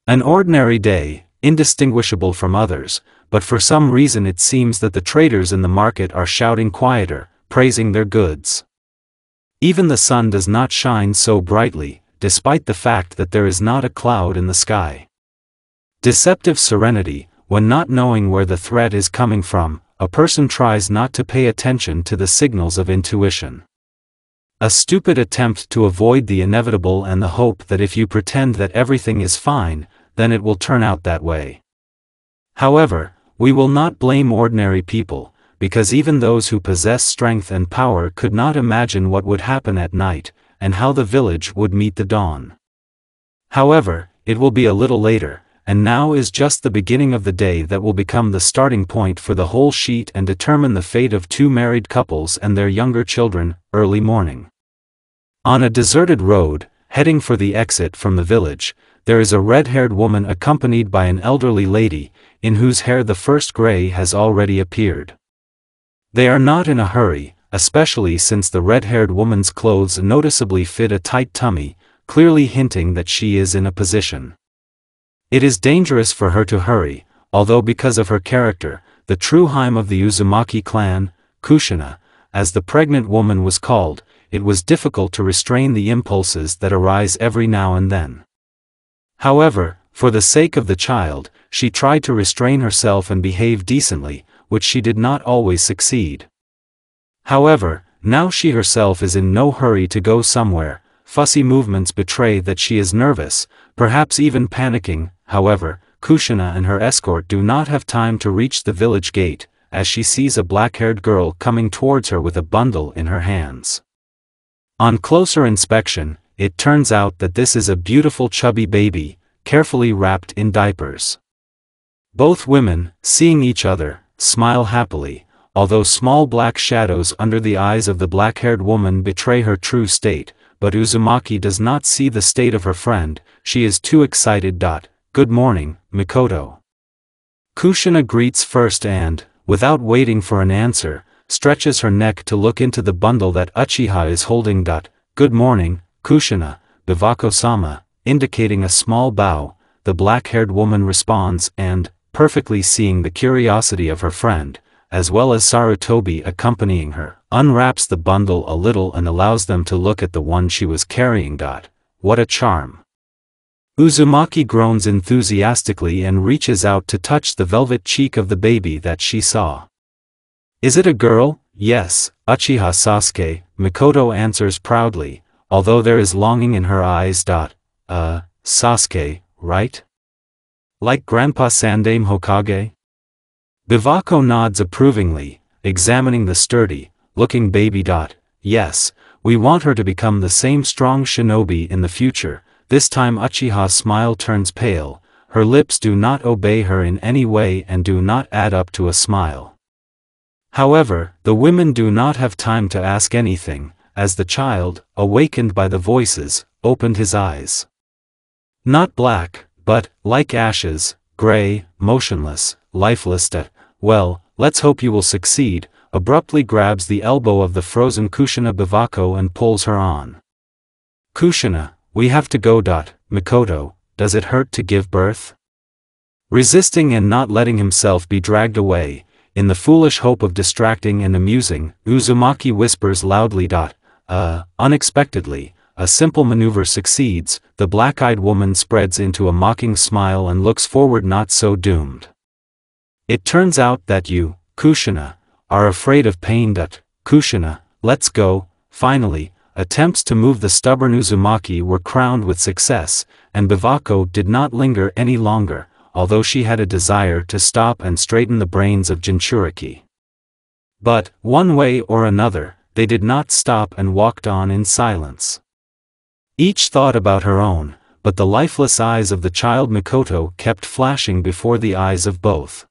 An ordinary day, indistinguishable from others, but for some reason it seems that the traders in the market are shouting quieter, praising their goods. Even the sun does not shine so brightly, despite the fact that there is not a cloud in the sky. Deceptive serenity, when not knowing where the threat is coming from, a person tries not to pay attention to the signals of intuition. A stupid attempt to avoid the inevitable and the hope that if you pretend that everything is fine, then it will turn out that way. However, we will not blame ordinary people, because even those who possess strength and power could not imagine what would happen at night, and how the village would meet the dawn. However, it will be a little later, and now is just the beginning of the day that will become the starting point for the whole sheet and determine the fate of two married couples and their younger children, early morning. On a deserted road, heading for the exit from the village, there is a red-haired woman accompanied by an elderly lady, in whose hair the first gray has already appeared. They are not in a hurry, especially since the red-haired woman's clothes noticeably fit a tight tummy, clearly hinting that she is in a position. It is dangerous for her to hurry, although because of her character, the true Haim of the Uzumaki clan, Kushina, as the pregnant woman was called, it was difficult to restrain the impulses that arise every now and then. However, for the sake of the child, she tried to restrain herself and behave decently, which she did not always succeed. However, now she herself is in no hurry to go somewhere. Fussy movements betray that she is nervous, perhaps even panicking. However, Kushina and her escort do not have time to reach the village gate, as she sees a black-haired girl coming towards her with a bundle in her hands. On closer inspection, it turns out that this is a beautiful chubby baby, carefully wrapped in diapers. Both women, seeing each other, smile happily, although small black shadows under the eyes of the black-haired woman betray her true state, but Uzumaki does not see the state of her friend. She is too excited. Good morning, Mikoto. Kushina greets first and, without waiting for an answer, stretches her neck to look into the bundle that Uchiha is holding. Good morning, Kushina, Bivako-sama, indicating a small bow. The black-haired woman responds and, perfectly seeing the curiosity of her friend, as well as Sarutobi accompanying her, unwraps the bundle a little and allows them to look at the one she was carrying. What a charm! Uzumaki groans enthusiastically and reaches out to touch the velvet cheek of the baby that she saw. Is it a girl? Yes, Uchiha Sasuke, Mikoto answers proudly, although there is longing in her eyes. Sasuke, right? Like Grandpa Sandaime Hokage? Bivako nods approvingly, examining the sturdy, looking baby. Yes, we want her to become the same strong shinobi in the future. This time Uchiha's smile turns pale, her lips do not obey her in any way and do not add up to a smile. However, the women do not have time to ask anything, as the child, awakened by the voices, opened his eyes. Not black, but, like ashes, gray, motionless, lifeless. Well, let's hope you will succeed, abruptly grabs the elbow of the frozen Kushina Bivako and pulls her on. Kushina, we have to go. Mikoto, does it hurt to give birth? Resisting and not letting himself be dragged away, in the foolish hope of distracting and amusing, Uzumaki whispers loudly. Unexpectedly, a simple maneuver succeeds. The black-eyed woman spreads into a mocking smile and looks forward, not so doomed. It turns out that you, Kushina, are afraid of pain. Kushina, let's go. Finally, attempts to move the stubborn Uzumaki were crowned with success, and Bivako did not linger any longer, although she had a desire to stop and straighten the brains of Jinchuriki. But, one way or another, they did not stop and walked on in silence. Each thought about her own, but the lifeless eyes of the child Mikoto kept flashing before the eyes of both.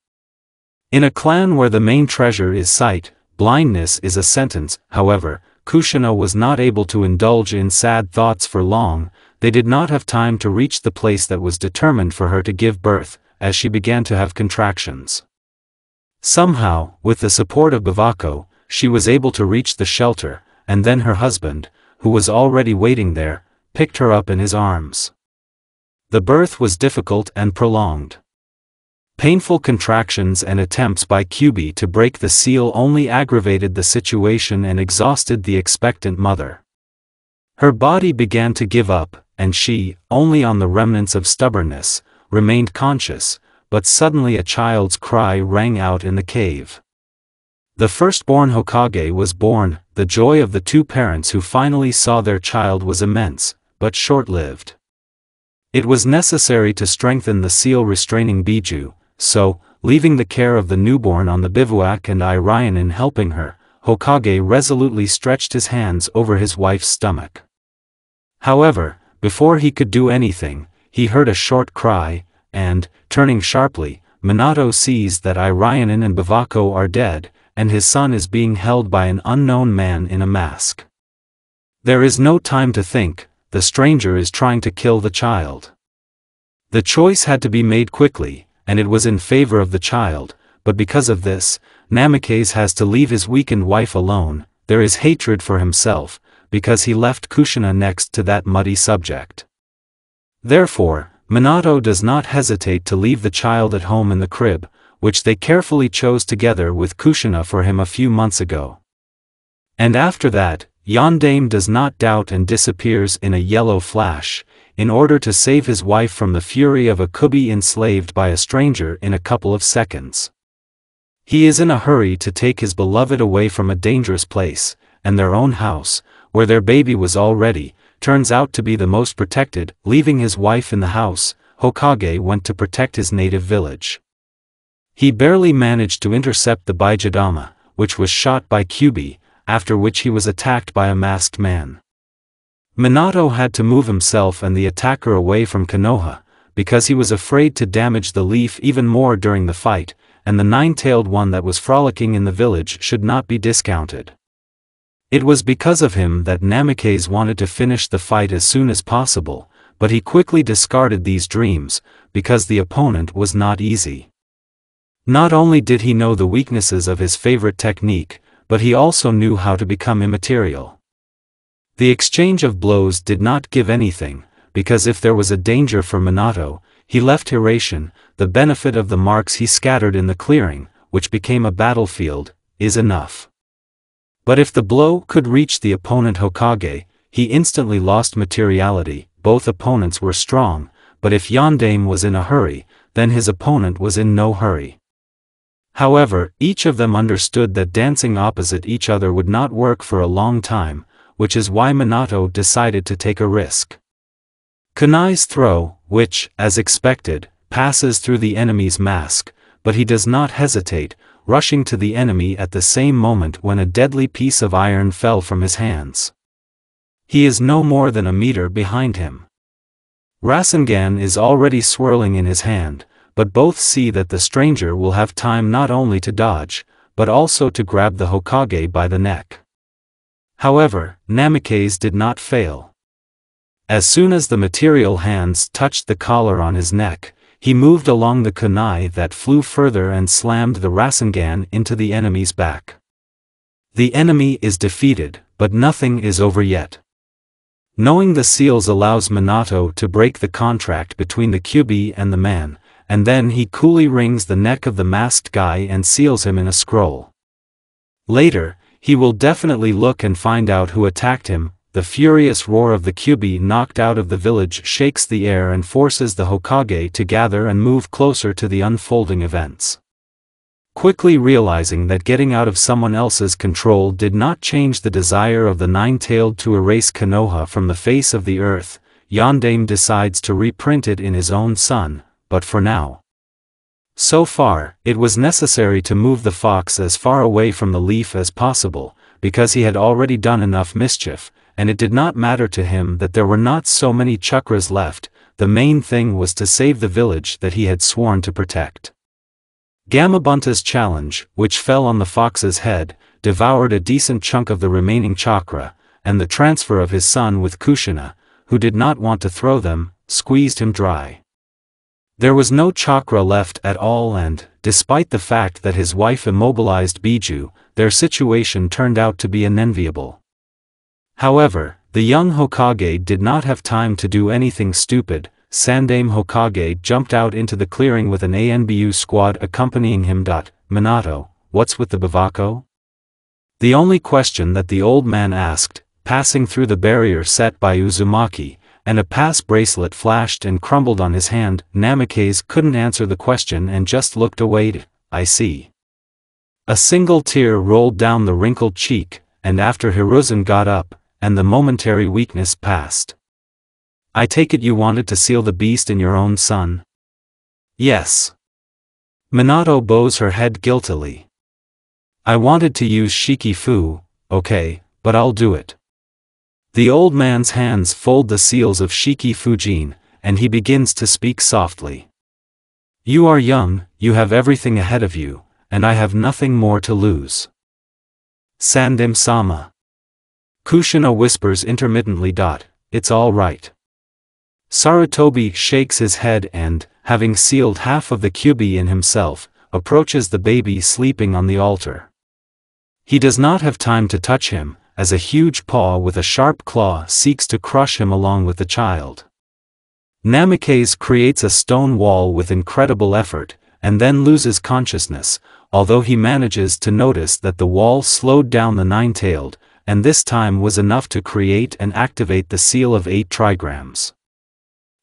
In a clan where the main treasure is sight, blindness is a sentence. However, Kushina was not able to indulge in sad thoughts for long. They did not have time to reach the place that was determined for her to give birth, as she began to have contractions. Somehow, with the support of Bivako, she was able to reach the shelter, and then her husband, who was already waiting there, picked her up in his arms. The birth was difficult and prolonged. Painful contractions and attempts by Kyubi to break the seal only aggravated the situation and exhausted the expectant mother. Her body began to give up, and she, only on the remnants of stubbornness, remained conscious, but suddenly a child's cry rang out in the cave. The firstborn Hokage was born. The joy of the two parents who finally saw their child was immense, but short-lived. It was necessary to strengthen the seal restraining Biju, so, leaving the care of the newborn on the bivouac and Irionen helping her, Hokage resolutely stretched his hands over his wife's stomach. However, before he could do anything, he heard a short cry, and, turning sharply, Minato sees that Irionen and Bavako are dead, and his son is being held by an unknown man in a mask. There is no time to think, the stranger is trying to kill the child. The choice had to be made quickly, and it was in favor of the child, but because of this, Namikaze has to leave his weakened wife alone. There is hatred for himself, because he left Kushina next to that muddy subject. Therefore, Minato does not hesitate to leave the child at home in the crib, which they carefully chose together with Kushina for him a few months ago. And after that, Yondaime does not doubt and disappears in a yellow flash, in order to save his wife from the fury of a Kubi enslaved by a stranger in a couple of seconds. He is in a hurry to take his beloved away from a dangerous place, and their own house, where their baby was already, turns out to be the most protected. Leaving his wife in the house, Hokage went to protect his native village. He barely managed to intercept the Bijidama, which was shot by Kyubi, after which he was attacked by a masked man. Minato had to move himself and the attacker away from Konoha, because he was afraid to damage the leaf even more during the fight, and the nine-tailed one that was frolicking in the village should not be discounted. It was because of him that Namikaze wanted to finish the fight as soon as possible, but he quickly discarded these dreams, because the opponent was not easy. Not only did he know the weaknesses of his favorite technique, but he also knew how to become immaterial. The exchange of blows did not give anything, because if there was a danger for Minato, he left Hiraishin. The benefit of the marks he scattered in the clearing, which became a battlefield, is enough. But if the blow could reach the opponent Hokage, he instantly lost materiality. Both opponents were strong, but if Yondaime was in a hurry, then his opponent was in no hurry. However, each of them understood that dancing opposite each other would not work for a long time, which is why Minato decided to take a risk. Kunai's throw, which, as expected, passes through the enemy's mask, but he does not hesitate, rushing to the enemy at the same moment when a deadly piece of iron fell from his hands. He is no more than a meter behind him. Rasengan is already swirling in his hand, but both see that the stranger will have time not only to dodge, but also to grab the Hokage by the neck. However, Namikaze did not fail. As soon as the material hands touched the collar on his neck, he moved along the kunai that flew further and slammed the Rasengan into the enemy's back. The enemy is defeated, but nothing is over yet. Knowing the seals allows Minato to break the contract between the Kyubi and the man, and then he coolly wrings the neck of the masked guy and seals him in a scroll. Later, he will definitely look and find out who attacked him. The furious roar of the Kyubi knocked out of the village shakes the air and forces the Hokage to gather and move closer to the unfolding events. Quickly realizing that getting out of someone else's control did not change the desire of the nine-tailed to erase Konoha from the face of the earth, Yondaime decides to reprint it in his own son, but for now. So far, it was necessary to move the fox as far away from the leaf as possible, because he had already done enough mischief, and it did not matter to him that there were not so many chakras left. The main thing was to save the village that he had sworn to protect. Gamabunta's challenge, which fell on the fox's head, devoured a decent chunk of the remaining chakra, and the transfer of his son with Kushina, who did not want to throw them, squeezed him dry. There was no chakra left at all, and, despite the fact that his wife immobilized Biju, their situation turned out to be unenviable. However, the young Hokage did not have time to do anything stupid, Sandaime Hokage jumped out into the clearing with an ANBU squad accompanying him. Minato, what's with the bivako? The only question that the old man asked, passing through the barrier set by Uzumaki, and a pass bracelet flashed and crumbled on his hand. Namikaze couldn't answer the question and just looked away. I see. A single tear rolled down the wrinkled cheek, and after Hiruzen got up, and the momentary weakness passed. I take it you wanted to seal the beast in your own son? Yes. Minato bows her head guiltily. I wanted to use Shikifu, okay, but I'll do it. The old man's hands fold the seals of Shikifujin, and he begins to speak softly. You are young, you have everything ahead of you, and I have nothing more to lose. Sandaime-sama. Kushina whispers intermittently. It's all right. Sarutobi shakes his head and, having sealed half of the Kyuubi in himself, approaches the baby sleeping on the altar. He does not have time to touch him, as a huge paw with a sharp claw seeks to crush him along with the child. Namikaze creates a stone wall with incredible effort, and then loses consciousness, although he manages to notice that the wall slowed down the nine-tailed, and this time was enough to create and activate the seal of 8 trigrams.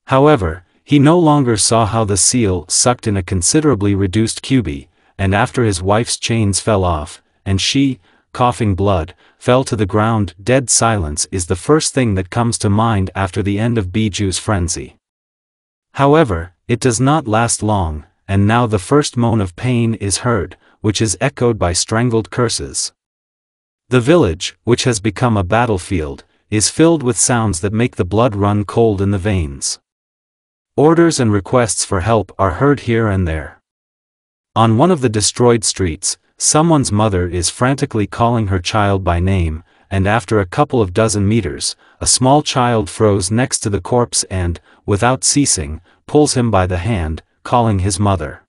However, he no longer saw how the seal sucked in a considerably reduced Kyuubi, and after his wife's chains fell off, and she, coughing blood, fell to the ground. Dead silence is the first thing that comes to mind after the end of Bijuu's frenzy. However, it does not last long, and now the first moan of pain is heard, which is echoed by strangled curses. The village, which has become a battlefield, is filled with sounds that make the blood run cold in the veins. Orders and requests for help are heard here and there. On one of the destroyed streets, someone's mother is frantically calling her child by name, and after a couple of dozen meters, a small child froze next to the corpse and, without ceasing, pulls him by the hand, calling his mother.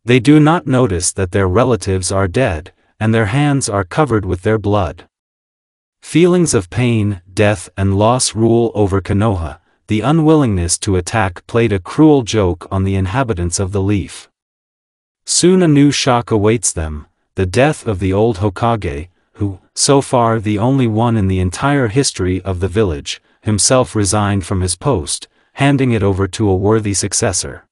They do not notice that their relatives are dead, and their hands are covered with their blood. Feelings of pain, death and loss rule over Konoha. The unwillingness to attack played a cruel joke on the inhabitants of the Leaf. Soon a new shock awaits them, the death of the old Hokage, who, so far the only one in the entire history of the village, himself resigned from his post, handing it over to a worthy successor.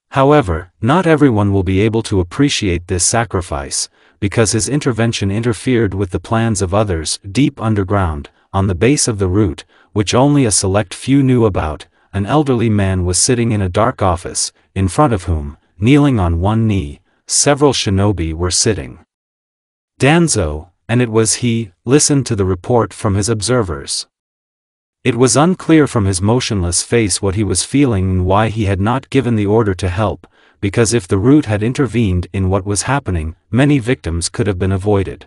However, not everyone will be able to appreciate this sacrifice, because his intervention interfered with the plans of others deep underground, on the base of the route, which only a select few knew about. An elderly man was sitting in a dark office, in front of whom, kneeling on one knee, several shinobi were sitting. Danzo, and it was he, listened to the report from his observers. It was unclear from his motionless face what he was feeling and why he had not given the order to help, because if the route had intervened in what was happening, many victims could have been avoided.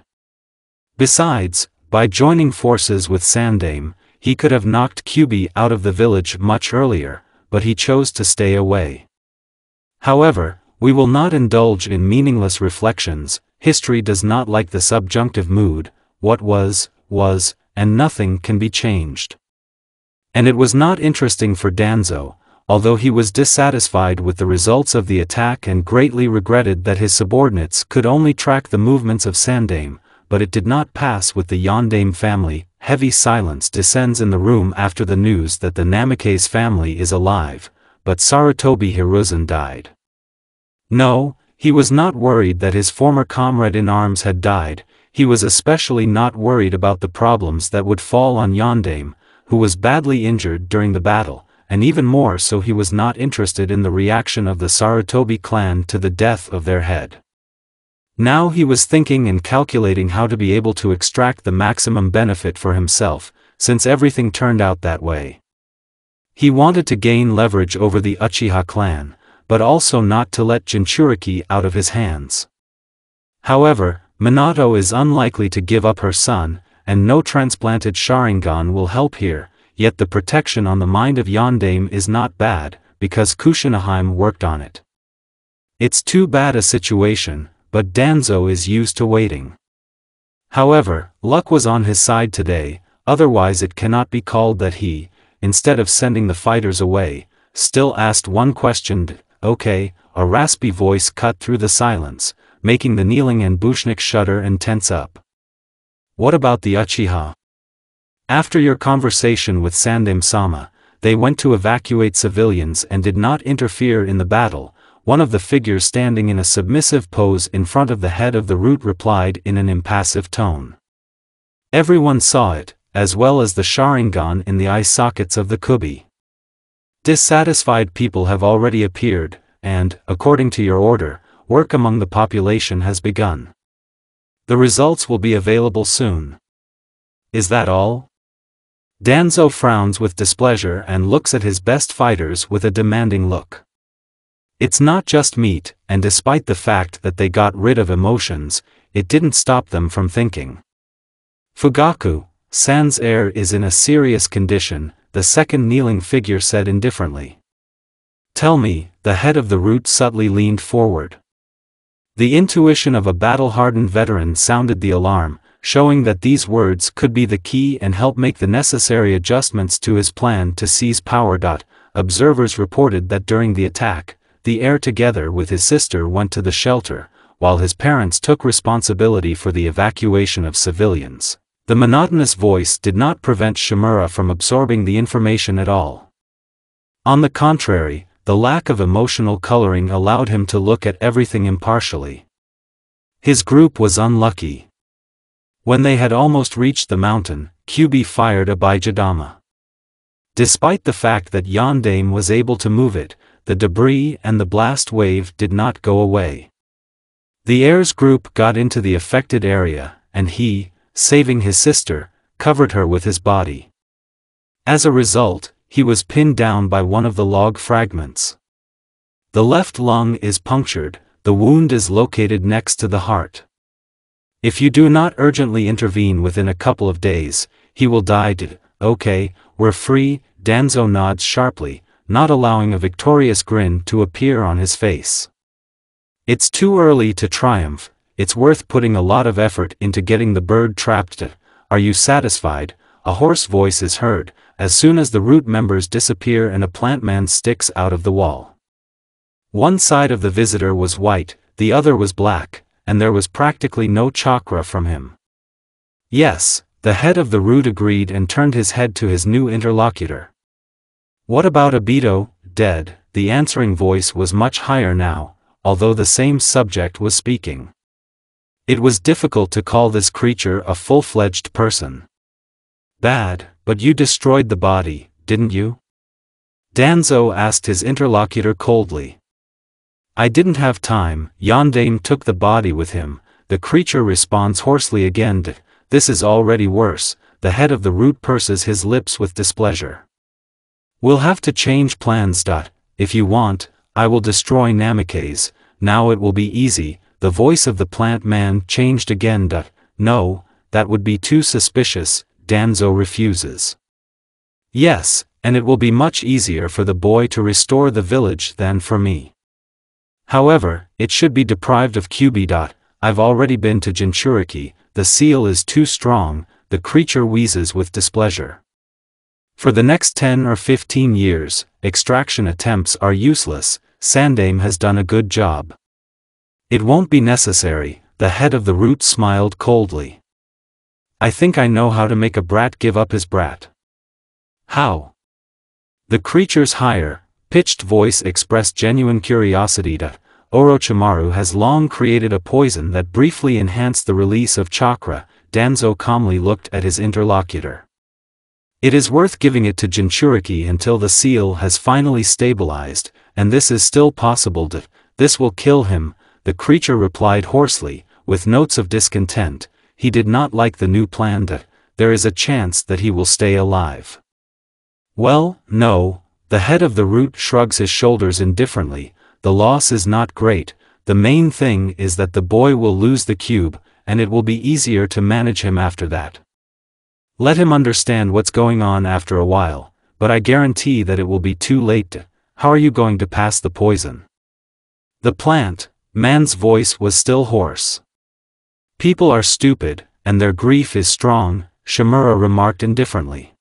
Besides, by joining forces with Sandaime, he could have knocked Kyuubi out of the village much earlier, but he chose to stay away. However, we will not indulge in meaningless reflections. History does not like the subjunctive mood. What was, and nothing can be changed. And it was not interesting for Danzo, although he was dissatisfied with the results of the attack and greatly regretted that his subordinates could only track the movements of Sandaime, but it did not pass with the Yondaime family. Heavy silence descends in the room after the news that the Namikaze family is alive, but Sarutobi Hiruzen died. No, he was not worried that his former comrade in arms had died. He was especially not worried about the problems that would fall on Yondaime, who was badly injured during the battle, and even more so he was not interested in the reaction of the Sarutobi clan to the death of their head. Now he was thinking and calculating how to be able to extract the maximum benefit for himself, since everything turned out that way. He wanted to gain leverage over the Uchiha clan, but also not to let Jinchuriki out of his hands. However, Minato is unlikely to give up her son, and no transplanted Sharingan will help here, yet the protection on the mind of Yondaime is not bad, because Kushinaheim worked on it. It's too bad a situation, but Danzo is used to waiting. However, luck was on his side today, otherwise it cannot be called that he, instead of sending the fighters away, still asked one question. Okay, a raspy voice cut through the silence, making the kneeling and Bushnik shudder and tense up. What about the Uchiha? After your conversation with Sandaime-sama, they went to evacuate civilians and did not interfere in the battle. One of the figures standing in a submissive pose in front of the head of the root replied in an impassive tone. Everyone saw it, as well as the Sharingan in the eye sockets of the Kubi. Dissatisfied people have already appeared, and, according to your order, work among the population has begun. The results will be available soon. Is that all? Danzo frowns with displeasure and looks at his best fighters with a demanding look. It's not just meat, and despite the fact that they got rid of emotions, it didn't stop them from thinking. Fugaku, San's heir is in a serious condition, the second kneeling figure said indifferently. Tell me, the head of the root subtly leaned forward. The intuition of a battle-hardened veteran sounded the alarm, showing that these words could be the key and help make the necessary adjustments to his plan to seize power. Observers reported that during the attack, the heir together with his sister went to the shelter, while his parents took responsibility for the evacuation of civilians. The monotonous voice did not prevent Shimura from absorbing the information at all. On the contrary, the lack of emotional coloring allowed him to look at everything impartially. His group was unlucky. When they had almost reached the mountain, Kyubi fired a Baijidama. Despite the fact that Yondaime was able to move it, the debris and the blast wave did not go away. The heir's group got into the affected area, and he, saving his sister, covered her with his body. As a result, he was pinned down by one of the log fragments. The left lung is punctured, the wound is located next to the heart. If you do not urgently intervene within a couple of days, he will die. Okay, we're free, Danzo nods sharply, not allowing a victorious grin to appear on his face. It's too early to triumph, it's worth putting a lot of effort into getting the bird trapped. Are you satisfied? A hoarse voice is heard, as soon as the root members disappear and a plant man sticks out of the wall. One side of the visitor was white, the other was black, and there was practically no chakra from him. Yes, the head of the root agreed and turned his head to his new interlocutor. What about Obito, dead? The answering voice was much higher now, although the same subject was speaking. It was difficult to call this creature a full-fledged person. Bad, but you destroyed the body, didn't you? Danzo asked his interlocutor coldly. I didn't have time. Yondaime took the body with him. The creature responds hoarsely again. This is already worse. The head of the root purses his lips with displeasure. We'll have to change plans. If you want, I will destroy Namikaze. Now it will be easy. The voice of the plant man changed again. No, that would be too suspicious. Danzo refuses. Yes, and it will be much easier for the boy to restore the village than for me. However, it should be deprived of Kyubi. I've already been to Jinchuriki, the seal is too strong, the creature wheezes with displeasure. For the next 10 or 15 years, extraction attempts are useless. Sandaime has done a good job. It won't be necessary, the head of the root smiled coldly. I think I know how to make a brat give up his brat. How? The creature's higher, pitched voice expressed genuine curiosity. Orochimaru has long created a poison that briefly enhanced the release of chakra. Danzo calmly looked at his interlocutor. It is worth giving it to Jinchuriki until the seal has finally stabilized, and this is still possible. This will kill him, the creature replied hoarsely, with notes of discontent. He did not like the new plan. There is a chance that he will stay alive. Well, no, the head of the root shrugs his shoulders indifferently. The loss is not great, the main thing is that the boy will lose the cube, and it will be easier to manage him after that. Let him understand what's going on after a while, but I guarantee that it will be too late. How are you going to pass the poison? The plant man's voice was still hoarse. People are stupid, and their grief is strong, Shimura remarked indifferently.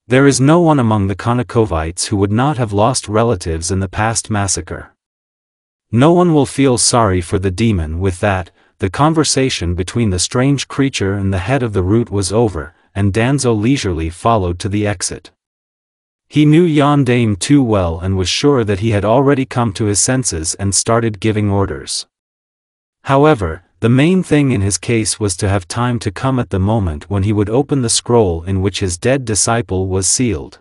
There is no one among the Konakovites who would not have lost relatives in the past massacre. No one will feel sorry for the demon. With that, the conversation between the strange creature and the head of the root was over, and Danzo leisurely followed to the exit. He knew Yondaime too well and was sure that he had already come to his senses and started giving orders. However, the main thing in his case was to have time to come at the moment when he would open the scroll in which his dead disciple was sealed.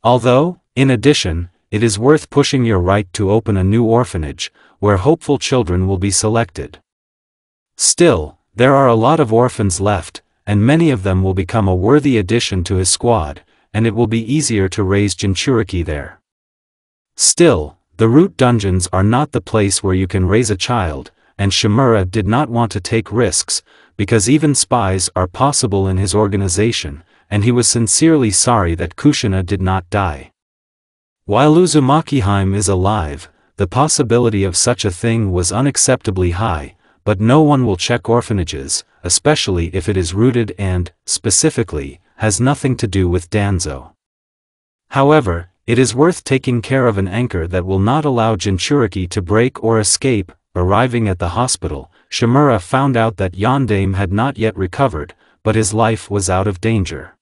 Although, in addition, it is worth pushing your right to open a new orphanage, where hopeful children will be selected. Still, there are a lot of orphans left, and many of them will become a worthy addition to his squad, and it will be easier to raise Jinchuriki there. Still, the root dungeons are not the place where you can raise a child, and Shimura did not want to take risks, because even spies are possible in his organization, and he was sincerely sorry that Kushina did not die. While Uzumaki-heim is alive, the possibility of such a thing was unacceptably high, but no one will check orphanages, especially if it is rooted and, specifically, has nothing to do with Danzo. However, it is worth taking care of an anchor that will not allow Jinchuriki to break or escape. Arriving at the hospital, Shimura found out that Yondaime had not yet recovered, but his life was out of danger.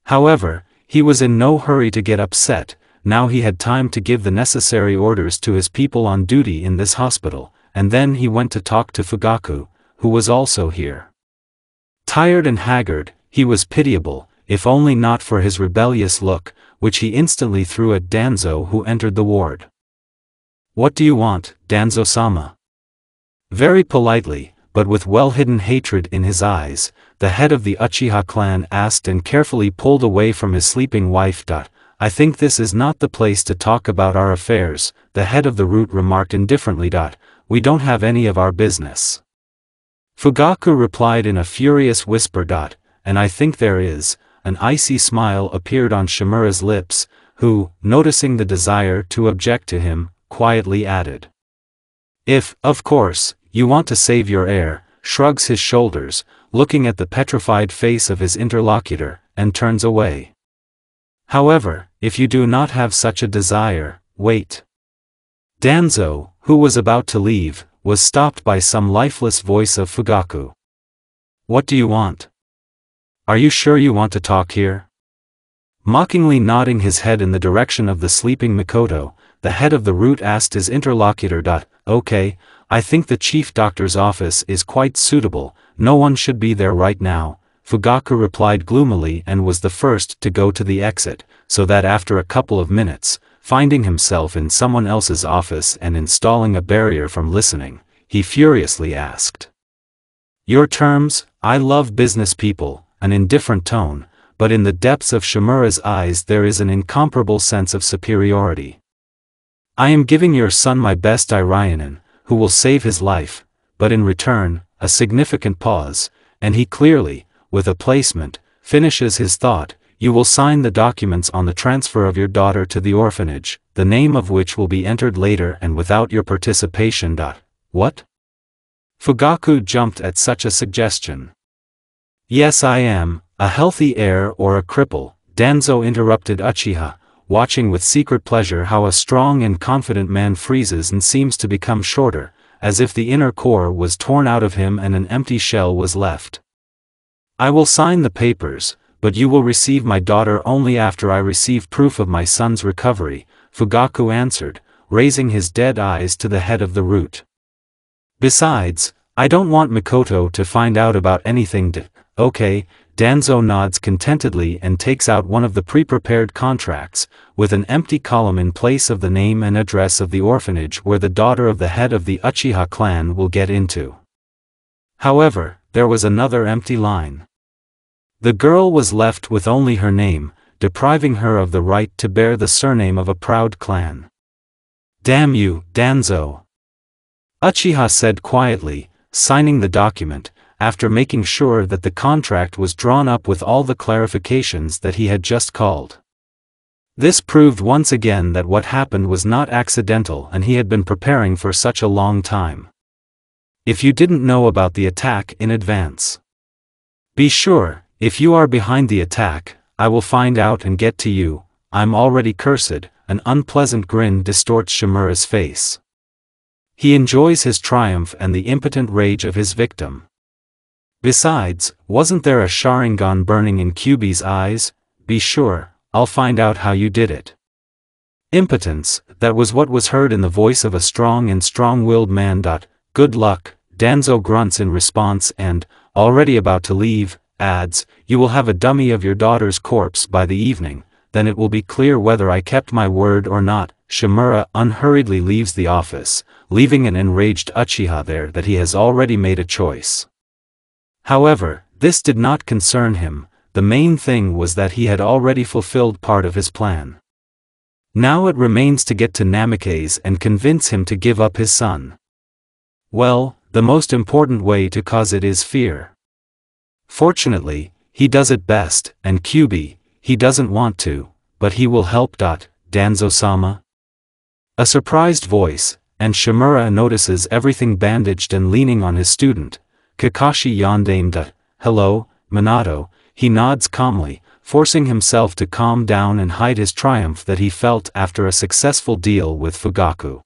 However, he was in no hurry to get upset. Now he had time to give the necessary orders to his people on duty in this hospital, and then he went to talk to Fugaku, who was also here. Tired and haggard, he was pitiable, if only not for his rebellious look, which he instantly threw at Danzo, who entered the ward. "What do you want, Danzo-sama?" Very politely, but with well-hidden hatred in his eyes, the head of the Uchiha clan asked and carefully pulled away from his sleeping wife. "I think this is not the place to talk about our affairs," the head of the root remarked indifferently. "We don't have any of our business." Fugaku replied in a furious whisper. "And I think there is." An icy smile appeared on Shimura's lips, who, noticing the desire to object to him, quietly added, "If, of course, you want to save your heir," shrugs his shoulders, looking at the petrified face of his interlocutor, and turns away. "However, if you do not have such a desire, wait." Danzo, who was about to leave, was stopped by some lifeless voice of Fugaku. "What do you want? Are you sure you want to talk here?" Mockingly nodding his head in the direction of the sleeping Mikoto, the head of the root asked his interlocutor. "Okay, I think the chief doctor's office is quite suitable, no one should be there right now," Fugaku replied gloomily and was the first to go to the exit, so that after a couple of minutes, finding himself in someone else's office and installing a barrier from listening, he furiously asked, "Your terms?" "I love business people," an indifferent tone, but in the depths of Shimura's eyes there is an incomparable sense of superiority. "I am giving your son my best Irionin, who will save his life, but in return," a significant pause, and he clearly, with a placement, finishes his thought, "you will sign the documents on the transfer of your daughter to the orphanage, the name of which will be entered later and without your participation." "What?" Fugaku jumped at such a suggestion. "Yes, I am, a healthy heir or a cripple," Danzo interrupted Uchiha, watching with secret pleasure how a strong and confident man freezes and seems to become shorter, as if the inner core was torn out of him and an empty shell was left. "I will sign the papers, but you will receive my daughter only after I receive proof of my son's recovery," Fugaku answered, raising his dead eyes to the head of the root. "Besides, I don't want Mikoto to find out about anything. Okay." Danzo nods contentedly and takes out one of the pre-prepared contracts, with an empty column in place of the name and address of the orphanage where the daughter of the head of the Uchiha clan will get into. However, there was another empty line. The girl was left with only her name, depriving her of the right to bear the surname of a proud clan. "Damn you, Danzo!" Uchiha said quietly, signing the document, after making sure that the contract was drawn up with all the clarifications that he had just called. This proved once again that what happened was not accidental and he had been preparing for such a long time. If you didn't know about the attack in advance, be sure, if you are behind the attack, I will find out and get to you, I'm already cursed. An unpleasant grin distorts Shimura's face. He enjoys his triumph and the impotent rage of his victim. Besides, wasn't there a Sharingan burning in Kyuubi's eyes? Be sure, I'll find out how you did it. Impotence, that was what was heard in the voice of a strong and strong-willed man. Good luck, Danzo grunts in response and, already about to leave, adds, you will have a dummy of your daughter's corpse by the evening, then it will be clear whether I kept my word or not. Shimura unhurriedly leaves the office, leaving an enraged Uchiha there that he has already made a choice. However, this did not concern him, the main thing was that he had already fulfilled part of his plan. Now it remains to get to Namikaze and convince him to give up his son. Well, the most important way to cause it is fear. Fortunately, he does it best, and Kyuubi, he doesn't want to, but he will help. Danzo-sama? A surprised voice, and Shimura notices everything bandaged and leaning on his student, Kakashi Yondaime. Hello, Minato, he nods calmly, forcing himself to calm down and hide his triumph that he felt after a successful deal with Fugaku.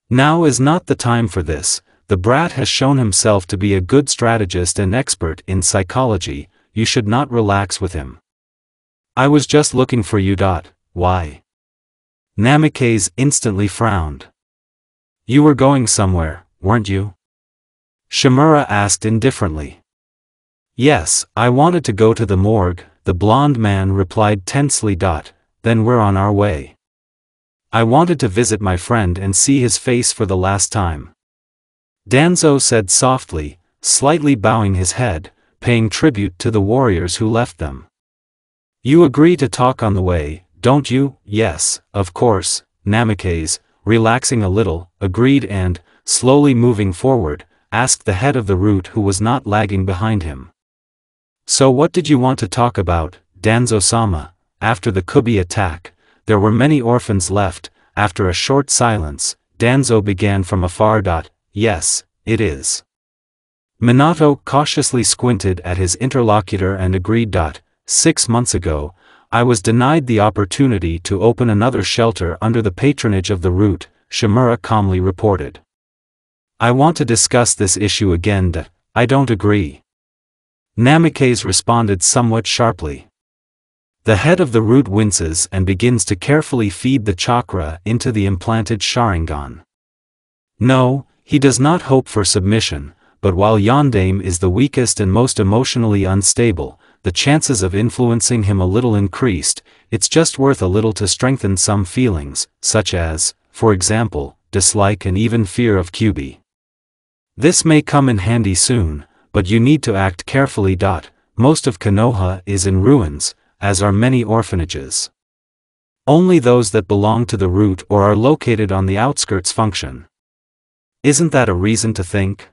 Now is not the time for this, the brat has shown himself to be a good strategist and expert in psychology, you should not relax with him. I was just looking for you. Why? Namikaze instantly frowned. You were going somewhere, weren't you? Shimura asked indifferently. Yes, I wanted to go to the morgue, the blonde man replied tensely. Then we're on our way. I wanted to visit my friend and see his face for the last time. Danzo said softly, slightly bowing his head, paying tribute to the warriors who left them. You agree to talk on the way, don't you? Yes, of course, Namikaze, relaxing a little, agreed and, slowly moving forward, asked the head of the route who was not lagging behind him. So what did you want to talk about, Danzo-sama? After the Kyuubi attack, there were many orphans left. After a short silence, Danzo began from afar. Yes, it is. Minato cautiously squinted at his interlocutor and agreed. 6 months ago, I was denied the opportunity to open another shelter under the patronage of the route, Shimura calmly reported. I want to discuss this issue again. I don't agree. Namikaze responded somewhat sharply. The head of the root winces and begins to carefully feed the chakra into the implanted Sharingan. No, he does not hope for submission, but while Yondaime is the weakest and most emotionally unstable, the chances of influencing him a little increased. It's just worth a little to strengthen some feelings, such as, for example, dislike and even fear of Kyuubi. This may come in handy soon, but you need to act carefully. Most of Konoha is in ruins, as are many orphanages. Only those that belong to the root or are located on the outskirts function. Isn't that a reason to think?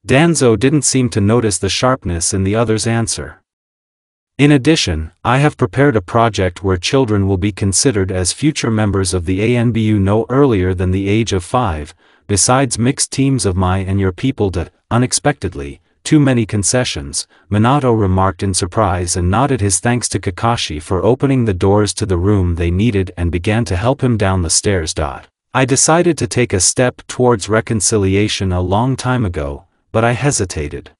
Danzo didn't seem to notice the sharpness in the other's answer. In addition, I have prepared a project where children will be considered as future members of the ANBU no earlier than the age of 5, besides mixed teams of my and your people. Unexpectedly, too many concessions, Minato remarked in surprise and nodded his thanks to Kakashi for opening the doors to the room they needed and began to help him down the stairs. I decided to take a step towards reconciliation a long time ago, but I hesitated.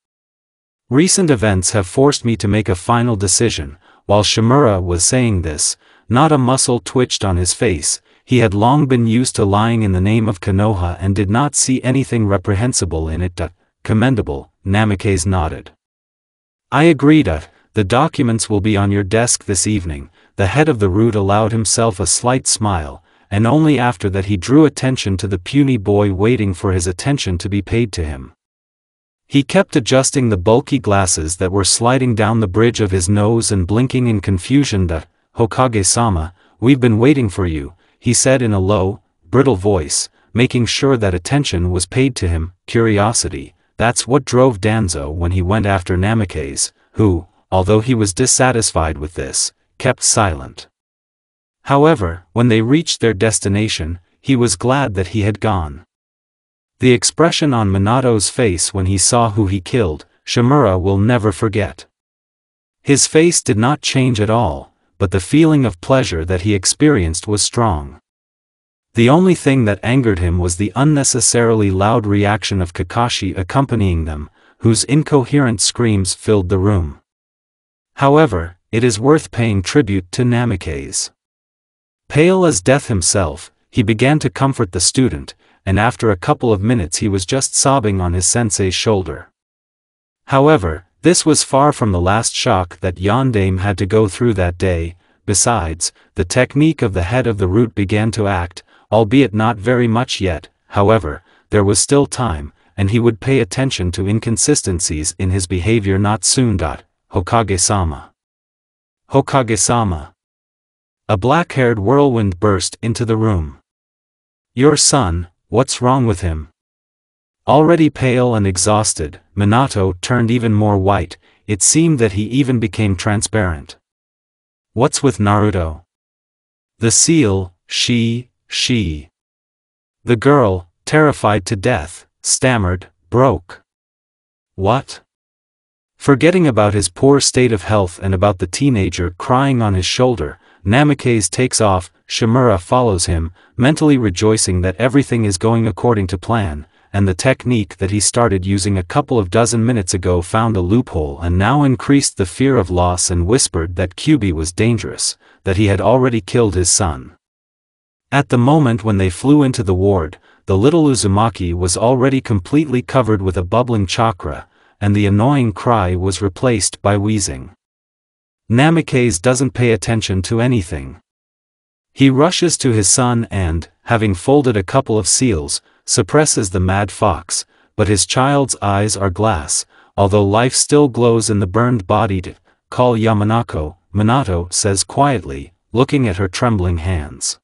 Recent events have forced me to make a final decision. While Shimura was saying this, not a muscle twitched on his face. He had long been used to lying in the name of Konoha and did not see anything reprehensible in it. Commendable, Namikaze nodded. I agree. The documents will be on your desk this evening. The head of the root allowed himself a slight smile, and only after that he drew attention to the puny boy waiting for his attention to be paid to him. He kept adjusting the bulky glasses that were sliding down the bridge of his nose and blinking in confusion. Hokage-sama, we've been waiting for you, he said in a low, brittle voice, making sure that attention was paid to him. Curiosity, that's what drove Danzo when he went after Namikaze, who, although he was dissatisfied with this, kept silent. However, when they reached their destination, he was glad that he had gone. The expression on Minato's face when he saw who he killed, Shimura will never forget. His face did not change at all, but the feeling of pleasure that he experienced was strong. The only thing that angered him was the unnecessarily loud reaction of Kakashi accompanying them, whose incoherent screams filled the room. However, it is worth paying tribute to Namikaze. Pale as death himself, he began to comfort the student, and after a couple of minutes he was just sobbing on his sensei's shoulder. However, this was far from the last shock that Yondaime had to go through that day. Besides, the technique of the head of the root began to act, albeit not very much yet. However, there was still time, and he would pay attention to inconsistencies in his behavior not soon. Hokage-sama. Hokage-sama. A black-haired whirlwind burst into the room. Your son, what's wrong with him? Already pale and exhausted, Minato turned even more white. It seemed that he even became transparent. What's with Naruto? The seal, she. The girl, terrified to death, stammered, broke. What? Forgetting about his poor state of health and about the teenager crying on his shoulder, Namikaze takes off. Shimura follows him, mentally rejoicing that everything is going according to plan, and the technique that he started using a couple of dozen minutes ago found a loophole and now increased the fear of loss, and whispered that Kyuubi was dangerous, that he had already killed his son. At the moment when they flew into the ward, the little Uzumaki was already completely covered with a bubbling chakra, and the annoying cry was replaced by wheezing. Namikaze doesn't pay attention to anything. He rushes to his son and, having folded a couple of seals, suppresses the mad fox, but his child's eyes are glass, although life still glows in the burned body. Call Yamanako, Minato says quietly, looking at her trembling hands.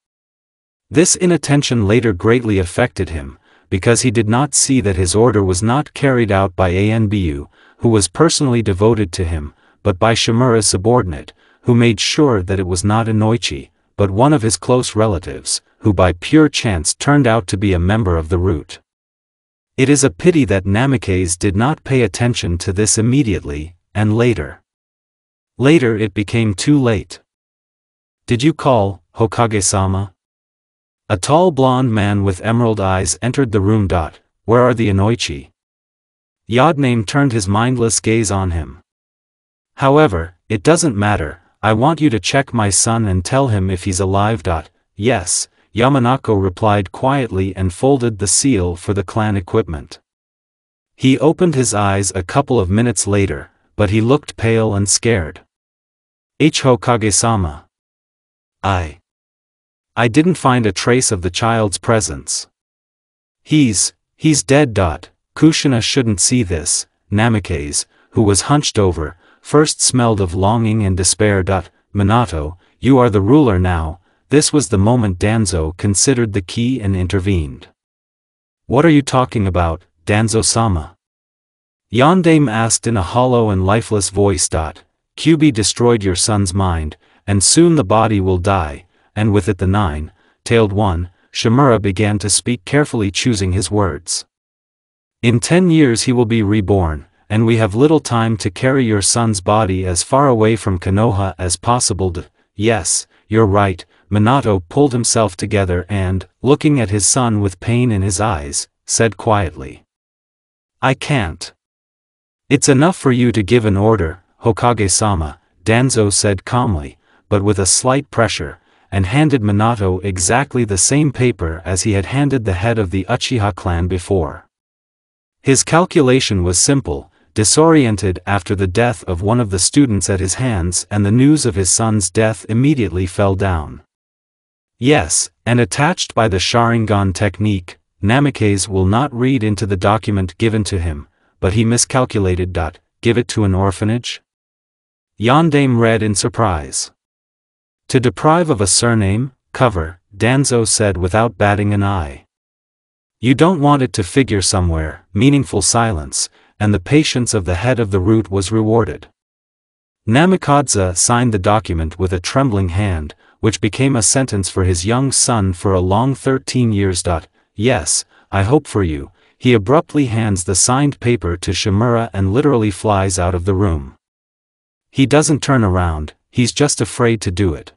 This inattention later greatly affected him, because he did not see that his order was not carried out by Anbu, who was personally devoted to him, but by Shimura's subordinate, who made sure that it was not Inoichi, but one of his close relatives, who by pure chance turned out to be a member of the root. It is a pity that Namikaze did not pay attention to this immediately, and later. Later it became too late. Did you call, Hokage-sama? A tall blonde man with emerald eyes entered the room. Where are the Inoichi? Yondaime turned his mindless gaze on him. However, it doesn't matter. I want you to check my son and tell him if he's alive. Yes, Yamanako replied quietly and folded the seal for the clan equipment. He opened his eyes a couple of minutes later, but he looked pale and scared. Hokage-sama. I didn't find a trace of the child's presence. He's dead. Kushina shouldn't see this. Namikaze, who was hunched over, first smelled of longing and despair. Minato, you are the ruler now. This was the moment Danzo considered the key and intervened. What are you talking about, Danzo-sama? Yondaime asked in a hollow and lifeless voice. Kyuubi destroyed your son's mind, and soon the body will die, and with it the nine-tailed one. Shimura began to speak carefully, choosing his words. In 10 years he will be reborn, and we have little time to carry your son's body as far away from Konoha as possible. Yes, you're right. Minato pulled himself together and, looking at his son with pain in his eyes, said quietly. I can't. It's enough for you to give an order, Hokage-sama, Danzo said calmly, but with a slight pressure, and handed Minato exactly the same paper as he had handed the head of the Uchiha clan before. His calculation was simple. Disoriented after the death of one of the students at his hands, and the news of his son's death immediately fell down. Yes, and attached by the Sharingan technique, Namikaze will not read into the document given to him, but he miscalculated. Give it to an orphanage? Yondaime read in surprise. To deprive of a surname, cover, Danzo said without batting an eye. You don't want it to figure somewhere. Meaningful silence, and the patience of the head of the root was rewarded. Namikaze signed the document with a trembling hand, which became a sentence for his young son for a long 13 years. Yes, I hope for you. He abruptly hands the signed paper to Shimura and literally flies out of the room. he doesn't turn around, he's just afraid to do it.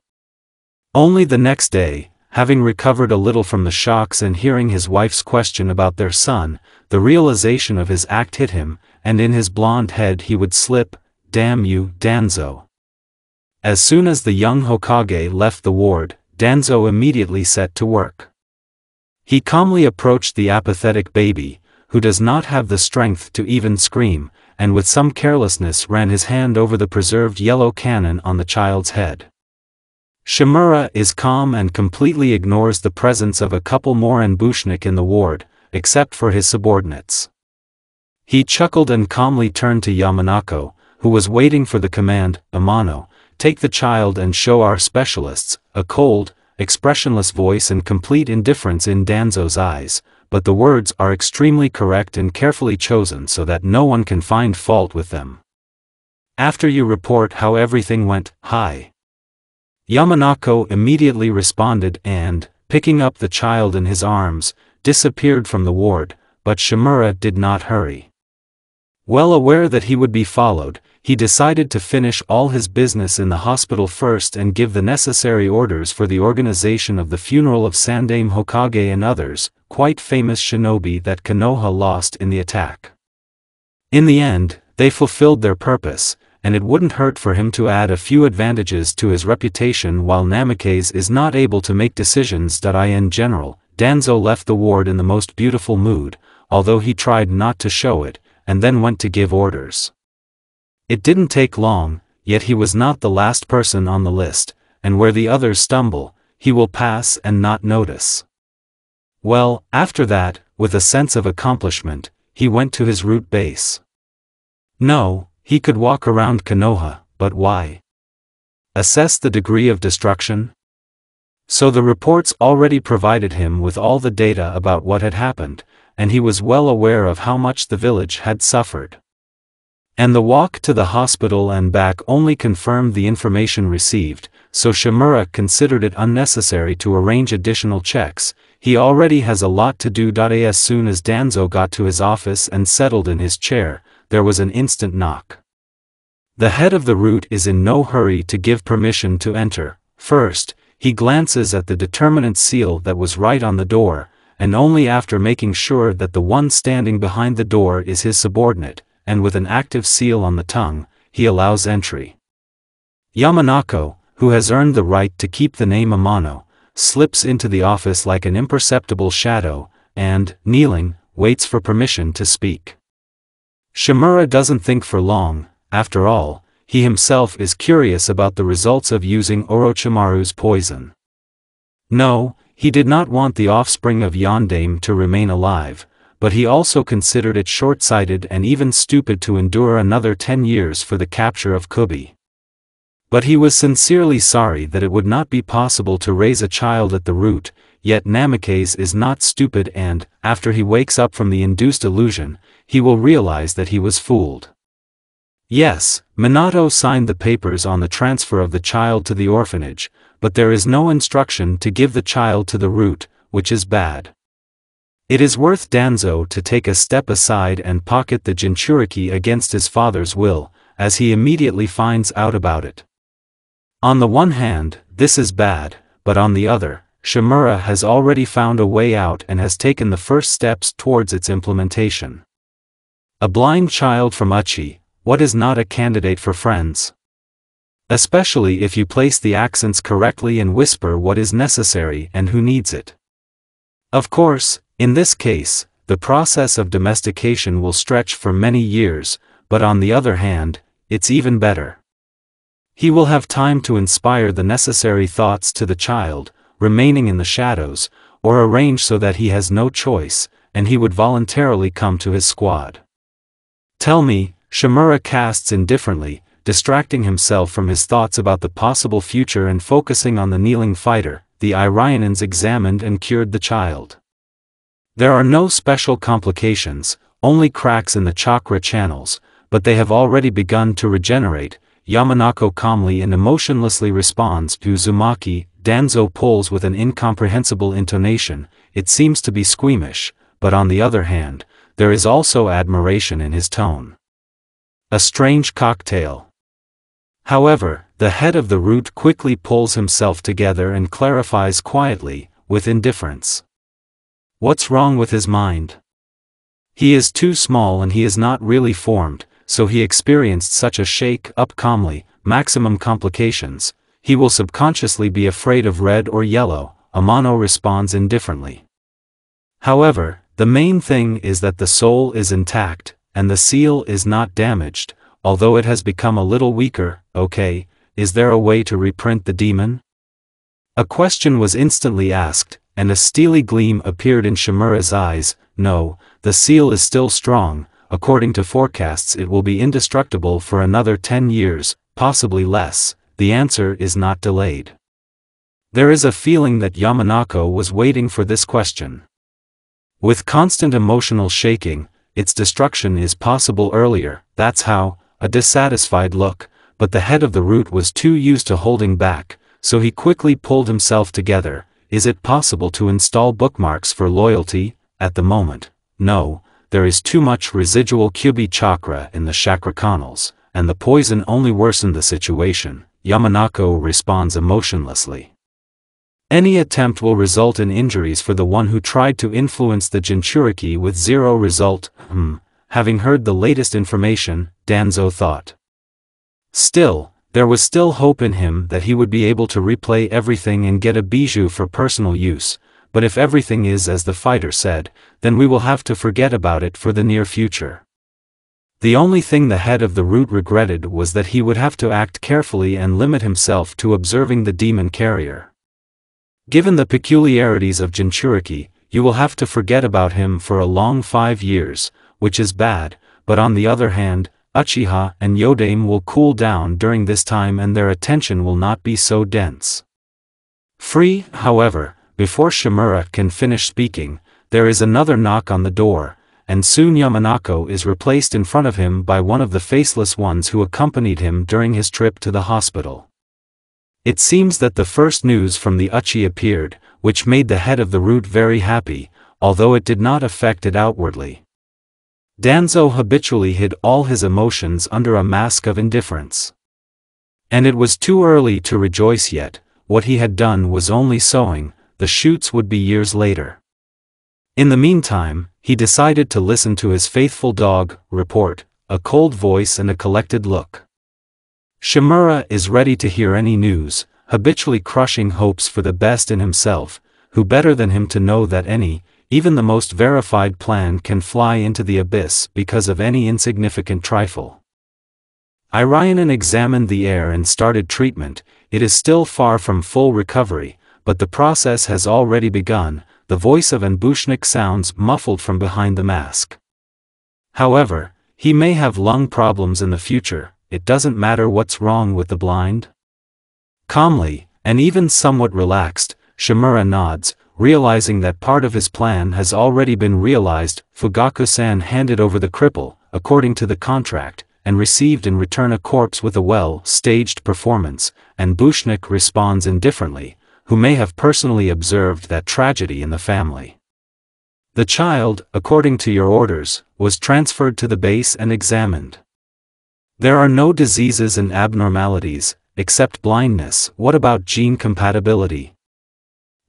Only the next day, having recovered a little from the shocks and hearing his wife's question about their son, the realization of his act hit him, and in his blonde head he would slip, "Damn you, Danzo." As soon as the young Hokage left the ward, Danzo immediately set to work. He calmly approached the apathetic baby, who does not have the strength to even scream, and with some carelessness ran his hand over the preserved yellow cannon on the child's head. Shimura is calm and completely ignores the presence of a couple more Anbushnik in the ward, except for his subordinates. He chuckled and calmly turned to Yamanako, who was waiting for the command, "Amano, take the child and show our specialists," a cold, expressionless voice and complete indifference in Danzo's eyes, but the words are extremely correct and carefully chosen so that no one can find fault with them. "After you report how everything went, hi." Yamanako immediately responded and, picking up the child in his arms, disappeared from the ward, but Shimura did not hurry. Well aware that he would be followed, he decided to finish all his business in the hospital first and give the necessary orders for the organization of the funeral of Sandaime Hokage and others, quite famous shinobi that Konoha lost in the attack. In the end, they fulfilled their purpose, and it wouldn't hurt for him to add a few advantages to his reputation while Namikaze is not able to make decisions. In general, Danzo left the ward in the most beautiful mood, although he tried not to show it, and then went to give orders. It didn't take long, yet he was not the last person on the list, and where the others stumble, he will pass and not notice. Well, after that, with a sense of accomplishment, he went to his route base. No, he could walk around Konoha, but why? Assess the degree of destruction? So the reports already provided him with all the data about what had happened, and he was well aware of how much the village had suffered. And the walk to the hospital and back only confirmed the information received, so Shimura considered it unnecessary to arrange additional checks. He already has a lot to do. As soon as Danzo got to his office and settled in his chair, there was an instant knock. The head of the route is in no hurry to give permission to enter. First, he glances at the determinant seal that was right on the door, and only after making sure that the one standing behind the door is his subordinate, and with an active seal on the tongue, he allows entry. Yamanako, who has earned the right to keep the name Amano, slips into the office like an imperceptible shadow, and, kneeling, waits for permission to speak. Shimura doesn't think for long. After all, he himself is curious about the results of using Orochimaru's poison. No, he did not want the offspring of Yondaime to remain alive, but he also considered it short-sighted and even stupid to endure another 10 years for the capture of Kubi. But he was sincerely sorry that it would not be possible to raise a child at the root, yet Namikaze is not stupid and, after he wakes up from the induced illusion, he will realize that he was fooled. Yes, Minato signed the papers on the transfer of the child to the orphanage, but there is no instruction to give the child to the root, which is bad. It is worth Danzo to take a step aside and pocket the Jinchuriki against his father's will, as he immediately finds out about it. On the one hand, this is bad, but on the other, Shimura has already found a way out and has taken the first steps towards its implementation. A blind child from Uchi, what is not a candidate for friends? Especially if you place the accents correctly and whisper what is necessary and who needs it. Of course, in this case, the process of domestication will stretch for many years, but on the other hand, it's even better. He will have time to inspire the necessary thoughts to the child, remaining in the shadows, or arrange so that he has no choice, and he would voluntarily come to his squad. Tell me, Shimura casts indifferently, distracting himself from his thoughts about the possible future and focusing on the kneeling fighter. The Irionans examined and cured the child. There are no special complications, only cracks in the chakra channels, but they have already begun to regenerate. Yamanako calmly and emotionlessly responds to Uzumaki. Danzo pulls with an incomprehensible intonation. It seems to be squeamish, but on the other hand, there is also admiration in his tone. A strange cocktail. However, the head of the root quickly pulls himself together and clarifies quietly, with indifference. What's wrong with his mind? He is too small and he is not really formed, so he experienced such a shake-up calmly, maximum complications. He will subconsciously be afraid of red or yellow, Amano responds indifferently. However, the main thing is that the soul is intact, and the seal is not damaged, although it has become a little weaker. Okay, is there a way to reprint the demon? A question was instantly asked, and a steely gleam appeared in Shimura's eyes. No, the seal is still strong. According to forecasts it will be indestructible for another 10 years, possibly less. The answer is not delayed. There is a feeling that Yamanako was waiting for this question. With constant emotional shaking, its destruction is possible earlier, that's how. A dissatisfied look, but the head of the root was too used to holding back, so he quickly pulled himself together. Is it possible to install bookmarks for loyalty? At the moment, no, there is too much residual Kyubi chakra in the chakra canals, and the poison only worsened the situation. Yamanako responds emotionlessly. Any attempt will result in injuries for the one who tried to influence the Jinchuriki with zero result. Having heard the latest information, Danzo thought. Still, there was still hope in him that he would be able to replay everything and get a bijou for personal use, but if everything is as the fighter said, then we will have to forget about it for the near future. The only thing the head of the root regretted was that he would have to act carefully and limit himself to observing the demon carrier. Given the peculiarities of Jinchuriki, you will have to forget about him for a long 5 years, which is bad, but on the other hand, Uchiha and Yodame will cool down during this time and their attention will not be so dense. Free, however, before Shimura can finish speaking, there is another knock on the door, and soon Yamanako is replaced in front of him by one of the faceless ones who accompanied him during his trip to the hospital. It seems that the first news from the Uchi appeared, which made the head of the root very happy, although it did not affect it outwardly. Danzo habitually hid all his emotions under a mask of indifference. And it was too early to rejoice yet. What he had done was only sowing, the shoots would be years later. In the meantime, he decided to listen to his faithful dog report, a cold voice and a collected look. Shimura is ready to hear any news, habitually crushing hopes for the best in himself, who better than him to know that any, even the most verified plan can fly into the abyss because of any insignificant trifle. Irainen examined the air and started treatment. It is still far from full recovery, but the process has already begun. The voice of Anbushnik sounds muffled from behind the mask. However, he may have lung problems in the future. It doesn't matter what's wrong with the blind. Calmly, and even somewhat relaxed, Shimura nods, realizing that part of his plan has already been realized. Fugaku-san handed over the cripple, according to the contract, and received in return a corpse with a well-staged performance, and Bushnik responds indifferently, who may have personally observed that tragedy in the family. The child, according to your orders, was transferred to the base and examined. There are no diseases and abnormalities, except blindness. What about gene compatibility?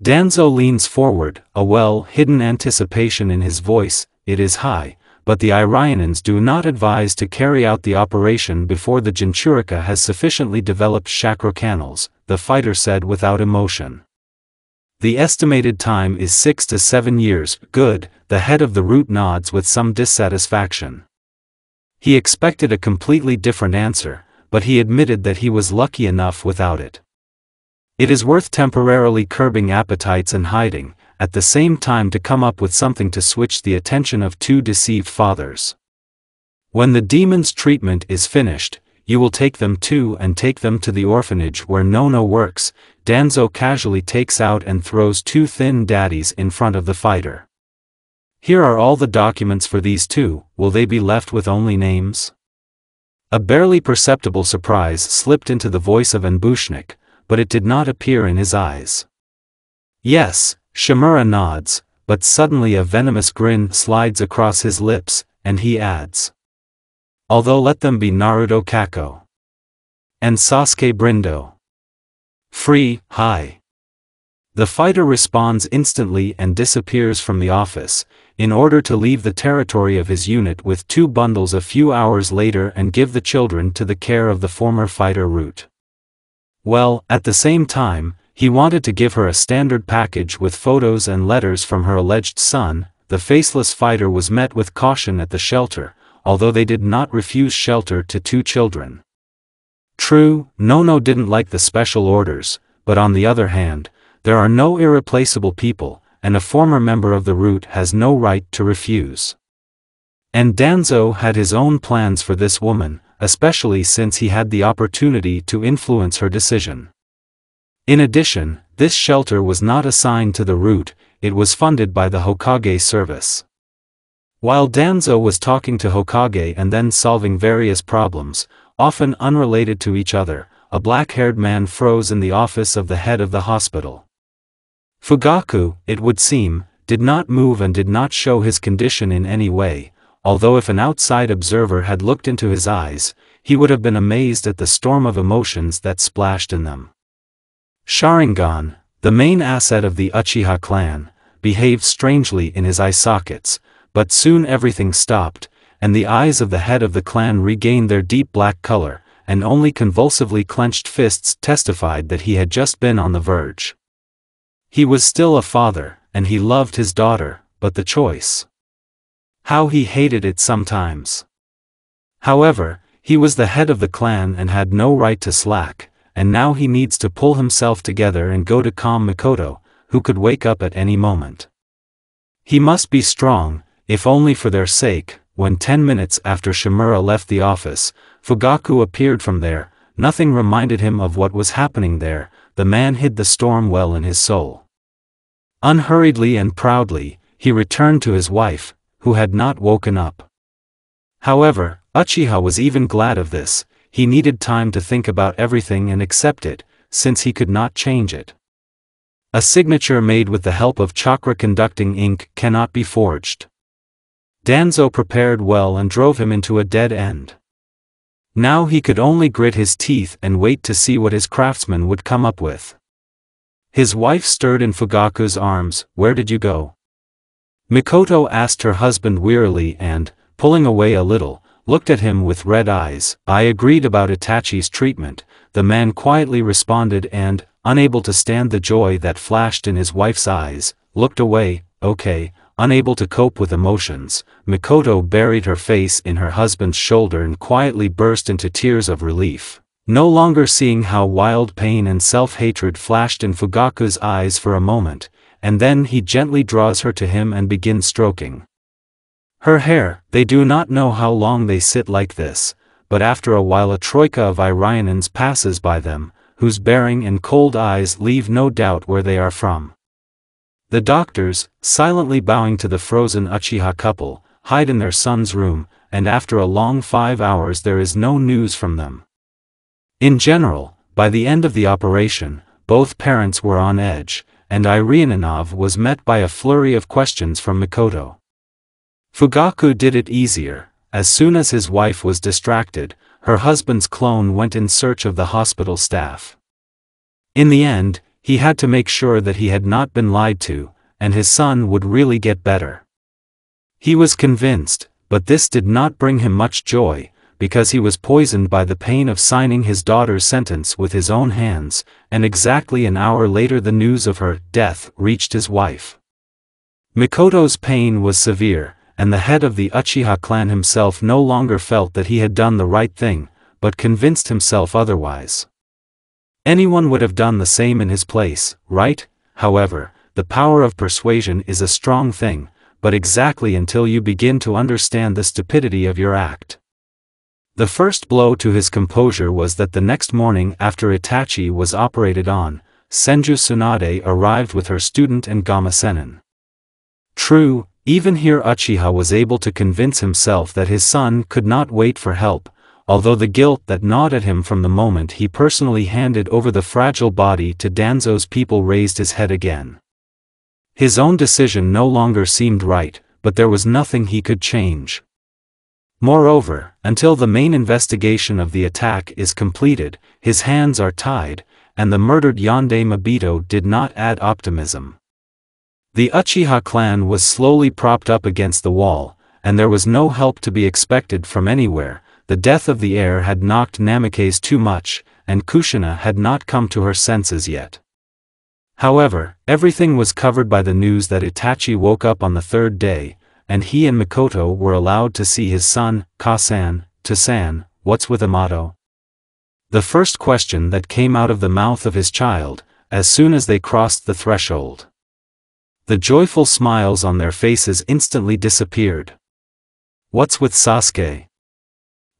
Danzo leans forward, a well-hidden anticipation in his voice. It is high, but the Irainans do not advise to carry out the operation before the Jinchuriki has sufficiently developed chakra canals, the fighter said without emotion. The estimated time is 6 to 7 years. Good, the head of the root nods with some dissatisfaction. He expected a completely different answer, but he admitted that he was lucky enough without it. It is worth temporarily curbing appetites and hiding, at the same time to come up with something to switch the attention of two deceived fathers. When the demon's treatment is finished, you will take them to the orphanage where Nono works. Danzo casually takes out and throws 2 thin daddies in front of the fighter. Here are all the documents for these 2, will they be left with only names? A barely perceptible surprise slipped into the voice of Anbushnik, but it did not appear in his eyes. Yes, Shimura nods, but suddenly a venomous grin slides across his lips, and he adds. Although let them be Naruto Kako. And Sasuke Brindo. Free, hi. The fighter responds instantly and disappears from the office, in order to leave the territory of his unit with 2 bundles a few hours later and give the children to the care of the former fighter Root. Well, at the same time, he wanted to give her a standard package with photos and letters from her alleged son. The faceless fighter was met with caution at the shelter, although they did not refuse shelter to 2 children. True, Nono didn't like the special orders, but on the other hand, there are no irreplaceable people, and a former member of the Root has no right to refuse. And Danzo had his own plans for this woman, especially since he had the opportunity to influence her decision. In addition, this shelter was not assigned to the Root, it was funded by the Hokage service. While Danzo was talking to Hokage and then solving various problems, often unrelated to each other, a black-haired man froze in the office of the head of the hospital. Fugaku, it would seem, did not move and did not show his condition in any way, although if an outside observer had looked into his eyes, he would have been amazed at the storm of emotions that splashed in them. Sharingan, the main asset of the Uchiha clan, behaved strangely in his eye sockets, but soon everything stopped, and the eyes of the head of the clan regained their deep black color, and only convulsively clenched fists testified that he had just been on the verge. He was still a father, and he loved his daughter, but the choice. How he hated it sometimes. However, he was the head of the clan and had no right to slack, and now he needs to pull himself together and go to calm Mikoto, who could wake up at any moment. He must be strong, if only for their sake. When 10 minutes after Shimura left the office, Fugaku appeared from there. Nothing reminded him of what was happening there. The man hid the storm well in his soul. Unhurriedly and proudly, he returned to his wife, who had not woken up. However, Uchiha was even glad of this. He needed time to think about everything and accept it, since he could not change it. A signature made with the help of chakra-conducting ink cannot be forged. Danzo prepared well and drove him into a dead end. Now he could only grit his teeth and wait to see what his craftsman would come up with. His wife stirred in Fugaku's arms. "Where did you go?" Mikoto asked her husband wearily and, pulling away a little, looked at him with red eyes. "I agreed about Itachi's treatment," the man quietly responded and, unable to stand the joy that flashed in his wife's eyes, looked away. "Okay." Unable to cope with emotions, Mikoto buried her face in her husband's shoulder and quietly burst into tears of relief, no longer seeing how wild pain and self-hatred flashed in Fugaku's eyes for a moment, and then he gently draws her to him and begins stroking her hair. They do not know how long they sit like this, but after a while a troika of Irionans passes by them, whose bearing and cold eyes leave no doubt where they are from. The doctors, silently bowing to the frozen Uchiha couple, hide in their son's room, and after a long 5 hours there is no news from them. In general, by the end of the operation, both parents were on edge, and Irionov was met by a flurry of questions from Mikoto. Fugaku did it easier. As soon as his wife was distracted, her husband's clone went in search of the hospital staff. In the end, he had to make sure that he had not been lied to, and his son would really get better. He was convinced, but this did not bring him much joy, because he was poisoned by the pain of signing his daughter's sentence with his own hands, and exactly an hour later the news of her death reached his wife. Mikoto's pain was severe, and the head of the Uchiha clan himself no longer felt that he had done the right thing, but convinced himself otherwise. Anyone would have done the same in his place, right? However, the power of persuasion is a strong thing, but exactly until you begin to understand the stupidity of your act. The first blow to his composure was that the next morning after Itachi was operated on, Senju Tsunade arrived with her student and Gama-senin. True, even here Uchiha was able to convince himself that his son could not wait for help, although the guilt that gnawed at him from the moment he personally handed over the fragile body to Danzo's people raised his head again. His own decision no longer seemed right, but there was nothing he could change. Moreover, until the main investigation of the attack is completed, his hands are tied, and the murdered Yonde Mobito did not add optimism. The Uchiha clan was slowly propped up against the wall, and there was no help to be expected from anywhere. The death of the heir had knocked Namikaze too much, and Kushina had not come to her senses yet. However, everything was covered by the news that Itachi woke up on the third day, and he and Mikoto were allowed to see his son, Kasan. "To-san, what's with Amato?" The first question that came out of the mouth of his child, as soon as they crossed the threshold. The joyful smiles on their faces instantly disappeared. "What's with Sasuke?"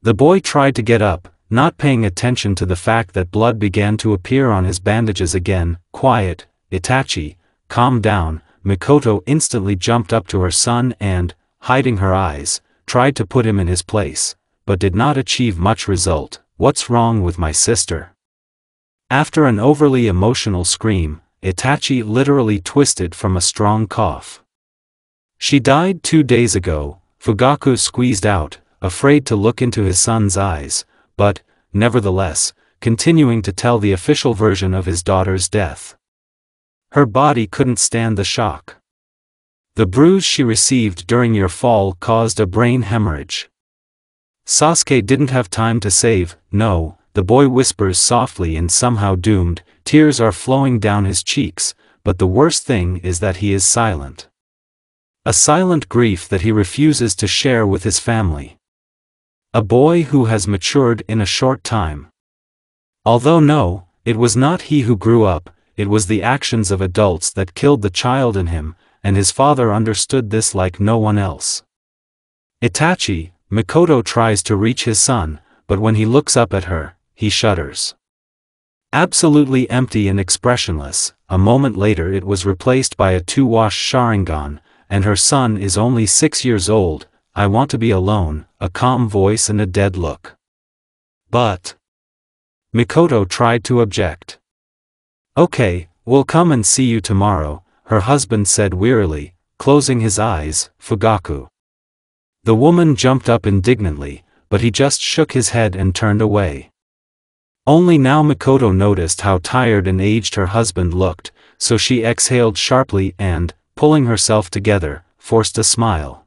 The boy tried to get up, not paying attention to the fact that blood began to appear on his bandages again. "Quiet, Itachi, calm down." Mikoto instantly jumped up to her son and, hiding her eyes, tried to put him in his place, but did not achieve much result. "What's wrong with my sister?" After an overly emotional scream, Itachi literally twisted from a strong cough. "She died 2 days ago," Fugaku squeezed out, afraid to look into his son's eyes, but, nevertheless, continuing to tell the official version of his daughter's death. "Her body couldn't stand the shock. The bruise she received during your fall caused a brain hemorrhage. Sasuke didn't have time to save." "No," the boy whispers softly and somehow doomed. Tears are flowing down his cheeks, but the worst thing is that he is silent. A silent grief that he refuses to share with his family. A boy who has matured in a short time. Although no, it was not he who grew up, it was the actions of adults that killed the child in him, and his father understood this like no one else. "Itachi," Mikoto tries to reach his son, but when he looks up at her, he shudders. Absolutely empty and expressionless, a moment later it was replaced by a 2-wash Sharingan, and her son is only 6 years old. "I want to be alone," a calm voice and a dead look. "But..." Mikoto tried to object. "Okay, we'll come and see you tomorrow," her husband said wearily, closing his eyes. "Fugaku." The woman jumped up indignantly, but he just shook his head and turned away. Only now Mikoto noticed how tired and aged her husband looked, so she exhaled sharply and, pulling herself together, forced a smile.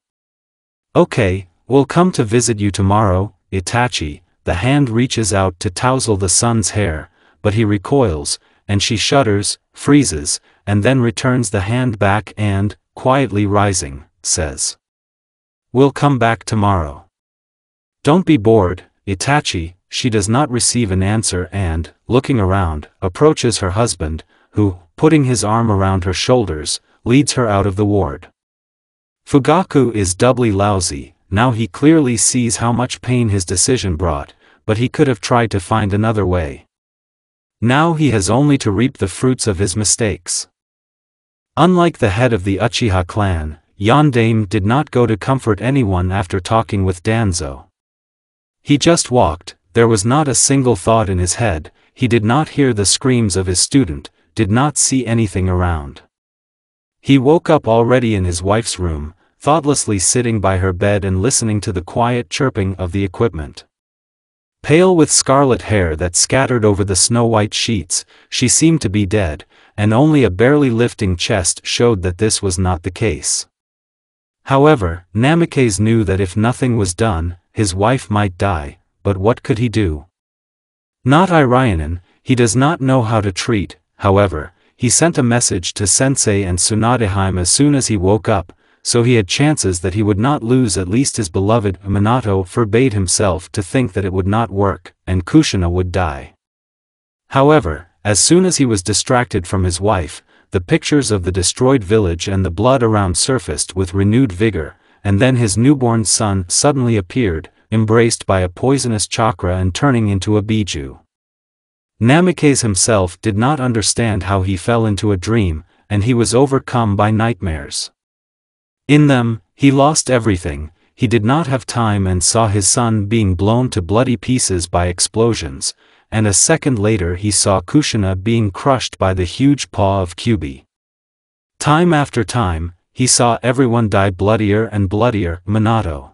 "Okay, we'll come to visit you tomorrow, Itachi." The hand reaches out to tousle the son's hair, but he recoils, and she shudders, freezes, and then returns the hand back and, quietly rising, says, "We'll come back tomorrow. Don't be bored, Itachi." She does not receive an answer and, looking around, approaches her husband, who, putting his arm around her shoulders, leads her out of the ward. Fugaku is doubly lousy. Now he clearly sees how much pain his decision brought, but he could have tried to find another way. Now he has only to reap the fruits of his mistakes. Unlike the head of the Uchiha clan, Yondaime did not go to comfort anyone after talking with Danzo. He just walked. There was not a single thought in his head. He did not hear the screams of his student, did not see anything around. He woke up already in his wife's room, thoughtlessly sitting by her bed and listening to the quiet chirping of the equipment. Pale with scarlet hair that scattered over the snow-white sheets, she seemed to be dead, and only a barely lifting chest showed that this was not the case. However, Namikaze knew that if nothing was done, his wife might die, but what could he do? Not Irionen, he does not know how to treat. However, he sent a message to Sensei and Tsunadeheim as soon as he woke up, so he had chances that he would not lose at least his beloved. Minato forbade himself to think that it would not work, and Kushina would die. However, as soon as he was distracted from his wife, the pictures of the destroyed village and the blood around surfaced with renewed vigor, and then his newborn son suddenly appeared, embraced by a poisonous chakra and turning into a Biju. Namikaze himself did not understand how he fell into a dream, and he was overcome by nightmares. In them, he lost everything. He did not have time and saw his son being blown to bloody pieces by explosions, and a second later he saw Kushina being crushed by the huge paw of Kyubi. Time after time, he saw everyone die bloodier and bloodier. Minato.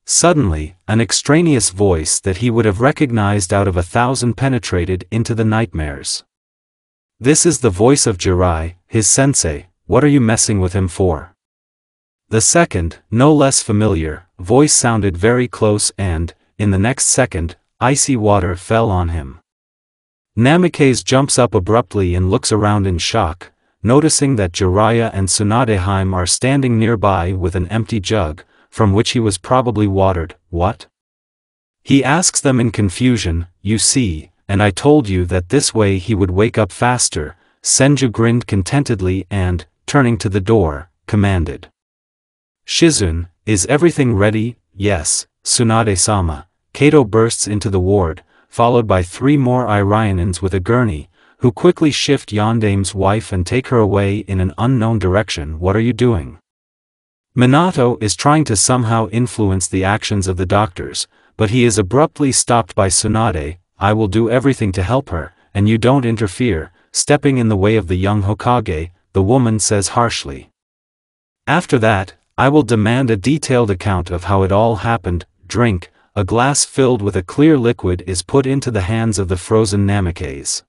Suddenly, an extraneous voice that he would have recognized out of 1,000 penetrated into the nightmares. "This is the voice of Jirai, his sensei. What are you messing with him for?" The second, no less familiar, voice sounded very close and, in the next second, icy water fell on him. Namikaze jumps up abruptly and looks around in shock, noticing that Jiraiya and Tsunadeheim are standing nearby with an empty jug, from which he was probably watered. "What?" he asks them in confusion. "You see, and I told you that this way he would wake up faster." Senju grinned contentedly and, turning to the door, commanded. "Shizune, is everything ready?" "Yes, Tsunade-sama." Kato bursts into the ward, followed by 3 more Irionans with a gurney, who quickly shift Yondame's wife and take her away in an unknown direction. "What are you doing?" Minato is trying to somehow influence the actions of the doctors, but he is abruptly stopped by Tsunade. "I will do everything to help her, and you don't interfere." Stepping in the way of the young Hokage, the woman says harshly. "After that, I will demand a detailed account of how it all happened." Drink. A glass filled with a clear liquid is put into the hands of the frozen Namikaze.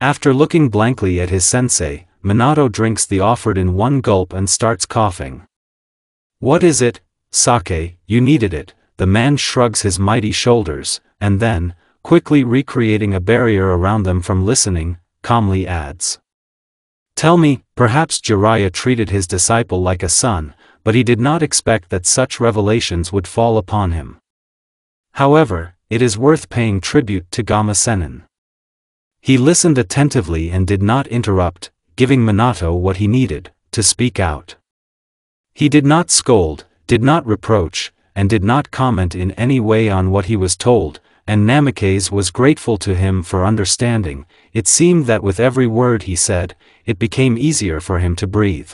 After looking blankly at his sensei, Minato drinks the offered in one gulp and starts coughing. "What is it, Sake? You needed it." The man shrugs his mighty shoulders, and then, quickly recreating a barrier around them from listening, calmly adds. "Tell me." Perhaps Jiraiya treated his disciple like a son, but he did not expect that such revelations would fall upon him. However, it is worth paying tribute to Gama-Sennin. He listened attentively and did not interrupt, giving Minato what he needed, to speak out. He did not scold, did not reproach, and did not comment in any way on what he was told, and Namikaze was grateful to him for understanding. It seemed that with every word he said, it became easier for him to breathe.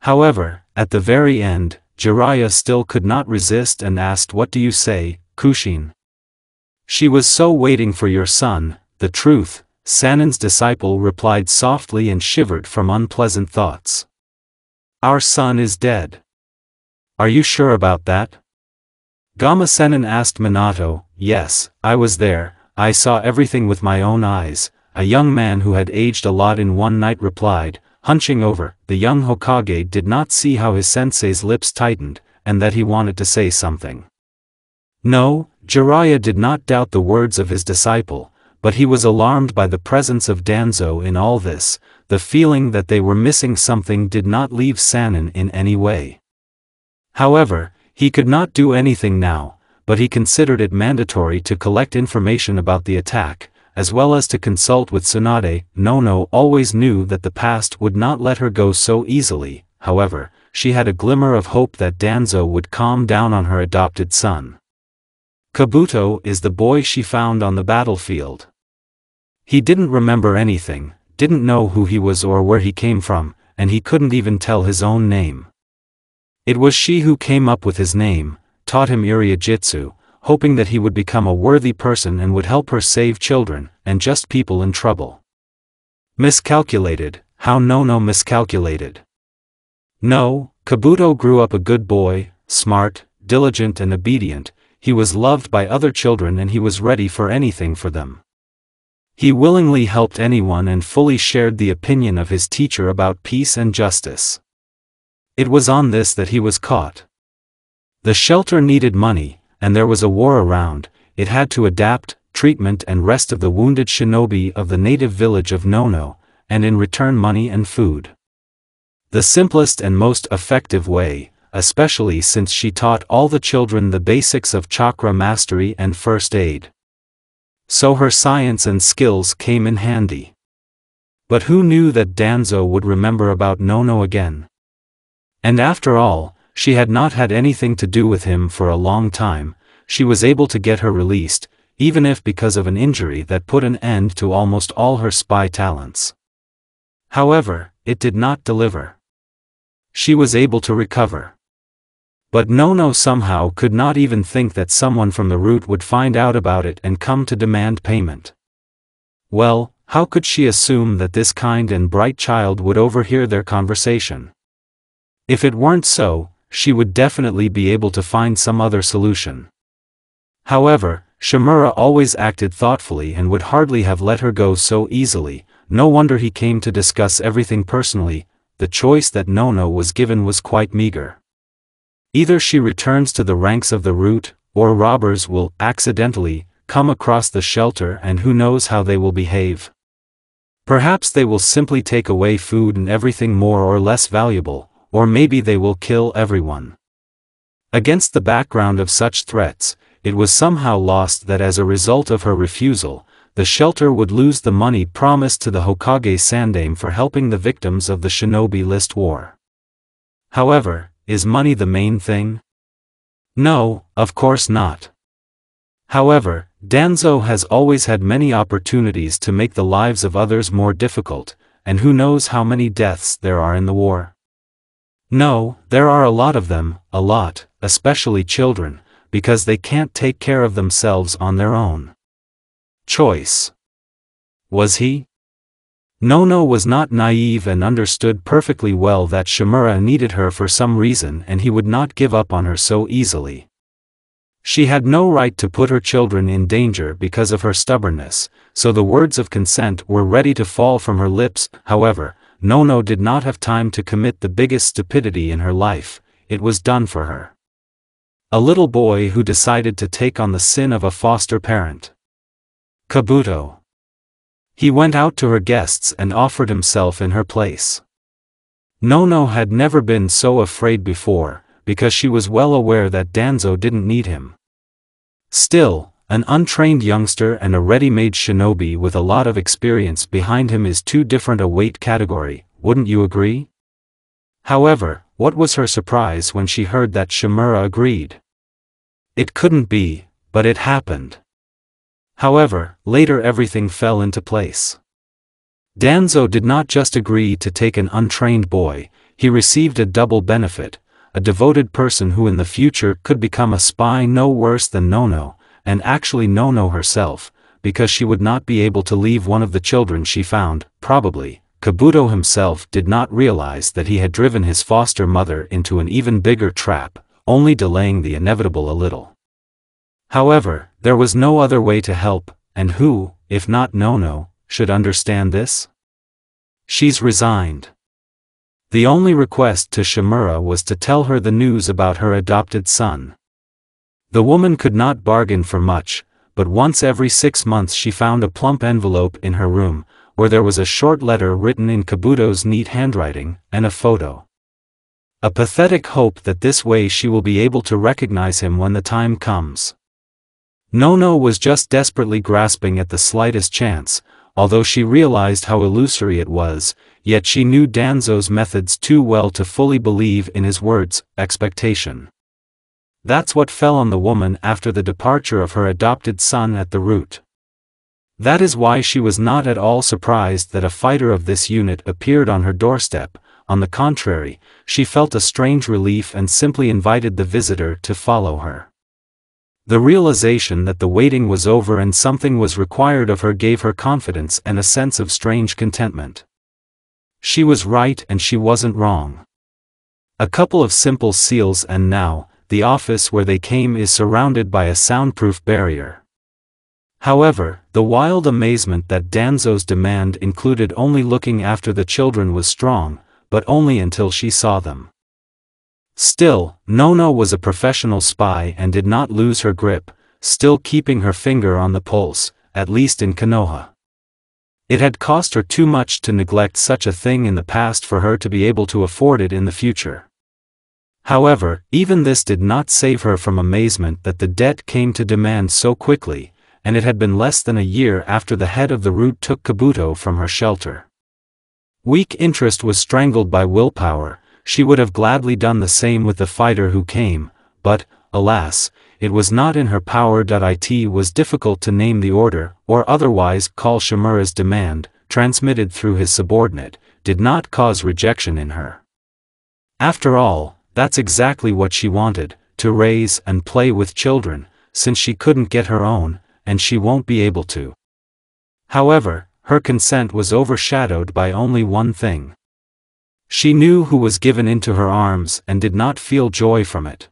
However, at the very end, Jiraiya still could not resist and asked, "What do you say, Kushin?" "She was so waiting for your son, the truth." Sannin's disciple replied softly and shivered from unpleasant thoughts. "Our son is dead." "Are you sure about that?" Gama-Sennin asked Minato. "Yes, I was there, I saw everything with my own eyes." A young man who had aged a lot in one night replied, hunching over. The young Hokage did not see how his sensei's lips tightened, and that he wanted to say something. No, Jiraiya did not doubt the words of his disciple, but he was alarmed by the presence of Danzo in all this. The feeling that they were missing something did not leave Sannin in any way. However, he could not do anything now, but he considered it mandatory to collect information about the attack, as well as to consult with Tsunade. Nono always knew that the past would not let her go so easily. However, she had a glimmer of hope that Danzo would calm down on her adopted son. Kabuto is the boy she found on the battlefield. He didn't remember anything, didn't know who he was or where he came from, and he couldn't even tell his own name. It was she who came up with his name, taught him Iria-Jitsu, hoping that he would become a worthy person and would help her save children, and just people in trouble. Miscalculated. How Nono miscalculated. No, Kabuto grew up a good boy, smart, diligent and obedient. He was loved by other children and he was ready for anything for them. He willingly helped anyone and fully shared the opinion of his teacher about peace and justice. It was on this that he was caught. The shelter needed money, and there was a war around. It had to adapt, treatment and rest of the wounded shinobi of the native village of Nono, and in return money and food. The simplest and most effective way, especially since she taught all the children the basics of chakra mastery and first aid. So her science and skills came in handy. But who knew that Danzo would remember about Nono again? And after all, she had not had anything to do with him for a long time. She was able to get her released, even if because of an injury that put an end to almost all her spy talents. However, it did not deliver. She was able to recover. But Nono somehow could not even think that someone from the root would find out about it and come to demand payment. Well, how could she assume that this kind and bright child would overhear their conversation? If it weren't so, she would definitely be able to find some other solution. However, Shimura always acted thoughtfully and would hardly have let her go so easily. No wonder he came to discuss everything personally. The choice that Nono was given was quite meager. Either she returns to the ranks of the root, or robbers will, accidentally, come across the shelter, and who knows how they will behave. Perhaps they will simply take away food and everything more or less valuable, or maybe they will kill everyone. Against the background of such threats, it was somehow lost that as a result of her refusal, the shelter would lose the money promised to the Hokage Sandaime for helping the victims of the Shinobi List War. However, is money the main thing? No, of course not. However, Danzo has always had many opportunities to make the lives of others more difficult, and who knows how many deaths there are in the war. No, there are a lot of them, a lot, especially children, because they can't take care of themselves on their own. Choice. Was he? Nono was not naive and understood perfectly well that Shimura needed her for some reason and he would not give up on her so easily. She had no right to put her children in danger because of her stubbornness, so the words of consent were ready to fall from her lips. However, Nono did not have time to commit the biggest stupidity in her life. It was done for her. A little boy who decided to take on the sin of a foster parent. Kabuto. He went out to her guests and offered himself in her place. Nono had never been so afraid before, because she was well aware that Danzo didn't need him. Still, an untrained youngster and a ready-made shinobi with a lot of experience behind him is too different a weight category, wouldn't you agree? However, what was her surprise when she heard that Shimura agreed? It couldn't be, but it happened. However, later everything fell into place. Danzo did not just agree to take an untrained boy, he received a double benefit, a devoted person who in the future could become a spy no worse than Nono, and actually Nono herself, because she would not be able to leave one of the children she found. Probably, Kabuto himself did not realize that he had driven his foster mother into an even bigger trap, only delaying the inevitable a little. However, there was no other way to help, and who, if not Nono, should understand this? She's resigned. The only request to Shimura was to tell her the news about her adopted son. The woman could not bargain for much, but once every 6 months she found a plump envelope in her room, where there was a short letter written in Kabuto's neat handwriting, and a photo. A pathetic hope that this way she will be able to recognize him when the time comes. Nono was just desperately grasping at the slightest chance, although she realized how illusory it was, yet she knew Danzo's methods too well to fully believe in his words, expectation. That's what fell on the woman after the departure of her adopted son at the root. That is why she was not at all surprised that a fighter of this unit appeared on her doorstep. On the contrary, she felt a strange relief and simply invited the visitor to follow her. The realization that the waiting was over and something was required of her gave her confidence and a sense of strange contentment. She was right and she wasn't wrong. A couple of simple seals and now, the office where they came is surrounded by a soundproof barrier. However, the wild amazement that Danzo's demand included only looking after the children was strong, but only until she saw them. Still, Nono was a professional spy and did not lose her grip, still keeping her finger on the pulse, at least in Konoha. It had cost her too much to neglect such a thing in the past for her to be able to afford it in the future. However, even this did not save her from amazement that the debt came to demand so quickly, and it had been less than a year after the head of the root took Kabuto from her shelter. Weak interest was strangled by willpower. She would have gladly done the same with the fighter who came, but, alas, it was not in her power. It was difficult to name the order, or otherwise call Shimura's demand, transmitted through his subordinate, did not cause rejection in her. After all, that's exactly what she wanted, to raise and play with children, since she couldn't get her own, and she won't be able to. However, her consent was overshadowed by only one thing. She knew who was given into her arms and did not feel joy from it.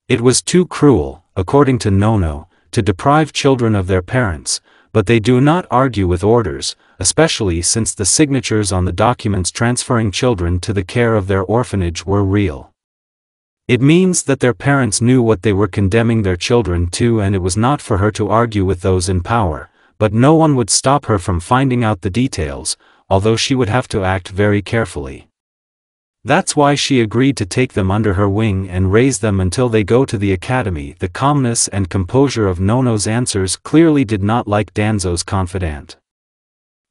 It was too cruel, according to Nono, to deprive children of their parents, but they do not argue with orders, especially since the signatures on the documents transferring children to the care of their orphanage were real. It means that their parents knew what they were condemning their children to, and it was not for her to argue with those in power, but no one would stop her from finding out the details, although she would have to act very carefully. That's why she agreed to take them under her wing and raise them until they go to the academy. The calmness and composure of Nono's answers clearly did not like Danzo's confidant.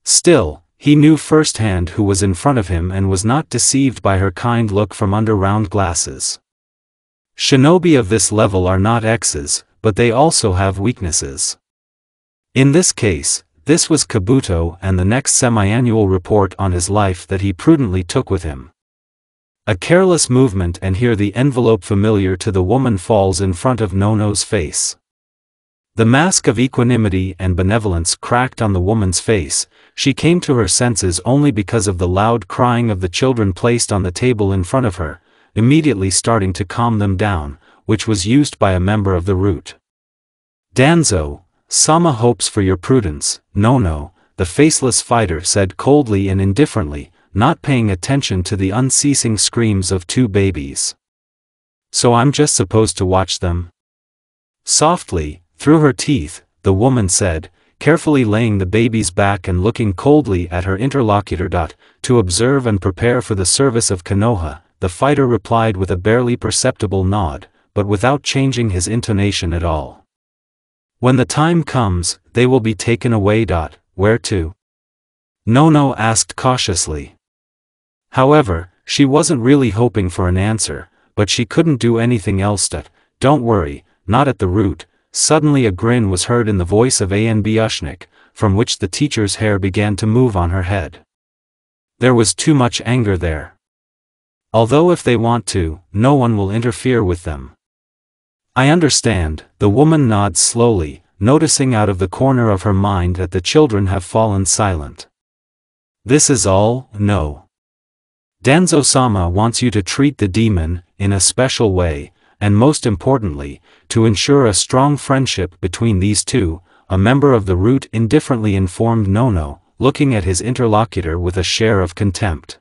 Still, he knew firsthand who was in front of him and was not deceived by her kind look from under round glasses. Shinobi of this level are not X's, but they also have weaknesses. In this case, this was Kabuto and the next semi-annual report on his life that he prudently took with him. A careless movement and here the envelope familiar to the woman falls in front of Nono's face. The mask of equanimity and benevolence cracked on the woman's face. She came to her senses only because of the loud crying of the children placed on the table in front of her, immediately starting to calm them down, which was used by a member of the root. Danzo-sama hopes for your prudence, Nono, the faceless fighter said coldly and indifferently, not paying attention to the unceasing screams of two babies. So I'm just supposed to watch them? Softly, through her teeth, the woman said, carefully laying the babies back and looking coldly at her interlocutor. To observe and prepare for the service of Konoha, the fighter replied with a barely perceptible nod, but without changing his intonation at all. When the time comes, they will be taken away. Where to? Nono asked cautiously. However, she wasn't really hoping for an answer, but she couldn't do anything else. Don't worry, not at the root. Suddenly a grin was heard in the voice of Anbyushnik, from which the teacher's hair began to move on her head. There was too much anger there. Although if they want to, no one will interfere with them. I understand, the woman nods slowly, noticing out of the corner of her mind that the children have fallen silent. This is all? No. Danzo-sama wants you to treat the demon in a special way, and most importantly, to ensure a strong friendship between these two. A member of the root indifferently informed Nono, looking at his interlocutor with a share of contempt.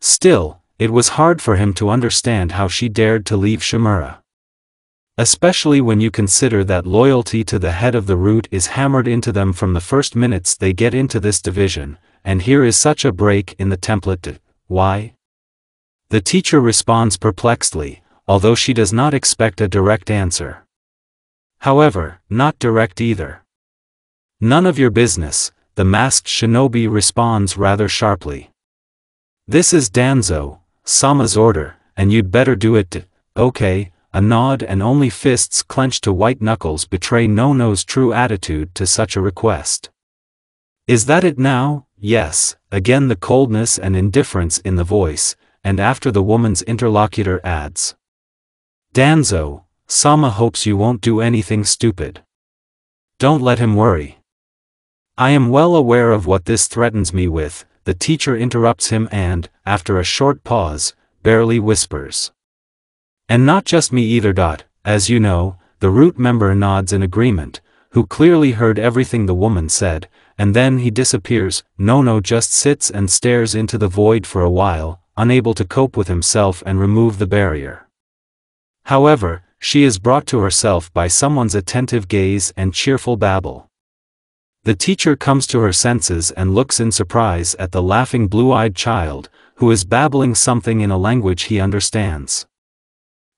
Still, it was hard for him to understand how she dared to leave Shimura. Especially when you consider that loyalty to the head of the root is hammered into them from the first minutes they get into this division, and here is such a break in the template. Why? The teacher responds perplexedly, although she does not expect a direct answer. However, not direct either. None of your business, the masked shinobi responds rather sharply. This is Danzo-sama's order, and you'd better do it. Okay, a nod and only fists clenched to white knuckles betray Nono's true attitude to such a request. Is that it now? Yes, again the coldness and indifference in the voice, and after the woman's interlocutor adds. Danzo-sama hopes you won't do anything stupid. Don't let him worry. I am well aware of what this threatens me with, the teacher interrupts him and, after a short pause, barely whispers. And not just me either. As you know, the root member nods in agreement, who clearly heard everything the woman said, and then he disappears. Nono just sits and stares into the void for a while, unable to cope with himself and remove the barrier. However, she is brought to herself by someone's attentive gaze and cheerful babble. The teacher comes to her senses and looks in surprise at the laughing blue-eyed child, who is babbling something in a language he understands.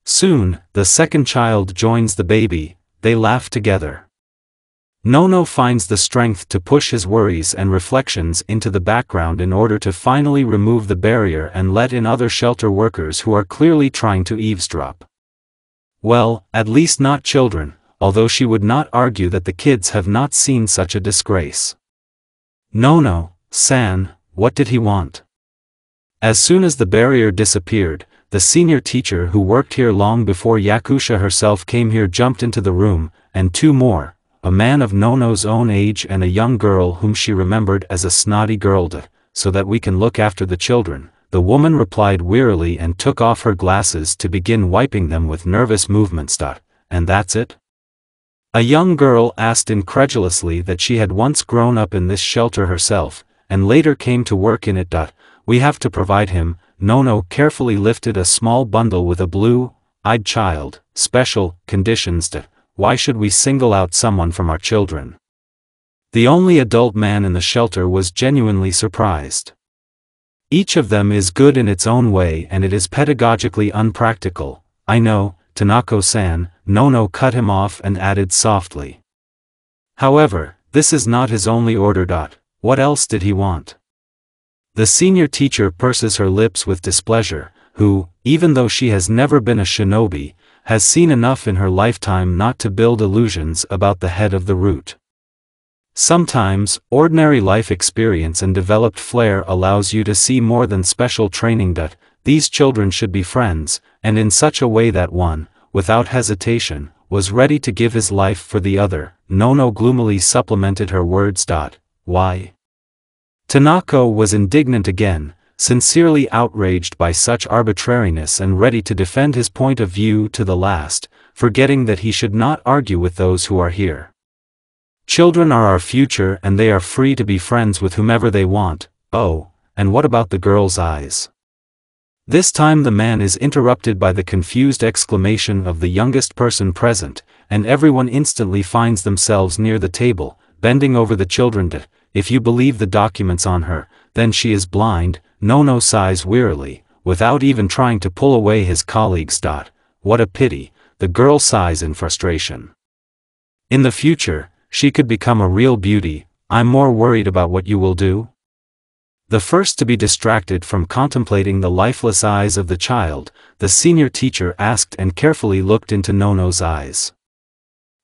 Soon, the second child joins the baby, they laugh together. Nono finds the strength to push his worries and reflections into the background in order to finally remove the barrier and let in other shelter workers who are clearly trying to eavesdrop. Well, at least not children, although she would not argue that the kids have not seen such a disgrace. Nono-san, what did he want? As soon as the barrier disappeared, the senior teacher who worked here long before Yakusha herself came here jumped into the room, and two more, a man of Nono's own age and a young girl whom she remembered as a snotty girl, so that we can look after the children, the woman replied wearily and took off her glasses to begin wiping them with nervous movements. And that's it? A young girl asked incredulously that she had once grown up in this shelter herself, and later came to work in it. We have to provide him. Nono carefully lifted a small bundle with a blue-eyed child. Special conditions. Why should we single out someone from our children? The only adult man in the shelter was genuinely surprised. Each of them is good in its own way and it is pedagogically unpractical. I know, Tanako-san. Nono cut him off and added softly. However, this is not his only order. What else did he want? The senior teacher purses her lips with displeasure, who, even though she has never been a shinobi, has seen enough in her lifetime not to build illusions about the head of the root. Sometimes, ordinary life experience and developed flair allows you to see more than special training. These children should be friends, and in such a way that one, without hesitation, was ready to give his life for the other. Nono gloomily supplemented her words. Why? Tanako was indignant again, sincerely outraged by such arbitrariness and ready to defend his point of view to the last, forgetting that he should not argue with those who are here. Children are our future and they are free to be friends with whomever they want. Oh, and what about the girl's eyes? This time the man is interrupted by the confused exclamation of the youngest person present, and everyone instantly finds themselves near the table, bending over the children. If you believe the documents on her, then she is blind. Nono sighs wearily, without even trying to pull away his colleagues. What a pity, the girl sighs in frustration. In the future, she could become a real beauty. I'm more worried about what you will do. The first to be distracted from contemplating the lifeless eyes of the child, the senior teacher asked and carefully looked into Nono's eyes.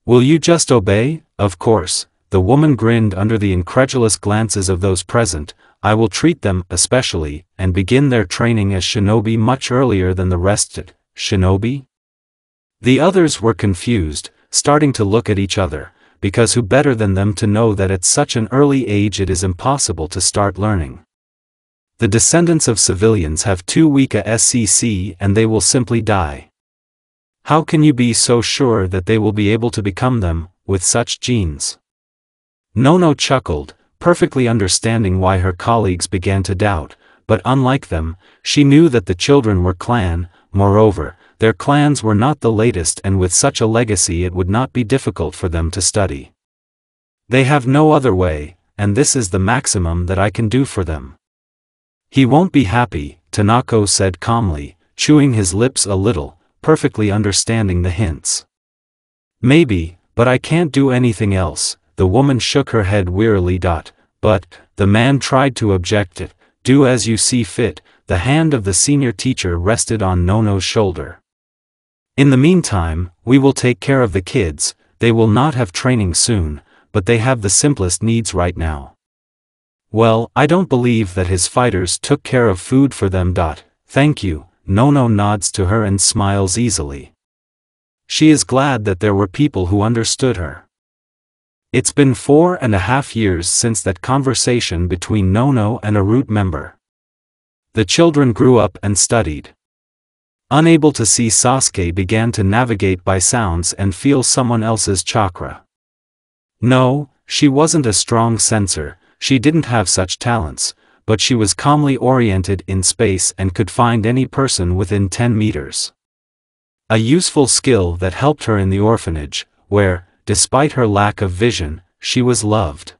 Will you just obey? Of course, the woman grinned under the incredulous glances of those present. I will treat them, especially, and begin their training as shinobi much earlier than the rest. Shinobi? The others were confused, starting to look at each other, because who better than them to know that at such an early age it is impossible to start learning. The descendants of civilians have too weak a SCC and they will simply die. How can you be so sure that they will be able to become them, with such genes? Nono chuckled, perfectly understanding why her colleagues began to doubt, but unlike them, she knew that the children were clan. Moreover, their clans were not the latest and with such a legacy it would not be difficult for them to study. They have no other way, and this is the maximum that I can do for them. He won't be happy, Tanako said calmly, chewing his lips a little, perfectly understanding the hints. Maybe, but I can't do anything else. The woman shook her head wearily. But, the man tried to object. Do as you see fit. The hand of the senior teacher rested on Nono's shoulder. In the meantime, we will take care of the kids. They will not have training soon, but they have the simplest needs right now. Well, I don't believe that his fighters took care of food for them. Thank you. Nono nods to her and smiles easily. She is glad that there were people who understood her. It's been 4.5 years since that conversation between Nono and a root member. The children grew up and studied. Unable to see, Sasuke began to navigate by sounds and feel someone else's chakra. No, she wasn't a strong sensor, she didn't have such talents, but she was calmly oriented in space and could find any person within 10 meters. A useful skill that helped her in the orphanage, where, despite her lack of vision, she was loved.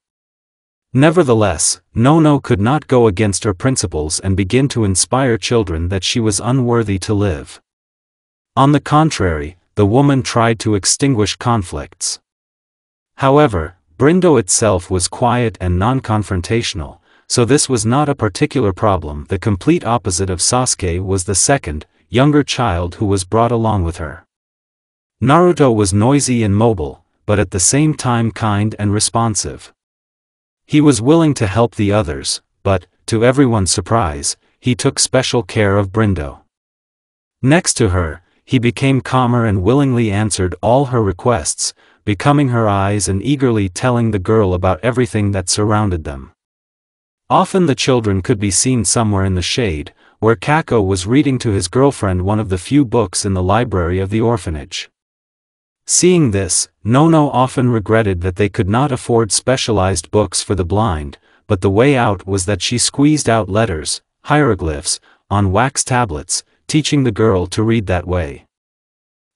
Nevertheless, Nono could not go against her principles and begin to inspire children that she was unworthy to live. On the contrary, the woman tried to extinguish conflicts. However, Brindo itself was quiet and non-confrontational, so this was not a particular problem. The complete opposite of Sasuke was the second, younger child who was brought along with her. Naruto was noisy and mobile, but at the same time kind and responsive. He was willing to help the others, but, to everyone's surprise, he took special care of Brindo. Next to her, he became calmer and willingly answered all her requests, becoming her eyes and eagerly telling the girl about everything that surrounded them. Often the children could be seen somewhere in the shade, where Kako was reading to his girlfriend one of the few books in the library of the orphanage. Seeing this, Nono often regretted that they could not afford specialized books for the blind, but the way out was that she squeezed out letters, hieroglyphs, on wax tablets, teaching the girl to read that way.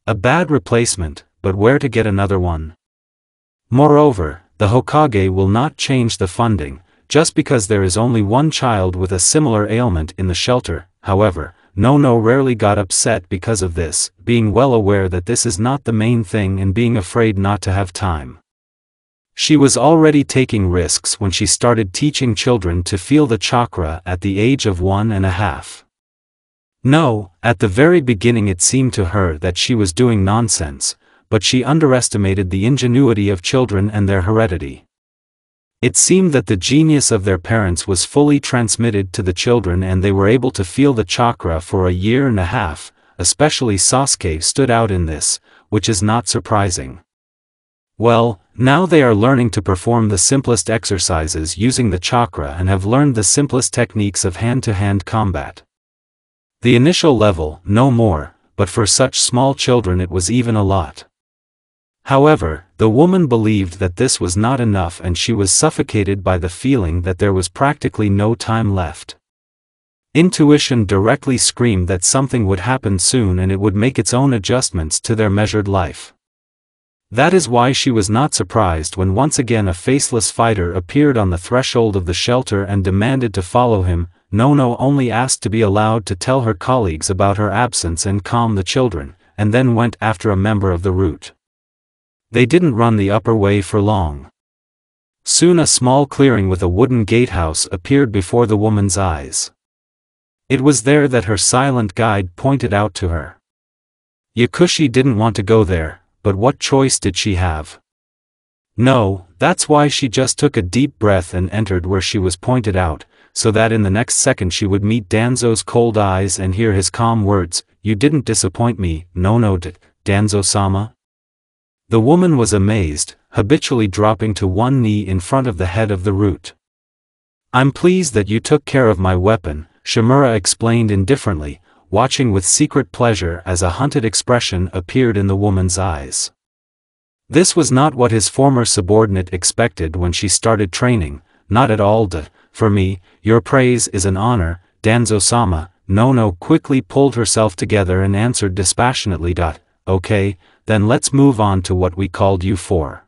A bad replacement, but where to get another one? Moreover, the Hokage will not change the funding, just because there is only one child with a similar ailment in the shelter. However, Nono rarely got upset because of this, being well aware that this is not the main thing and being afraid not to have time. She was already taking risks when she started teaching children to feel the chakra at the age of 1.5. No, at the very beginning it seemed to her that she was doing nonsense, but she underestimated the ingenuity of children and their heredity. It seemed that the genius of their parents was fully transmitted to the children and they were able to feel the chakra for 1.5 years, especially Sasuke stood out in this, which is not surprising. Well, now they are learning to perform the simplest exercises using the chakra and have learned the simplest techniques of hand-to-hand combat. The initial level, no more, but for such small children it was even a lot. However, the woman believed that this was not enough and she was suffocated by the feeling that there was practically no time left. Intuition directly screamed that something would happen soon and it would make its own adjustments to their measured life. That is why she was not surprised when once again a faceless fighter appeared on the threshold of the shelter and demanded to follow him. Nono only asked to be allowed to tell her colleagues about her absence and calm the children, and then went after a member of the route. They didn't run the upper way for long. Soon a small clearing with a wooden gatehouse appeared before the woman's eyes. It was there that her silent guide pointed out to her. Yakushi didn't want to go there, but what choice did she have? No, that's why she just took a deep breath and entered where she was pointed out, so that in the next second she would meet Danzo's cold eyes and hear his calm words, "You didn't disappoint me, Nono Danzo-sama?" The woman was amazed, habitually dropping to one knee in front of the head of the root. "I'm pleased that you took care of my weapon," Shimura explained indifferently, watching with secret pleasure as a hunted expression appeared in the woman's eyes. This was not what his former subordinate expected when she started training, not at all. "For me, your praise is an honor, Danzo-sama." Nono quickly pulled herself together and answered dispassionately. "Okay, then let's move on to what we called you for."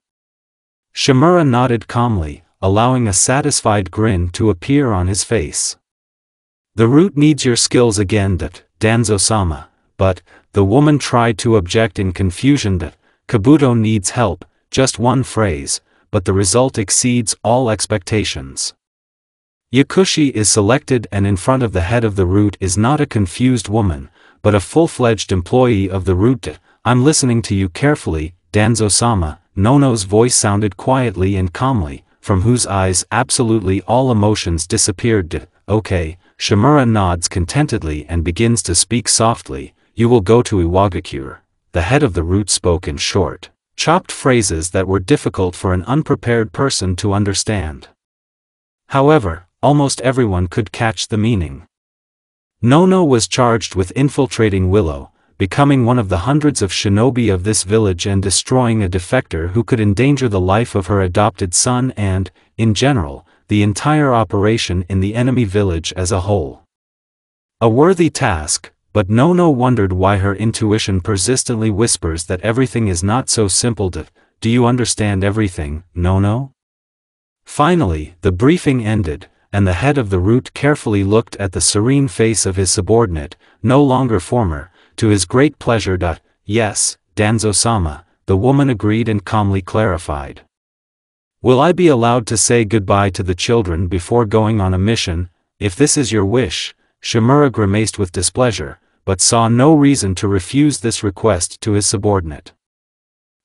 Shimura nodded calmly, allowing a satisfied grin to appear on his face. "The root needs your skills again, Danzo-sama," but, the woman tried to object in confusion. "Kabuto needs help, just one phrase, but the result exceeds all expectations." Yakushi is selected and in front of the head of the root is not a confused woman, but a full-fledged employee of the root. "I'm listening to you carefully, Danzo-sama." Nono's voice sounded quietly and calmly, from whose eyes absolutely all emotions disappeared. "Okay." Shimura nods contentedly and begins to speak softly. "You will go to Iwagakure." The head of the root spoke in short, chopped phrases that were difficult for an unprepared person to understand. However, almost everyone could catch the meaning. Nono was charged with infiltrating Willow, becoming one of the hundreds of shinobi of this village and destroying a defector who could endanger the life of her adopted son and, in general, the entire operation in the enemy village as a whole. A worthy task, but Nono wondered why her intuition persistently whispers that everything is not so simple. Do you understand everything, Nono?" Finally, the briefing ended, and the head of the root carefully looked at the serene face of his subordinate, no longer former, to his great pleasure. "Yes, Danzo-sama," the woman agreed and calmly clarified. "Will I be allowed to say goodbye to the children before going on a mission?" "If this is your wish," Shimura grimaced with displeasure, but saw no reason to refuse this request to his subordinate.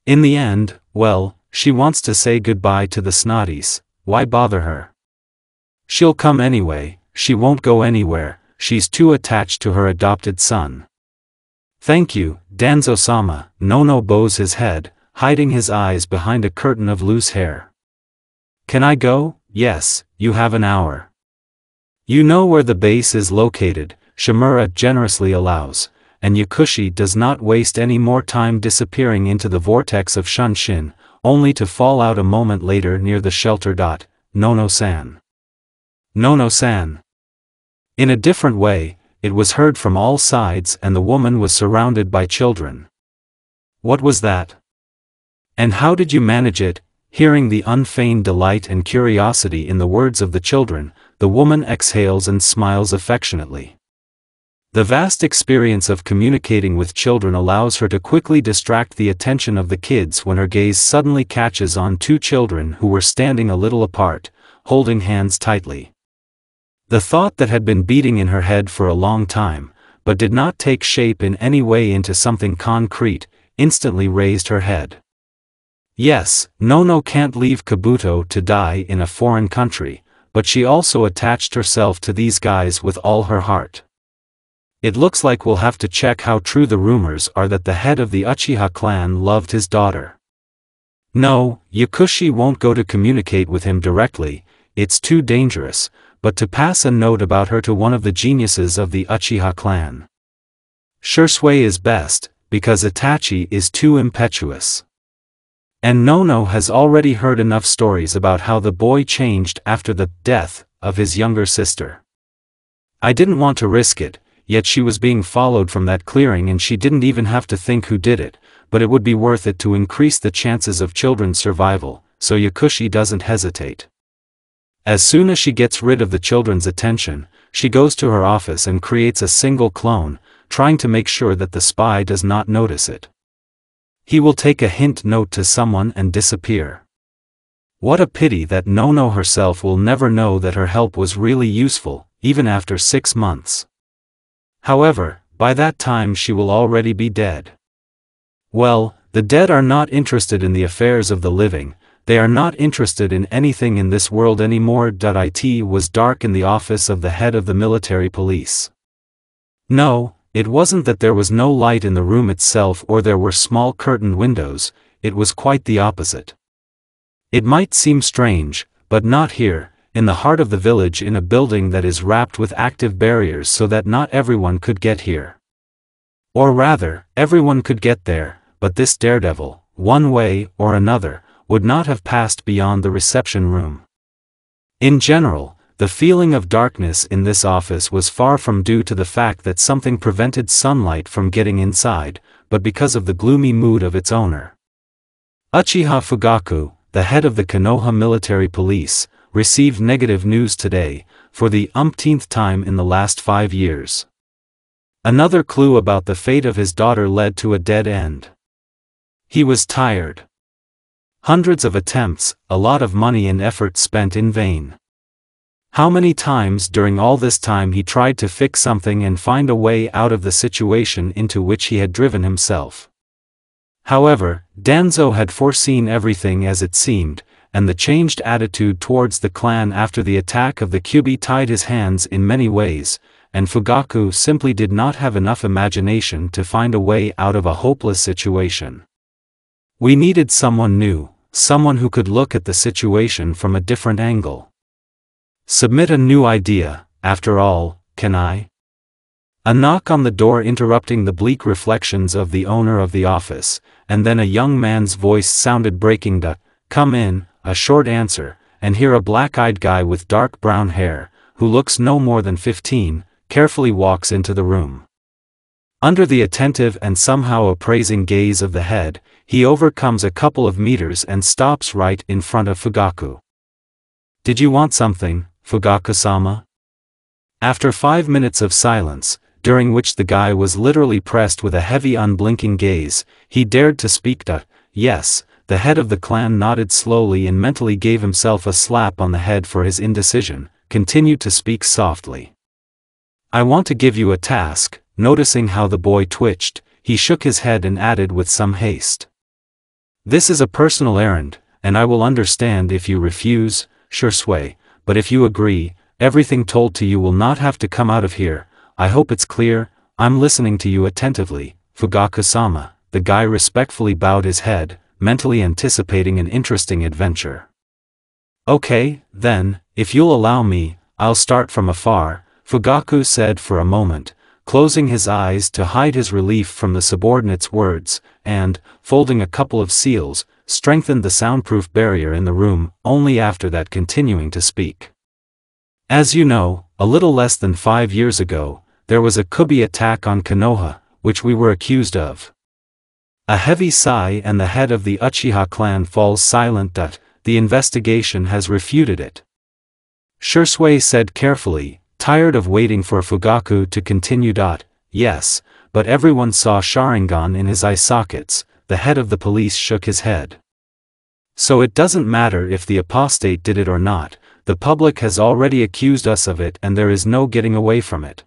In the end, well, she wants to say goodbye to the snotties, why bother her? She'll come anyway, she won't go anywhere, she's too attached to her adopted son. "Thank you, Danzo-sama." Nono bows his head, hiding his eyes behind a curtain of loose hair. "Can I go?" "Yes, you have an hour." "You know where the base is located?" Shimura generously allows, and Yakushi does not waste any more time disappearing into the vortex of Shunshin, only to fall out a moment later near the shelter. Nono-san. Nono-san. In a different way, it was heard from all sides and the woman was surrounded by children. What was that? And how did you manage it? Hearing the unfeigned delight and curiosity in the words of the children, the woman exhales and smiles affectionately. The vast experience of communicating with children allows her to quickly distract the attention of the kids when her gaze suddenly catches on two children who were standing a little apart, holding hands tightly. The thought that had been beating in her head for a long time, but did not take shape in any way into something concrete, instantly raised her head. Yes, Nono can't leave Kabuto to die in a foreign country, but she also attached herself to these guys with all her heart. It looks like we'll have to check how true the rumors are that the head of the Uchiha clan loved his daughter. No, Yakushi won't go to communicate with him directly, it's too dangerous, but to pass a note about her to one of the geniuses of the Uchiha clan. Shursui is best, because Itachi is too impetuous. And Nono has already heard enough stories about how the boy changed after the death of his younger sister. I didn't want to risk it, yet she was being followed from that clearing and she didn't even have to think who did it, but it would be worth it to increase the chances of children's survival, so Yakushi doesn't hesitate. As soon as she gets rid of the children's attention, she goes to her office and creates a single clone, trying to make sure that the spy does not notice it. He will take a hint note to someone and disappear. What a pity that Nono herself will never know that her help was really useful, even after 6 months. However, by that time she will already be dead. Well, the dead are not interested in the affairs of the living, they are not interested in anything in this world anymore. It was dark in the office of the head of the military police. No, it wasn't that there was no light in the room itself or there were small curtained windows, it was quite the opposite. It might seem strange, but not here, in the heart of the village in a building that is wrapped with active barriers so that not everyone could get here. Or rather, everyone could get there, but this daredevil, one way or another, would not have passed beyond the reception room. In general, the feeling of darkness in this office was far from due to the fact that something prevented sunlight from getting inside, but because of the gloomy mood of its owner. Uchiha Fugaku, the head of the Konoha military police, received negative news today, for the umpteenth time in the last 5 years. Another clue about the fate of his daughter led to a dead end. He was tired. Hundreds of attempts, a lot of money and effort spent in vain. How many times during all this time he tried to fix something and find a way out of the situation into which he had driven himself. However, Danzo had foreseen everything as it seemed, and the changed attitude towards the clan after the attack of the Kyubi tied his hands in many ways, and Fugaku simply did not have enough imagination to find a way out of a hopeless situation. We needed someone new, someone who could look at the situation from a different angle. Submit a new idea, after all, can I? A knock on the door interrupting the bleak reflections of the owner of the office, and then a young man's voice sounded breaking the, "Come in," a short answer, and here a black-eyed guy with dark brown hair, who looks no more than 15, carefully walks into the room. Under the attentive and somehow appraising gaze of the head, he overcomes a couple of meters and stops right in front of Fugaku. "Did you want something, Fugaku-sama?" After 5 minutes of silence, during which the guy was literally pressed with a heavy unblinking gaze, he dared to speak. Yes, the head of the clan nodded slowly and mentally gave himself a slap on the head for his indecision, continued to speak softly. "I want to give you a task." Noticing how the boy twitched, he shook his head and added with some haste. "This is a personal errand, and I will understand if you refuse, Shursui, but if you agree, everything told to you will not have to come out of here. I hope it's clear. I'm listening to you attentively, Fugaku-sama." The guy respectfully bowed his head, mentally anticipating an interesting adventure. "Okay, then, if you'll allow me, I'll start from afar." Fugaku said for a moment, closing his eyes to hide his relief from the subordinate's words, and, folding a couple of seals, strengthened the soundproof barrier in the room, only after that continuing to speak. As you know, a little less than 5 years ago, there was a Kubi attack on Konoha, which we were accused of. A heavy sigh and the head of the Uchiha clan falls silent. The investigation has refuted it. Shisui said carefully, tired of waiting for Fugaku to continue. Yes, but everyone saw Sharingan in his eye sockets. The head of the police shook his head. So it doesn't matter if the apostate did it or not, the public has already accused us of it and there is no getting away from it.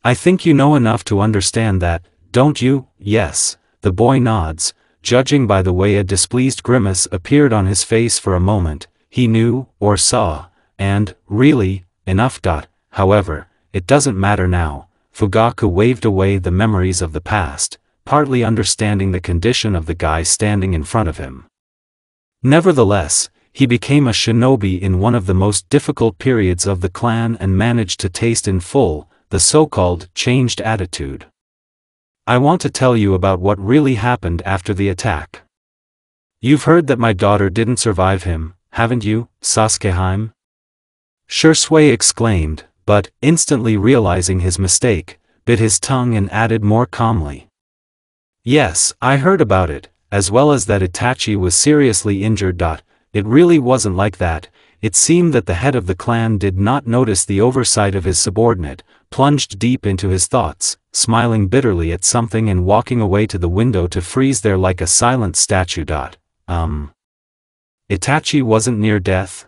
I think you know enough to understand that, don't you? Yes, the boy nods, judging by the way a displeased grimace appeared on his face for a moment, he knew, or saw, and, really, enough. However, it doesn't matter now. Fugaku waved away the memories of the past, partly understanding the condition of the guy standing in front of him. Nevertheless, he became a shinobi in one of the most difficult periods of the clan and managed to taste in full the so-called changed attitude. I want to tell you about what really happened after the attack. You've heard that my daughter didn't survive him, haven't you, Sasuke-hime? Shisui exclaimed, but, instantly realizing his mistake, bit his tongue and added more calmly. Yes, I heard about it, as well as that Itachi was seriously injured. It really wasn't like that. It seemed that the head of the clan did not notice the oversight of his subordinate, plunged deep into his thoughts, smiling bitterly at something and walking away to the window to freeze there like a silent statue. Itachi wasn't near death?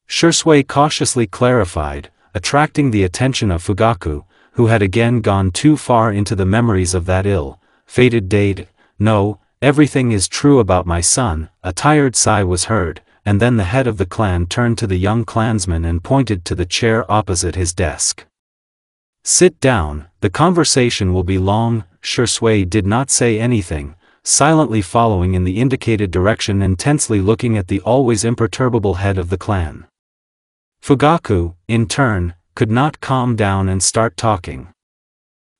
Shisui cautiously clarified, attracting the attention of Fugaku, who had again gone too far into the memories of that ill-fated day. No, everything is true about my son. A tired sigh was heard, and then the head of the clan turned to the young clansman and pointed to the chair opposite his desk. Sit down, the conversation will be long. Shisui did not say anything, silently following in the indicated direction and tensely looking at the always imperturbable head of the clan. Fugaku, in turn, could not calm down and start talking.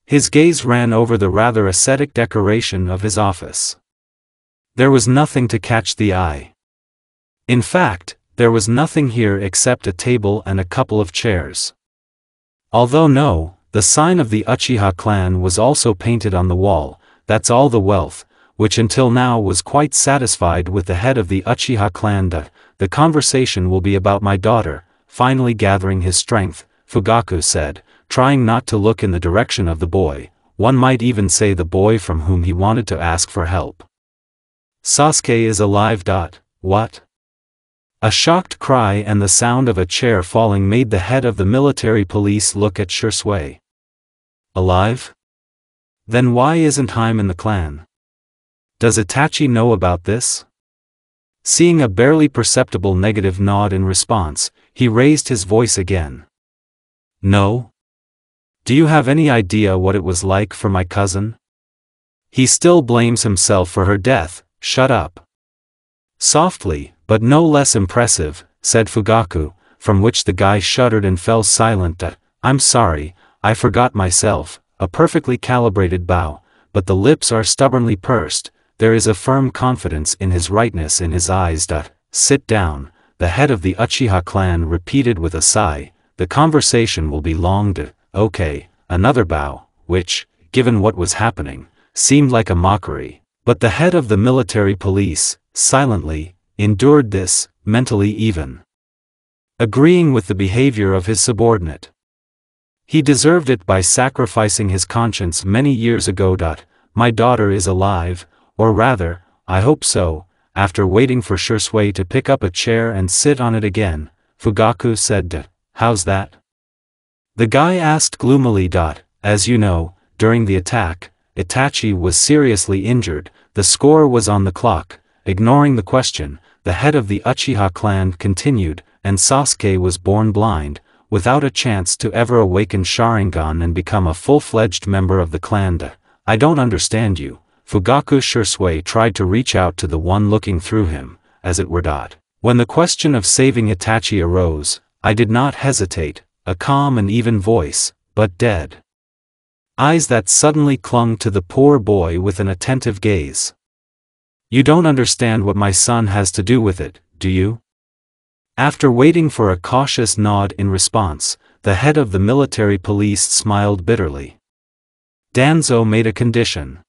His gaze ran over the rather ascetic decoration of his office. There was nothing to catch the eye. In fact, there was nothing here except a table and a couple of chairs. Although the sign of the Uchiha clan was also painted on the wall. That's all the wealth, which until now was quite satisfied with the head of the Uchiha clan. The conversation will be about my daughter. Finally gathering his strength, Fugaku said, trying not to look in the direction of the boy, one might even say the boy from whom he wanted to ask for help. Sasuke is alive. What? A shocked cry and the sound of a chair falling made the head of the military police look at Shisui. Alive? Then why isn't Hime in the clan? Does Itachi know about this? Seeing a barely perceptible negative nod in response, he raised his voice again. No? Do you have any idea what it was like for my cousin? He still blames himself for her death. Shut up. Softly, but no less impressive, said Fugaku, from which the guy shuddered and fell silent. I'm sorry, I forgot myself. A perfectly calibrated bow, but the lips are stubbornly pursed. There is a firm confidence in his rightness in his eyes. Sit down, the head of the Uchiha clan repeated with a sigh. The conversation will be long. Okay, another bow, which, given what was happening, seemed like a mockery. But the head of the military police, silently, endured this, mentally even. Agreeing with the behavior of his subordinate. He deserved it by sacrificing his conscience many years ago. My daughter is alive, or rather, I hope so. After waiting for Shisui to pick up a chair and sit on it again, Fugaku said, how's that? The guy asked gloomily. As you know, during the attack, Itachi was seriously injured. The score was on the clock. Ignoring the question, the head of the Uchiha clan continued, and Sasuke was born blind, without a chance to ever awaken Sharingan and become a full-fledged member of the clan. I don't understand you. Fugaku Shisui tried to reach out to the one looking through him, as it were. When the question of saving Itachi arose, I did not hesitate. a calm and even voice, but dead. Eyes that suddenly clung to the poor boy with an attentive gaze. "You don't understand what my son has to do with it, do you?" After waiting for a cautious nod in response, the head of the military police smiled bitterly. Danzo made a condition.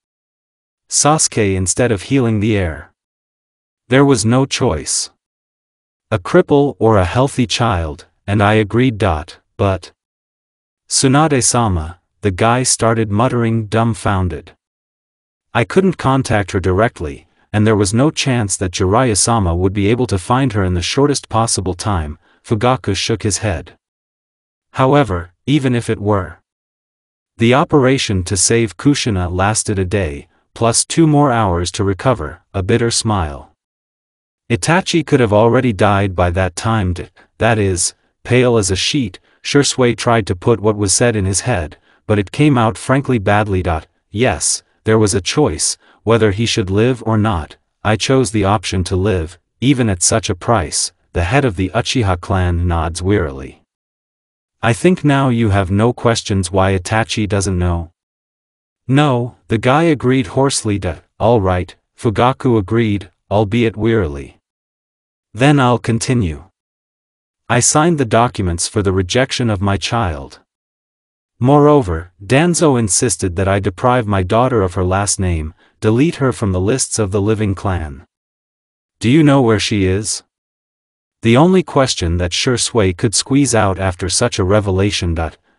Sasuke instead of healing the heir. There was no choice. A cripple or a healthy child, and I agreed. But Tsunade-sama, the guy started muttering, dumbfounded. I couldn't contact her directly, and there was no chance that Jiraiya-sama would be able to find her in the shortest possible time. Fugaku shook his head. However, even if it were, the operation to save Kushina lasted a day, plus 2 more hours to recover. A bitter smile. Itachi could have already died by that time. That is, pale as a sheet, Shisui tried to put what was said in his head, but it came out frankly badly. Yes, there was a choice, whether he should live or not. I chose the option to live, even at such a price. The head of the Uchiha clan nods wearily. I think now you have no questions why Itachi doesn't know. No, the guy agreed hoarsely. All right, Fugaku agreed, albeit wearily. Then I'll continue. I signed the documents for the rejection of my child. Moreover, Danzo insisted that I deprive my daughter of her last name, delete her from the lists of the living clan. Do you know where she is? The only question that Shisui could squeeze out after such a revelation.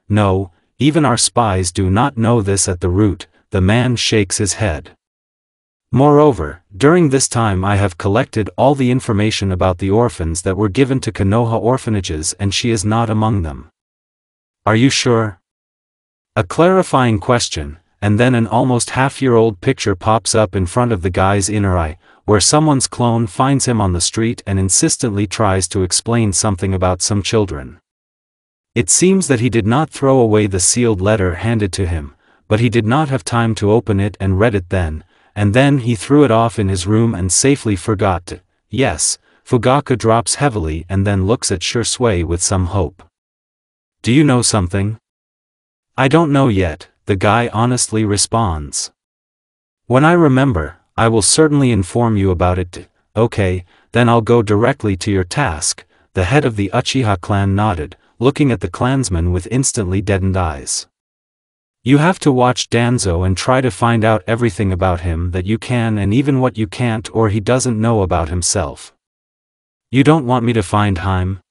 No, even our spies do not know this at the root. The man shakes his head. Moreover, during this time I have collected all the information about the orphans that were given to Konoha orphanages, and she is not among them. Are you sure? A clarifying question, and then an almost half-year-old picture pops up in front of the guy's inner eye, where someone's clone finds him on the street and insistently tries to explain something about some children. It seems that he did not throw away the sealed letter handed to him, but he did not have time to open it and read it then, and then he threw it off in his room and safely forgot it. Yes, Fugaku drops heavily and then looks at Shisui with some hope. Do you know something? I don't know yet, the guy honestly responds. When I remember, I will certainly inform you about it. Okay, then I'll go directly to your task. The head of the Uchiha clan nodded, looking at the clansman with instantly deadened eyes. You have to watch Danzo and try to find out everything about him that you can and even what you can't or he doesn't know about himself. You don't want me to find Haim?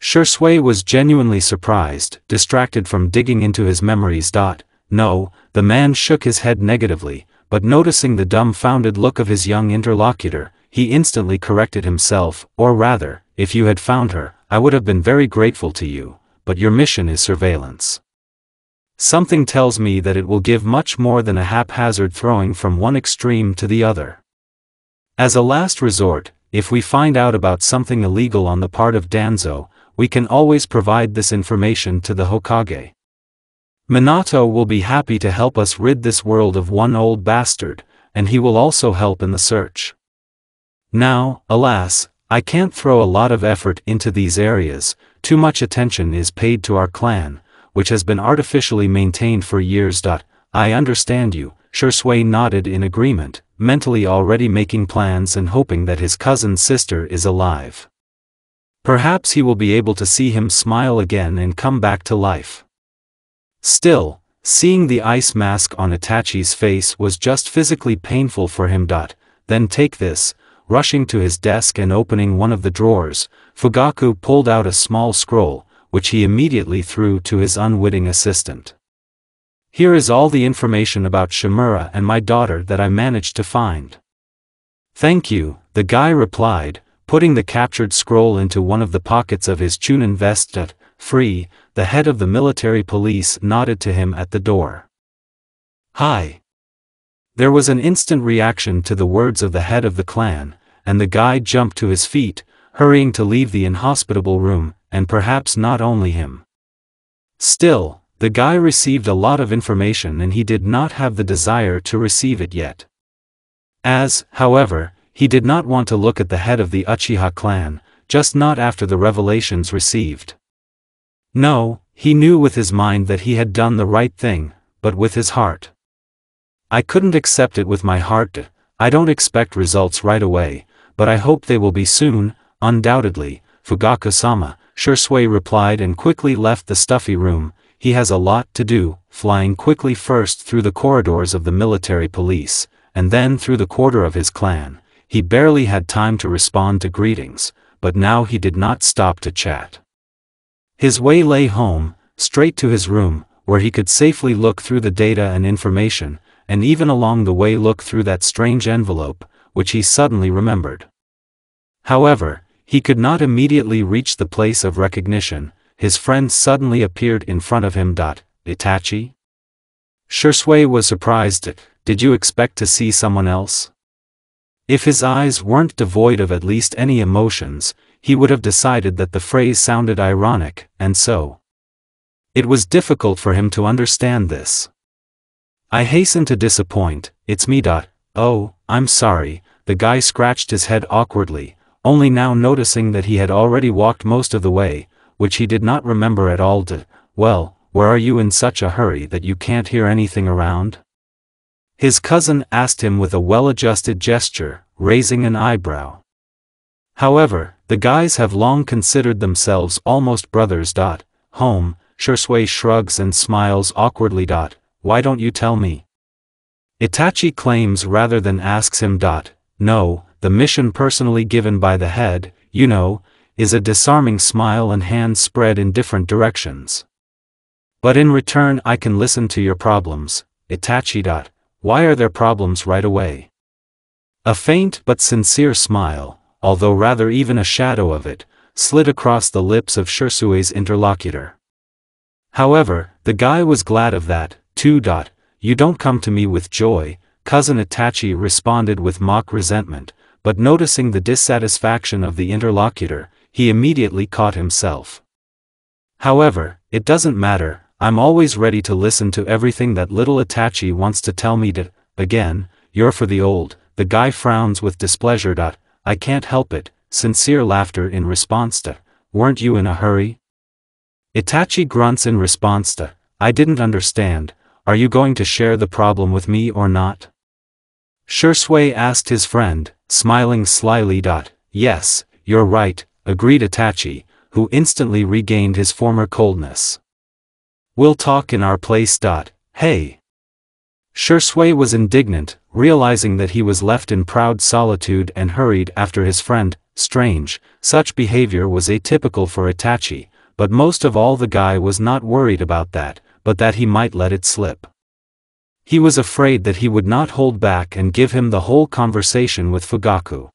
Shisui was genuinely surprised, distracted from digging into his memories. No, the man shook his head negatively, but noticing the dumbfounded look of his young interlocutor, he instantly corrected himself, or rather, if you had found her, I would have been very grateful to you, but your mission is surveillance. Something tells me that it will give much more than a haphazard throwing from one extreme to the other. As a last resort, if we find out about something illegal on the part of Danzo, we can always provide this information to the Hokage. Minato will be happy to help us rid this world of one old bastard, and he will also help in the search. Now, alas, I can't throw a lot of effort into these areas. Too much attention is paid to our clan, which has been artificially maintained for years. I understand you. Shisui nodded in agreement, mentally already making plans and hoping that his cousin's sister is alive. Perhaps he will be able to see him smile again and come back to life. Still, seeing the ice mask on Itachi's face was just physically painful for him. Then take this. Rushing to his desk and opening one of the drawers, Fugaku pulled out a small scroll, which he immediately threw to his unwitting assistant. Here is all the information about Shimura and my daughter that I managed to find. Thank you, the guy replied, putting the captured scroll into one of the pockets of his Chunin vest. Free, the head of the military police nodded to him at the door. Hi. There was an instant reaction to the words of the head of the clan, and the guy jumped to his feet, hurrying to leave the inhospitable room, and perhaps not only him. Still, the guy received a lot of information and he did not have the desire to receive it yet. As, however, he did not want to look at the head of the Uchiha clan, just not after the revelations received. No, he knew with his mind that he had done the right thing, but with his heart. I couldn't accept it with my heart. I don't expect results right away, but I hope they will be soon, undoubtedly, Fugaku-sama, Shisui replied and quickly left the stuffy room. He has a lot to do, flying quickly first through the corridors of the military police, and then through the quarter of his clan. He barely had time to respond to greetings, but now he did not stop to chat. His way lay home, straight to his room, where he could safely look through the data and information, and even along the way look through that strange envelope, which he suddenly remembered. However, he could not immediately reach the place of recognition. His friend suddenly appeared in front of him. Itachi? Shisui was surprised. Did you expect to see someone else? If his eyes weren't devoid of at least any emotions, he would have decided that the phrase sounded ironic, and so it was difficult for him to understand this. I hasten to disappoint, it's me. Oh, I'm sorry, the guy scratched his head awkwardly, only now noticing that he had already walked most of the way, which he did not remember at all. Well, where are you in such a hurry that you can't hear anything around? His cousin asked him with a well-adjusted gesture, raising an eyebrow. However, the guys have long considered themselves almost brothers. Home, Shisui shrugs and smiles awkwardly. Why don't you tell me? Itachi claims rather than asks him. No, the mission personally given by the head, is a disarming smile and hands spread in different directions. But in return I can listen to your problems, Itachi. Why are there problems right away? A faint but sincere smile, although rather even a shadow of it, slid across the lips of Shisui's interlocutor. However, the guy was glad of that, too. You don't come to me with joy, cousin Itachi responded with mock resentment, but noticing the dissatisfaction of the interlocutor, he immediately caught himself. However, it doesn't matter, I'm always ready to listen to everything that little Itachi wants to tell me. Again, you're for the old, the guy frowns with displeasure. I can't help it, sincere laughter in response. Weren't you in a hurry? Itachi grunts in response. I didn't understand, are you going to share the problem with me or not? Shisui asked his friend, smiling slyly. Yes, you're right, agreed Itachi, who instantly regained his former coldness. We'll talk in our place. Hey! Shisui was indignant, realizing that he was left in proud solitude and hurried after his friend. Strange, such behavior was atypical for Itachi, but most of all the guy was not worried about that, but that he might let it slip. He was afraid that he would not hold back and give him the whole conversation with Fugaku.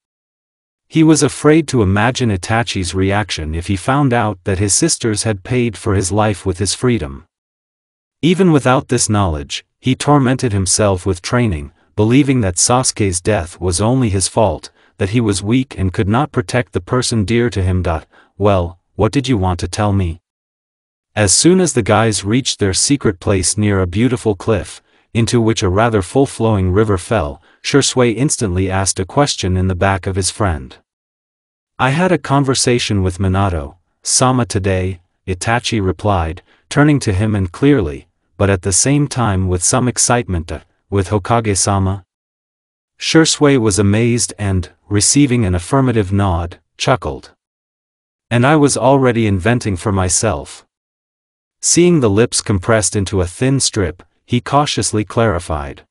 He was afraid to imagine Itachi's reaction if he found out that his sisters had paid for his life with his freedom. Even without this knowledge, he tormented himself with training, believing that Sasuke's death was only his fault, that he was weak and could not protect the person dear to him. Well, what did you want to tell me? As soon as the guys reached their secret place near a beautiful cliff, into which a rather full-flowing river fell, Shisui instantly asked a question in the back of his friend. I had a conversation with Minato-sama today, Itachi replied, turning to him and clearly, but at the same time with some excitement. With Hokage-sama? Shisui was amazed and, receiving an affirmative nod, chuckled. And I was already inventing for myself. Seeing the lips compressed into a thin strip, he cautiously clarified.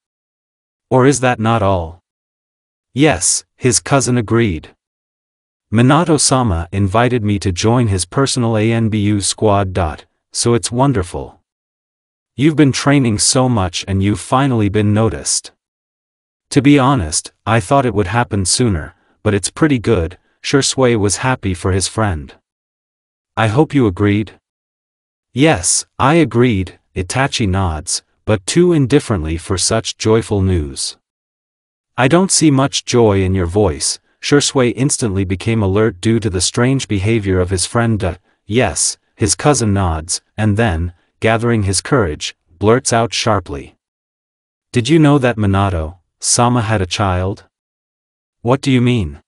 Or is that not all? Yes, his cousin agreed. Minato-sama invited me to join his personal ANBU squad. So it's wonderful. You've been training so much and you've finally been noticed. To be honest, I thought it would happen sooner, but it's pretty good. Shisui was happy for his friend. I hope you agreed? Yes, I agreed, Itachi nods, but too indifferently for such joyful news. I don't see much joy in your voice. Shisui instantly became alert due to the strange behavior of his friend. Yes, his cousin nods, and then, gathering his courage, blurts out sharply. Did you know that Minato-sama had a child? What do you mean?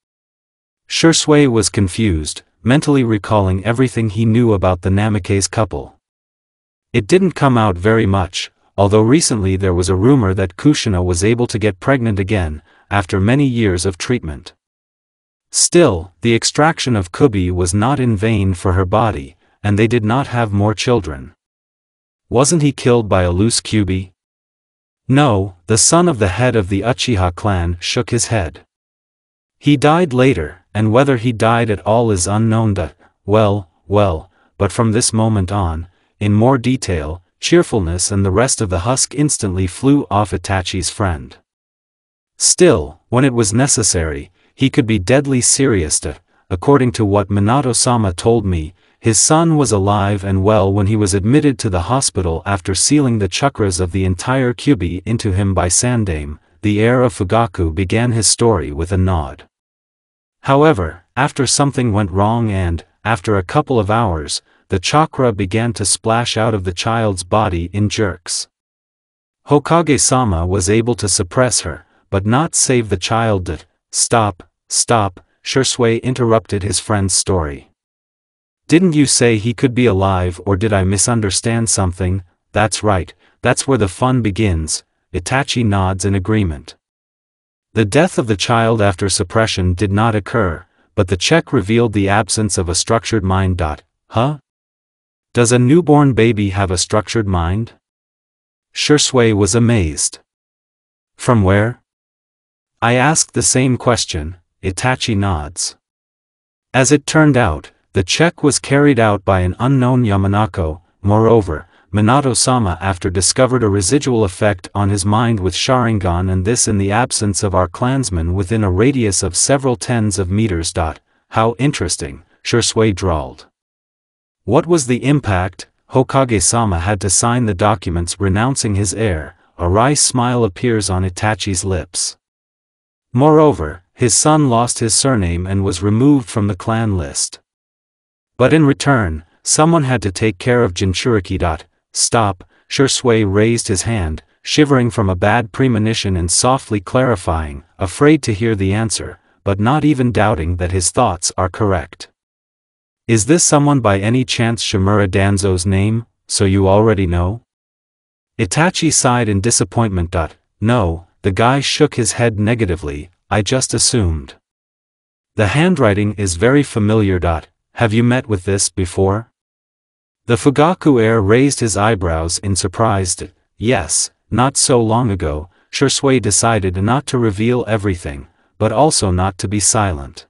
Shisui was confused, mentally recalling everything he knew about the Namikaze couple. It didn't come out very much, although recently there was a rumor that Kushina was able to get pregnant again, after many years of treatment. Still, the extraction of Kubi was not in vain for her body, and they did not have more children. Wasn't he killed by a loose Kyubi? No, the son of the head of the Uchiha clan shook his head. He died later, and whether he died at all is unknown. Well, but from this moment on, in more detail, cheerfulness and the rest of the husk instantly flew off Itachi's friend. Still, when it was necessary, he could be deadly serious. According to what Minato-sama told me, his son was alive and well when he was admitted to the hospital after sealing the chakras of the entire Kyubi into him by Sandaime. The heir of Fugaku began his story with a nod. However, after something went wrong and, after a couple of hours, the chakra began to splash out of the child's body in jerks. Hokage-sama was able to suppress her, but not save the child. Stop, Shisui interrupted his friend's story. Didn't you say he could be alive, or did I misunderstand something? That's right, that's where the fun begins. Itachi nods in agreement. The death of the child after suppression did not occur, but the check revealed the absence of a structured mind. Huh? Does a newborn baby have a structured mind? Shisui was amazed. From where? I asked the same question. Itachi nods. As it turned out, the check was carried out by an unknown Yamanako. Moreover, Minato-sama after discovered a residual effect on his mind with Sharingan, and this in the absence of our clansmen within a radius of several tens of meters. How interesting, Shisui drawled. What was the impact? Hokage-sama had to sign the documents renouncing his heir. A wry smile appears on Itachi's lips. Moreover, his son lost his surname and was removed from the clan list. But in return, someone had to take care of Jinchuriki. Stop, Shisui raised his hand, shivering from a bad premonition and softly clarifying, afraid to hear the answer, but not even doubting that his thoughts are correct. Is this someone by any chance Shimura Danzo's name, so you already know? Itachi sighed in disappointment. No, the guy shook his head negatively, I just assumed. The handwriting is very familiar. Have you met with this before? The Fugaku heir raised his eyebrows in surprise. Yes, not so long ago. Shisui decided not to reveal everything, but also not to be silent.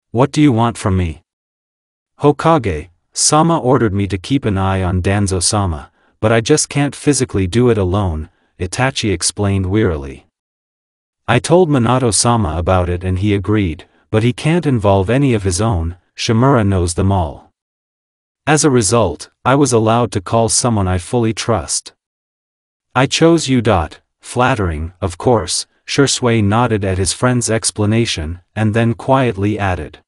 What do you want from me? Hokage-sama ordered me to keep an eye on Danzo-sama, but I just can't physically do it alone, Itachi explained wearily. I told Minato-sama about it and he agreed, but he can't involve any of his own. Shimura knows them all. As a result, I was allowed to call someone I fully trust. I chose you. Flattering, of course, Shisui nodded at his friend's explanation, and then quietly added.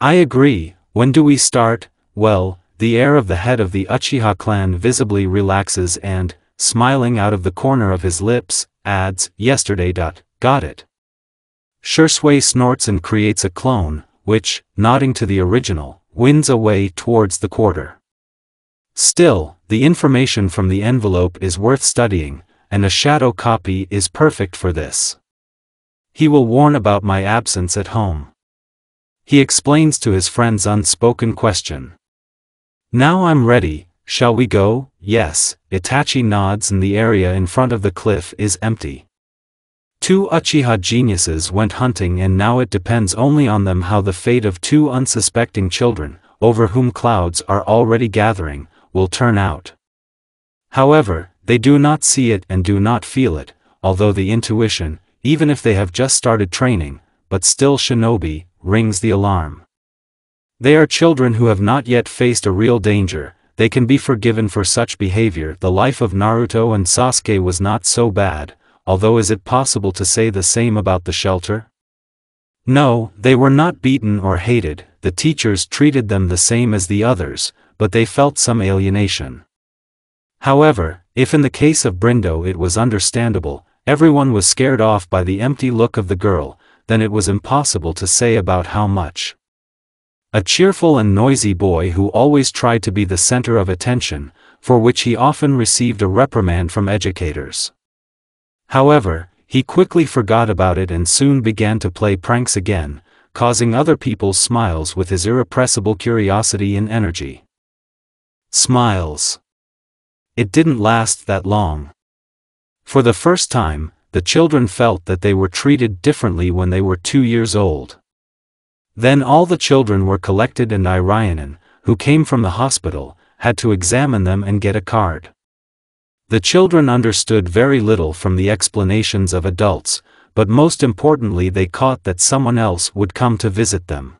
I agree, when do we start? Well, the heir of the head of the Uchiha clan visibly relaxes and, smiling out of the corner of his lips, adds, yesterday. Got it. Shisui snorts and creates a clone, which, nodding to the original, winds away towards the quarter. Still, the information from the envelope is worth studying, and a shadow copy is perfect for this. He will warn about my absence at home. He explains to his friend's unspoken question. Now I'm ready, shall we go? Yes, Itachi nods and the area in front of the cliff is empty. Two Uchiha geniuses went hunting and now it depends only on them how the fate of two unsuspecting children, over whom clouds are already gathering, will turn out. However, they do not see it and do not feel it, although the intuition, even if they have just started training, but still shinobi, rings the alarm. They are children who have not yet faced a real danger. They can be forgiven for such behavior. The life of Naruto and Sasuke was not so bad. Although is it possible to say the same about the shelter? No, they were not beaten or hated, the teachers treated them the same as the others, but they felt some alienation. However, if in the case of Brindo it was understandable, everyone was scared off by the empty look of the girl, then it was impossible to say about how much. A cheerful and noisy boy who always tried to be the center of attention, for which he often received a reprimand from educators. However, he quickly forgot about it and soon began to play pranks again, causing other people's smiles with his irrepressible curiosity and energy. Smiles. It didn't last that long. For the first time, the children felt that they were treated differently when they were 2 years old. Then all the children were collected and Irianen, who came from the hospital, had to examine them and get a card. The children understood very little from the explanations of adults, but most importantly they caught that someone else would come to visit them.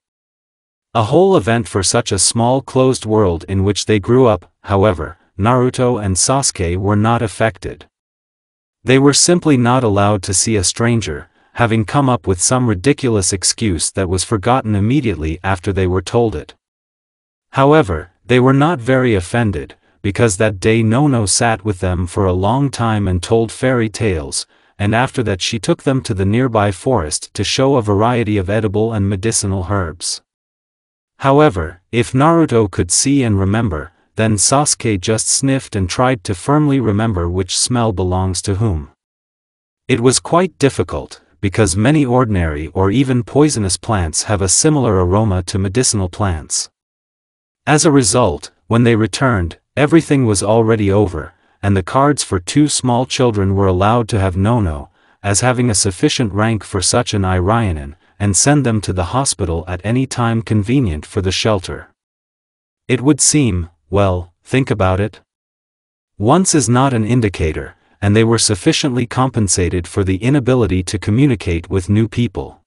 A whole event for such a small closed world in which they grew up. However, Naruto and Sasuke were not affected. They were simply not allowed to see a stranger, having come up with some ridiculous excuse that was forgotten immediately after they were told it. However, they were not very offended, because that day Nono sat with them for a long time and told fairy tales, and after that she took them to the nearby forest to show a variety of edible and medicinal herbs. However, if Naruto could see and remember, then Sasuke just sniffed and tried to firmly remember which smell belongs to whom. It was quite difficult, because many ordinary or even poisonous plants have a similar aroma to medicinal plants. As a result, when they returned, everything was already over, and the cards for 2 small children were allowed to have Nono, as having a sufficient rank for such an Irianen, and send them to the hospital at any time convenient for the shelter. It would seem, well, think about it. Once is not an indicator, and they were sufficiently compensated for the inability to communicate with new people.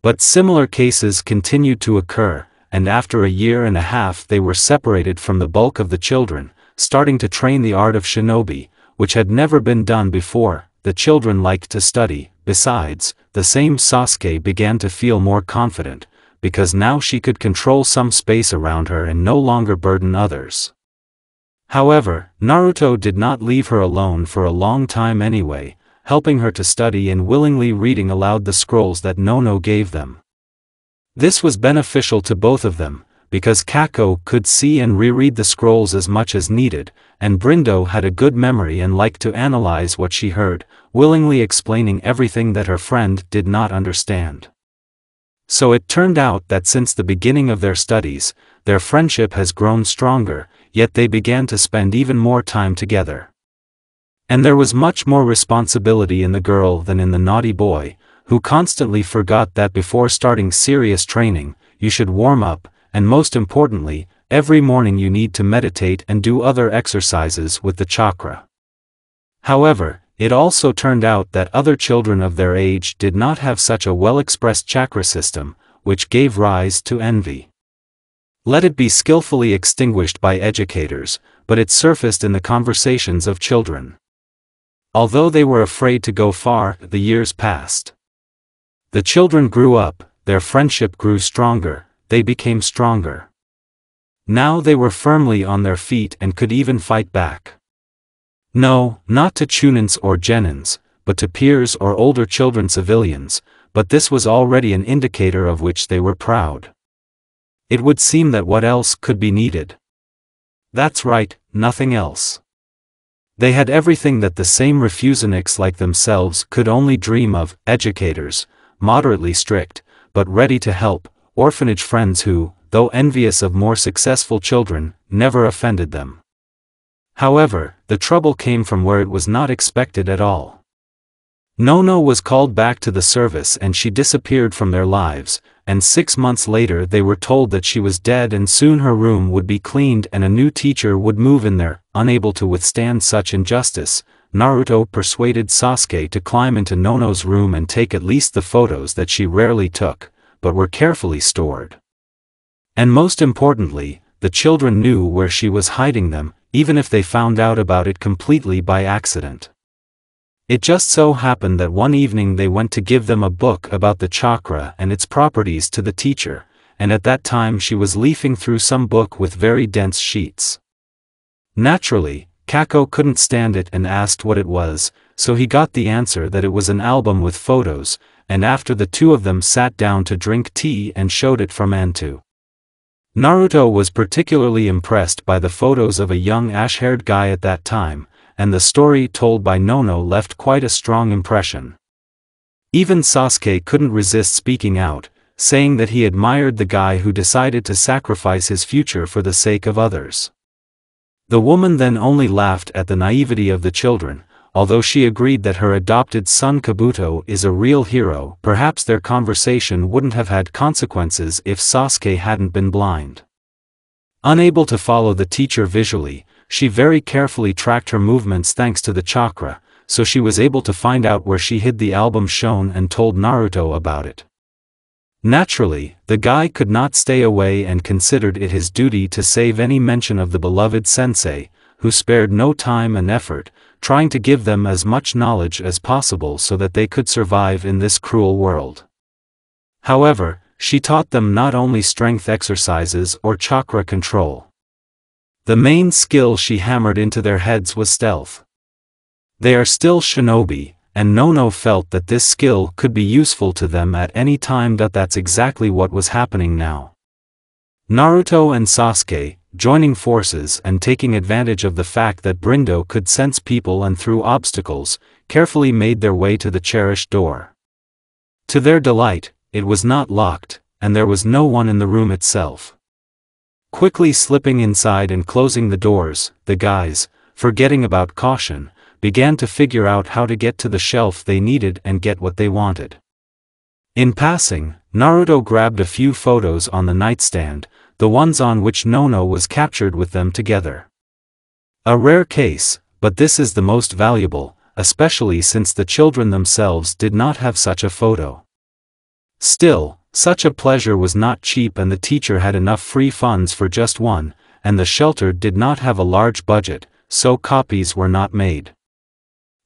But similar cases continued to occur, and after 1.5 years they were separated from the bulk of the children, starting to train the art of shinobi, which had never been done before. The children liked to study. Besides, the same Sasuke began to feel more confident, because now she could control some space around her and no longer burden others. However, Naruto did not leave her alone for a long time anyway, helping her to study and willingly reading aloud the scrolls that Nono gave them. This was beneficial to both of them, because Kako could see and reread the scrolls as much as needed, and Brindo had a good memory and liked to analyze what she heard, willingly explaining everything that her friend did not understand. So it turned out that since the beginning of their studies, their friendship has grown stronger, yet they began to spend even more time together. And there was much more responsibility in the girl than in the naughty boy, who constantly forgot that before starting serious training, you should warm up, and most importantly, every morning you need to meditate and do other exercises with the chakra. However, it also turned out that other children of their age did not have such a well-expressed chakra system, which gave rise to envy. Let it be skillfully extinguished by educators, but it surfaced in the conversations of children. Although they were afraid to go far, the years passed. The children grew up, their friendship grew stronger, they became stronger. Now they were firmly on their feet and could even fight back. No, not to Chunins or Genins, but to peers or older children civilians, but this was already an indicator of which they were proud. It would seem that what else could be needed? That's right, nothing else. They had everything that the same refuseniks like themselves could only dream of: educators, moderately strict, but ready to help, orphanage friends who, though envious of more successful children, never offended them. However, the trouble came from where it was not expected at all. Nono was called back to the service and she disappeared from their lives, and 6 months later they were told that she was dead and soon her room would be cleaned and a new teacher would move in there. Unable to withstand such injustice, Naruto persuaded Sasuke to climb into Nono's room and take at least the photos that she rarely took, but were carefully stored. And most importantly, the children knew where she was hiding them, even if they found out about it completely by accident. It just so happened that one evening they went to give them a book about the chakra and its properties to the teacher, and at that time she was leafing through some book with very dense sheets. Naturally, Kako couldn't stand it and asked what it was, so he got the answer that it was an album with photos, and after the two of them sat down to drink tea and showed it from Antu. Naruto was particularly impressed by the photos of a young ash-haired guy at that time, and the story told by Nono left quite a strong impression. Even Sasuke couldn't resist speaking out, saying that he admired the guy who decided to sacrifice his future for the sake of others. The woman then only laughed at the naivety of the children, although she agreed that her adopted son Kabuto is a real hero. Perhaps their conversation wouldn't have had consequences if Sasuke hadn't been blind. Unable to follow the teacher visually, she very carefully tracked her movements thanks to the chakra, so she was able to find out where she hid the album shown and told Naruto about it. Naturally, the guy could not stay away and considered it his duty to save any mention of the beloved sensei, who spared no time and effort, trying to give them as much knowledge as possible so that they could survive in this cruel world. However, she taught them not only strength exercises or chakra control. The main skill she hammered into their heads was stealth. They are still shinobi, and Nono felt that this skill could be useful to them at any time. That's exactly what was happening now. Naruto and Sasuke, joining forces and taking advantage of the fact that Brindo could sense people and through obstacles, carefully made their way to the cherished door. To their delight, it was not locked, and there was no one in the room itself. Quickly slipping inside and closing the doors, the guys, forgetting about caution, began to figure out how to get to the shelf they needed and get what they wanted. In passing, Naruto grabbed a few photos on the nightstand, the ones on which Nono was captured with them together. A rare case, but this is the most valuable, especially since the children themselves did not have such a photo. Still, such a pleasure was not cheap, and the teacher had enough free funds for just one, and the shelter did not have a large budget, so copies were not made.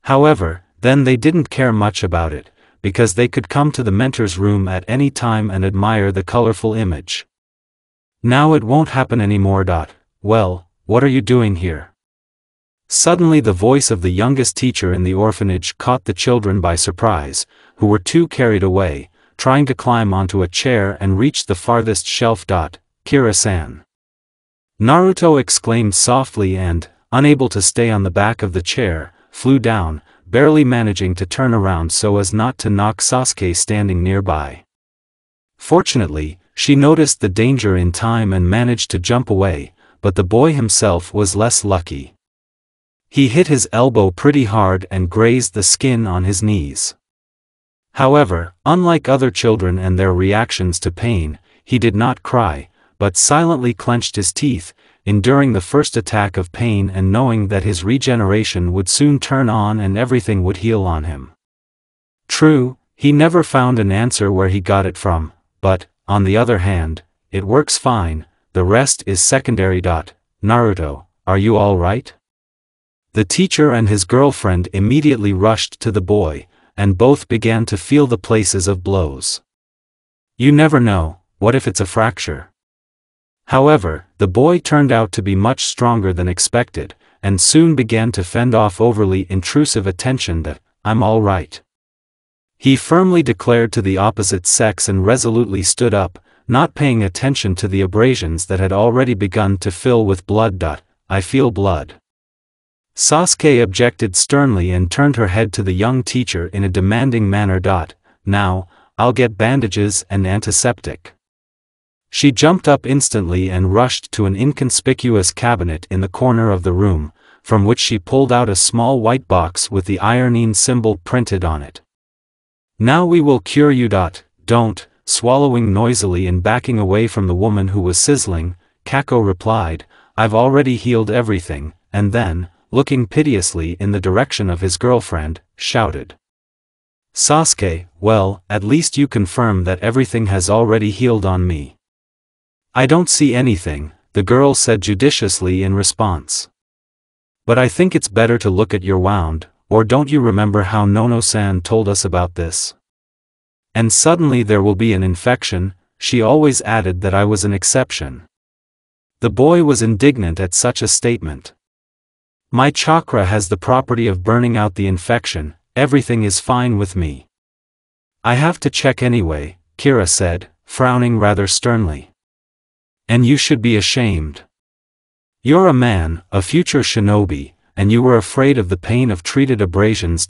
However, then they didn't care much about it, because they could come to the mentor's room at any time and admire the colorful image. Now it won't happen anymore. Well, what are you doing here? Suddenly the voice of the youngest teacher in the orphanage caught the children by surprise, who were too carried away, trying to climb onto a chair and reach the farthest shelf. Kira-san. Naruto exclaimed softly and, unable to stay on the back of the chair, flew down, barely managing to turn around so as not to knock Sasuke standing nearby. Fortunately, she noticed the danger in time and managed to jump away, but the boy himself was less lucky. He hit his elbow pretty hard and grazed the skin on his knees. However, unlike other children and their reactions to pain, he did not cry, but silently clenched his teeth, enduring the first attack of pain and knowing that his regeneration would soon turn on and everything would heal on him. True, he never found an answer where he got it from, but, on the other hand, it works fine, the rest is secondary. Naruto, are you all right? The teacher and his girlfriend immediately rushed to the boy, and both began to feel the places of blows. You never know, what if it's a fracture? However, the boy turned out to be much stronger than expected, and soon began to fend off overly intrusive attention. I'm all right. He firmly declared to the opposite sex and resolutely stood up, not paying attention to the abrasions that had already begun to fill with blood. I feel blood. Sasuke objected sternly and turned her head to the young teacher in a demanding manner. Now, I'll get bandages and antiseptic. She jumped up instantly and rushed to an inconspicuous cabinet in the corner of the room, from which she pulled out a small white box with the ironine symbol printed on it. Now we will cure you. Don't, swallowing noisily and backing away from the woman who was sizzling, Kako replied, I've already healed everything, and then, looking piteously in the direction of his girlfriend, shouted. Sasuke, well, at least you confirm that everything has already healed on me. I don't see anything, the girl said judiciously in response. But I think it's better to look at your wound, or don't you remember how Nono-san told us about this? And suddenly there will be an infection, she always added that I was an exception. The boy was indignant at such a statement. My chakra has the property of burning out the infection, everything is fine with me. I have to check anyway, Kira said, frowning rather sternly. And you should be ashamed. You're a man, a future shinobi, and you were afraid of the pain of treated abrasions.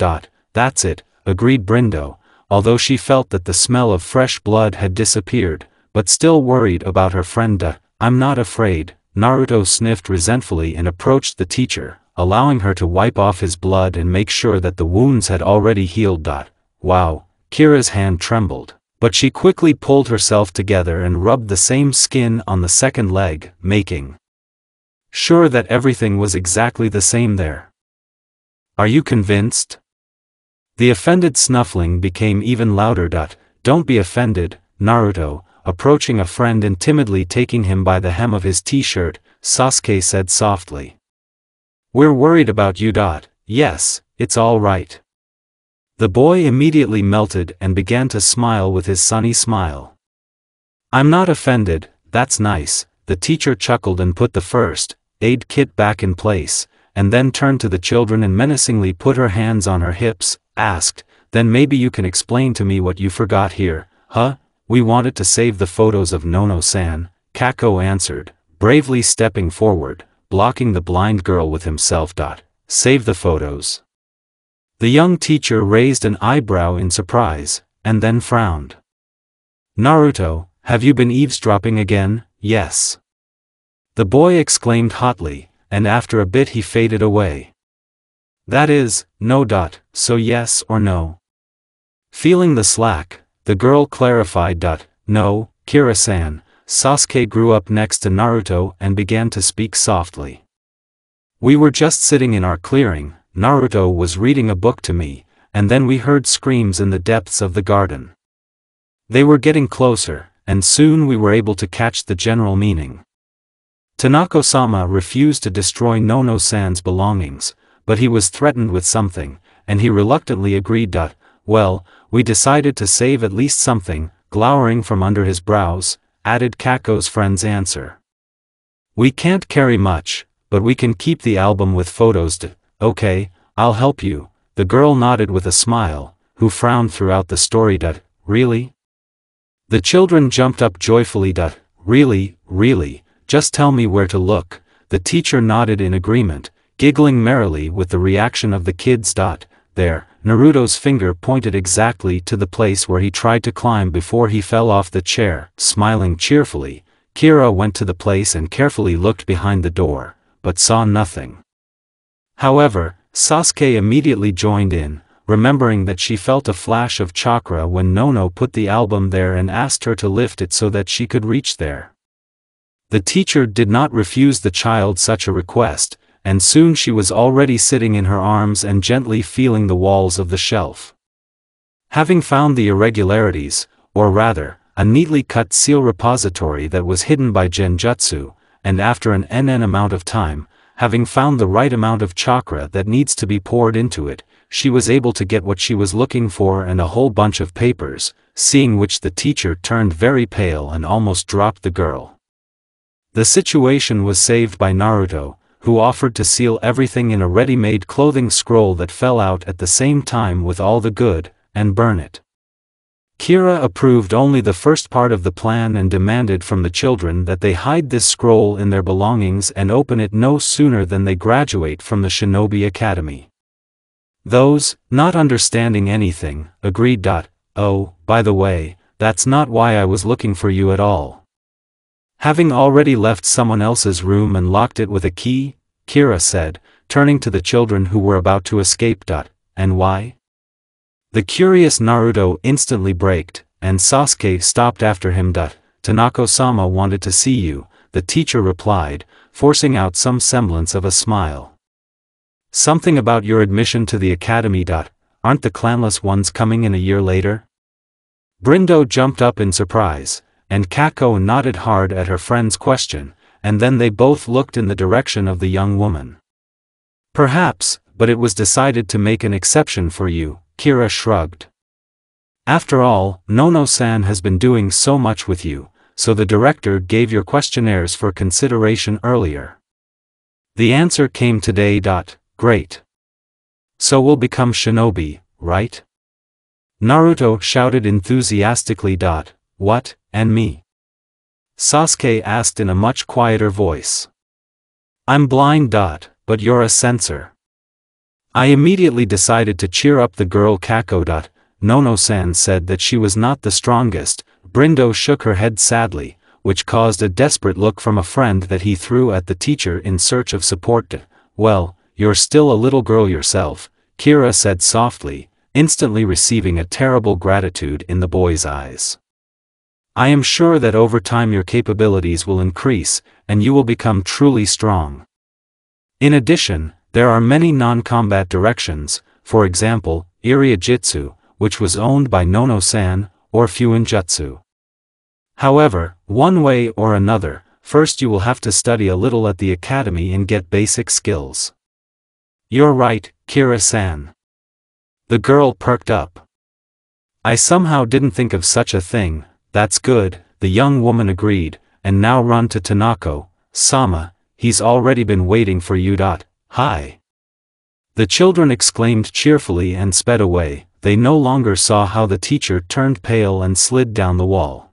That's it, agreed Brindo, although she felt that the smell of fresh blood had disappeared, but still worried about her friend. I'm not afraid, Naruto sniffed resentfully and approached the teacher, allowing her to wipe off his blood and make sure that the wounds had already healed. Wow, Kira's hand trembled, but she quickly pulled herself together and rubbed the same skin on the second leg, making sure that everything was exactly the same there. Are you convinced? The offended snuffling became even louder. Don't be offended, Naruto, approaching a friend and timidly taking him by the hem of his t-shirt, Sasuke said softly. We're worried about you. Yes, it's all right. The boy immediately melted and began to smile with his sunny smile. I'm not offended, that's nice, the teacher chuckled and put the first aid kit back in place, and then turned to the children and menacingly put her hands on her hips, asked, then maybe you can explain to me what you forgot here, huh? We wanted to save the photos of Nono-san, Kako answered, bravely stepping forward, blocking the blind girl with himself. Save the photos. The young teacher raised an eyebrow in surprise, and then frowned. Naruto, have you been eavesdropping again? Yes. The boy exclaimed hotly, and after a bit he faded away. That is, no. So yes or no? Feeling the slack, the girl clarified. No, Kira-san. Sasuke grew up next to Naruto and began to speak softly. We were just sitting in our clearing, Naruto was reading a book to me, and then we heard screams in the depths of the garden. They were getting closer, and soon we were able to catch the general meaning. Tanako-sama refused to destroy Nono-san's belongings, but he was threatened with something, and he reluctantly agreed. Well, we decided to save at least something, glowering from under his brows, added Kako's friend's answer. We can't carry much, but we can keep the album with photos. Okay, I'll help you, the girl nodded with a smile, who frowned throughout the story. Really? The children jumped up joyfully. Really, just tell me where to look, the teacher nodded in agreement, giggling merrily with the reaction of the kids. There, Naruto's finger pointed exactly to the place where he tried to climb before he fell off the chair. Smiling cheerfully, Kira went to the place and carefully looked behind the door, but saw nothing. However, Sasuke immediately joined in, remembering that she felt a flash of chakra when Nono put the album there and asked her to lift it so that she could reach there. The teacher did not refuse the child such a request, and soon she was already sitting in her arms and gently feeling the walls of the shelf. Having found the irregularities, or rather, a neatly cut seal repository that was hidden by genjutsu, and after an NN amount of time, having found the right amount of chakra that needs to be poured into it, she was able to get what she was looking for and a whole bunch of papers, seeing which the teacher turned very pale and almost dropped the girl. The situation was saved by Naruto, who offered to seal everything in a ready-made clothing scroll that fell out at the same time with all the good, and burn it. Kira approved only the first part of the plan and demanded from the children that they hide this scroll in their belongings and open it no sooner than they graduate from the Shinobi Academy. Those, not understanding anything, agreed. Oh, by the way, that's not why I was looking for you at all. Having already left someone else's room and locked it with a key, Kira said, turning to the children who were about to escape. And why? The curious Naruto instantly braked, and Sasuke stopped after him. Tanako-sama wanted to see you, the teacher replied, forcing out some semblance of a smile. Something about your admission to the academy. Aren't the clanless ones coming in a year later? Brindo jumped up in surprise, and Kako nodded hard at her friend's question, and then they both looked in the direction of the young woman. Perhaps, but it was decided to make an exception for you, Kira shrugged. After all, Nono-san has been doing so much with you, so the director gave your questionnaires for consideration earlier. The answer came today. Great. So we'll become shinobi, right? Naruto shouted enthusiastically. What, and me? Sasuke asked in a much quieter voice. I'm blind. But you're a sensor. I immediately decided to cheer up the girl. Kako. Nono-san said that she was not the strongest. Brindo shook her head sadly, which caused a desperate look from a friend that he threw at the teacher in search of support. Well, you're still a little girl yourself, Kira said softly, instantly receiving a terrible gratitude in the boy's eyes. I am sure that over time your capabilities will increase, and you will become truly strong. In addition, there are many non-combat directions, for example, Iriajutsu, which was owned by Nono-san, or Fuinjutsu. However, one way or another, first you will have to study a little at the academy and get basic skills. You're right, Kira-san. The girl perked up. I somehow didn't think of such a thing. That's good, the young woman agreed, and now run to Tanako-sama, he's already been waiting for you. Hi. The children exclaimed cheerfully and sped away. They no longer saw how the teacher turned pale and slid down the wall.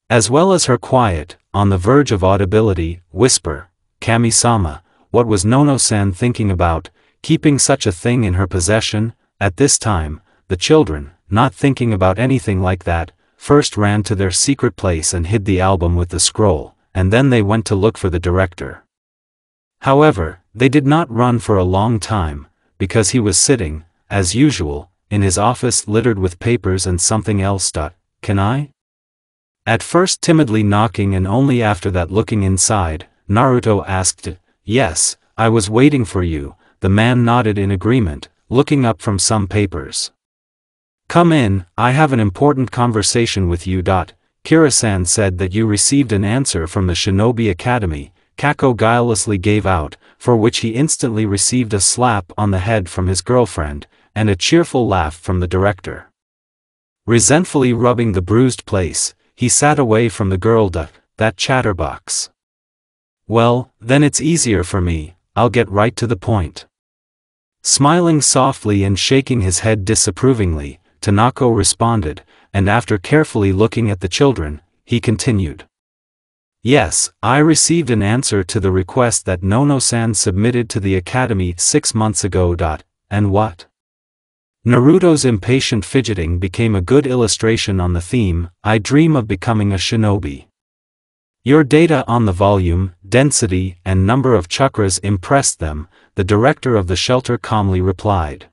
As well as her quiet, on the verge of audibility, whisper, Kami-sama, what was Nono-san thinking about, keeping such a thing in her possession? At this time, the children, not thinking about anything like that, first ran to their secret place and hid the album with the scroll, and then they went to look for the director. However, they did not run for a long time, because he was sitting, as usual, in his office littered with papers and something else. Can I? At first timidly knocking and only after that looking inside, Naruto asked. Yes, I was waiting for you, the man nodded in agreement, looking up from some papers. Come in, I have an important conversation with you. Kira-san said that you received an answer from the Shinobi Academy, Kako guilelessly gave out, for which he instantly received a slap on the head from his girlfriend, and a cheerful laugh from the director. Resentfully rubbing the bruised place, he sat away from the girl. That chatterbox. Well, then it's easier for me, I'll get right to the point. Smiling softly and shaking his head disapprovingly, Tanako responded, and after carefully looking at the children, he continued. Yes, I received an answer to the request that Nono-san submitted to the academy 6 months ago. And what? Naruto's impatient fidgeting became a good illustration on the theme, I dream of becoming a shinobi. Your data on the volume, density, and number of chakras impressed them, the director of the shelter calmly replied.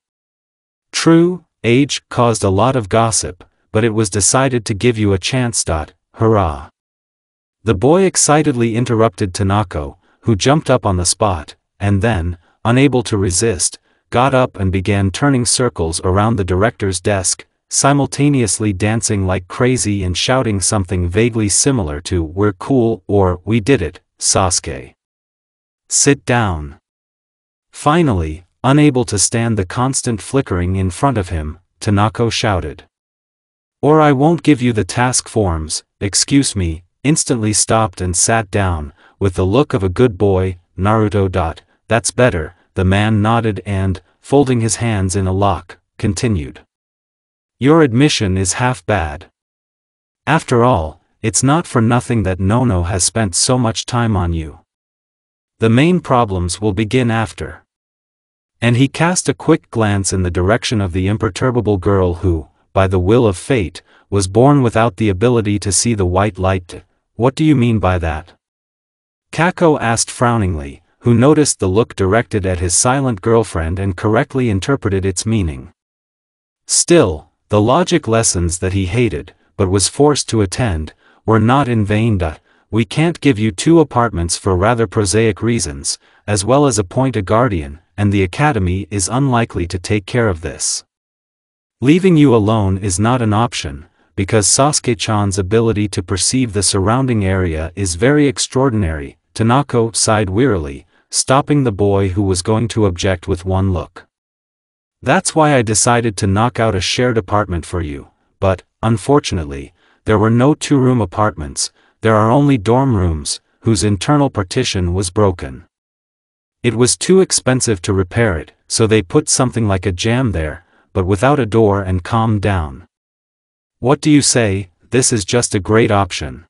True, age caused a lot of gossip, but it was decided to give you a chance. Hurrah! The boy excitedly interrupted Tanako, who jumped up on the spot, and then, unable to resist, got up and began turning circles around the director's desk, simultaneously dancing like crazy and shouting something vaguely similar to "We're cool" or "We did it, Sasuke. Sit down." Finally, unable to stand the constant flickering in front of him, Tanako shouted. Or I won't give you the task forms, excuse me, instantly stopped and sat down, with the look of a good boy, Naruto. That's better, the man nodded and, folding his hands in a lock, continued. Your admission is half bad. After all, it's not for nothing that Nono has spent so much time on you. The main problems will begin after. And he cast a quick glance in the direction of the imperturbable girl who, by the will of fate, was born without the ability to see the white light. What do you mean by that? Kako asked frowningly, who noticed the look directed at his silent girlfriend and correctly interpreted its meaning. Still, the logic lessons that he hated, but was forced to attend, were not in vain. We can't give you 2 apartments for rather prosaic reasons, as well as appoint a guardian, and the academy is unlikely to take care of this. Leaving you alone is not an option, because Sasuke-chan's ability to perceive the surrounding area is very extraordinary. Tanako sighed wearily, stopping the boy who was going to object with one look. That's why I decided to knock out a shared apartment for you, but, unfortunately, there were no 2-room apartments, there are only dorm rooms, whose internal partition was broken. It was too expensive to repair it, so they put something like a jam there, but without a door, and calmed down. What do you say? This is just a great option.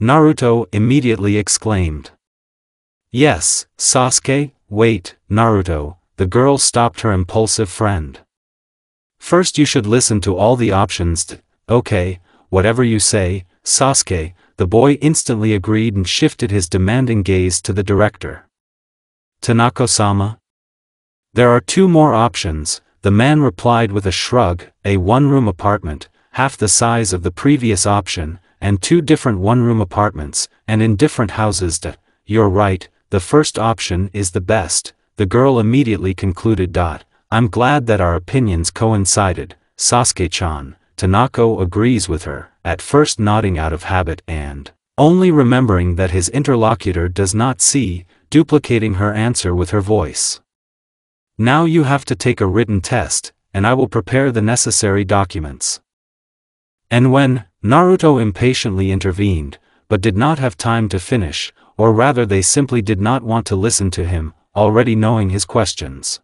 Naruto immediately exclaimed. Yes, Sasuke, wait, Naruto, the girl stopped her impulsive friend. First you should listen to all the options. Okay, whatever you say, Sasuke, the boy instantly agreed and shifted his demanding gaze to the director. Tanaka-sama? There are two more options, the man replied with a shrug, a one-room apartment, half the size of the previous option, and two different one-room apartments, and in different houses. You're right, the first option is the best, the girl immediately concluded. I'm glad that our opinions coincided, Sasuke-chan. Tanaka agrees with her, at first nodding out of habit and only remembering that his interlocutor does not see, duplicating her answer with her voice. Now you have to take a written test, and I will prepare the necessary documents. And when Naruto impatiently intervened, but did not have time to finish, or rather they simply did not want to listen to him, already knowing his questions.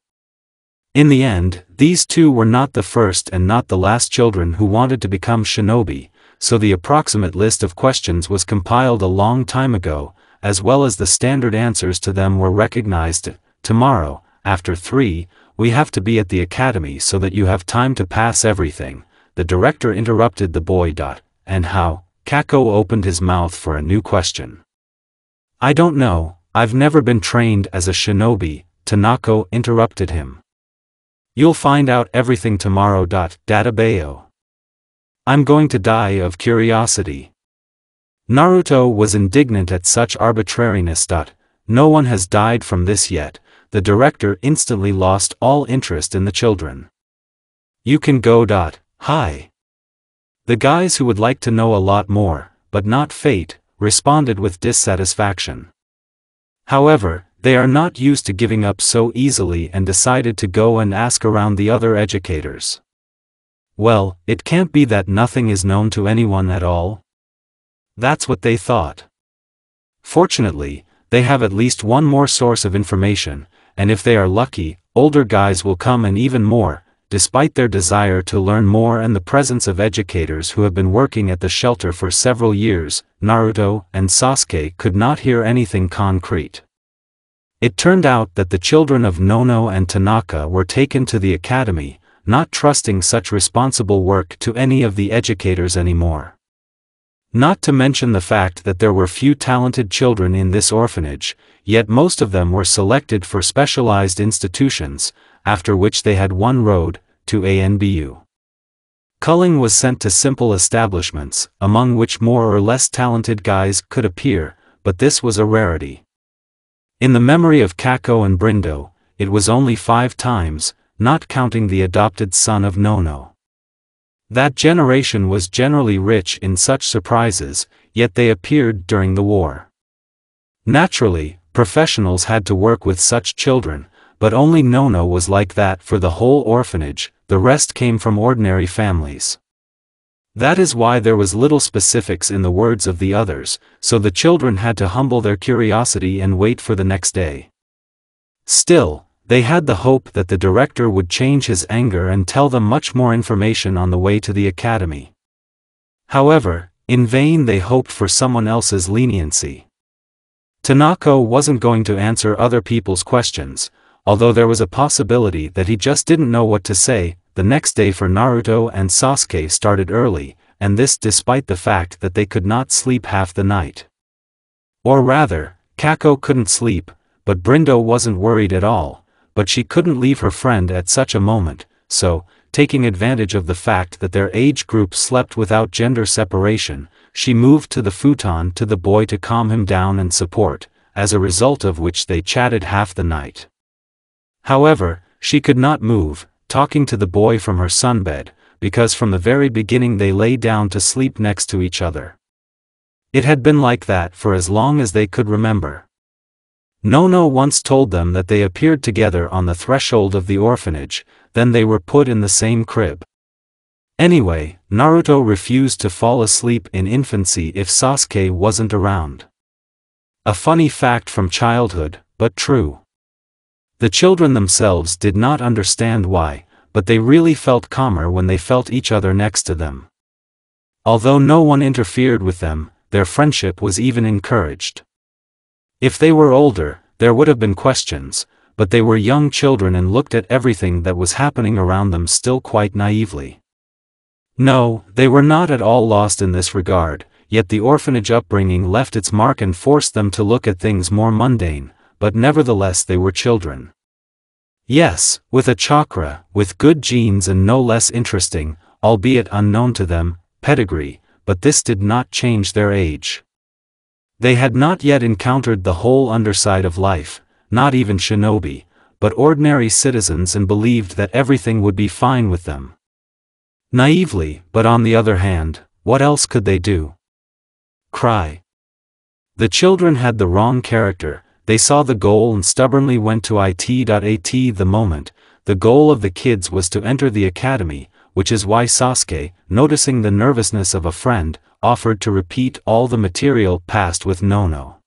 In the end, these two were not the first and not the last children who wanted to become shinobi, so the approximate list of questions was compiled a long time ago, as well as the standard answers to them were recognized. Tomorrow, after 3, we have to be at the academy so that you have time to pass everything, the director interrupted the boy. And how? Kako opened his mouth for a new question. I don't know, I've never been trained as a shinobi, Tanaka interrupted him. You'll find out everything tomorrow. Databayo. I'm going to die of curiosity. Naruto was indignant at such arbitrariness. No one has died from this yet, the director instantly lost all interest in the children. You can go. Hi. The guys who would like to know a lot more, but not Fate, responded with dissatisfaction. However, they are not used to giving up so easily and decided to go and ask around the other educators. Well, it can't be that nothing is known to anyone at all. That's what they thought. Fortunately, they have at least one more source of information, and if they are lucky, older guys will come and even more, despite their desire to learn more and the presence of educators who have been working at the shelter for several years. Naruto and Sasuke could not hear anything concrete. It turned out that the children of Nono and Tanaka were taken to the academy, not trusting such responsible work to any of the educators anymore. Not to mention the fact that there were few talented children in this orphanage, yet most of them were selected for specialized institutions, after which they had one road, to ANBU. Culling was sent to simple establishments, among which more or less talented guys could appear, but this was a rarity. In the memory of Kako and Brindo, it was only 5 times, not counting the adopted son of Nono. That generation was generally rich in such surprises, yet they appeared during the war. Naturally, professionals had to work with such children, but only Nono was like that for the whole orphanage, the rest came from ordinary families. That is why there was little specifics in the words of the others, so the children had to humble their curiosity and wait for the next day. Still, they had the hope that the director would change his anger and tell them much more information on the way to the academy. However, in vain they hoped for someone else's leniency. Tanaka wasn't going to answer other people's questions, although there was a possibility that he just didn't know what to say. The next day for Naruto and Sasuke started early, and this despite the fact that they could not sleep half the night. Or rather, Kako couldn't sleep, but Brindo wasn't worried at all, but she couldn't leave her friend at such a moment, so, taking advantage of the fact that their age group slept without gender separation, she moved to the futon to the boy to calm him down and support, as a result of which they chatted half the night. However, she could not move, talking to the boy from her sunbed, because from the very beginning they lay down to sleep next to each other. It had been like that for as long as they could remember. Nono once told them that they appeared together on the threshold of the orphanage, then they were put in the same crib. Anyway, Naruto refused to fall asleep in infancy if Sasuke wasn't around. A funny fact from childhood, but true. The children themselves did not understand why, but they really felt calmer when they felt each other next to them. Although no one interfered with them, their friendship was even encouraged. If they were older, there would have been questions, but they were young children and looked at everything that was happening around them still quite naively. No, they were not at all lost in this regard, yet the orphanage upbringing left its mark and forced them to look at things more mundane, but nevertheless they were children. Yes, with a chakra, with good genes and no less interesting, albeit unknown to them, pedigree, but this did not change their age. They had not yet encountered the whole underside of life, not even shinobi, but ordinary citizens, and believed that everything would be fine with them. Naively, but on the other hand, what else could they do? Cry. The children had the wrong character. They saw the goal and stubbornly went to it. The moment. The goal of the kids was to enter the academy, which is why Sasuke, noticing the nervousness of a friend, offered to repeat all the material passed with Nono.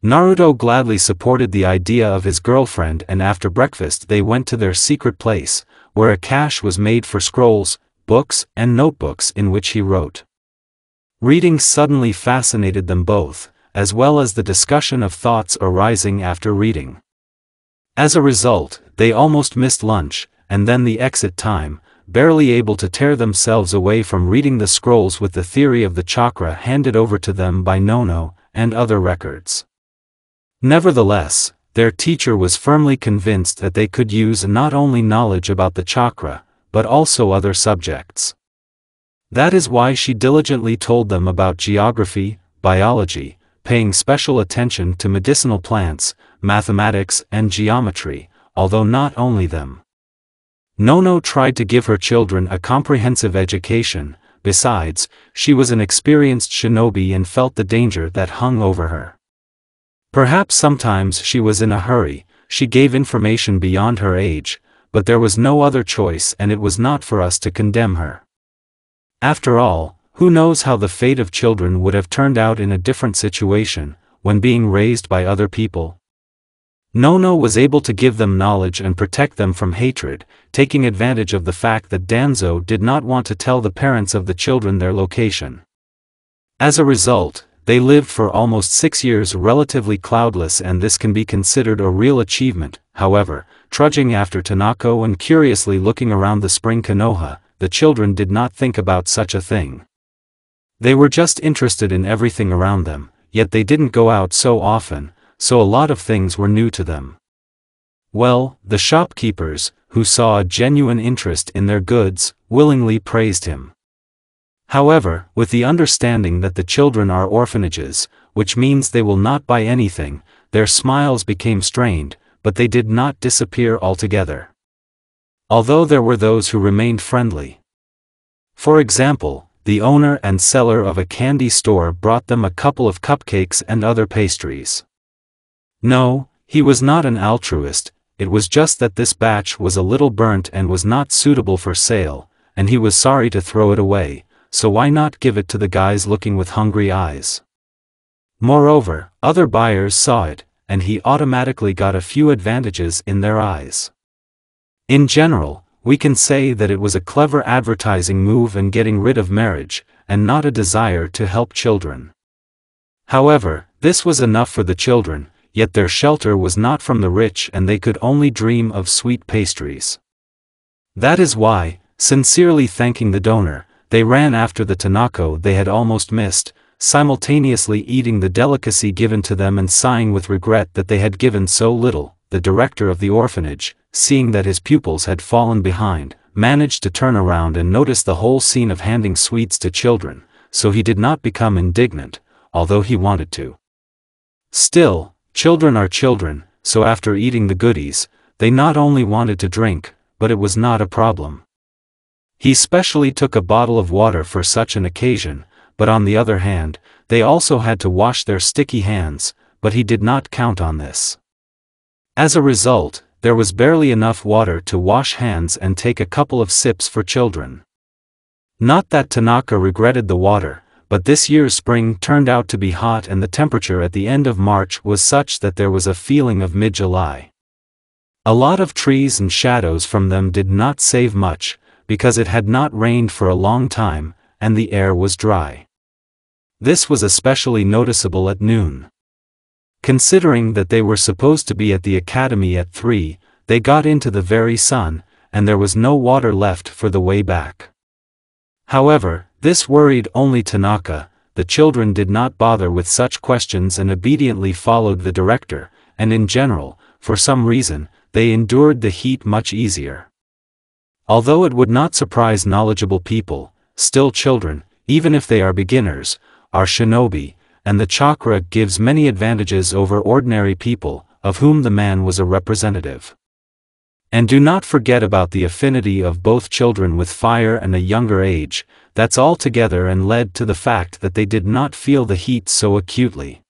Naruto gladly supported the idea of his girlfriend, and after breakfast they went to their secret place, where a cache was made for scrolls, books, and notebooks in which he wrote. Reading suddenly fascinated them both, as well as the discussion of thoughts arising after reading. As a result, they almost missed lunch, and then the exit time, barely able to tear themselves away from reading the scrolls with the theory of the chakra handed over to them by Nono, and other records. Nevertheless, their teacher was firmly convinced that they could use not only knowledge about the chakra, but also other subjects. That is why she diligently told them about geography, biology, paying special attention to medicinal plants, mathematics, and geometry, although not only them. Nono tried to give her children a comprehensive education. Besides, she was an experienced shinobi and felt the danger that hung over her. Perhaps sometimes she was in a hurry, she gave information beyond her age, but there was no other choice, and it was not for us to condemn her. After all, who knows how the fate of children would have turned out in a different situation, when being raised by other people? Nono was able to give them knowledge and protect them from hatred, taking advantage of the fact that Danzo did not want to tell the parents of the children their location. As a result, they lived for almost 6 years relatively cloudless, and this can be considered a real achievement. However, trudging after Tanako and curiously looking around the spring Konoha, the children did not think about such a thing. They were just interested in everything around them, yet they didn't go out so often, so a lot of things were new to them. Well, the shopkeepers, who saw a genuine interest in their goods, willingly praised him. However, with the understanding that the children are orphanages, which means they will not buy anything, their smiles became strained, but they did not disappear altogether. Although there were those who remained friendly. For example, the owner and seller of a candy store brought them a couple of cupcakes and other pastries. No, he was not an altruist, it was just that this batch was a little burnt and was not suitable for sale, and he was sorry to throw it away, so why not give it to the guys looking with hungry eyes? Moreover, other buyers saw it, and he automatically got a few advantages in their eyes. In general, we can say that it was a clever advertising move and getting rid of marriage, and not a desire to help children. However, this was enough for the children, yet their shelter was not from the rich and they could only dream of sweet pastries. That is why, sincerely thanking the donor, they ran after the Tanako they had almost missed, simultaneously eating the delicacy given to them and sighing with regret that they had given so little. The director of the orphanage, seeing that his pupils had fallen behind, managed to turn around and notice the whole scene of handing sweets to children, so he did not become indignant, although he wanted to. Still, children are children, so after eating the goodies, they not only wanted to drink, but it was not a problem. He specially took a bottle of water for such an occasion, but on the other hand, they also had to wash their sticky hands, but he did not count on this. As a result, there was barely enough water to wash hands and take a couple of sips for children. Not that Tanaka regretted the water, but this year's spring turned out to be hot and the temperature at the end of March was such that there was a feeling of mid-July. A lot of trees and shadows from them did not save much, because it had not rained for a long time, and the air was dry. This was especially noticeable at noon. Considering that they were supposed to be at the academy at 3, they got into the very sun, and there was no water left for the way back. However, this worried only Tanaka. The children did not bother with such questions and obediently followed the director, and in general, for some reason, they endured the heat much easier. Although it would not surprise knowledgeable people, still children, even if they are beginners, are shinobi, and the chakra gives many advantages over ordinary people, of whom the man was a representative. And do not forget about the affinity of both children with fire and a younger age. That's all together and led to the fact that they did not feel the heat so acutely.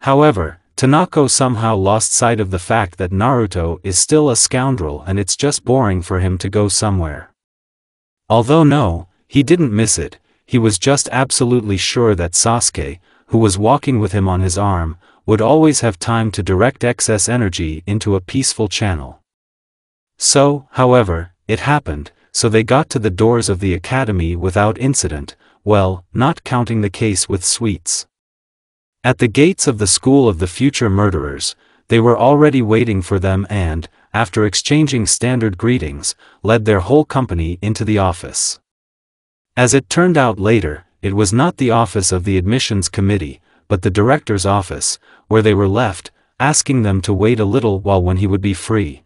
However, Tanaka somehow lost sight of the fact that Naruto is still a scoundrel and it's just boring for him to go somewhere. Although no, he didn't miss it, he was just absolutely sure that Sasuke, who was walking with him on his arm, would always have time to direct excess energy into a peaceful channel. So, however, it happened, so they got to the doors of the academy without incident, well, not counting the case with sweets. At the gates of the school of the future murderers, they were already waiting for them and, after exchanging standard greetings, led their whole company into the office. As it turned out later, it was not the office of the admissions committee, but the director's office, where they were left, asking them to wait a little while when he would be free.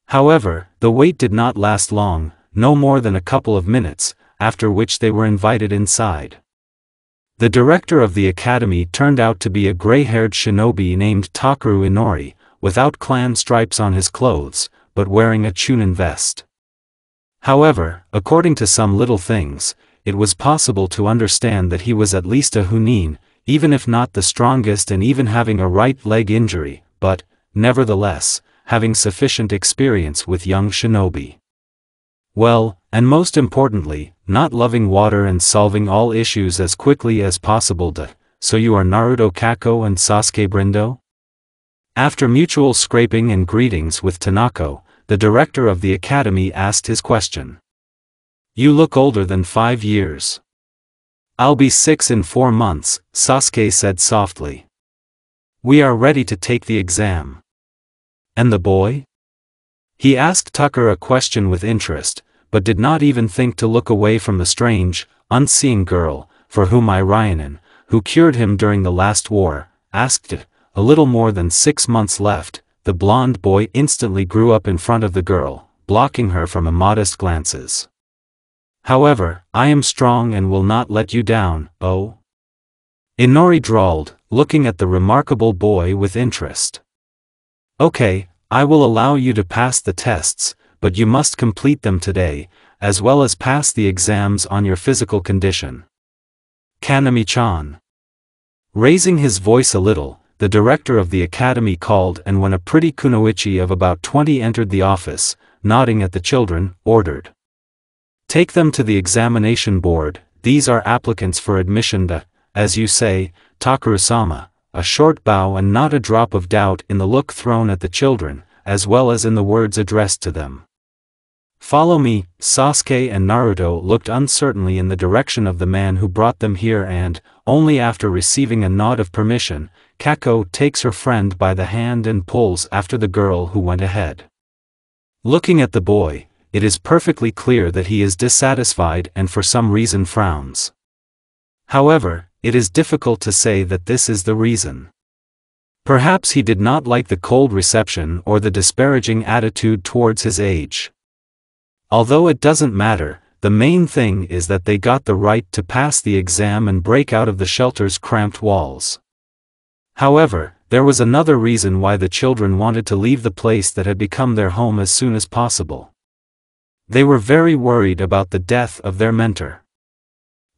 However, the wait did not last long, no more than a couple of minutes, after which they were invited inside. The director of the academy turned out to be a gray-haired shinobi named Takeru Inori, without clan stripes on his clothes, but wearing a chunin vest. However, according to some little things, it was possible to understand that he was at least a Chunin, even if not the strongest and even having a right leg injury, but, nevertheless, having sufficient experience with young shinobi. Well, and most importantly, not loving water and solving all issues as quickly as possible. So you are Naruto Kako and Sasuke Brindo? After mutual scraping and greetings with Tanaka, the director of the academy asked his question. You look older than 5 years. I'll be 6 in 4 months, Sasuke said softly. We are ready to take the exam. And the boy? He asked Tucker a question with interest, but did not even think to look away from the strange, unseeing girl, for whom Ryanin, who cured him during the last war, asked it. A little more than 6 months left, the blonde boy instantly grew up in front of the girl, blocking her from immodest glances. However, I am strong and will not let you down, oh? Inori drawled, looking at the remarkable boy with interest. Okay, I will allow you to pass the tests, but you must complete them today, as well as pass the exams on your physical condition. Kanami-chan. Raising his voice a little, the director of the academy called, and when a pretty kunoichi of about 20 entered the office, nodding at the children, ordered. Take them to the examination board, these are applicants for admission. As you say, Takeru-sama. A short bow and not a drop of doubt in the look thrown at the children, as well as in the words addressed to them. Follow me. Sasuke and Naruto looked uncertainly in the direction of the man who brought them here and, only after receiving a nod of permission, Kako takes her friend by the hand and pulls after the girl who went ahead. Looking at the boy, it is perfectly clear that he is dissatisfied and for some reason frowns. However, it is difficult to say that this is the reason. Perhaps he did not like the cold reception or the disparaging attitude towards his age. Although it doesn't matter, the main thing is that they got the right to pass the exam and break out of the shelter's cramped walls. However, there was another reason why the children wanted to leave the place that had become their home as soon as possible. They were very worried about the death of their mentor.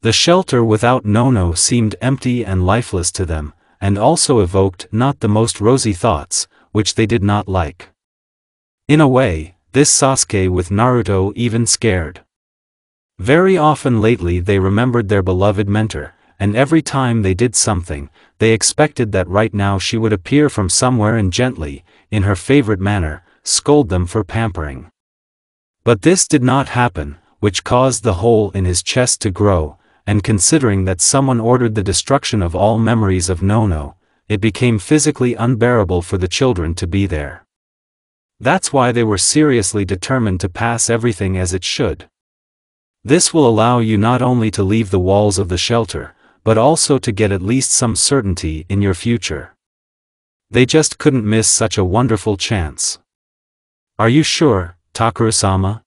The shelter without Nono seemed empty and lifeless to them, and also evoked not the most rosy thoughts, which they did not like. In a way, this Sasuke with Naruto even scared. Very often lately they remembered their beloved mentor, and every time they did something, they expected that right now she would appear from somewhere and gently, in her favorite manner, scold them for pampering. But this did not happen, which caused the hole in his chest to grow, and considering that someone ordered the destruction of all memories of Nono, it became physically unbearable for the children to be there. That's why they were seriously determined to pass everything as it should. This will allow you not only to leave the walls of the shelter, but also to get at least some certainty in your future. They just couldn't miss such a wonderful chance. Are you sure, Takuru-sama?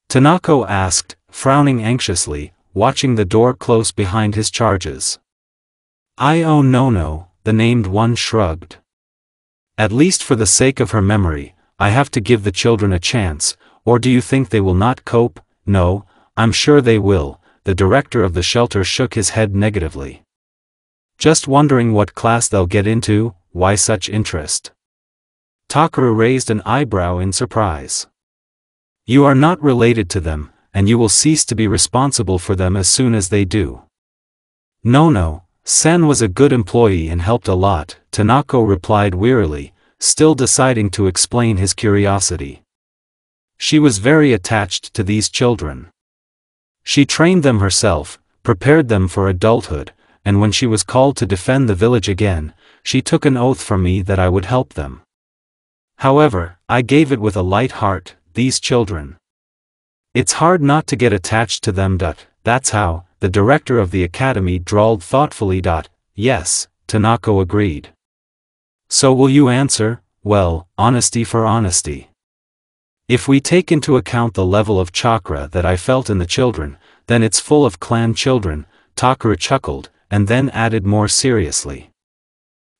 Tanaka asked, frowning anxiously, watching the door close behind his charges. Oh no, the named one shrugged. At least for the sake of her memory, I have to give the children a chance, or do you think they will not cope? No, I'm sure they will. The director of the shelter shook his head negatively. Just wondering what class they'll get into, why such interest? Takuru raised an eyebrow in surprise. You are not related to them, and you will cease to be responsible for them as soon as they do. No, Sen was a good employee and helped a lot, Tanaka replied wearily, still deciding to explain his curiosity. She was very attached to these children. She trained them herself, prepared them for adulthood, and when she was called to defend the village again, she took an oath from me that I would help them. However, I gave it with a light heart, these children. It's hard not to get attached to them. That's how, the director of the academy drawled thoughtfully. Yes, Tanaka agreed. So will you answer? Well, honesty for honesty. If we take into account the level of chakra that I felt in the children, then it's full of clan children, Takuru chuckled, and then added more seriously.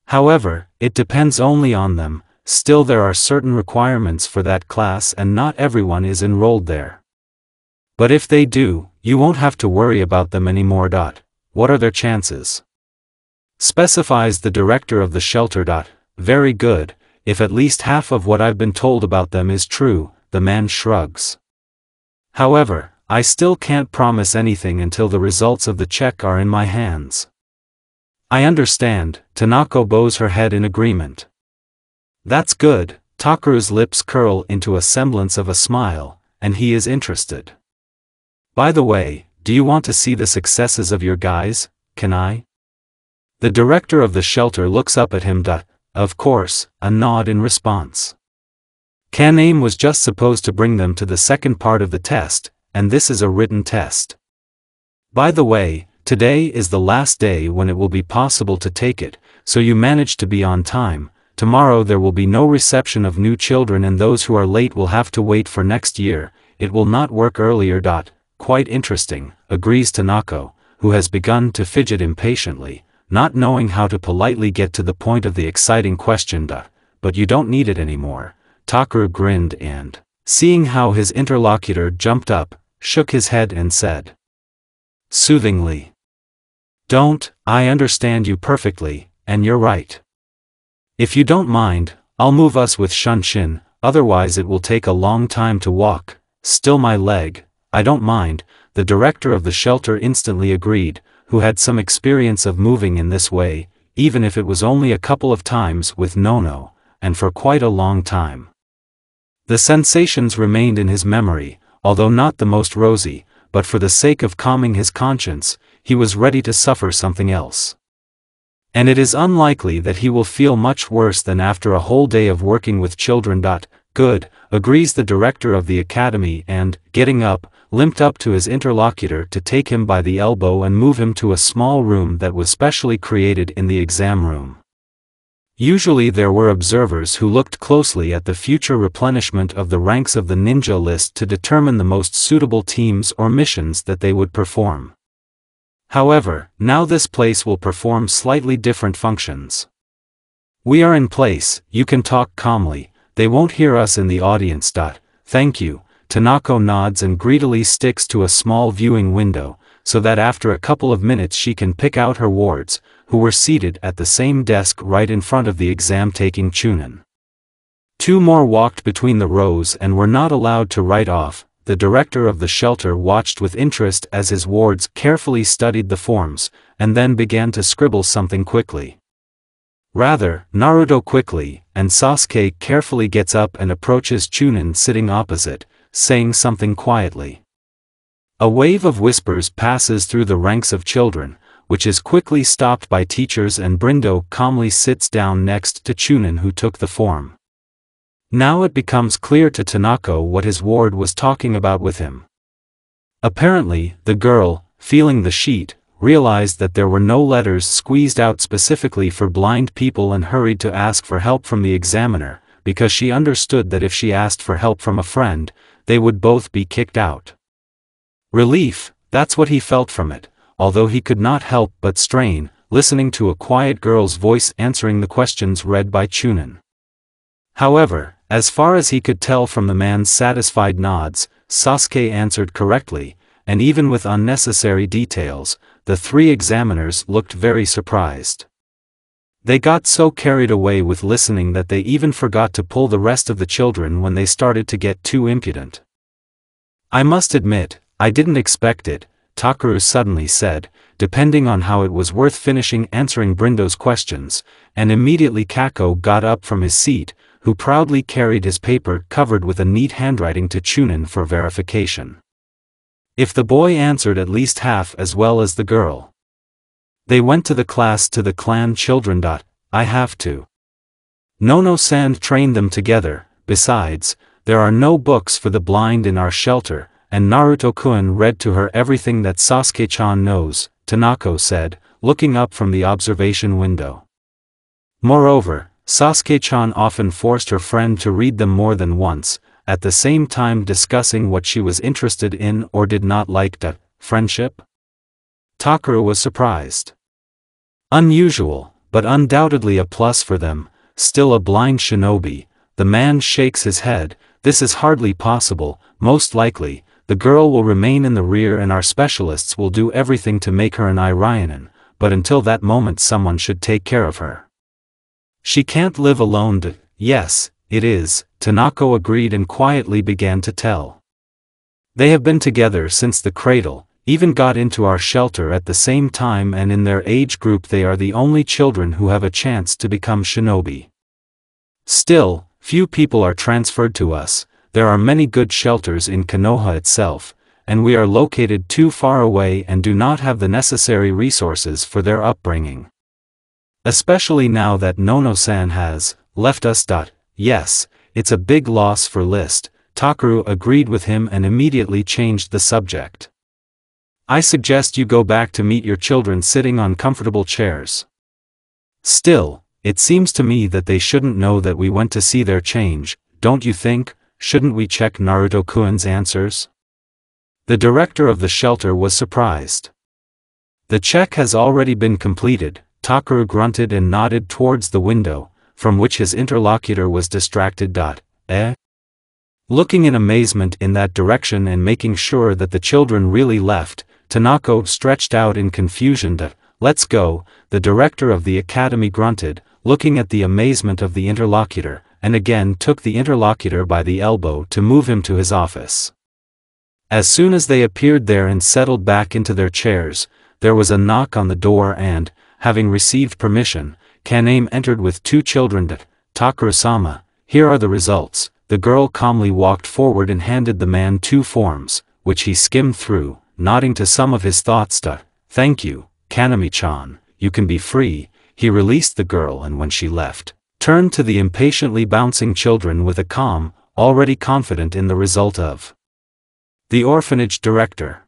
However, it depends only on them, still there are certain requirements for that class and not everyone is enrolled there. But if they do, you won't have to worry about them anymore. What are their chances? Specifies the director of the shelter. Very good, if at least half of what I've been told about them is true, the man shrugs. However, I still can't promise anything until the results of the check are in my hands. I understand, Tanaka bows her head in agreement. That's good, Takuru's lips curl into a semblance of a smile, and he is interested. By the way, do you want to see the successes of your guys? Can I? The director of the shelter looks up at him. Of course, a nod in response. Kaname was just supposed to bring them to the second part of the test, and this is a written test. By the way, today is the last day when it will be possible to take it, so you managed to be on time. Tomorrow there will be no reception of new children and those who are late will have to wait for next year. It will not work earlier. Quite interesting, agrees Tanaka, who has begun to fidget impatiently, not knowing how to politely get to the point of the exciting question. But you don't need it anymore. Takuru grinned and, seeing how his interlocutor jumped up, shook his head and said soothingly, Don't, I understand you perfectly, and you're right. If you don't mind, I'll move us with Shunshin, otherwise it will take a long time to walk. Still my leg, I don't mind, the director of the shelter instantly agreed, who had some experience of moving in this way, even if it was only a couple of times with Nono, and for quite a long time. The sensations remained in his memory, although not the most rosy, but for the sake of calming his conscience, he was ready to suffer something else. And it is unlikely that he will feel much worse than after a whole day of working with children. Good, agrees the director of the academy and, getting up, limped up to his interlocutor to take him by the elbow and move him to a small room that was specially created in the exam room. Usually there were observers who looked closely at the future replenishment of the ranks of the ninja list to determine the most suitable teams or missions that they would perform. However, now this place will perform slightly different functions. We are in place, you can talk calmly, they won't hear us in the audience. Thank you, Tanaka nods and greedily sticks to a small viewing window, so that after a couple of minutes she can pick out her wards, who were seated at the same desk right in front of the exam-taking Chunin. Two more walked between the rows and were not allowed to write off. The director of the shelter watched with interest as his wards carefully studied the forms, and then began to scribble something quickly. Rather, Naruto quickly, and Sasuke carefully gets up and approaches Chunin sitting opposite, saying something quietly. A wave of whispers passes through the ranks of children, which is quickly stopped by teachers, and Brindo calmly sits down next to Chunin, who took the form. Now it becomes clear to Tanaka what his ward was talking about with him. Apparently, the girl, feeling the sheet, realized that there were no letters squeezed out specifically for blind people and hurried to ask for help from the examiner, because she understood that if she asked for help from a friend, they would both be kicked out. Relief, that's what he felt from it, although he could not help but strain, listening to a quiet girl's voice answering the questions read by Chunin. However, as far as he could tell from the man's satisfied nods, Sasuke answered correctly, and even with unnecessary details, the three examiners looked very surprised. They got so carried away with listening that they even forgot to pull the rest of the children when they started to get too impudent. "I must admit, I didn't expect it," Takaru suddenly said, depending on how it was worth finishing answering Brindo's questions, and immediately Kako got up from his seat, who proudly carried his paper covered with a neat handwriting to Chunin for verification. If the boy answered at least half as well as the girl. They went to the class to the clan children. I have to. Nono-san trained them together. Besides, there are no books for the blind in our shelter, and Naruto-kun read to her everything that Sasuke-chan knows, Tanaka said, looking up from the observation window. Moreover, Sasuke-chan often forced her friend to read them more than once, at the same time discussing what she was interested in or did not like. Friendship? Takaru was surprised. Unusual, but undoubtedly a plus for them. Still a blind shinobi. The man shakes his head. This is hardly possible. Most likely, the girl will remain in the rear and our specialists will do everything to make her an Irionin, but until that moment someone should take care of her. She can't live alone. Yes, it is, Tanaka agreed and quietly began to tell. They have been together since the cradle, even got into our shelter at the same time, and in their age group they are the only children who have a chance to become shinobi. Still, few people are transferred to us. There are many good shelters in Konoha itself, and we are located too far away and do not have the necessary resources for their upbringing. Especially now that Nono-san has left us. Yes, it's a big loss for List. Takaru agreed with him and immediately changed the subject. I suggest you go back to meet your children sitting on comfortable chairs. Still, it seems to me that they shouldn't know that we went to see their change, don't you think? Shouldn't we check Naruto-kun's answers? The director of the shelter was surprised. The check has already been completed. Takaru grunted and nodded towards the window, from which his interlocutor was distracted. Looking in amazement in that direction and making sure that the children really left, Tanaka stretched out in confusion. Let's go, the director of the academy grunted, looking at the amazement of the interlocutor, and again took the interlocutor by the elbow to move him to his office. As soon as they appeared there and settled back into their chairs, there was a knock on the door and, having received permission, Kaname entered with two children. Takaru-sama, here are the results. The girl calmly walked forward and handed the man two forms, which he skimmed through, nodding to some of his thoughts. Thank you, Kaname-chan, you can be free. He released the girl and when she left, turned to the impatiently bouncing children with a calm, already confident in the result of. The orphanage director.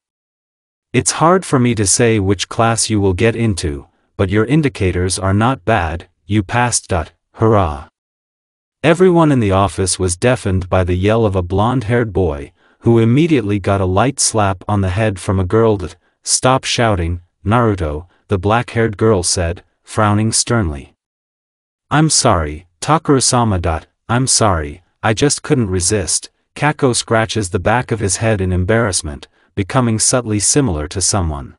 It's hard for me to say which class you will get into, but your indicators are not bad, you passed. Hurrah! Everyone in the office was deafened by the yell of a blonde-haired boy, who immediately got a light slap on the head from a girl. Stop shouting, Naruto, the black-haired girl said, frowning sternly. I'm sorry, Takaru-sama. I'm sorry, I just couldn't resist. Kako scratches the back of his head in embarrassment, becoming subtly similar to someone.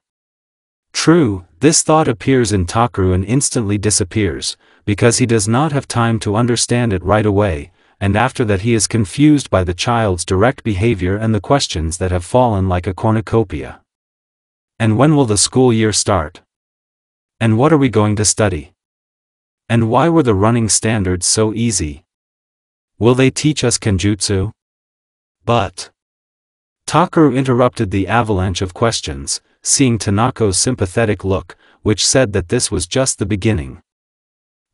True, this thought appears in Takaru and instantly disappears, because he does not have time to understand it right away, and after that he is confused by the child's direct behavior and the questions that have fallen like a cornucopia. And when will the school year start? And what are we going to study? And why were the running standards so easy? Will they teach us Kenjutsu? But Takaru interrupted the avalanche of questions, seeing Tanako's sympathetic look, which said that this was just the beginning.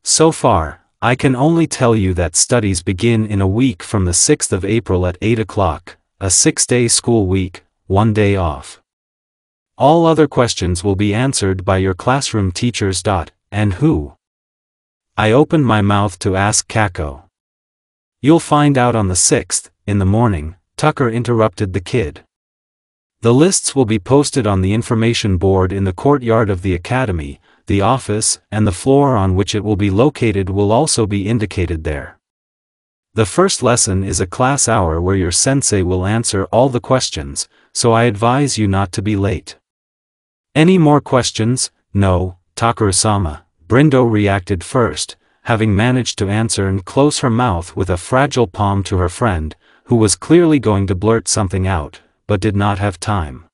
So far, I can only tell you that studies begin in a week from the 6th of April at 8 o'clock, a 6-day school week, 1 day off. All other questions will be answered by your classroom teachers. And who? I opened my mouth to ask Kako. You'll find out on the 6th, in the morning, Tucker interrupted the kid. The lists will be posted on the information board in the courtyard of the academy. The office and the floor on which it will be located will also be indicated there. The first lesson is a class hour where your sensei will answer all the questions, so I advise you not to be late. Any more questions? No, Takaru-sama. Brindo reacted first, having managed to answer and close her mouth with a fragile palm to her friend, who was clearly going to blurt something out, but did not have time.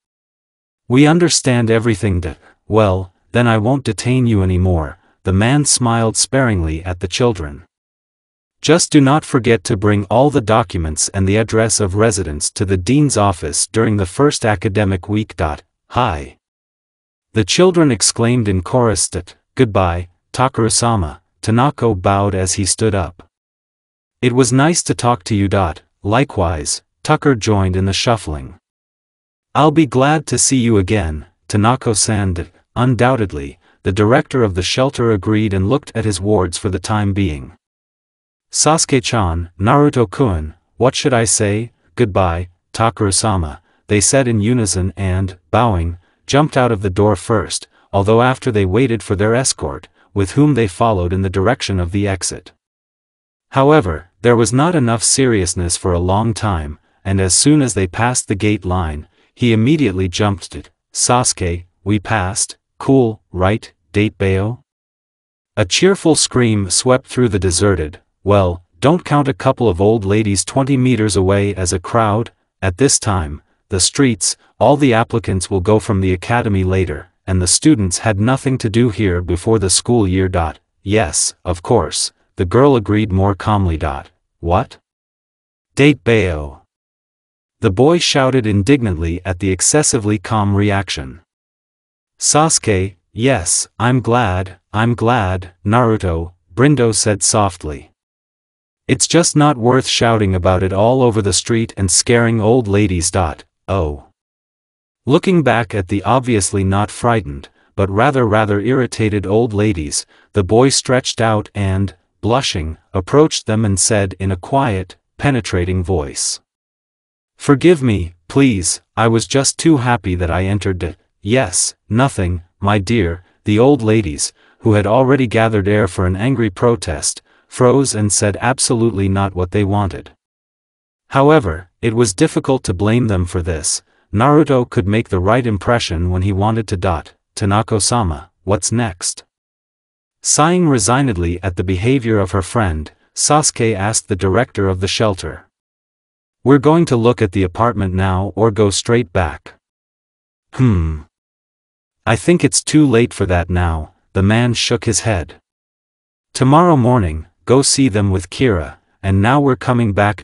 We understand everything. Well, then I won't detain you anymore. The man smiled sparingly at the children. Just do not forget to bring all the documents and the address of residence to the dean's office during the first academic week. Hi. The children exclaimed in chorus. Goodbye, Takaru-sama. Tanako bowed as he stood up. It was nice to talk to you. Likewise, Tucker joined in the shuffling. I'll be glad to see you again, Tanako-san. Undoubtedly, the director of the shelter agreed and looked at his wards for the time being. Sasuke-chan, Naruto-kun, what should I say? Goodbye, Takaru-sama, they said in unison and, bowing, jumped out of the door first, although after they waited for their escort, with whom they followed in the direction of the exit. However, there was not enough seriousness for a long time, and as soon as they passed the gate line, he immediately jumped it. Sasuke, we passed. Cool, right, Date-Bayo? A cheerful scream swept through the deserted, well, don't count a couple of old ladies 20 meters away as a crowd. At this time, the streets, all the applicants will go from the academy later, and the students had nothing to do here before the school year. Yes, of course, the girl agreed more calmly. What? Date-Bayo. The boy shouted indignantly at the excessively calm reaction. Sasuke, yes, I'm glad, Naruto, Brindo said softly. It's just not worth shouting about it all over the street and scaring old ladies. Oh. Looking back at the obviously not frightened, but rather irritated old ladies, the boy stretched out and, blushing, approached them and said in a quiet, penetrating voice. Forgive me, please, I was just too happy that I entered. Yes, nothing, my dear. The old ladies, who had already gathered air for an angry protest, froze and said absolutely not what they wanted. However, it was difficult to blame them for this. Naruto could make the right impression when he wanted to. Tanako-sama, what's next? Sighing resignedly at the behavior of her friend, Sasuke asked the director of the shelter. We're going to look at the apartment now or go straight back? I think it's too late for that now, the man shook his head. Tomorrow morning, go see them with Kira, and now we're coming back.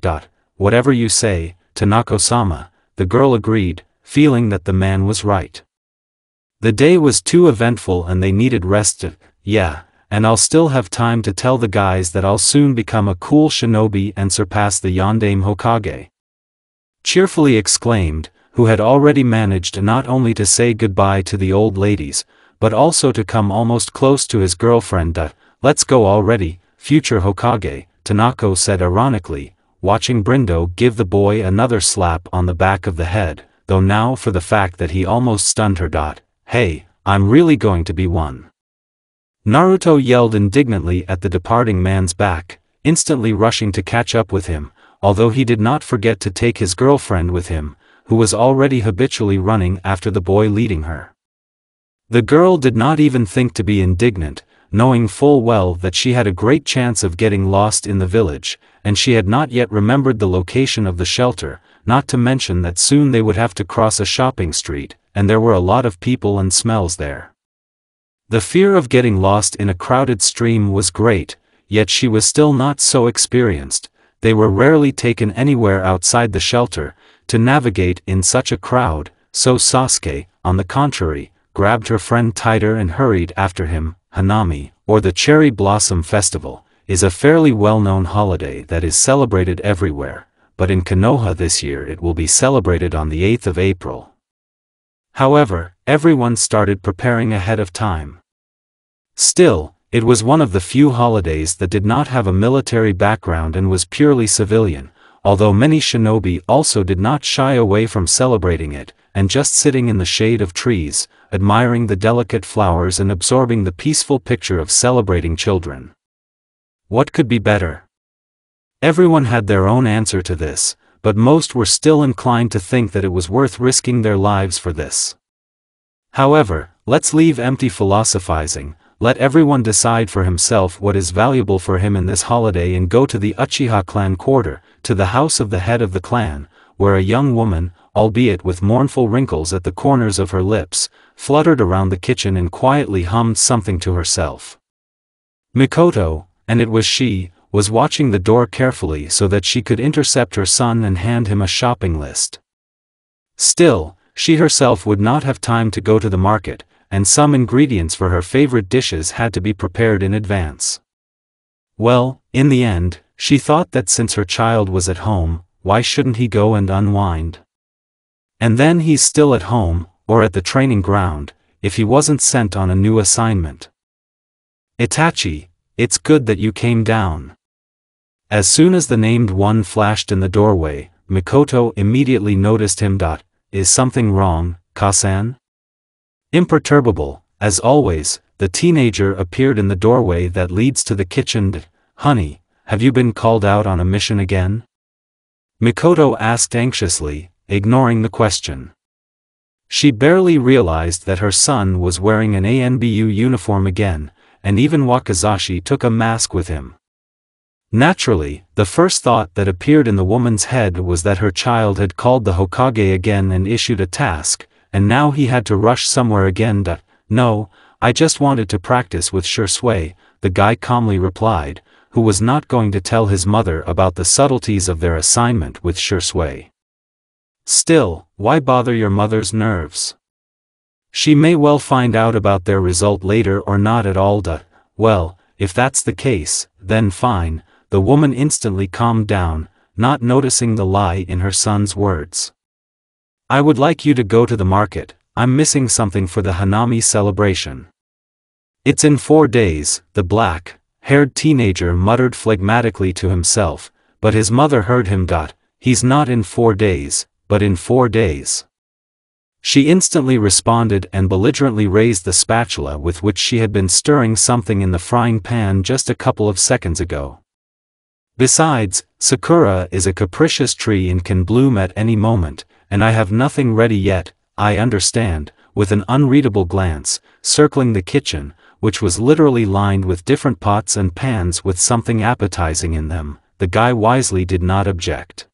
Whatever you say, Tanako-sama, the girl agreed, feeling that the man was right. The day was too eventful and they needed rest. Yeah, and I'll still have time to tell the guys that I'll soon become a cool shinobi and surpass the Yondaime Hokage. Cheerfully exclaimed, who had already managed not only to say goodbye to the old ladies, but also to come almost close to his girlfriend. Let's go already, future Hokage, Tanako said ironically, watching Brindo give the boy another slap on the back of the head, though now for the fact that he almost stunned her. Hey, I'm really going to be one. Naruto yelled indignantly at the departing man's back, instantly rushing to catch up with him, although he did not forget to take his girlfriend with him, who was already habitually running after the boy leading her. The girl did not even think to be indignant, knowing full well that she had a great chance of getting lost in the village, and she had not yet remembered the location of the shelter, not to mention that soon they would have to cross a shopping street, and there were a lot of people and smells there. The fear of getting lost in a crowded stream was great, yet she was still not so experienced. They were rarely taken anywhere outside the shelter, to navigate in such a crowd, so Sasuke, on the contrary, grabbed her friend tighter and hurried after him. Hanami, or the Cherry Blossom Festival, is a fairly well-known holiday that is celebrated everywhere, but in Konoha this year it will be celebrated on the 8th of April. However, everyone started preparing ahead of time. Still, it was one of the few holidays that did not have a military background and was purely civilian, although many shinobi also did not shy away from celebrating it, and just sitting in the shade of trees, admiring the delicate flowers and absorbing the peaceful picture of celebrating children. What could be better? Everyone had their own answer to this, but most were still inclined to think that it was worth risking their lives for this. However, let's leave empty philosophizing, let everyone decide for himself what is valuable for him in this holiday and go to the Uchiha clan quarter, to the house of the head of the clan, where a young woman, albeit with mournful wrinkles at the corners of her lips, fluttered around the kitchen and quietly hummed something to herself. Mikoto, and it was she, was watching the door carefully so that she could intercept her son and hand him a shopping list. Still, she herself would not have time to go to the market, and some ingredients for her favorite dishes had to be prepared in advance. Well, in the end, she thought that since her child was at home, why shouldn't he go and unwind? And then he's still at home, or at the training ground, if he wasn't sent on a new assignment. Itachi, it's good that you came down. As soon as the named one flashed in the doorway, Mikoto immediately noticed him. Is something wrong, Kasan? Imperturbable, as always, the teenager appeared in the doorway that leads to the kitchen. Honey, have you been called out on a mission again? Mikoto asked anxiously, ignoring the question. She barely realized that her son was wearing an ANBU uniform again, and even Wakazashi took a mask with him. Naturally, the first thought that appeared in the woman's head was that her child had called the Hokage again and issued a task, and now he had to rush somewhere again. No, I just wanted to practice with Shisui, the guy calmly replied, who was not going to tell his mother about the subtleties of their assignment with Shisui. Still, why bother your mother's nerves? She may well find out about their result later or not at all. Well, if that's the case, then fine. The woman instantly calmed down, not noticing the lie in her son's words. I would like you to go to the market, I'm missing something for the Hanami celebration. It's in 4 days, the black-haired teenager muttered phlegmatically to himself, but his mother heard him. He's not in 4 days, but in 4 days. She instantly responded and belligerently raised the spatula with which she had been stirring something in the frying pan just a couple of seconds ago. Besides, Sakura is a capricious tree and can bloom at any moment, and I have nothing ready yet, I understand, with an unreadable glance, circling the kitchen, which was literally lined with different pots and pans with something appetizing in them, the guy wisely did not object.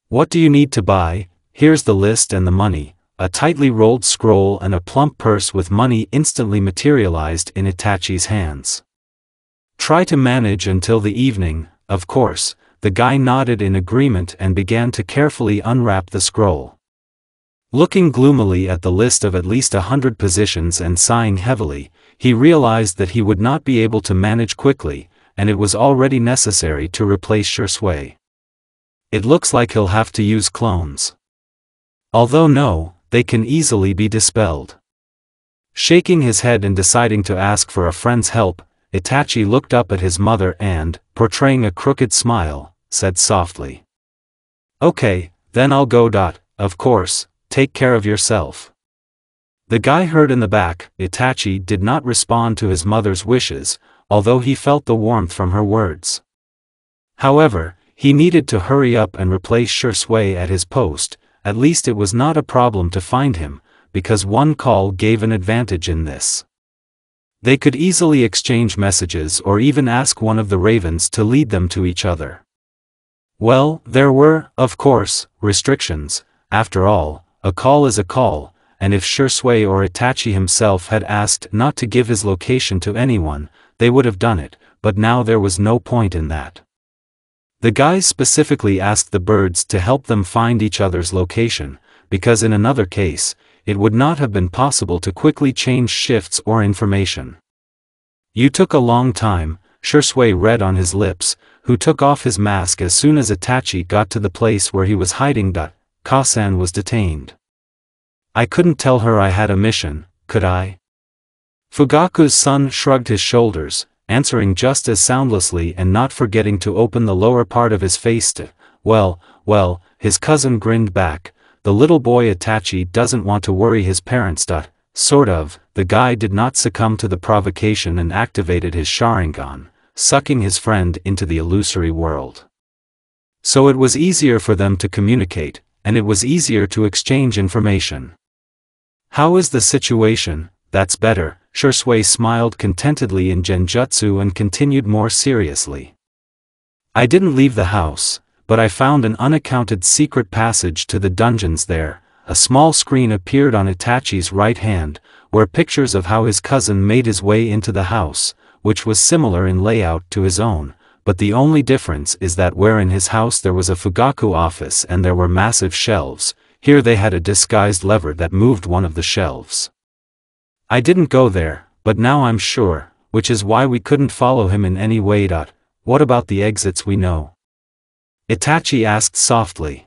What do you need to buy? Here's the list and the money. A tightly rolled scroll and a plump purse with money instantly materialized in Itachi's hands. Try to manage until the evening, of course. The guy nodded in agreement and began to carefully unwrap the scroll. Looking gloomily at the list of at least 100 positions and sighing heavily, he realized that he would not be able to manage quickly, and it was already necessary to replace Shisui. It looks like he'll have to use clones. Although no, they can easily be dispelled. Shaking his head and deciding to ask for a friend's help, Itachi looked up at his mother and, portraying a crooked smile, said softly. Okay, then I'll go. Of course, take care of yourself. The guy heard in the back. Itachi did not respond to his mother's wishes, although he felt the warmth from her words. However, he needed to hurry up and replace Shisui at his post. At least it was not a problem to find him, because one call gave an advantage in this. They could easily exchange messages or even ask one of the ravens to lead them to each other. Well, there were, of course, restrictions. After all, a call is a call, and if Shisui or Itachi himself had asked not to give his location to anyone, they would have done it, but now there was no point in that. The guys specifically asked the birds to help them find each other's location, because in another case, it would not have been possible to quickly change shifts or information. You took a long time, Shisui read on his lips, who took off his mask as soon as Itachi got to the place where he was hiding. Kasan was detained. I couldn't tell her I had a mission, could I? Fugaku's son shrugged his shoulders, answering just as soundlessly and not forgetting to open the lower part of his face to, well, his cousin grinned back, the little boy Itachi doesn't want to worry his parents. Sort of, the guy did not succumb to the provocation and activated his Sharingan, sucking his friend into the illusory world. So it was easier for them to communicate, and it was easier to exchange information. How is the situation? That's better. Shisui smiled contentedly in Genjutsu and continued more seriously. I didn't leave the house, but I found an unaccounted secret passage to the dungeons there. A small screen appeared on Itachi's right hand, where pictures of how his cousin made his way into the house, which was similar in layout to his own, but the only difference is that where in his house there was a Fugaku office and there were massive shelves, here they had a disguised lever that moved one of the shelves. I didn't go there, but now I'm sure, which is why we couldn't follow him in any way. What about the exits we know? Itachi asked softly.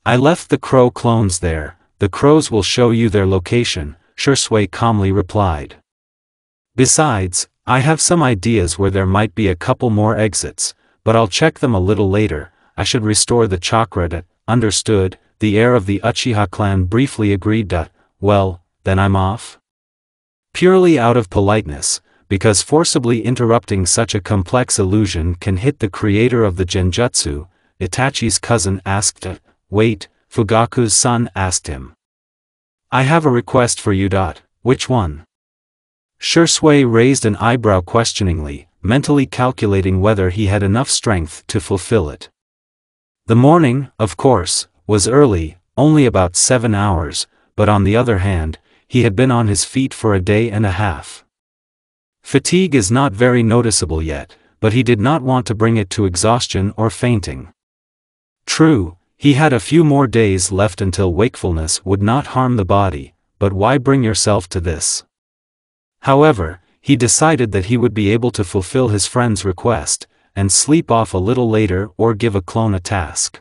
I left the crow clones there, the crows will show you their location, Shisui calmly replied. Besides, I have some ideas where there might be a couple more exits, but I'll check them a little later. I should restore the chakra. Understood, the heir of the Uchiha clan briefly agreed. Well, then I'm off? Purely out of politeness, because forcibly interrupting such a complex illusion can hit the creator of the Genjutsu, Itachi's cousin asked. Wait, Fugaku's son asked him. I have a request for you. Which one? Shisui raised an eyebrow questioningly, mentally calculating whether he had enough strength to fulfill it. The morning, of course, was early, only about 7 hours, but on the other hand, he had been on his feet for a day and a half. Fatigue is not very noticeable yet, but he did not want to bring it to exhaustion or fainting. True, he had a few more days left until wakefulness would not harm the body, but why bring yourself to this? However, he decided that he would be able to fulfill his friend's request, and sleep off a little later or give a clone a task.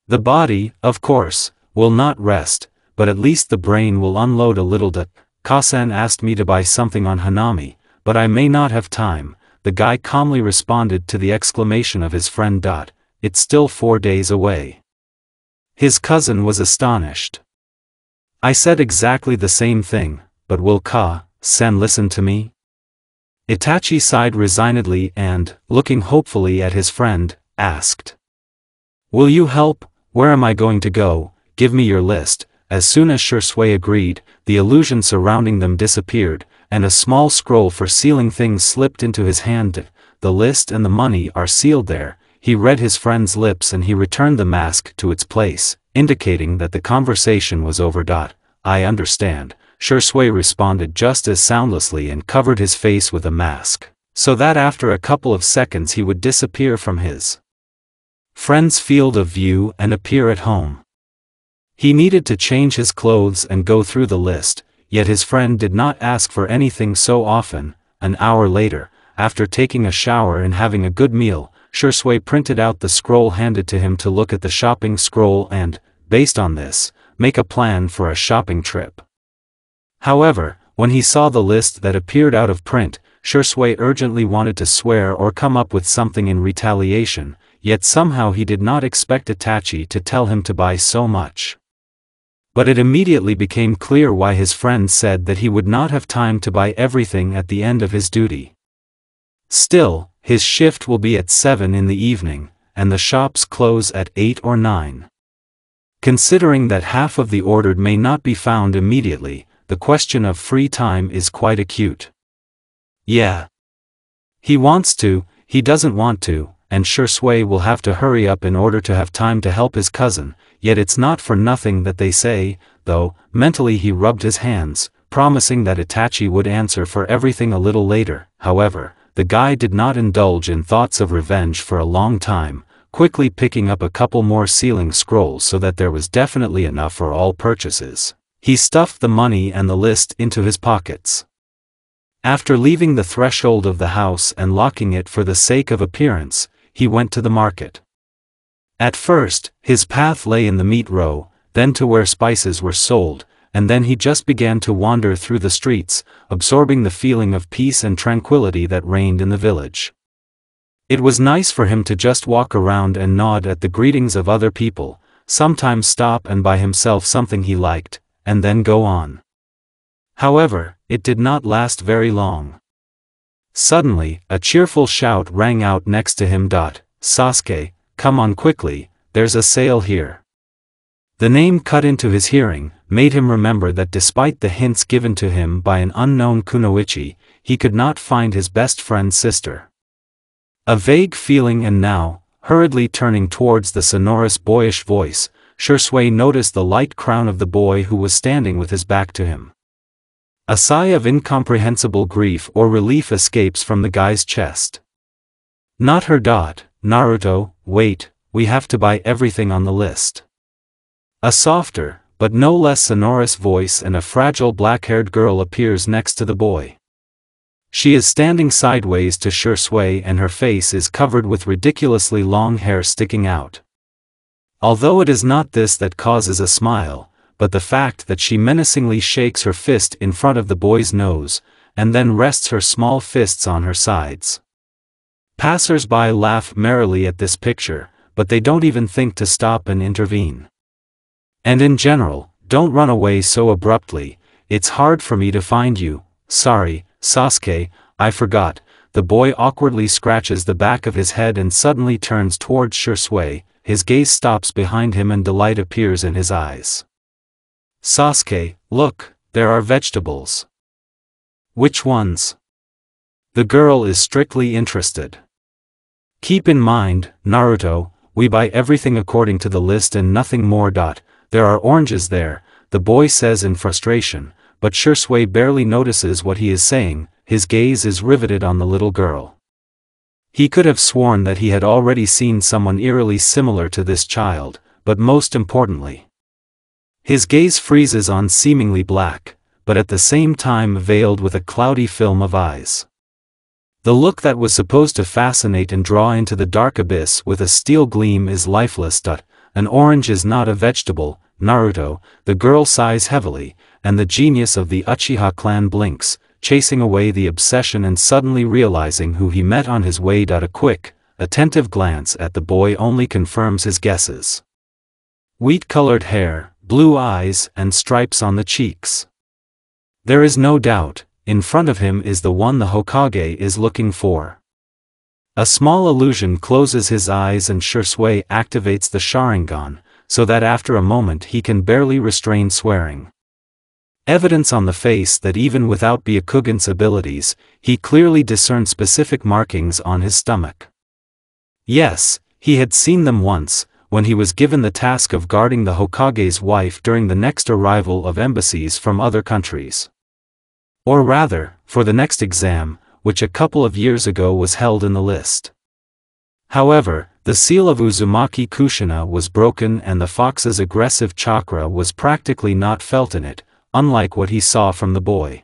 The body, of course, will not rest, but at least the brain will unload a little. Kasan asked me to buy something on Hanami, but I may not have time, the guy calmly responded to the exclamation of his friend. It's still 4 days away. His cousin was astonished. I said exactly the same thing, but will Ka-sen listen to me? Itachi sighed resignedly and, looking hopefully at his friend, asked. Will you help? Where am I going to go? Give me your list. As soon as Shisui agreed, the illusion surrounding them disappeared, and a small scroll for sealing things slipped into his hand. The list and the money are sealed there. He read his friend's lips and he returned the mask to its place, indicating that the conversation was over. I understand, Shisui responded just as soundlessly and covered his face with a mask, so that after a couple of seconds he would disappear from his friend's field of view and appear at home. He needed to change his clothes and go through the list, yet his friend did not ask for anything so often. An hour later, after taking a shower and having a good meal, Shisui printed out the scroll handed to him to look at the shopping scroll and, based on this, make a plan for a shopping trip. However, when he saw the list that appeared out of print, Shisui urgently wanted to swear or come up with something in retaliation, yet somehow he did not expect Itachi to tell him to buy so much. But it immediately became clear why his friend said that he would not have time to buy everything at the end of his duty. Still, his shift will be at 7 in the evening, and the shops close at 8 or 9. Considering that half of the ordered may not be found immediately, the question of free time is quite acute. Yeah. He wants to, he doesn't want to, and Shisui will have to hurry up in order to have time to help his cousin, yet it's not for nothing that they say, though. Mentally he rubbed his hands, promising that Itachi would answer for everything a little later. However, the guy did not indulge in thoughts of revenge for a long time, quickly picking up a couple more sealing scrolls so that there was definitely enough for all purchases. He stuffed the money and the list into his pockets. After leaving the threshold of the house and locking it for the sake of appearance, he went to the market. At first, his path lay in the meat row, then to where spices were sold, and then he just began to wander through the streets, absorbing the feeling of peace and tranquility that reigned in the village. It was nice for him to just walk around and nod at the greetings of other people, sometimes stop and buy himself something he liked, and then go on. However, it did not last very long. Suddenly, a cheerful shout rang out next to him. "Sasuke, come on quickly, there's a sale here." The name cut into his hearing made him remember that despite the hints given to him by an unknown kunoichi, he could not find his best friend's sister. A vague feeling, and now, hurriedly turning towards the sonorous boyish voice, Shisui noticed the light crown of the boy who was standing with his back to him. A sigh of incomprehensible grief or relief escapes from the guy's chest. "Not her. Naruto, wait, we have to buy everything on the list." A softer, but no less sonorous voice and a fragile black-haired girl appears next to the boy. She is standing sideways to Shisui and her face is covered with ridiculously long hair sticking out. Although it is not this that causes a smile, but the fact that she menacingly shakes her fist in front of the boy's nose, and then rests her small fists on her sides. Passers-by laugh merrily at this picture, but they don't even think to stop and intervene. And in general, don't run away so abruptly, it's hard for me to find you. Sorry, Sasuke, I forgot. The boy awkwardly scratches the back of his head and suddenly turns towards Shisui, his gaze stops behind him and delight appears in his eyes. "Sasuke, look, there are vegetables." "Which ones?" The girl is strictly interested. "Keep in mind, Naruto, we buy everything according to the list and nothing more. There are oranges there," the boy says in frustration, but Shisui barely notices what he is saying, his gaze is riveted on the little girl. He could have sworn that he had already seen someone eerily similar to this child, but most importantly, his gaze freezes on seemingly black, but at the same time veiled with a cloudy film of eyes. The look that was supposed to fascinate and draw into the dark abyss with a steel gleam is lifeless. An orange is not a vegetable, Naruto, the girl sighs heavily, and the genius of the Uchiha clan blinks, chasing away the obsession and suddenly realizing who he met on his way. A quick, attentive glance at the boy only confirms his guesses. Wheat-colored hair, blue eyes, and stripes on the cheeks. There is no doubt, in front of him is the one the Hokage is looking for. A small illusion closes his eyes and Shisui activates the Sharingan, so that after a moment he can barely restrain swearing. Evidence on the face that even without Byakugan's abilities, he clearly discerned specific markings on his stomach. Yes, he had seen them once, when he was given the task of guarding the Hokage's wife during the next arrival of embassies from other countries. Or rather, for the next exam, which a couple of years ago was held in the list. However, the seal of Uzumaki Kushina was broken and the fox's aggressive chakra was practically not felt in it, unlike what he saw from the boy.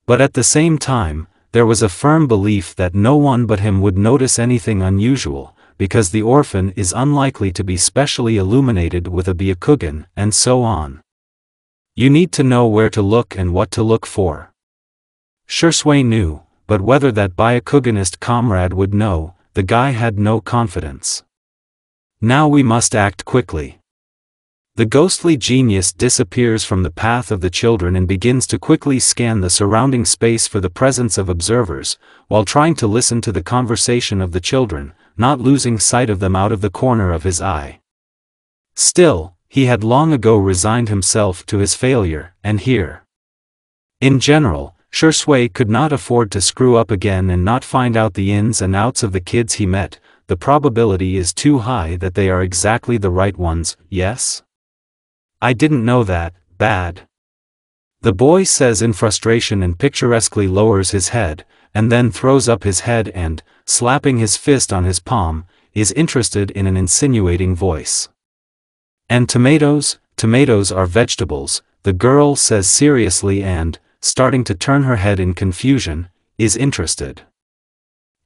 But at the same time, there was a firm belief that no one but him would notice anything unusual, because the orphan is unlikely to be specially illuminated with a Byakugan, and so on. You need to know where to look and what to look for. Shisui knew, but whether that Byakuganist comrade would know, the guy had no confidence. Now we must act quickly. The ghostly genius disappears from the path of the children and begins to quickly scan the surrounding space for the presence of observers, while trying to listen to the conversation of the children, not losing sight of them out of the corner of his eye. Still, he had long ago resigned himself to his failure, and here. In general, Shisui could not afford to screw up again and not find out the ins and outs of the kids he met. The probability is too high that they are exactly the right ones. Yes? I didn't know that. Bad. The boy says in frustration and picturesquely lowers his head, and then throws up his head and, slapping his fist on his palm, is interested in an insinuating voice. And tomatoes? Tomatoes are vegetables, the girl says seriously and, starting to turn her head in confusion, is interested.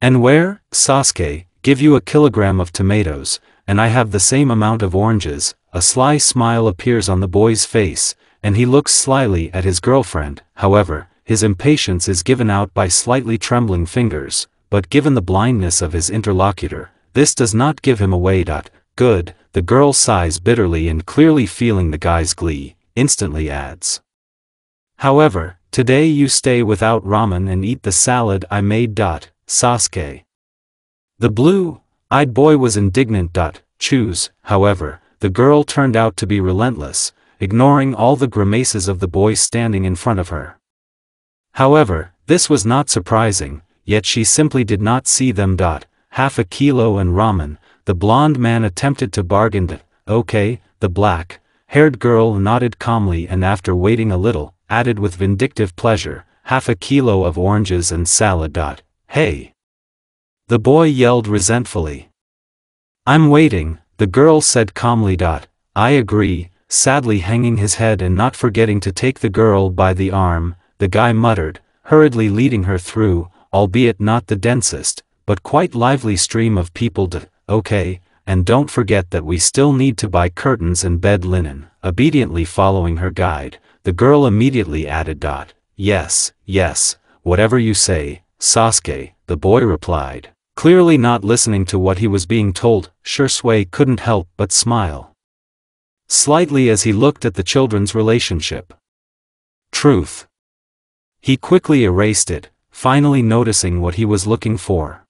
And where? Sasuke, give you a kilogram of tomatoes, and I have the same amount of oranges. A sly smile appears on the boy's face, and he looks slyly at his girlfriend. However, his impatience is given out by slightly trembling fingers, but given the blindness of his interlocutor, this does not give him away. Good, the girl sighs bitterly and clearly feeling the guy's glee, instantly adds. However, today you stay without ramen and eat the salad I made. Sasuke. The blue-eyed boy was indignant. Choose, however, the girl turned out to be relentless, ignoring all the grimaces of the boy standing in front of her. However, this was not surprising, yet she simply did not see them. Half a kilo and ramen, the blonde man attempted to bargain. Okay, the black-haired girl nodded calmly and after waiting a little, added with vindictive pleasure, half a kilo of oranges and salad. Hey! The boy yelled resentfully. I'm waiting, the girl said calmly. I agree, sadly hanging his head and not forgetting to take the girl by the arm, the guy muttered, hurriedly leading her through, albeit not the densest, but quite lively stream of people. Okay, and don't forget that we still need to buy curtains and bed linen. Obediently following her guide, the girl immediately added. Yes, yes, whatever you say, Sasuke, the boy replied, clearly not listening to what he was being told. Shisui couldn't help but smile slightly as he looked at the children's relationship. Truth. He quickly erased it, finally noticing what he was looking for.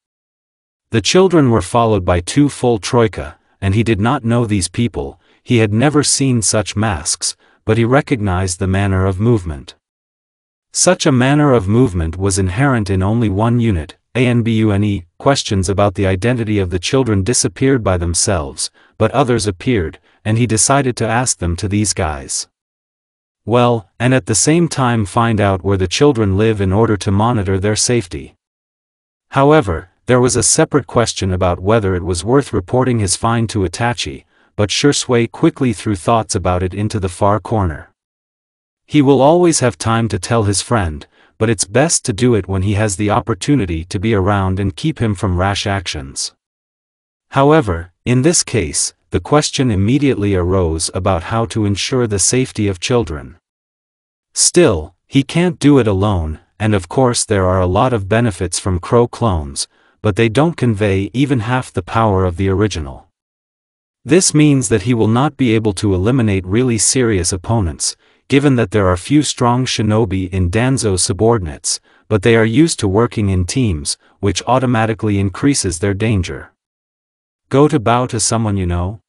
The children were followed by two full troika, and he did not know these people. He had never seen such masks, but he recognized the manner of movement. Such a manner of movement was inherent in only one unit, ANBUNE. Questions about the identity of the children disappeared by themselves, but others appeared, and he decided to ask them to these guys. Well, and at the same time find out where the children live in order to monitor their safety. However, there was a separate question about whether it was worth reporting his find to Itachi, but Shisui quickly threw thoughts about it into the far corner. He will always have time to tell his friend, but it's best to do it when he has the opportunity to be around and keep him from rash actions. However, in this case, the question immediately arose about how to ensure the safety of children. Still, he can't do it alone, and of course there are a lot of benefits from Crow clones, but they don't convey even half the power of the original. This means that he will not be able to eliminate really serious opponents, given that there are few strong shinobi in Danzo's subordinates, but they are used to working in teams, which automatically increases their danger. Go to bow to someone you know?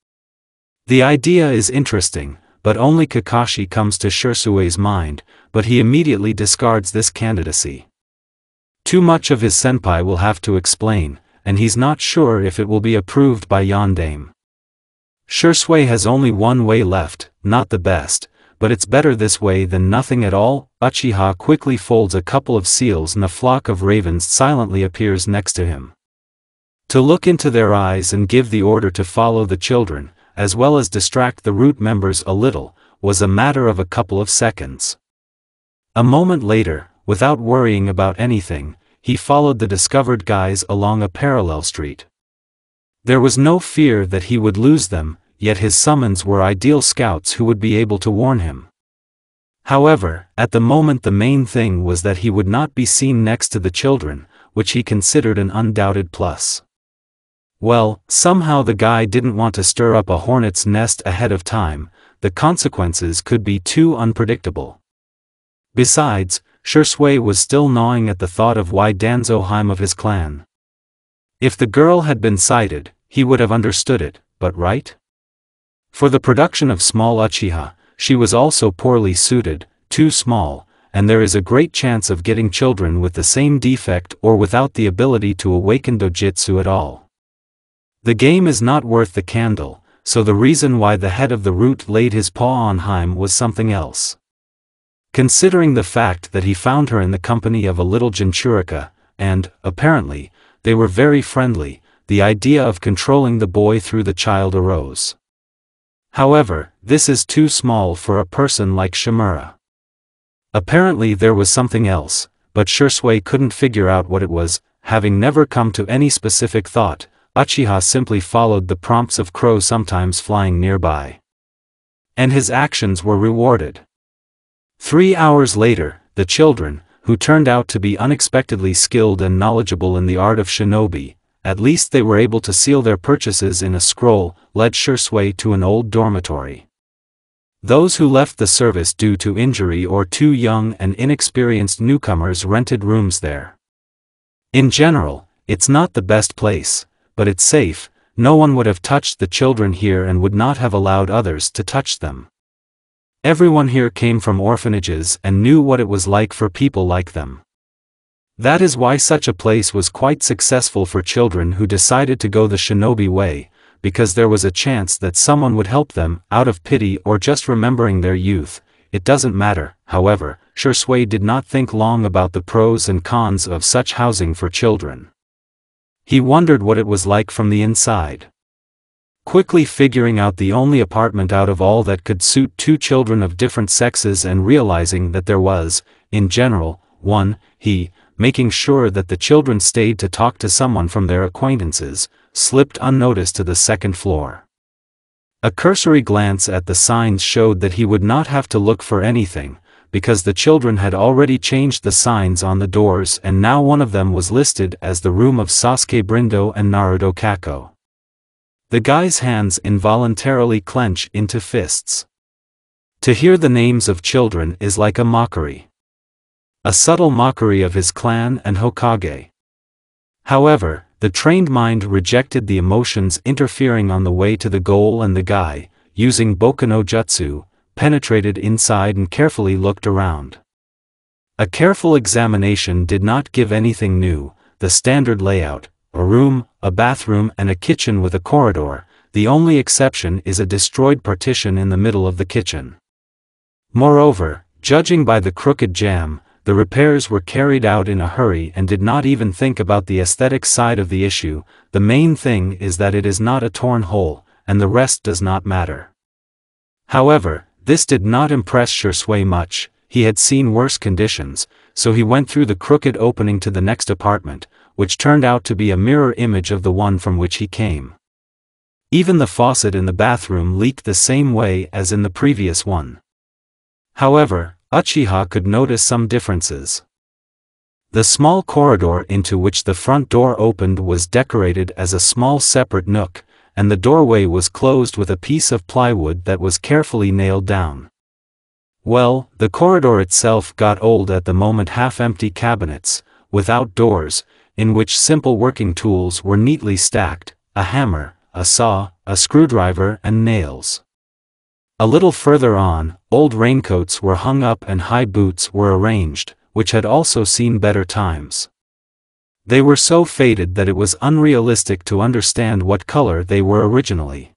The idea is interesting, but only Kakashi comes to Shisui's mind, but he immediately discards this candidacy. Too much of his senpai will have to explain, and he's not sure if it will be approved by Yondaime. Shisui has only one way left, not the best, but it's better this way than nothing at all. Uchiha quickly folds a couple of seals and a flock of ravens silently appears next to him. To look into their eyes and give the order to follow the children, as well as distract the root members a little, was a matter of a couple of seconds. A moment later, without worrying about anything, he followed the discovered guys along a parallel street. There was no fear that he would lose them, yet his summons were ideal scouts who would be able to warn him. However, at the moment the main thing was that he would not be seen next to the children, which he considered an undoubted plus. Well, somehow the guy didn't want to stir up a hornet's nest ahead of time, the consequences could be too unpredictable. Besides, Shisui was still gnawing at the thought of why Danzo Haim of his clan. If the girl had been sighted, he would have understood it, but right? For the production of small Uchiha, she was also poorly suited, too small, and there is a great chance of getting children with the same defect or without the ability to awaken dojutsu at all. The game is not worth the candle, so the reason why the head of the root laid his paw on Haim was something else. Considering the fact that he found her in the company of a little Jinchurika, and, apparently, they were very friendly, the idea of controlling the boy through the child arose. However, this is too small for a person like Shimura. Apparently there was something else, but Shisui couldn't figure out what it was. Having never come to any specific thought, Uchiha simply followed the prompts of crows sometimes flying nearby. And his actions were rewarded. 3 hours later, the children, who turned out to be unexpectedly skilled and knowledgeable in the art of shinobi, at least they were able to seal their purchases in a scroll, led Shisui to an old dormitory. Those who left the service due to injury or too young and inexperienced newcomers rented rooms there. In general, it's not the best place, but it's safe. No one would have touched the children here and would not have allowed others to touch them. Everyone here came from orphanages and knew what it was like for people like them. That is why such a place was quite successful for children who decided to go the shinobi way, because there was a chance that someone would help them, out of pity or just remembering their youth. It doesn't matter. However, Shisui did not think long about the pros and cons of such housing for children. He wondered what it was like from the inside. Quickly figuring out the only apartment out of all that could suit 2 children of different sexes and realizing that there was, in general, one, making sure that the children stayed to talk to someone from their acquaintances, slipped unnoticed to the 2nd floor. A cursory glance at the signs showed that he would not have to look for anything, because the children had already changed the signs on the doors and now one of them was listed as the room of Sasuke Brindo and Naruto Kako. The guy's hands involuntarily clench into fists. To hear the names of children is like a mockery. A subtle mockery of his clan and Hokage. However, the trained mind rejected the emotions interfering on the way to the goal and the guy, using Boku no Jutsu, penetrated inside and carefully looked around. A careful examination did not give anything new, the standard layout, a room, a bathroom and a kitchen with a corridor. The only exception is a destroyed partition in the middle of the kitchen. Moreover, judging by the crooked jam, the repairs were carried out in a hurry and did not even think about the aesthetic side of the issue. The main thing is that it is not a torn hole, and the rest does not matter. However, this did not impress Shisui much. He had seen worse conditions, so he went through the crooked opening to the next apartment, which turned out to be a mirror image of the one from which he came. Even the faucet in the bathroom leaked the same way as in the previous one. However, Uchiha could notice some differences. The small corridor into which the front door opened was decorated as a small separate nook, and the doorway was closed with a piece of plywood that was carefully nailed down. Well, the corridor itself got old at the moment. Half-empty cabinets, without doors, in which simple working tools were neatly stacked, a hammer, a saw, a screwdriver and nails. A little further on, old raincoats were hung up and high boots were arranged, which had also seen better times. They were so faded that it was unrealistic to understand what color they were originally.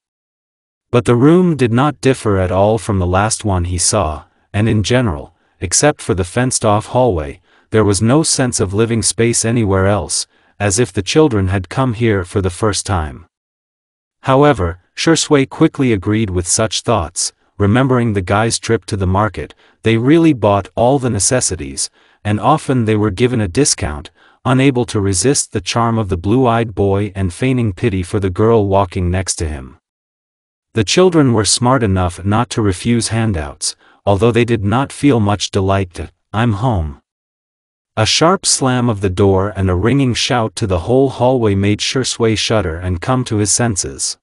But the room did not differ at all from the last one he saw, and in general, except for the fenced-off hallway, there was no sense of living space anywhere else, as if the children had come here for the first time. However, Shisui quickly agreed with such thoughts. Remembering the guy's trip to the market, they really bought all the necessities, and often they were given a discount, unable to resist the charm of the blue-eyed boy and feigning pity for the girl walking next to him. The children were smart enough not to refuse handouts, although they did not feel much delight. "I'm home." A sharp slam of the door and a ringing shout to the whole hallway made Shisui shudder and come to his senses.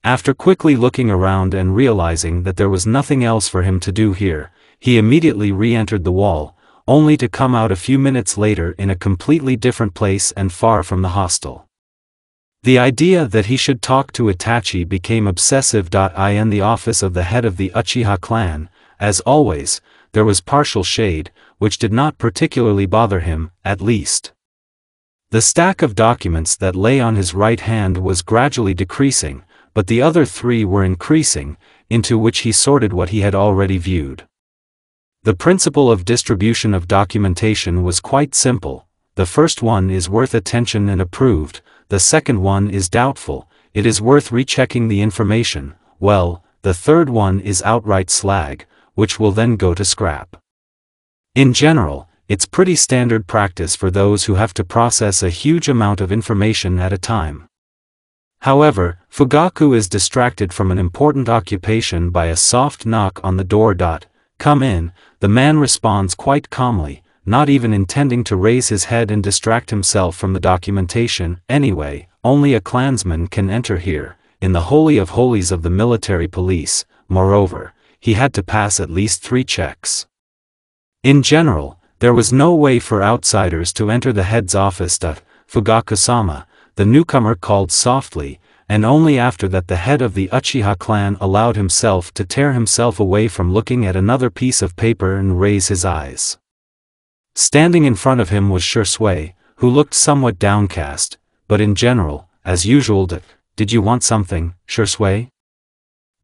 After quickly looking around and realizing that there was nothing else for him to do here, he immediately re-entered the wall, only to come out a few minutes later in a completely different place and far from the hostel. The idea that he should talk to Itachi became obsessive. In the office of the head of the Uchiha clan, as always, there was partial shade, which did not particularly bother him, at least. The stack of documents that lay on his right hand was gradually decreasing, but the other 3 were increasing, into which he sorted what he had already viewed. The principle of distribution of documentation was quite simple. The first one is worth attention and approved, the second one is doubtful, it is worth rechecking the information, well, the third one is outright slag, which will then go to scrap. In general, it's pretty standard practice for those who have to process a huge amount of information at a time. However, Fugaku is distracted from an important occupation by a soft knock on the door. Come in, the man responds quite calmly, not even intending to raise his head and distract himself from the documentation. Anyway, only a clansman can enter here, in the holy of holies of the military police. Moreover, he had to pass at least 3 checks. In general, there was no way for outsiders to enter the head's office. Fugaku-sama, the newcomer called softly, and only after that the head of the Uchiha clan allowed himself to tear himself away from looking at another piece of paper and raise his eyes. Standing in front of him was Shisui, who looked somewhat downcast, but in general, as usual. Did you want something, Shisui?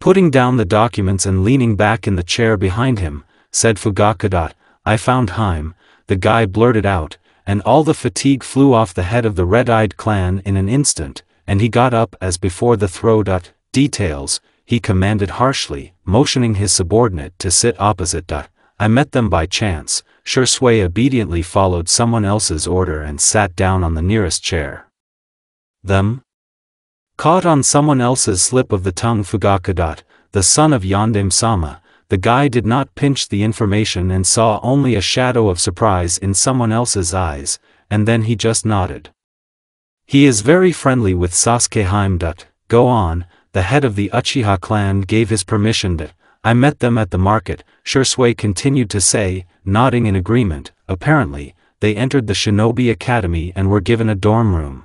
Putting down the documents and leaning back in the chair behind him, said Fugaku. I found Haim, the guy blurted out, and all the fatigue flew off the head of the red-eyed clan in an instant, and he got up as before the throw. Details, he commanded harshly, motioning his subordinate to sit opposite. I met them by chance. Shisui obediently followed someone else's order and sat down on the nearest chair. Them? Caught on someone else's slip of the tongue. Fugaku. The son of Yondaime-sama. The guy did not pinch the information and saw only a shadow of surprise in someone else's eyes, and then he just nodded. He is very friendly with Sasuke Haim. Go on, the head of the Uchiha clan gave his permission. I met them at the market, Shisui continued to say, nodding in agreement. Apparently, they entered the Shinobi Academy and were given a dorm room.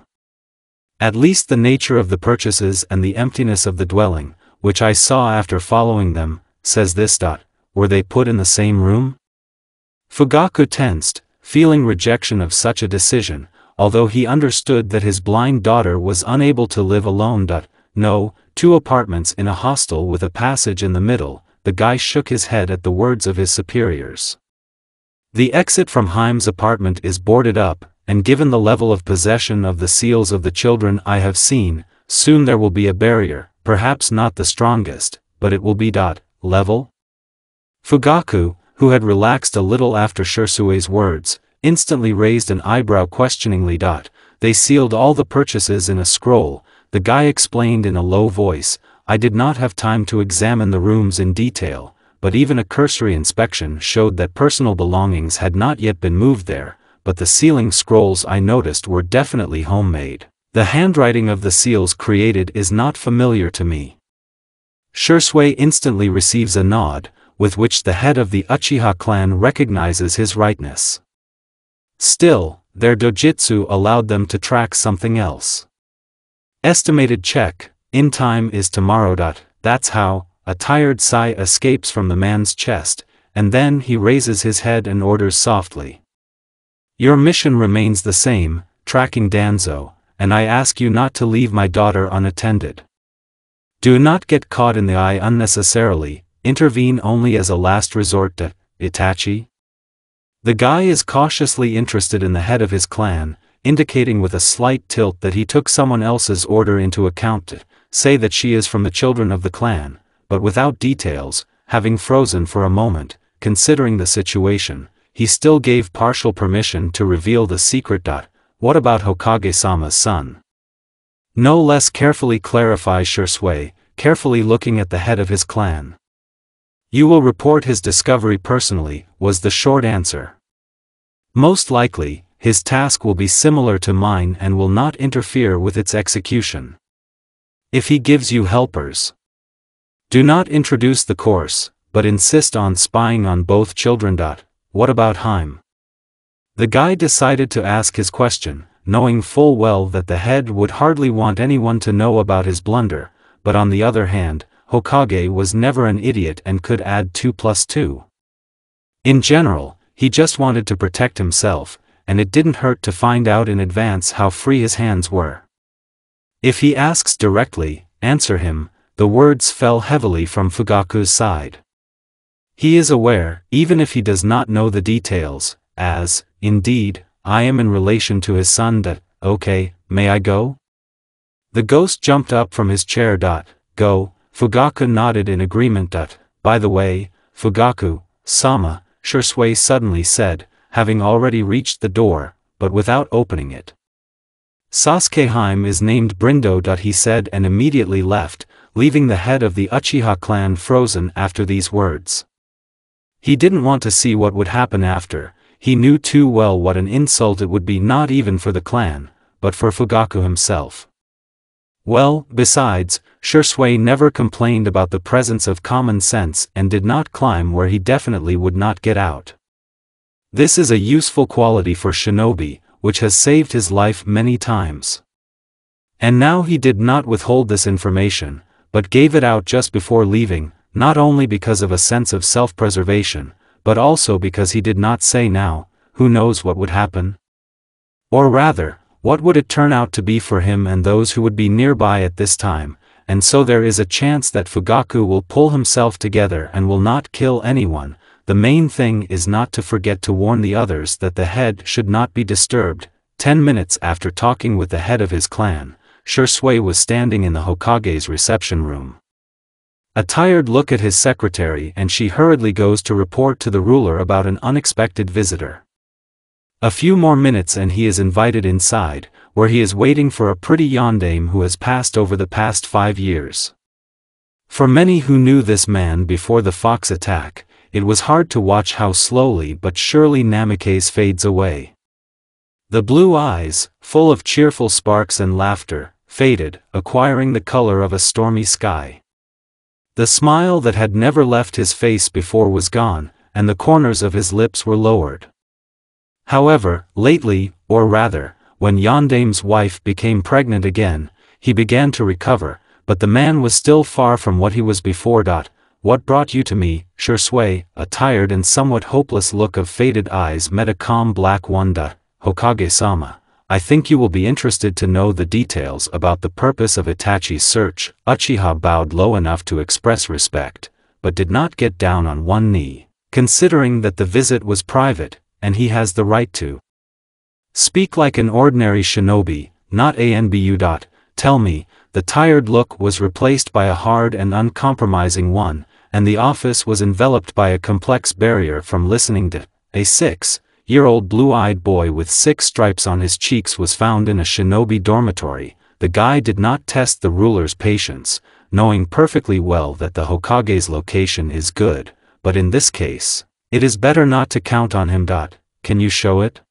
At least the nature of the purchases and the emptiness of the dwelling, which I saw after following them, says this. Were they put in the same room? Fugaku tensed, feeling rejection of such a decision, although he understood that his blind daughter was unable to live alone. No, 2 apartments in a hostel with a passage in the middle. The guy shook his head at the words of his superiors. The exit from Haim's apartment is boarded up, and given the level of possession of the seals of the children I have seen, soon there will be a barrier, perhaps not the strongest, but it will be. Level? Fugaku, who had relaxed a little after Shisui's words, instantly raised an eyebrow questioningly. They sealed all the purchases in a scroll, the guy explained in a low voice. I did not have time to examine the rooms in detail, but even a cursory inspection showed that personal belongings had not yet been moved there, but the sealing scrolls I noticed were definitely homemade. The handwriting of the seals created is not familiar to me. Shisui instantly receives a nod, with which the head of the Uchiha clan recognizes his rightness. Still, their dojutsu allowed them to track something else. Estimated check, in time is tomorrow. That's how. A tired sigh escapes from the man's chest, and then he raises his head and orders softly. Your mission remains the same, tracking Danzo, and I ask you not to leave my daughter unattended. Do not get caught in the eye unnecessarily, intervene only as a last resort. Itachi? The guy is cautiously interested in the head of his clan, indicating with a slight tilt that he took someone else's order into account. Say that she is from the children of the clan, but without details, having frozen for a moment, considering the situation, he still gave partial permission to reveal the secret. What about Hokage-sama's son? No less carefully clarifies Shisui, carefully looking at the head of his clan. You will report his discovery personally, was the short answer. Most likely, his task will be similar to mine and will not interfere with its execution. If he gives you helpers, do not introduce the course, but insist on spying on both children. What about Haim? The guy decided to ask his question, knowing full well that the head would hardly want anyone to know about his blunder, but on the other hand, Hokage was never an idiot and could add 2 plus 2. In general, he just wanted to protect himself, and it didn't hurt to find out in advance how free his hands were. If he asks directly, answer him. The words fell heavily from Fugaku's side. He is aware, even if he does not know the details, as, indeed, I am in relation to his son. Okay, may I go? The ghost jumped up from his chair. Go. Fugaku nodded in agreement. By the way, Fugaku-sama, Shisui suddenly said, having already reached the door, but without opening it. Sasuke-hime is named Brindo. He said, and immediately left, leaving the head of the Uchiha clan frozen after these words. He didn't want to see what would happen after. He knew too well what an insult it would be, not even for the clan, but for Fugaku himself. Well, besides, Shisui never complained about the presence of common sense and did not climb where he definitely would not get out. This is a useful quality for shinobi, which has saved his life many times. And now he did not withhold this information, but gave it out just before leaving, not only because of a sense of self-preservation, but also because he did not say now, who knows what would happen? Or rather, what would it turn out to be for him and those who would be nearby at this time, and so there is a chance that Fugaku will pull himself together and will not kill anyone. The main thing is not to forget to warn the others that the head should not be disturbed. 10 minutes after talking with the head of his clan, Shisui was standing in the Hokage's reception room. A tired look at his secretary, and she hurriedly goes to report to the ruler about an unexpected visitor. A few more minutes and he is invited inside, where he is waiting for a pretty yondaime who has passed over the past 5 years. For many who knew this man before the fox attack, it was hard to watch how slowly but surely Namikaze fades away. The blue eyes, full of cheerful sparks and laughter, faded, acquiring the color of a stormy sky. The smile that had never left his face before was gone, and the corners of his lips were lowered. However, lately, or rather, when Yondaime's wife became pregnant again, he began to recover, but the man was still far from what he was before. What brought you to me, Shisui? A tired and somewhat hopeless look of faded eyes met a calm black one. Hokage-sama, I think you will be interested to know the details about the purpose of Itachi's search. Uchiha bowed low enough to express respect, but did not get down on one knee, considering that the visit was private, and he has the right to speak like an ordinary shinobi, not Anbu. Tell me. The tired look was replaced by a hard and uncompromising one, and the office was enveloped by a complex barrier from listening to. A 6-year-old blue-eyed boy with 6 stripes on his cheeks was found in a shinobi dormitory. The guy did not test the ruler's patience, knowing perfectly well that the Hokage's location is good, but in this case, it is better not to count on him. Can you show it?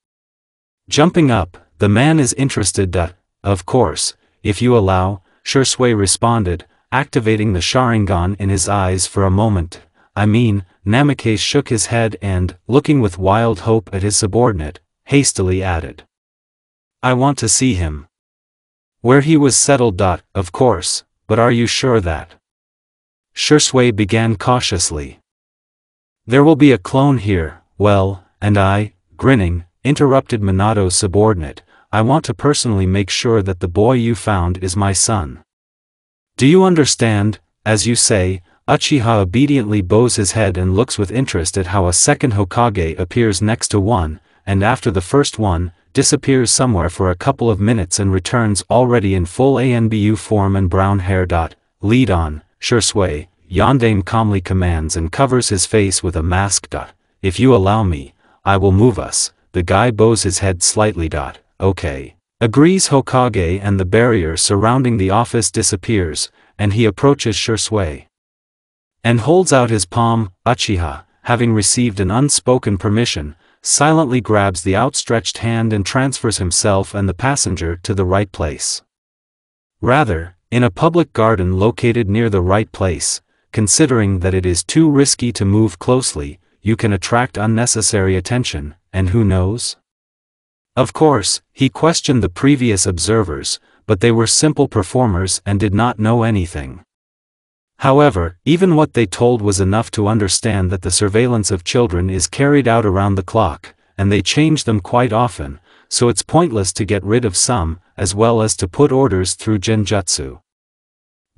Jumping up, the man is interested. Of course, if you allow, Shisui responded, activating the Sharingan in his eyes for a moment. I mean, Namikaze shook his head and, looking with wild hope at his subordinate, hastily added, I want to see him. Where he was settled. Of course, but are you sure that? Shisui began cautiously. There will be a clone here. Well, and I, grinning, interrupted Minato's subordinate, I want to personally make sure that the boy you found is my son. Do you understand? As you say. Uchiha obediently bows his head and looks with interest at how a second Hokage appears next to one, and after the first one, disappears somewhere for a couple of minutes and returns already in full Anbu form and brown hair. Lead on, Shisui, Yondaime calmly commands and covers his face with a mask. If you allow me, I will move us. The guy bows his head slightly. Okay. Agrees Hokage, and the barrier surrounding the office disappears, and he approaches Shisui and holds out his palm. Uchiha, having received an unspoken permission, silently grabs the outstretched hand and transfers himself and the passenger to the right place. Rather, in a public garden located near the right place, considering that it is too risky to move closely, you can attract unnecessary attention, and who knows? Of course, he questioned the previous observers, but they were simple performers and did not know anything. However, even what they told was enough to understand that the surveillance of children is carried out around the clock, and they change them quite often, so it's pointless to get rid of some, as well as to put orders through genjutsu.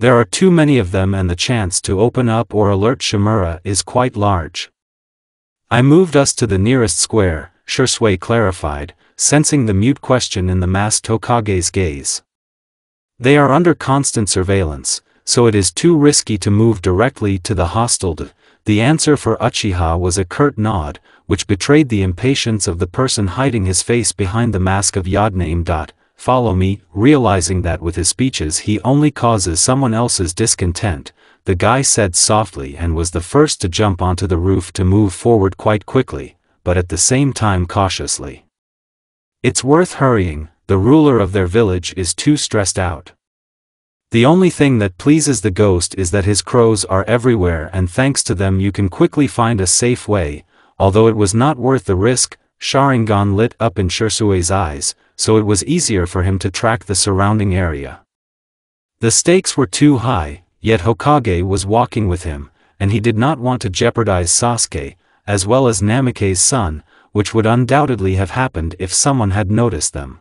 There are too many of them and the chance to open up or alert Shimura is quite large. I moved us to the nearest square, Shisui clarified, sensing the mute question in the masked Hokage's gaze. They are under constant surveillance, so it is too risky to move directly to the hostel. The answer for Uchiha was a curt nod, which betrayed the impatience of the person hiding his face behind the mask of Yodname. Follow me. Realizing that with his speeches he only causes someone else's discontent, the guy said softly and was the first to jump onto the roof to move forward quite quickly, but at the same time cautiously. It's worth hurrying, the ruler of their village is too stressed out. The only thing that pleases the ghost is that his crows are everywhere and thanks to them you can quickly find a safe way, although it was not worth the risk. Sharingan lit up in Shisui's eyes, so it was easier for him to track the surrounding area. The stakes were too high, yet Hokage was walking with him, and he did not want to jeopardize Sasuke, as well as Namikaze's son, which would undoubtedly have happened if someone had noticed them.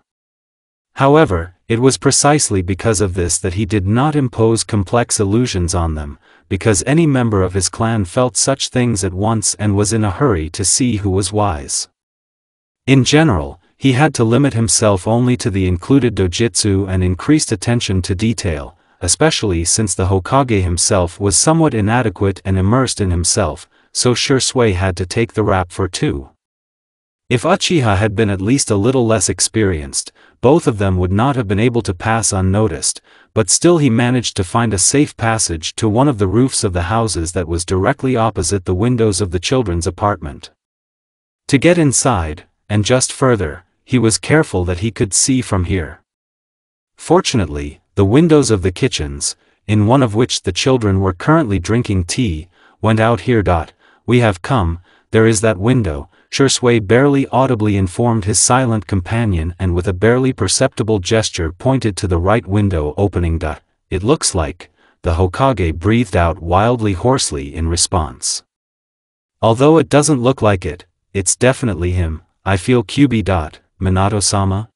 However, it was precisely because of this that he did not impose complex illusions on them, because any member of his clan felt such things at once and was in a hurry to see who was wise. In general, he had to limit himself only to the included dojutsu and increased attention to detail, especially since the Hokage himself was somewhat inadequate and immersed in himself, so Shisui had to take the rap for two. If Uchiha had been at least a little less experienced, both of them would not have been able to pass unnoticed, but still he managed to find a safe passage to one of the roofs of the houses that was directly opposite the windows of the children's apartment. To get inside, and just further, he was careful that he could see from here. Fortunately, the windows of the kitchens, in one of which the children were currently drinking tea, went out here. We have come, there is that window, Shisui barely audibly informed his silent companion and with a barely perceptible gesture pointed to the right window opening. It looks like, the Hokage breathed out wildly hoarsely in response. Although it doesn't look like it, it's definitely him, I feel QB. Minato-sama?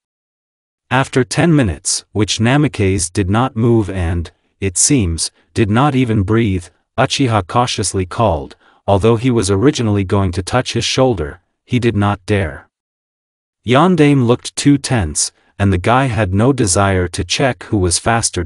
After 10 minutes, which Namikaze did not move and, it seems, did not even breathe, Uchiha cautiously called, although he was originally going to touch his shoulder, he did not dare. Yondaime looked too tense, and the guy had no desire to check who was faster.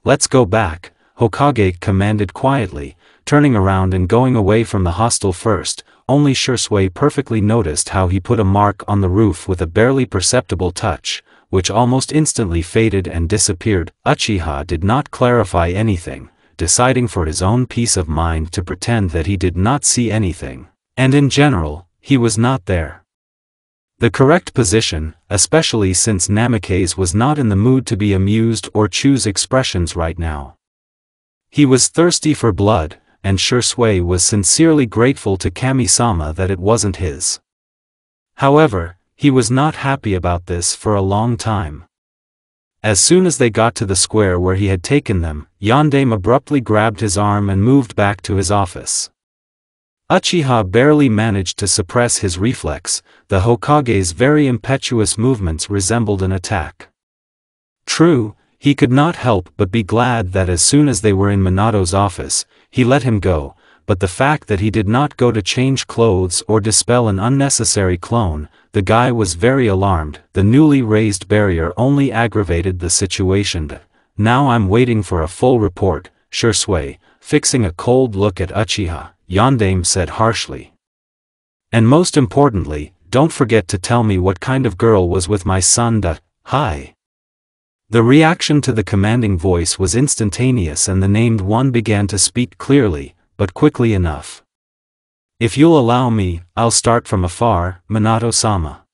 Let's go back, Hokage commanded quietly, turning around and going away from the hostel first. Only Shisui perfectly noticed how he put a mark on the roof with a barely perceptible touch, which almost instantly faded and disappeared. Uchiha did not clarify anything, deciding for his own peace of mind to pretend that he did not see anything, and in general, he was not there. The correct position, especially since Namikaze was not in the mood to be amused or choose expressions right now. He was thirsty for blood, and Shisui was sincerely grateful to Kami-sama that it wasn't his. However, he was not happy about this for a long time. As soon as they got to the square where he had taken them, Yondaime abruptly grabbed his arm and moved back to his office. Uchiha barely managed to suppress his reflex. The Hokage's very impetuous movements resembled an attack. True, he could not help but be glad that as soon as they were in Minato's office, he let him go, but the fact that he did not go to change clothes or dispel an unnecessary clone, the guy was very alarmed. The newly raised barrier only aggravated the situation. Now I'm waiting for a full report, Shisui, fixing a cold look at Uchiha, Yondaime said harshly. And most importantly, don't forget to tell me what kind of girl was with my son. Hi. The reaction to the commanding voice was instantaneous and the named one began to speak clearly, but quickly enough. If you'll allow me, I'll start from afar, Minato-sama.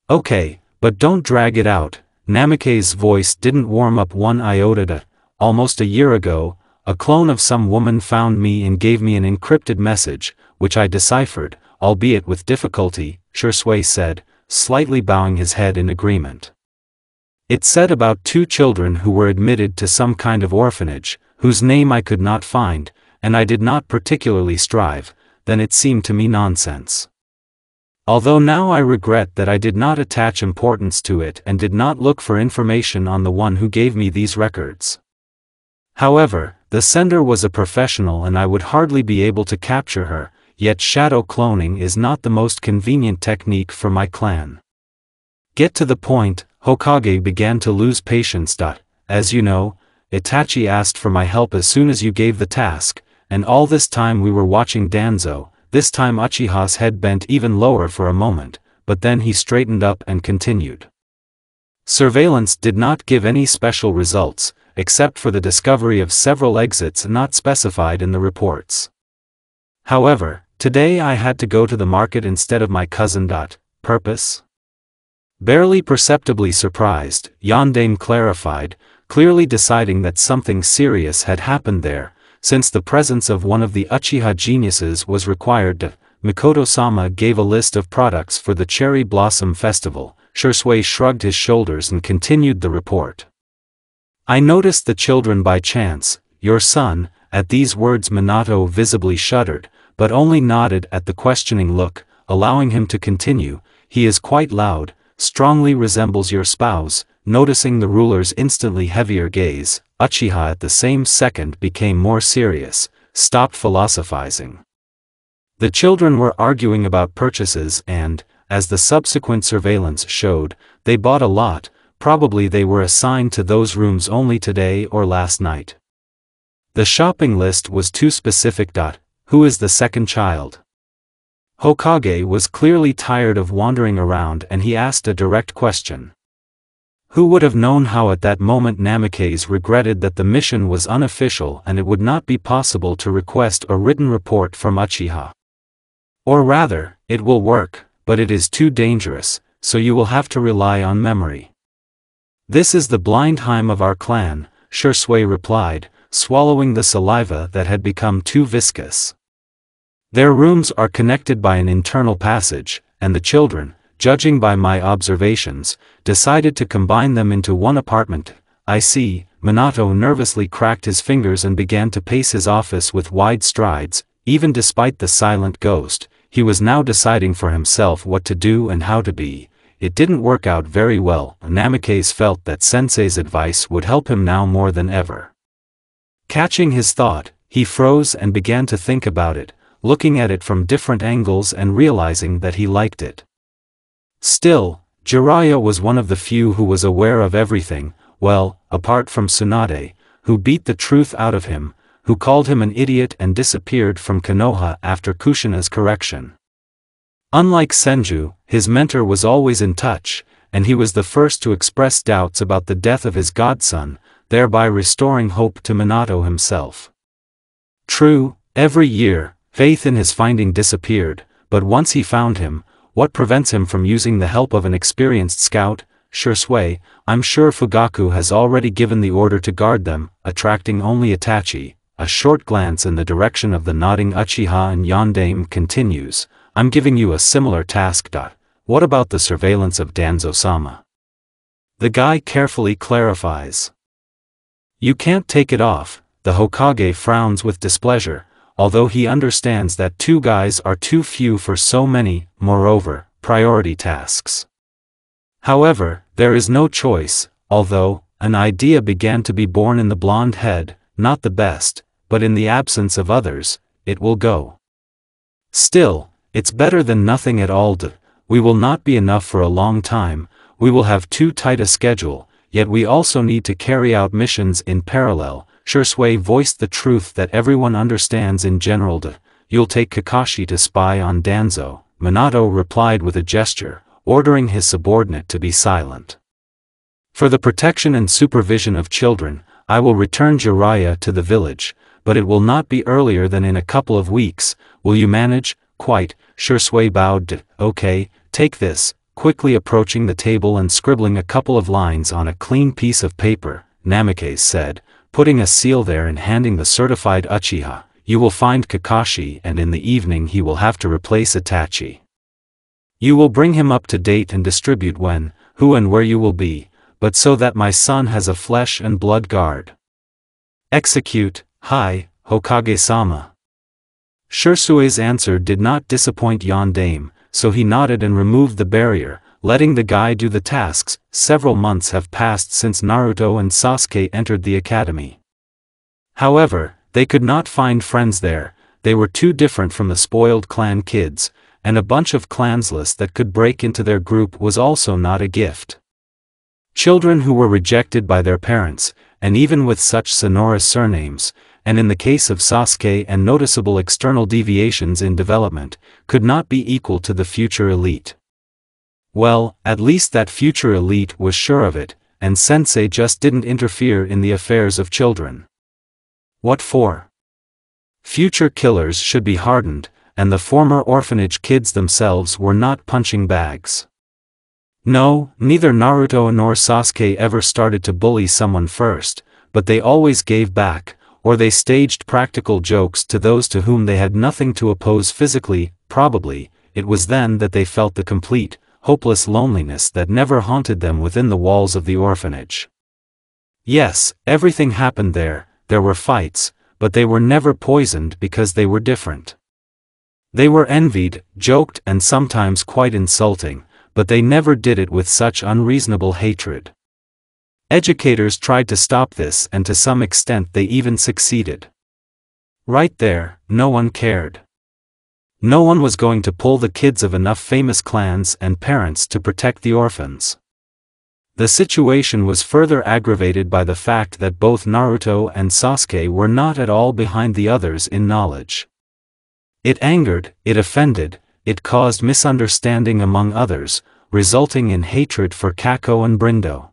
Okay, but don't drag it out. Namikaze's voice didn't warm up one iota. Almost a year ago, a clone of some woman found me and gave me an encrypted message, which I deciphered, albeit with difficulty, Shisui said, slightly bowing his head in agreement. It said about 2 children who were admitted to some kind of orphanage, whose name I could not find, and I did not particularly strive, then it seemed to me nonsense. Although now I regret that I did not attach importance to it and did not look for information on the one who gave me these records. However, the sender was a professional and I would hardly be able to capture her, yet shadow cloning is not the most convenient technique for my clan. Get to the point. Hokage began to lose patience. As you know, Itachi asked for my help as soon as you gave the task, and all this time we were watching Danzo. This time Uchiha's head bent even lower for a moment, but then he straightened up and continued. Surveillance did not give any special results, except for the discovery of several exits not specified in the reports. However, today I had to go to the market instead of my cousin. Purpose? Barely perceptibly surprised, Yondaime clarified, clearly deciding that something serious had happened there, since the presence of one of the Uchiha geniuses was required. Mikoto-sama gave a list of products for the Cherry Blossom Festival. Shisui shrugged his shoulders and continued the report. I noticed the children by chance. Your son. At these words Minato visibly shuddered, but only nodded at the questioning look, allowing him to continue. He is quite loud, strongly resembles your spouse. Noticing the ruler's instantly heavier gaze, Uchiha at the same second became more serious, stopped philosophizing. The children were arguing about purchases and, as the subsequent surveillance showed, they bought a lot. Probably they were assigned to those rooms only today or last night. The shopping list was too specific. Who is the second child? Hokage was clearly tired of wandering around and he asked a direct question. Who would have known how at that moment Namikaze regretted that the mission was unofficial and it would not be possible to request a written report from Uchiha. Or rather, it will work, but it is too dangerous, so you will have to rely on memory. This is the Blindheim of our clan, Shisui replied, swallowing the saliva that had become too viscous. Their rooms are connected by an internal passage, and the children, judging by my observations, decided to combine them into one apartment. I see. Minato nervously cracked his fingers and began to pace his office with wide strides. Even despite the silent ghost, he was now deciding for himself what to do and how to be. It didn't work out very well. Namikaze felt that Sensei's advice would help him now more than ever. Catching his thought, he froze and began to think about it, looking at it from different angles and realizing that he liked it. Still, Jiraiya was one of the few who was aware of everything, well, apart from Tsunade, who beat the truth out of him, who called him an idiot and disappeared from Konoha after Kushina's correction. Unlike Senju, his mentor was always in touch, and he was the first to express doubts about the death of his godson, thereby restoring hope to Minato himself. True, every year, faith in his finding disappeared, but once he found him, what prevents him from using the help of an experienced scout? Shisui, I'm sure Fugaku has already given the order to guard them, attracting only Itachi. A short glance in the direction of the nodding Uchiha and Yondaime continues, I'm giving you a similar task. What about the surveillance of Danzo-sama? The guy carefully clarifies. You can't take it off. The Hokage frowns with displeasure, although he understands that 2 guys are too few for so many, moreover, priority tasks. However, there is no choice, although, an idea began to be born in the blonde head, not the best, but in the absence of others, it will go. Still, it's better than nothing at all. We will not be enough for a long time, we will have too tight a schedule, yet we also need to carry out missions in parallel. Shisui voiced the truth that everyone understands in general. You'll take Kakashi to spy on Danzo. Minato replied with a gesture, ordering his subordinate to be silent. For the protection and supervision of children, I will return Jiraiya to the village, but it will not be earlier than in a couple of weeks. Will you manage? Quite. Shisui bowed. Okay, take this. Quickly approaching the table and scribbling a couple of lines on a clean piece of paper, Namikaze said, putting a seal there and handing the certified Uchiha. You will find Kakashi and in the evening he will have to replace Itachi. You will bring him up to date and distribute when, who and where you will be, but so that my son has a flesh and blood guard. Execute. Hi, Hokage-sama. Shisui's answer did not disappoint Yondaime, so he nodded and removed the barrier, letting the guy do the tasks. Several months have passed since Naruto and Sasuke entered the academy. However, they could not find friends there. They were too different from the spoiled clan kids, and a bunch of clansless that could break into their group was also not a gift. Children who were rejected by their parents, and even with such sonorous surnames, and in the case of Sasuke and noticeable external deviations in development, could not be equal to the future elite. Well, at least that future elite was sure of it, and Sensei just didn't interfere in the affairs of children. What for? Future killers should be hardened, and the former orphanage kids themselves were not punching bags. No, neither Naruto nor Sasuke ever started to bully someone first, but they always gave back, or they staged practical jokes to those to whom they had nothing to oppose physically. Probably, it was then that they felt the complete, hopeless loneliness that never haunted them within the walls of the orphanage. Yes, everything happened there were fights, but they were never poisoned because they were different. They were envied, joked, and sometimes quite insulting, but they never did it with such unreasonable hatred. Educators tried to stop this, and to some extent they even succeeded. Right there, no one cared. No one was going to pull the kids of enough famous clans and parents to protect the orphans. The situation was further aggravated by the fact that both Naruto and Sasuke were not at all behind the others in knowledge. It angered, it offended, it caused misunderstanding among others, resulting in hatred for Kako and Brindo.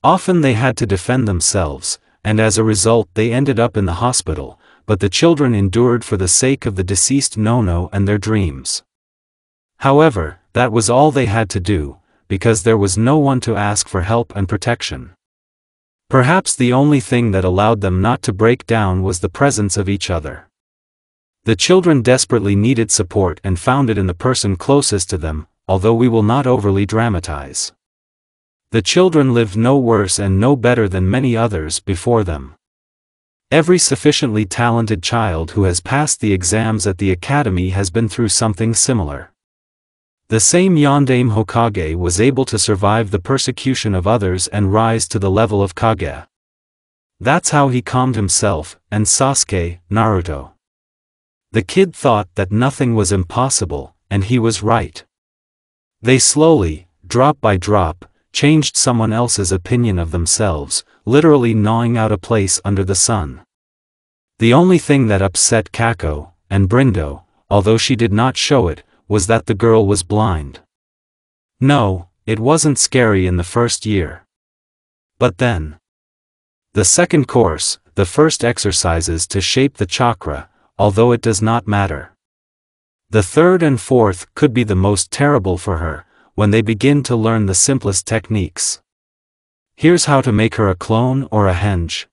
Often they had to defend themselves, and as a result they ended up in the hospital, but the children endured for the sake of the deceased Nono and their dreams. However, that was all they had to do, because there was no one to ask for help and protection. Perhaps the only thing that allowed them not to break down was the presence of each other. The children desperately needed support and found it in the person closest to them, although we will not overly dramatize. The children lived no worse and no better than many others before them. Every sufficiently talented child who has passed the exams at the academy has been through something similar. The same Yondaime Hokage was able to survive the persecution of others and rise to the level of Kage. That's how he calmed himself, and Sasuke, Naruto. The kid thought that nothing was impossible, and he was right. They slowly, drop by drop, changed someone else's opinion of themselves, literally gnawing out a place under the sun. The only thing that upset Kako and Brindo, although she did not show it, was that the girl was blind. No, it wasn't scary in the first year. But then, the second course, the first exercises to shape the chakra, although it does not matter. The third and fourth could be the most terrible for her, when they begin to learn the simplest techniques. Here's how to make her a clone or a henge.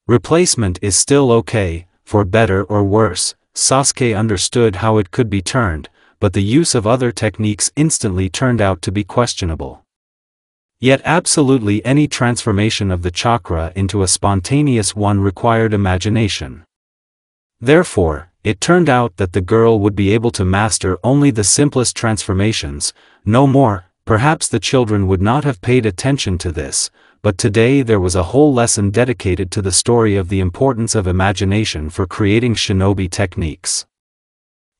Replacement is still okay, for better or worse. Sasuke understood how it could be turned, but the use of other techniques instantly turned out to be questionable. Yet absolutely any transformation of the chakra into a spontaneous one required imagination. Therefore, it turned out that the girl would be able to master only the simplest transformations, no more. Perhaps the children would not have paid attention to this, but today there was a whole lesson dedicated to the story of the importance of imagination for creating shinobi techniques.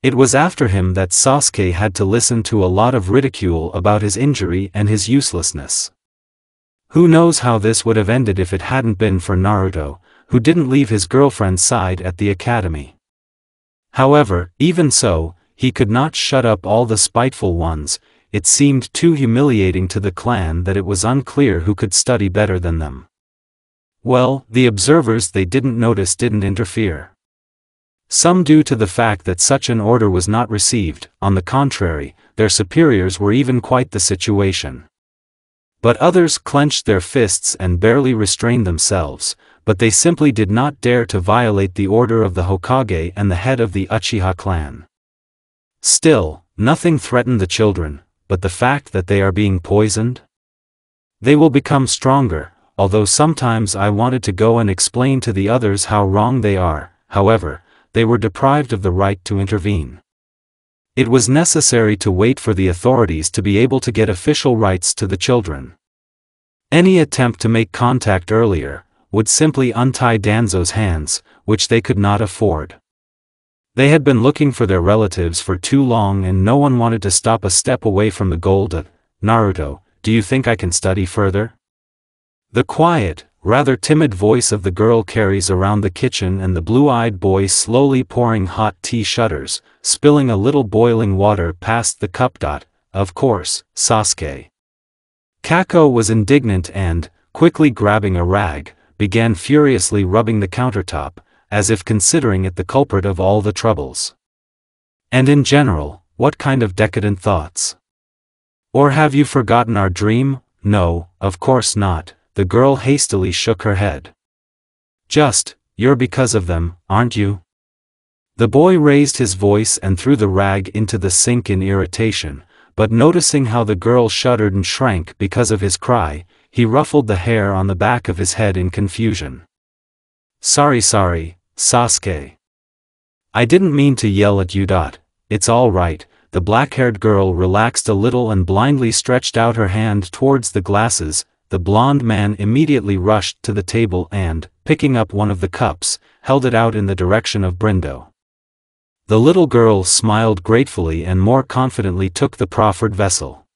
It was after him that Sasuke had to listen to a lot of ridicule about his injury and his uselessness. Who knows how this would have ended if it hadn't been for Naruto, who didn't leave his girlfriend's side at the academy. However, even so, he could not shut up all the spiteful ones. It seemed too humiliating to the clan that it was unclear who could study better than them. Well, the observers they didn't notice didn't interfere. Some due to the fact that such an order was not received, on the contrary, their superiors were even quite the situation. But others clenched their fists and barely restrained themselves, but they simply did not dare to violate the order of the Hokage and the head of the Uchiha clan. Still, nothing threatened the children, but the fact that they are being poisoned? They will become stronger, although sometimes I wanted to go and explain to the others how wrong they are. However, they were deprived of the right to intervene. It was necessary to wait for the authorities to be able to get official rights to the children. Any attempt to make contact earlier, would simply untie Danzo's hands, which they could not afford. They had been looking for their relatives for too long and no one wanted to stop a step away from the goal. Naruto, do you think I can study further? The quiet, rather timid voice of the girl carries around the kitchen and the blue-eyed boy slowly pouring hot tea shudders, spilling a little boiling water past the cup. Of course, Sasuke. Kako was indignant and, quickly grabbing a rag, began furiously rubbing the countertop, as if considering it the culprit of all the troubles. And in general, what kind of decadent thoughts? Or have you forgotten our dream? No, of course not. The girl hastily shook her head. You're because of them, aren't you? The boy raised his voice and threw the rag into the sink in irritation, but noticing how the girl shuddered and shrank because of his cry, he ruffled the hair on the back of his head in confusion. Sorry, Sasuke. I didn't mean to yell at you. It's all right. The black-haired girl relaxed a little and blindly stretched out her hand towards the glasses. The blonde man immediately rushed to the table and, picking up one of the cups, held it out in the direction of Brindo. The little girl smiled gratefully and more confidently took the proffered vessel.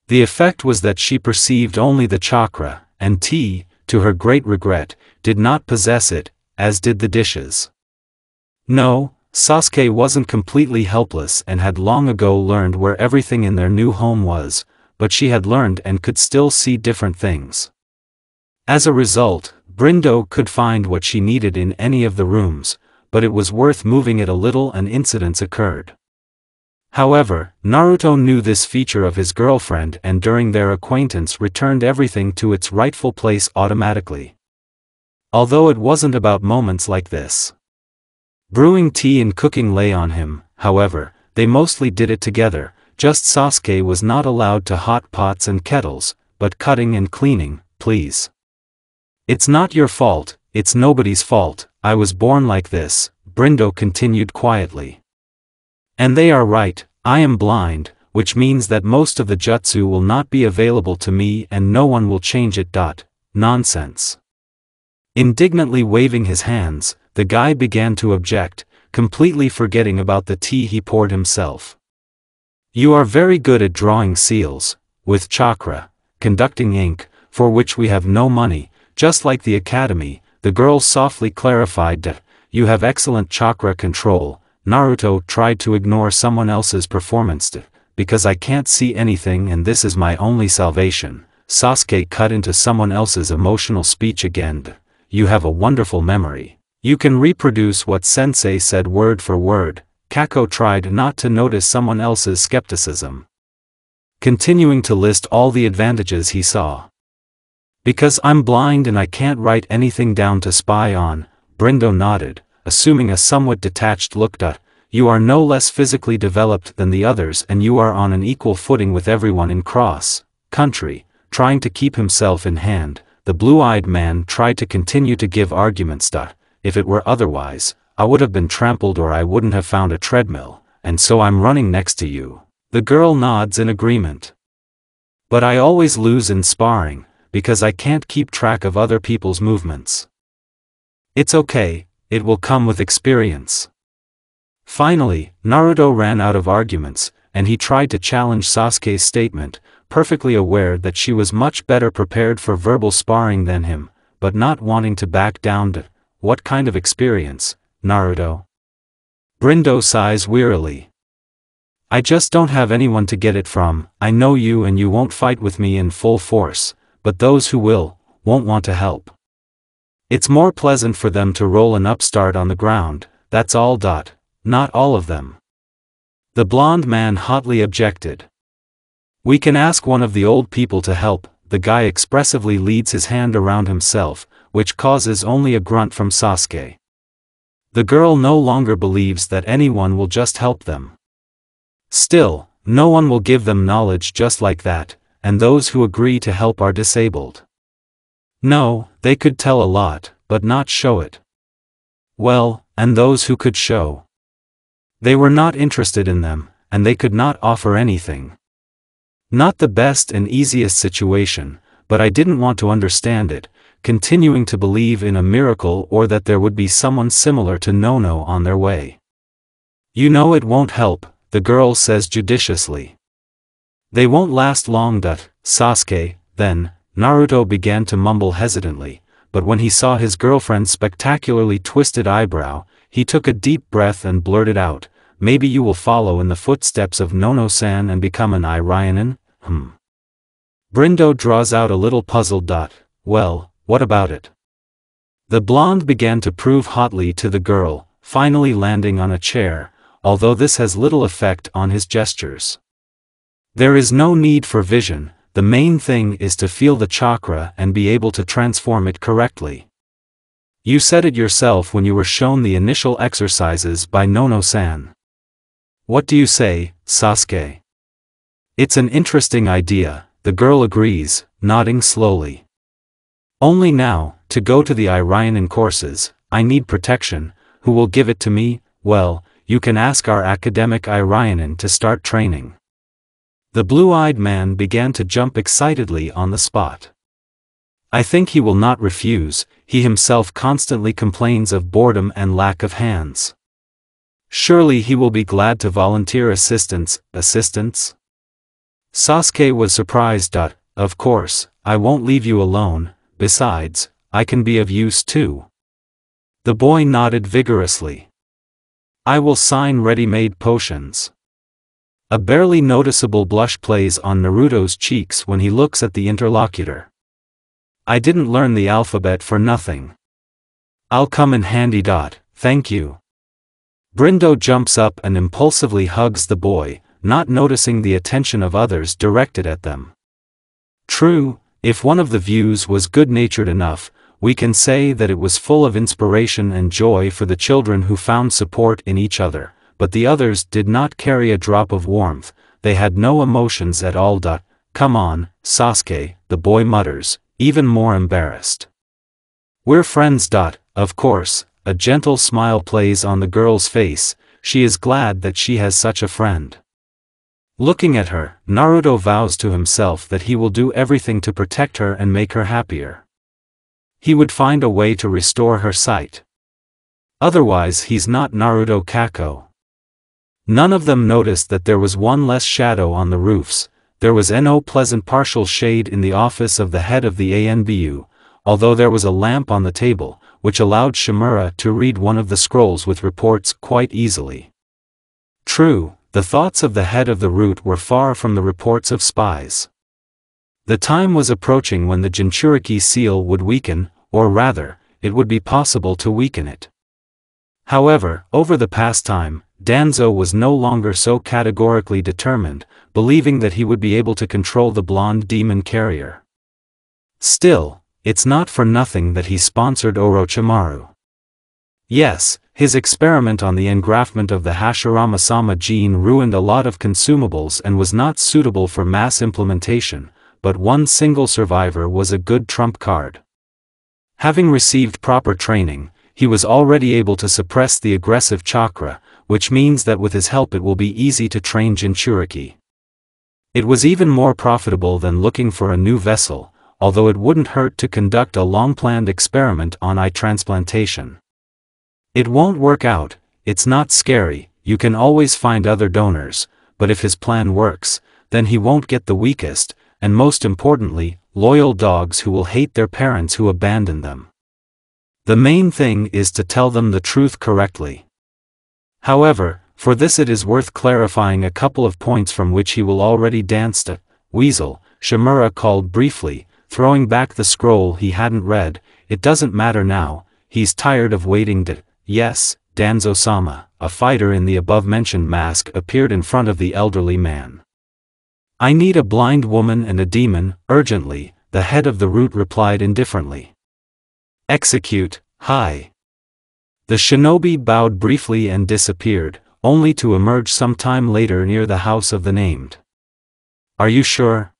The effect was that she perceived only the chakra, and tea, to her great regret, did not possess it, as did the dishes. No, Sasuke wasn't completely helpless and had long ago learned where everything in their new home was, but she had learned and could still see different things. As a result, Brindo could find what she needed in any of the rooms, but it was worth moving it a little and incidents occurred. However, Naruto knew this feature of his girlfriend and during their acquaintance returned everything to its rightful place automatically. Although it wasn't about moments like this. Brewing tea and cooking lay on him, however, they mostly did it together. Just Sasuke was not allowed to hot pots and kettles, but cutting and cleaning, please. It's not your fault, it's nobody's fault, I was born like this, Brindo continued quietly. And they are right, I am blind, which means that most of the jutsu will not be available to me and no one will change it. Nonsense. Indignantly waving his hands, the guy began to object, completely forgetting about the tea he poured himself. You are very good at drawing seals, with chakra, conducting ink, for which we have no money, just like the academy, the girl softly clarified that, you have excellent chakra control. Naruto tried to ignore someone else's performance because I can't see anything and this is my only salvation. Sasuke cut into someone else's emotional speech again. You have a wonderful memory. You can reproduce what sensei said word for word. Kako tried not to notice someone else's skepticism, continuing to list all the advantages he saw. Because I'm blind and I can't write anything down to spy on, Brindo nodded, assuming a somewhat detached look. You are no less physically developed than the others and you are on an equal footing with everyone in cross country. Trying to keep himself in hand, the blue-eyed man tried to continue to give arguments. If it were otherwise, I would have been trampled or I wouldn't have found a treadmill, and so I'm running next to you. The girl nods in agreement. But I always lose in sparring, because I can't keep track of other people's movements. It's okay, it will come with experience. Finally, Naruto ran out of arguments, and he tried to challenge Sasuke's statement, perfectly aware that she was much better prepared for verbal sparring than him, but not wanting to back down. What kind of experience, Naruto? Brindo sighs wearily. I just don't have anyone to get it from. I know you and you won't fight with me in full force, but those who will, won't want to help. It's more pleasant for them to roll an upstart on the ground, that's all. Not all of them. The blonde man hotly objected. We can ask one of the old people to help. The guy expressively leads his hand around himself, which causes only a grunt from Sasuke. The girl no longer believes that anyone will just help them. Still, no one will give them knowledge just like that, and those who agree to help are disabled. No, they could tell a lot, but not show it. Well, and those who could show. They were not interested in them, and they could not offer anything. Not the best and easiest situation, but I didn't want to understand it. continuing to believe in a miracle or that there would be someone similar to Nono on their way. You know it won't help, the girl says judiciously. They won't last long, Sasuke. Then, Naruto began to mumble hesitantly, but when he saw his girlfriend's spectacularly twisted eyebrow, he took a deep breath and blurted out, maybe you will follow in the footsteps of Nono-san and become an Iraiyanin? Brindo draws out a little puzzled. Well, what about it? The blonde began to prove hotly to the girl, finally landing on a chair, although this has little effect on his gestures. There is no need for vision, the main thing is to feel the chakra and be able to transform it correctly. You said it yourself when you were shown the initial exercises by Nono-san. What do you say, Sasuke? It's an interesting idea, the girl agrees, nodding slowly. Only now, to go to the Iraiyanin courses, I need protection. Who will give it to me? Well, you can ask our academic Iraiyanin to start training. The blue-eyed man began to jump excitedly on the spot. I think he will not refuse, he himself constantly complains of boredom and lack of hands. Surely he will be glad to volunteer assistance. Sasuke was surprised. Of course, I won't leave you alone, besides, I can be of use too. The boy nodded vigorously. I will sign ready-made potions. A barely noticeable blush plays on Naruto's cheeks when he looks at the interlocutor. I didn't learn the alphabet for nothing. I'll come in handy. Thank you. Brindo jumps up and impulsively hugs the boy, not noticing the attention of others directed at them. True, if one of the views was good-natured enough, we can say that it was full of inspiration and joy for the children who found support in each other, but the others did not carry a drop of warmth, they had no emotions at all. Come on, Sasuke, the boy mutters, even more embarrassed. We're friends. Of course, a gentle smile plays on the girl's face, she is glad that she has such a friend. Looking at her, Naruto vows to himself that he will do everything to protect her and make her happier. He would find a way to restore her sight. Otherwise he's not Naruto Kako. None of them noticed that there was one less shadow on the roofs, there was no pleasant partial shade in the office of the head of the ANBU, although there was a lamp on the table, which allowed Shimura to read one of the scrolls with reports quite easily. True, the thoughts of the head of the root were far from the reports of spies. The time was approaching when the Jinchuriki seal would weaken, or rather, it would be possible to weaken it. However, over the past time, Danzo was no longer so categorically determined, believing that he would be able to control the blonde demon carrier. Still, it's not for nothing that he sponsored Orochimaru. Yes, his experiment on the engraftment of the Hashirama-sama gene ruined a lot of consumables and was not suitable for mass implementation, but one single survivor was a good trump card. Having received proper training, he was already able to suppress the aggressive chakra, which means that with his help it will be easy to train Jinchuriki. It was even more profitable than looking for a new vessel, although it wouldn't hurt to conduct a long-planned experiment on eye transplantation. It won't work out, it's not scary, you can always find other donors, but if his plan works, then he won't get the weakest, and most importantly, loyal dogs who will hate their parents who abandon them. The main thing is to tell them the truth correctly. However, for this it is worth clarifying a couple of points from which he will already dance. Weasel, Shimura called briefly, throwing back the scroll he hadn't read, it doesn't matter now, he's tired of waiting. Yes, Danzo-sama, a fighter in the above-mentioned mask appeared in front of the elderly man. I need a blind woman and a demon, urgently, the head of the root replied indifferently. Execute, hi. The shinobi bowed briefly and disappeared, only to emerge some time later near the house of the named. Are you sure?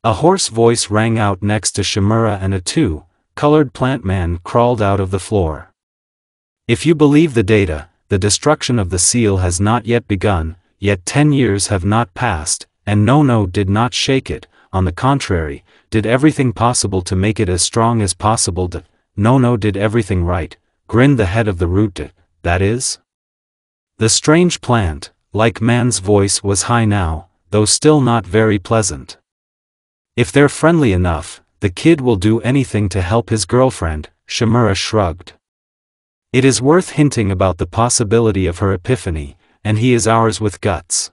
A hoarse voice rang out next to Shimura and a two-colored plant man crawled out of the floor. If you believe the data, the destruction of the seal has not yet begun, yet 10 years have not passed, and Nono did not shake it, on the contrary, did everything possible to make it as strong as possible. No, did everything right, grinned the head of the root. That is? The strange plant, like man's voice, was high now, though still not very pleasant. If they're friendly enough, the kid will do anything to help his girlfriend, Shimura shrugged. It is worth hinting about the possibility of her epiphany, and he is ours with guts.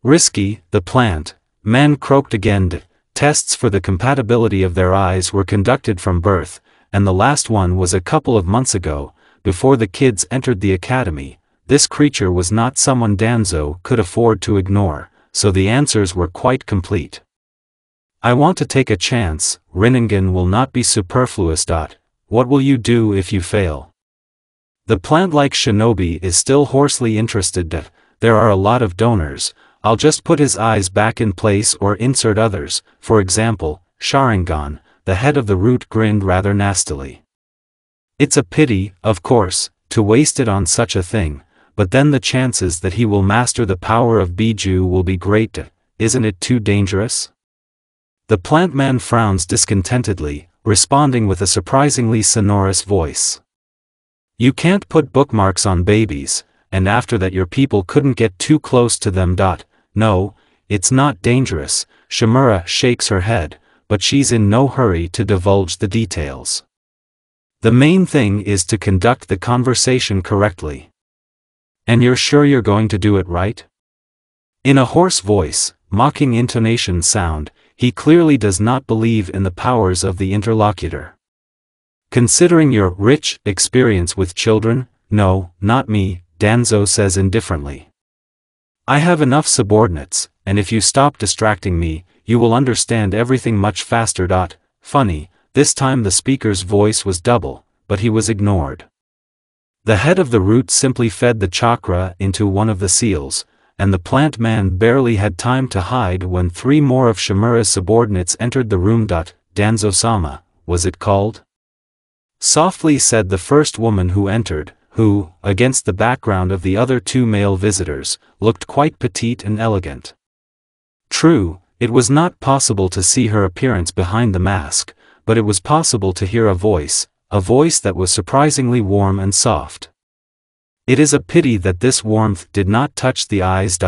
Risky, the plant, man croaked again. Tests for the compatibility of their eyes were conducted from birth, and the last one was a couple of months ago, before the kids entered the academy. This creature was not someone Danzo could afford to ignore, so the answers were quite complete. I want to take a chance. Rinnegan will not be superfluous. What will you do if you fail? The plant-like shinobi is still hoarsely interested. There are a lot of donors. I'll just put his eyes back in place or insert others, for example, Sharingan. The head of the root grinned rather nastily. It's a pity, of course, to waste it on such a thing, but then the chances that he will master the power of Biju will be great. Isn't it too dangerous? The plant man frowns discontentedly, responding with a surprisingly sonorous voice. You can't put bookmarks on babies, and after that your people couldn't get too close to them. No, it's not dangerous. Shimura shakes her head, but she's in no hurry to divulge the details. The main thing is to conduct the conversation correctly. And you're sure you're going to do it right? In a hoarse voice, mocking intonation sound, he clearly does not believe in the powers of the interlocutor. Considering your rich experience with children, no, not me, Danzo says indifferently. I have enough subordinates, and if you stop distracting me, you will understand everything much faster. Funny, this time the speaker's voice was double, but he was ignored. The head of the root simply fed the chakra into one of the seals, and the plant man barely had time to hide when 3 more of Shimura's subordinates entered the room. Danzo-sama, was it called? Softly said the first woman who entered, who, against the background of the other 2 male visitors, looked quite petite and elegant. True, it was not possible to see her appearance behind the mask, but it was possible to hear a voice that was surprisingly warm and soft. It is a pity that this warmth did not touch the eyes.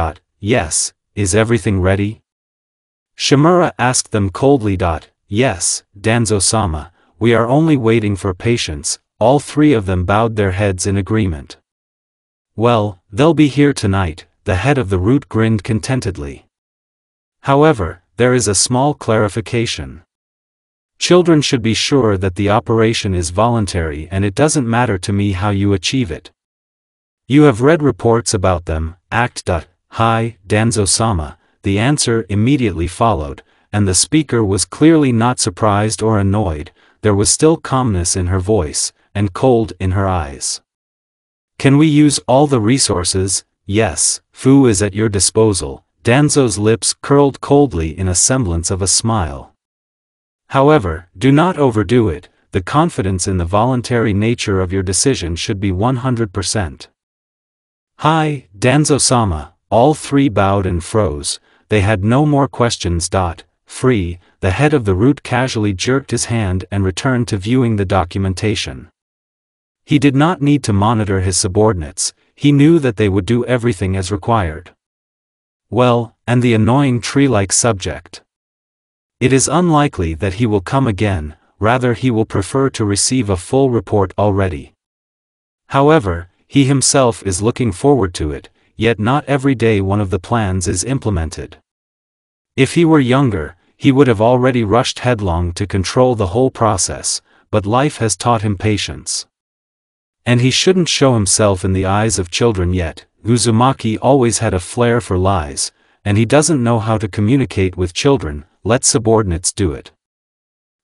Yes, is everything ready? Shimura asked them coldly. Yes, Danzo-sama, we are only waiting for patience. All 3 of them bowed their heads in agreement. Well, they'll be here tonight, the head of the root grinned contentedly. However, there is a small clarification. Children should be sure that the operation is voluntary, and it doesn't matter to me how you achieve it. You have read reports about them, act. Hi, Danzo-sama, the answer immediately followed, and the speaker was clearly not surprised or annoyed. There was still calmness in her voice, and cold in her eyes. Can we use all the resources? Yes, Fu is at your disposal. Danzo's lips curled coldly in a semblance of a smile. However, do not overdo it. The confidence in the voluntary nature of your decision should be 100%. Hi, Danzo-sama, all 3 bowed and froze. They had no more questions. Free, the head of the root casually jerked his hand and returned to viewing the documentation. He did not need to monitor his subordinates, he knew that they would do everything as required. Well, and the annoying tree-like subject. It is unlikely that he will come again, rather he will prefer to receive a full report already. However, he himself is looking forward to it, yet not every day one of the plans is implemented. If he were younger, he would have already rushed headlong to control the whole process, but life has taught him patience. And he shouldn't show himself in the eyes of children yet. Uzumaki always had a flair for lies, and he doesn't know how to communicate with children. Let subordinates do it.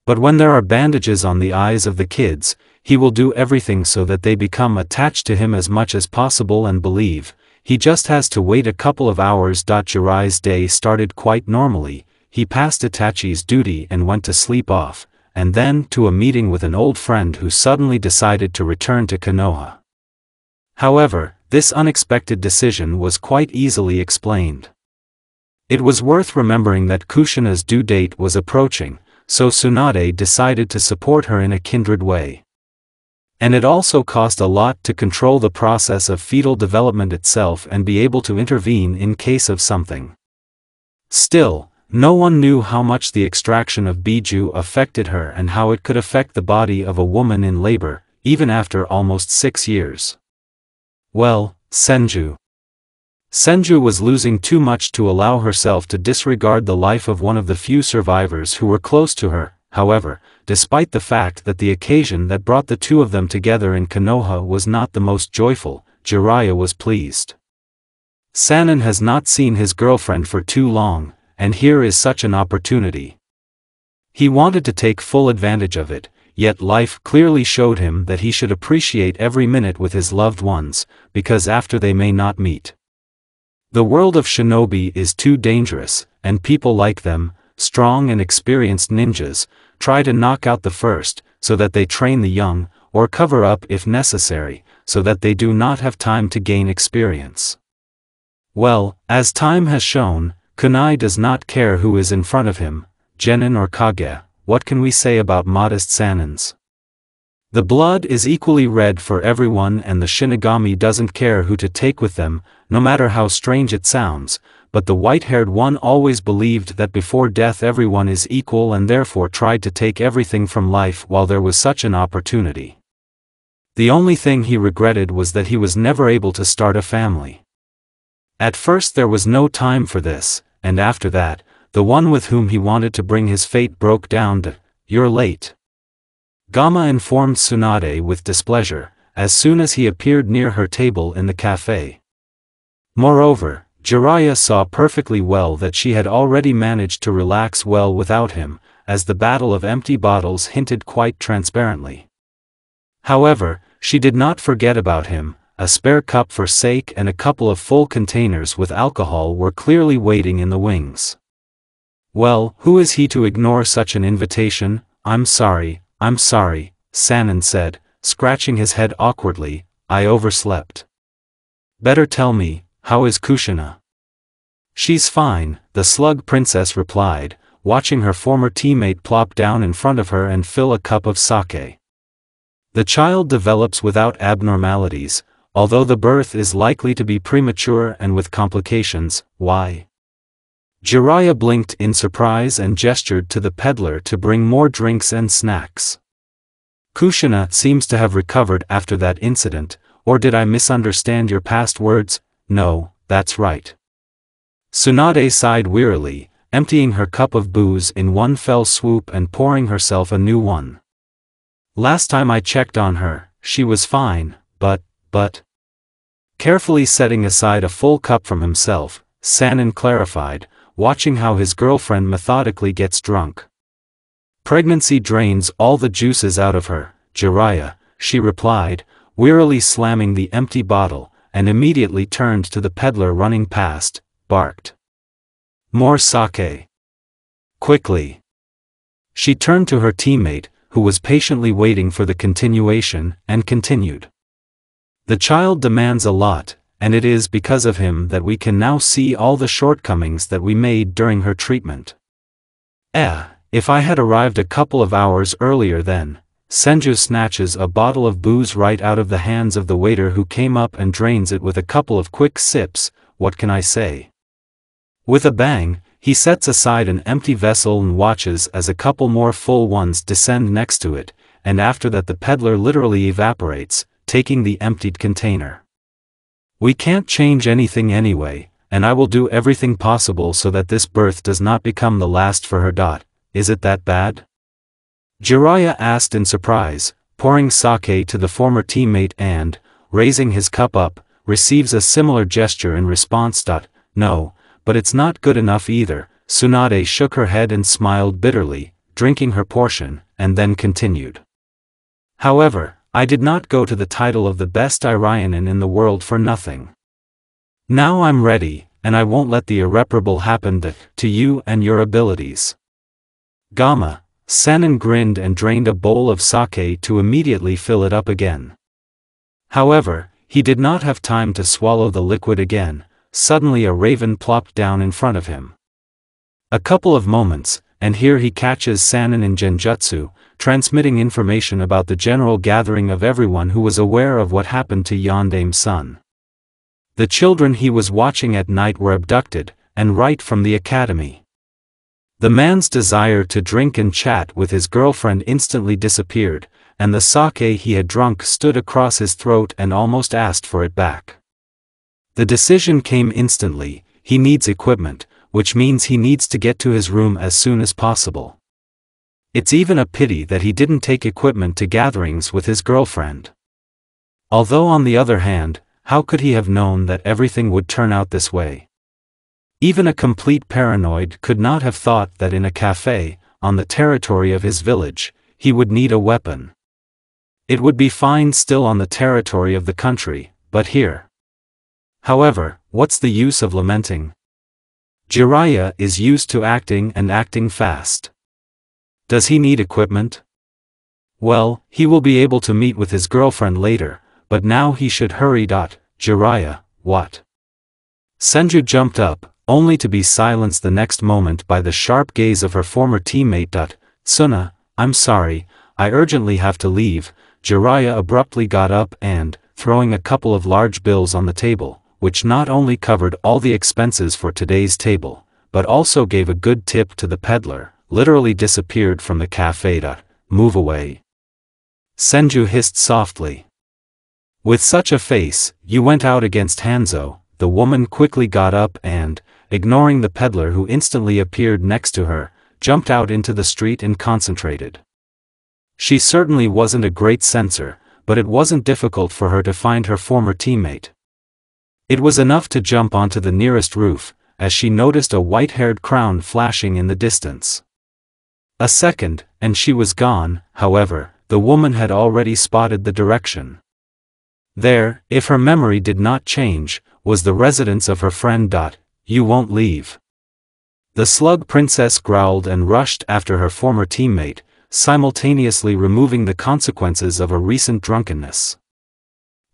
But when there are bandages on the eyes of the kids, he will do everything so that they become attached to him as much as possible and believe. He just has to wait a couple of hours. Jiraiya's day started quite normally. He passed Itachi's duty and went to sleep off, and then to a meeting with an old friend who suddenly decided to return to Konoha. However, this unexpected decision was quite easily explained. It was worth remembering that Kushina's due date was approaching, so Tsunade decided to support her in a kindred way. And it also cost a lot to control the process of fetal development itself and be able to intervene in case of something. Still, no one knew how much the extraction of Biju affected her and how it could affect the body of a woman in labor, even after almost 6 years. Well, Senju. Senju was losing too much to allow herself to disregard the life of one of the few survivors who were close to her. However, despite the fact that the occasion that brought the two of them together in Konoha was not the most joyful, Jiraiya was pleased. Sannin has not seen his girlfriend for too long, and here is such an opportunity. He wanted to take full advantage of it, yet life clearly showed him that he should appreciate every minute with his loved ones, because after they may not meet. The world of shinobi is too dangerous, and people like them, strong and experienced ninjas, try to knock out the first, so that they train the young, or cover up if necessary, so that they do not have time to gain experience. Well, as time has shown, Kunai does not care who is in front of him, Genin or Kage. What can we say about modest Sannins? The blood is equally red for everyone and the Shinigami doesn't care who to take with them, no matter how strange it sounds, but the white-haired one always believed that before death everyone is equal and therefore tried to take everything from life while there was such an opportunity. The only thing he regretted was that he was never able to start a family. At first there was no time for this, and after that, the one with whom he wanted to bring his fate broke down to, "You're late." Gama informed Tsunade with displeasure, as soon as he appeared near her table in the cafe. Moreover, Jiraiya saw perfectly well that she had already managed to relax well without him, as the battle of empty bottles hinted quite transparently. However, she did not forget about him. A spare cup for sake and a couple of full containers with alcohol were clearly waiting in the wings. Well, who is he to ignore such an invitation? I'm sorry, Sannin said, scratching his head awkwardly, I overslept. Better tell me, how is Kushina? She's fine, the slug princess replied, watching her former teammate plop down in front of her and fill a cup of sake. The child develops without abnormalities, although the birth is likely to be premature and with complications. Why? Jiraiya blinked in surprise and gestured to the peddler to bring more drinks and snacks. Kushina seems to have recovered after that incident, or did I misunderstand your past words? No, that's right. Tsunade sighed wearily, emptying her cup of booze in one fell swoop and pouring herself a new one. Last time I checked on her, she was fine, but... Carefully setting aside a full cup from himself, Sannin clarified, watching how his girlfriend methodically gets drunk. Pregnancy drains all the juices out of her, Jiraiya, she replied, wearily slamming the empty bottle, and immediately turned to the peddler running past, barked. More sake. Quickly. She turned to her teammate, who was patiently waiting for the continuation, and continued. The child demands a lot, and it is because of him that we can now see all the shortcomings that we made during her treatment. If I had arrived a couple of hours earlier then, Senju snatches a bottle of booze right out of the hands of the waiter who came up and drains it with a couple of quick sips. What can I say? With a bang, he sets aside an empty vessel and watches as a couple more full ones descend next to it, and after that the peddler literally evaporates, taking the emptied container. We can't change anything anyway, and I will do everything possible so that this birth does not become the last for her. Is it that bad? Jiraiya asked in surprise, pouring sake to the former teammate and, raising his cup up, receives a similar gesture in response. No, but it's not good enough either. Tsunade shook her head and smiled bitterly, drinking her portion, and then continued. However, I did not go to the title of the best Irionin in the world for nothing. Now I'm ready, and I won't let the irreparable happen to you and your abilities. Gama, Sannin grinned and drained a bowl of sake to immediately fill it up again. However, he did not have time to swallow the liquid again. Suddenly a raven plopped down in front of him. A couple of moments, and here he catches Sanin in Genjutsu, transmitting information about the general gathering of everyone who was aware of what happened to Yandame's son. The children he was watching at night were abducted, and right from the academy. The man's desire to drink and chat with his girlfriend instantly disappeared, and the sake he had drunk stood across his throat and almost asked for it back. The decision came instantly: he needs equipment, which means he needs to get to his room as soon as possible. It's even a pity that he didn't take equipment to gatherings with his girlfriend. Although on the other hand, how could he have known that everything would turn out this way? Even a complete paranoid could not have thought that in a cafe, on the territory of his village, he would need a weapon. It would be fine still on the territory of the country, but here. However, what's the use of lamenting? Jiraiya is used to acting and acting fast. Does he need equipment? Well, he will be able to meet with his girlfriend later, but now he should hurry. Jiraiya, what? Senju jumped up, only to be silenced the next moment by the sharp gaze of her former teammate. Suna, I'm sorry, I urgently have to leave. Jiraiya abruptly got up and, throwing a couple of large bills on the table, which not only covered all the expenses for today's table, but also gave a good tip to the peddler, literally disappeared from the cafe. Move away. Senju hissed softly. With such a face, you went out against Hanzo. The woman quickly got up and, ignoring the peddler who instantly appeared next to her, jumped out into the street and concentrated. She certainly wasn't a great censor, but it wasn't difficult for her to find her former teammate. It was enough to jump onto the nearest roof, as she noticed a white-haired crown flashing in the distance. A second, and she was gone. However, the woman had already spotted the direction. There, if her memory did not change, was the residence of her friend. You won't leave. The slug princess growled and rushed after her former teammate, simultaneously removing the consequences of a recent drunkenness.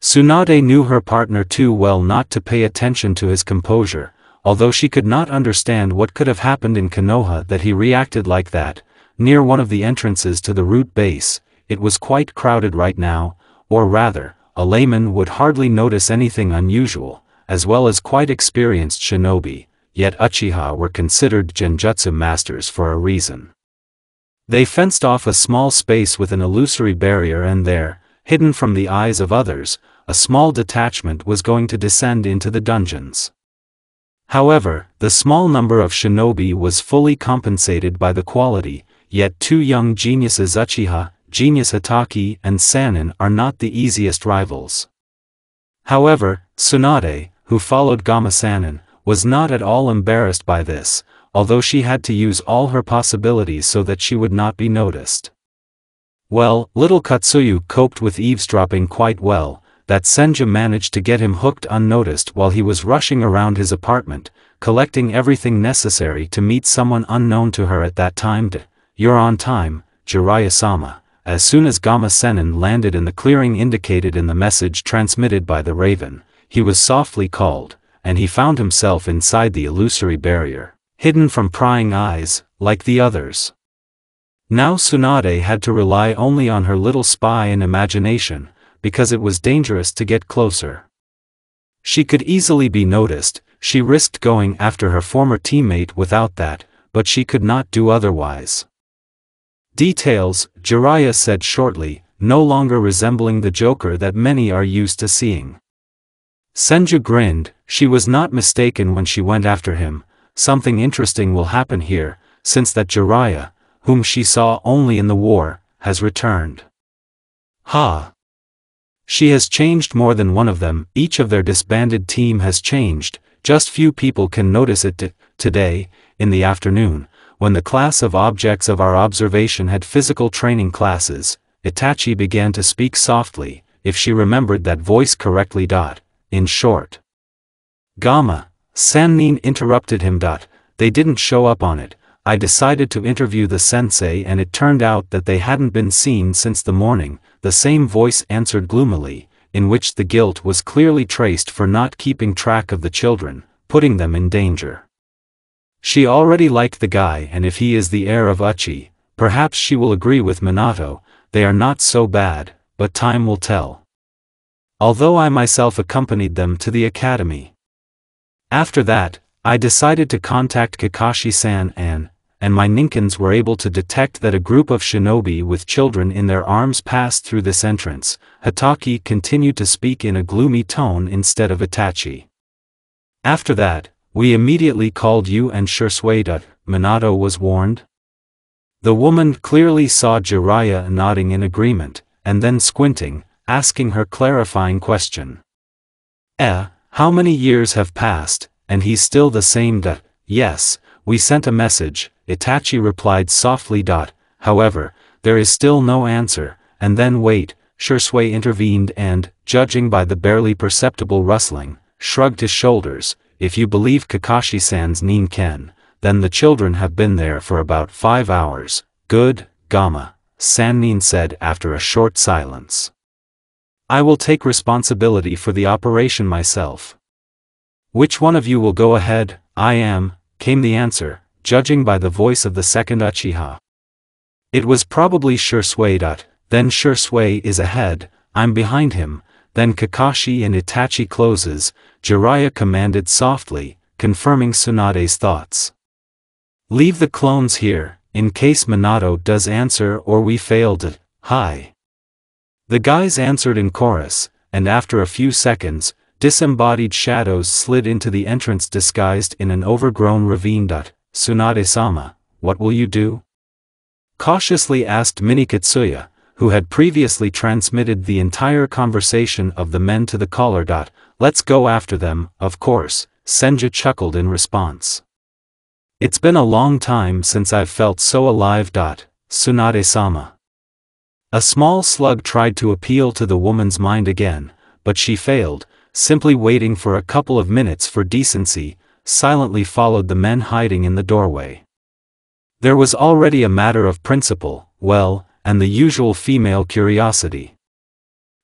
Tsunade knew her partner too well not to pay attention to his composure, although she could not understand what could have happened in Konoha that he reacted like that. Near one of the entrances to the root base, it was quite crowded right now, or rather, a layman would hardly notice anything unusual, as well as quite experienced shinobi, yet Uchiha were considered genjutsu masters for a reason. They fenced off a small space with an illusory barrier, and there, hidden from the eyes of others, a small detachment was going to descend into the dungeons. However, the small number of shinobi was fully compensated by the quality, yet two young geniuses Uchiha, Genius Hatake and Sanin are not the easiest rivals. However, Tsunade, who followed Gama Sanin, was not at all embarrassed by this, although she had to use all her possibilities so that she would not be noticed. Well, little Katsuyu coped with eavesdropping quite well, that Senju managed to get him hooked unnoticed while he was rushing around his apartment, collecting everything necessary to meet someone unknown to her at that time. You're on time, Jiraiya-sama. As soon as Gama Senin landed in the clearing indicated in the message transmitted by the raven, he was softly called, and he found himself inside the illusory barrier, hidden from prying eyes, like the others. Now Tsunade had to rely only on her little spy and imagination, because it was dangerous to get closer. She could easily be noticed. She risked going after her former teammate without that, but she could not do otherwise. Details, Jiraiya said shortly, no longer resembling the Joker that many are used to seeing. Senju grinned. She was not mistaken when she went after him. Something interesting will happen here, since that Jiraiya, whom she saw only in the war, has returned. Ha! She has changed more than one of them. Each of their disbanded team has changed. Just few people can notice it. Today, in the afternoon, when the class of objects of our observation had physical training classes, Itachi began to speak softly, if she remembered that voice correctly. In short. Gama Sanin interrupted him. They didn't show up on it. I decided to interview the sensei and it turned out that they hadn't been seen since the morning, the same voice answered gloomily, in which the guilt was clearly traced for not keeping track of the children, putting them in danger. She already liked the guy, and if he is the heir of Uchi, perhaps she will agree with Minato. They are not so bad, but time will tell. Although I myself accompanied them to the academy. After that, I decided to contact Kakashi-san and my Ninkins were able to detect that a group of shinobi with children in their arms passed through this entrance. Hatake continued to speak in a gloomy tone instead of Itachi. After that, we immediately called you and Shisui. Minato was warned. The woman clearly saw Jiraiya nodding in agreement, and then squinting, asking her clarifying question. How many years have passed, and he's still the same? Yes, we sent a message, Itachi replied softly. However, there is still no answer, and then wait, Shisui intervened and, judging by the barely perceptible rustling, shrugged his shoulders. If you believe Kakashi-san's Ninken, then the children have been there for about 5 hours. Good, Gamma, Sannin said after a short silence. I will take responsibility for the operation myself. Which one of you will go ahead? I am, came the answer, judging by the voice of the second Uchiha. It was probably Shisui. Then Shisui is ahead, I'm behind him, then Kakashi and Itachi closes, Jiraiya commanded softly, confirming Tsunade's thoughts. Leave the clones here, in case Minato does answer or we failed. Hi. The guys answered in chorus, and after a few seconds, disembodied shadows slid into the entrance disguised in an overgrown ravine. Tsunade-sama, what will you do? Cautiously asked Mini Katsuya, who had previously transmitted the entire conversation of the men to the caller. Let's go after them, of course, Senju chuckled in response. It's been a long time since I've felt so alive. Tsunade-sama. A small slug tried to appeal to the woman's mind again, but she failed, simply waiting for a couple of minutes for decency, silently followed the men hiding in the doorway. There was already a matter of principle, and the usual female curiosity.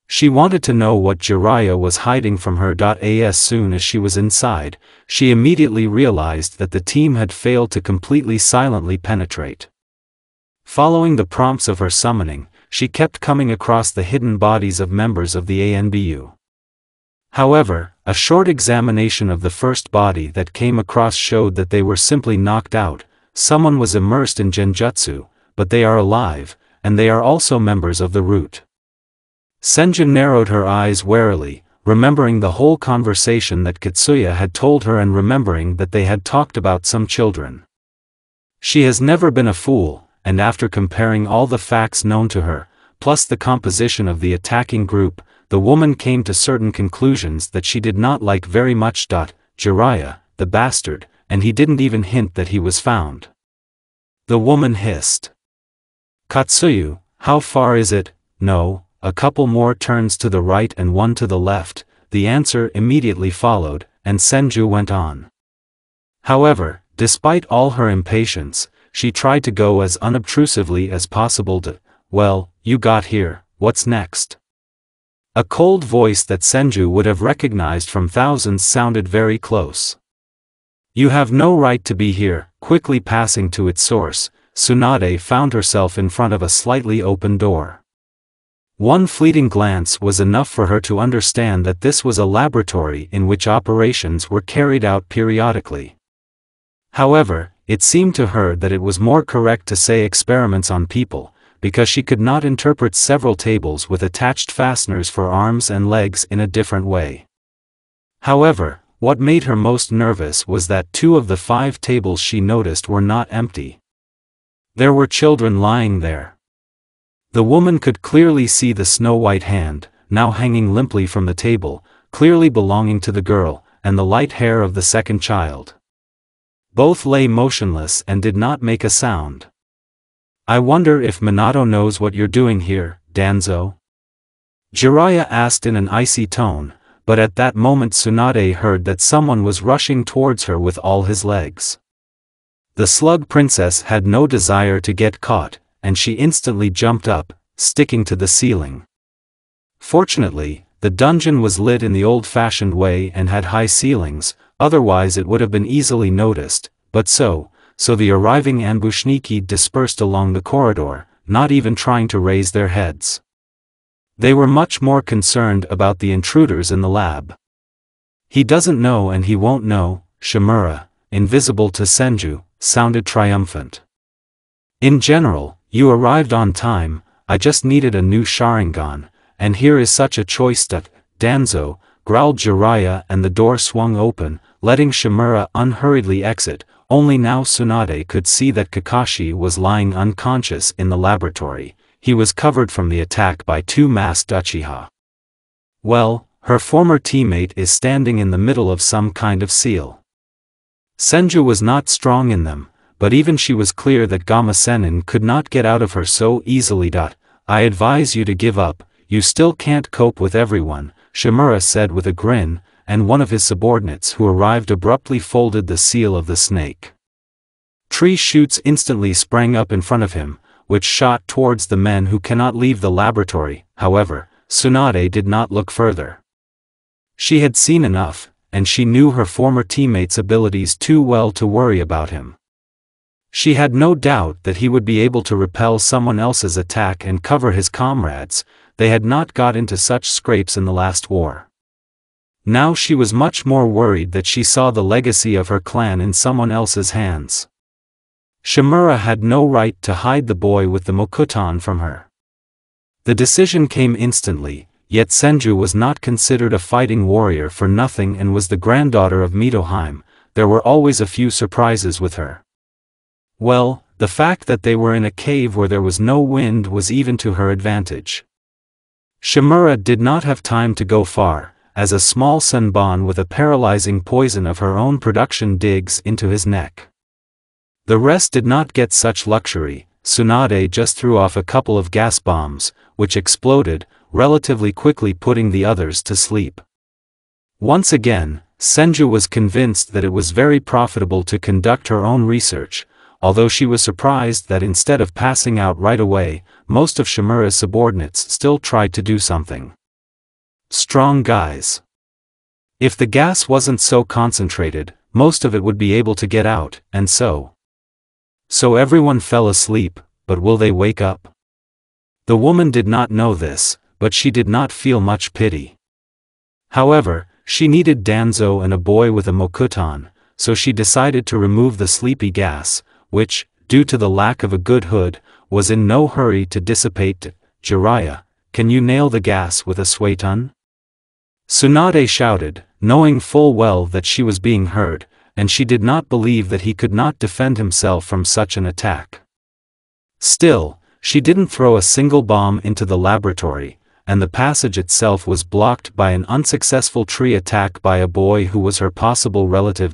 She wanted to know what Jiraiya was hiding from her. As soon as she was inside, she immediately realized that the team had failed to completely silently penetrate. Following the prompts of her summoning, she kept coming across the hidden bodies of members of the ANBU. However, a short examination of the first body that came across showed that they were simply knocked out. Someone was immersed in genjutsu, but they are alive, and they are also members of the root. Senju narrowed her eyes warily, remembering the whole conversation that Katsuya had told her and remembering that they had talked about some children. She has never been a fool, and after comparing all the facts known to her, plus the composition of the attacking group, the woman came to certain conclusions that she did not like very much. Jiraiya, the bastard, and he didn't even hint that he was found. The woman hissed. Katsuyu, how far is it? No, a couple more turns to the right and one to the left, the answer immediately followed, and Senju went on. However, despite all her impatience, she tried to go as unobtrusively as possible. You got here, what's next? A cold voice that Senju would have recognized from thousands sounded very close. You have no right to be here. Quickly passing to its source, Tsunade found herself in front of a slightly open door. One fleeting glance was enough for her to understand that this was a laboratory in which operations were carried out periodically. However, it seemed to her that it was more correct to say experiments on people, because she could not interpret several tables with attached fasteners for arms and legs in a different way. However, what made her most nervous was that 2 of the 5 tables she noticed were not empty. There were children lying there. The woman could clearly see the snow-white hand, now hanging limply from the table, clearly belonging to the girl, and the light hair of the second child. Both lay motionless and did not make a sound. I wonder if Minato knows what you're doing here, Danzo? Jiraiya asked in an icy tone, but at that moment Tsunade heard that someone was rushing towards her with all his legs. The slug princess had no desire to get caught, and she instantly jumped up, sticking to the ceiling. Fortunately, the dungeon was lit in the old-fashioned way and had high ceilings, otherwise it would have been easily noticed, but so the arriving ambushniki dispersed along the corridor, not even trying to raise their heads. They were much more concerned about the intruders in the lab. "He doesn't know and he won't know," Shimura, invisible to Senju, sounded triumphant. "In general, you arrived on time. I just needed a new Sharingan, and here is such a choice that, Danzo," growled Jiraiya, and the door swung open, letting Shimura unhurriedly exit. Only now Tsunade could see that Kakashi was lying unconscious in the laboratory. He was covered from the attack by two masked Uchiha. Well, her former teammate is standing in the middle of some kind of seal. Senju was not strong in them, but even she was clear that Gama Sennin could not get out of her so easily. "I advise you to give up, you still can't cope with everyone," Shimura said with a grin, and one of his subordinates who arrived abruptly folded the seal of the snake. Tree shoots instantly sprang up in front of him, which shot towards the men who cannot leave the laboratory. However, Tsunade did not look further. She had seen enough, and she knew her former teammate's abilities too well to worry about him. She had no doubt that he would be able to repel someone else's attack and cover his comrades. They had not got into such scrapes in the last war. Now she was much more worried that she saw the legacy of her clan in someone else's hands. Shimura had no right to hide the boy with the Mokuton from her. The decision came instantly, yet Senju was not considered a fighting warrior for nothing and was the granddaughter of Mitoheim. There were always a few surprises with her. Well, the fact that they were in a cave where there was no wind was even to her advantage. Shimura did not have time to go far, as a small senbon with a paralyzing poison of her own production digs into his neck. The rest did not get such luxury. Tsunade just threw off a couple of gas bombs, which exploded, relatively quickly putting the others to sleep. Once again, Senju was convinced that it was very profitable to conduct her own research, although she was surprised that instead of passing out right away, most of Shimura's subordinates still tried to do something. Strong guys. If the gas wasn't so concentrated, most of it would be able to get out, and so everyone fell asleep, but will they wake up? The woman did not know this, but she did not feel much pity. However, she needed Danzo and a boy with a Mokuton, so she decided to remove the sleepy gas, which, due to the lack of a good hood, was in no hurry to dissipate. "Jiraiya, can you nail the gas with a sueton?" Tsunade shouted, knowing full well that she was being heard, and she did not believe that he could not defend himself from such an attack. Still, she didn't throw a single bomb into the laboratory, and the passage itself was blocked by an unsuccessful tree attack by a boy who was her possible relative.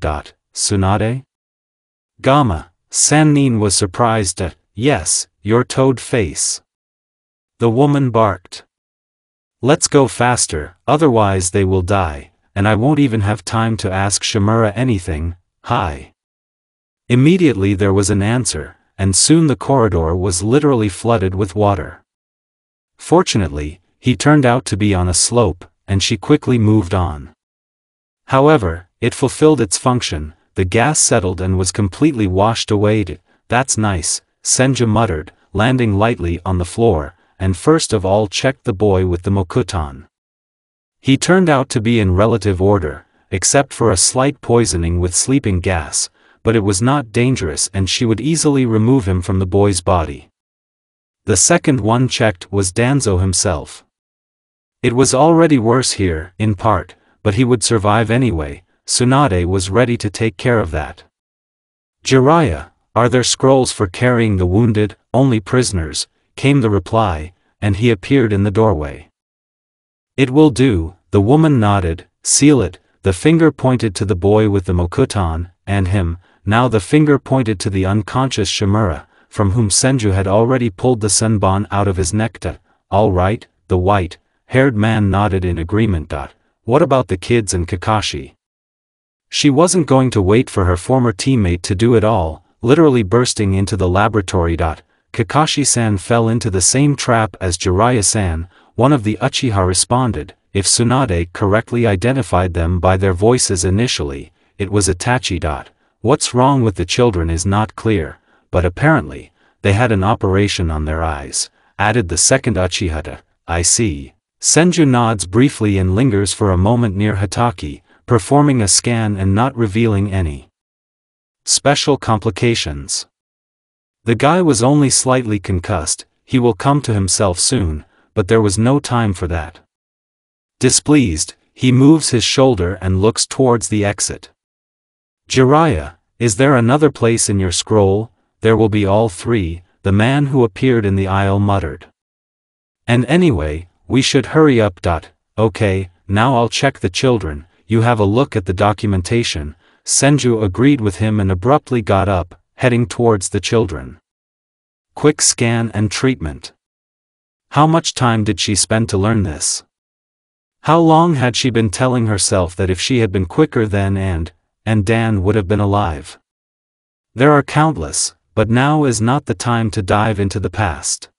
"Tsunade?" Gama Sennin was surprised at, "Yes, your toad face." The woman barked. "Let's go faster, otherwise they will die, and I won't even have time to ask Shimura anything." "Hi." Immediately there was an answer, and soon the corridor was literally flooded with water. Fortunately, he turned out to be on a slope, and she quickly moved on. However, it fulfilled its function. The gas settled and was completely washed away. "That's nice," Senju muttered, landing lightly on the floor, and first of all checked the boy with the Mokuton. He turned out to be in relative order, except for a slight poisoning with sleeping gas, but it was not dangerous and she would easily remove him from the boy's body. The second one checked was Danzo himself. It was already worse here, in part, but he would survive anyway. Tsunade was ready to take care of that. "Jiraiya, are there scrolls for carrying the wounded?" "Only prisoners," came the reply, and he appeared in the doorway. "It will do," the woman nodded. "Seal it." The finger pointed to the boy with the Mokuton, and him. Now the finger pointed to the unconscious Shimura, from whom Senju had already pulled the senbon out of his neck. "All right," the white-haired man nodded in agreement. "What about the kids and Kakashi?" She wasn't going to wait for her former teammate to do it all, literally bursting into the laboratory. "Kakashi-san fell into the same trap as Jiraiya-san," one of the Uchiha responded. If Tsunade correctly identified them by their voices initially, it was Itachi. What's wrong with the children is not clear, but apparently, they had an operation on their eyes, added the second Uchiha. I see. Senju nods briefly and lingers for a moment near Hatake, performing a scan and not revealing any special complications. The guy was only slightly concussed, he will come to himself soon, but there was no time for that. Displeased, he moves his shoulder and looks towards the exit. Jiraiya, is there another place in your scroll? There will be all three, the man who appeared in the aisle muttered. And anyway, we should hurry up. Okay, now I'll check the children, you have a look at the documentation. Senju agreed with him and abruptly got up, heading towards the children. Quick scan and treatment. How much time did she spend to learn this? How long had she been telling herself that if she had been quicker then and Dan would have been alive? There are countless, but now is not the time to dive into the past.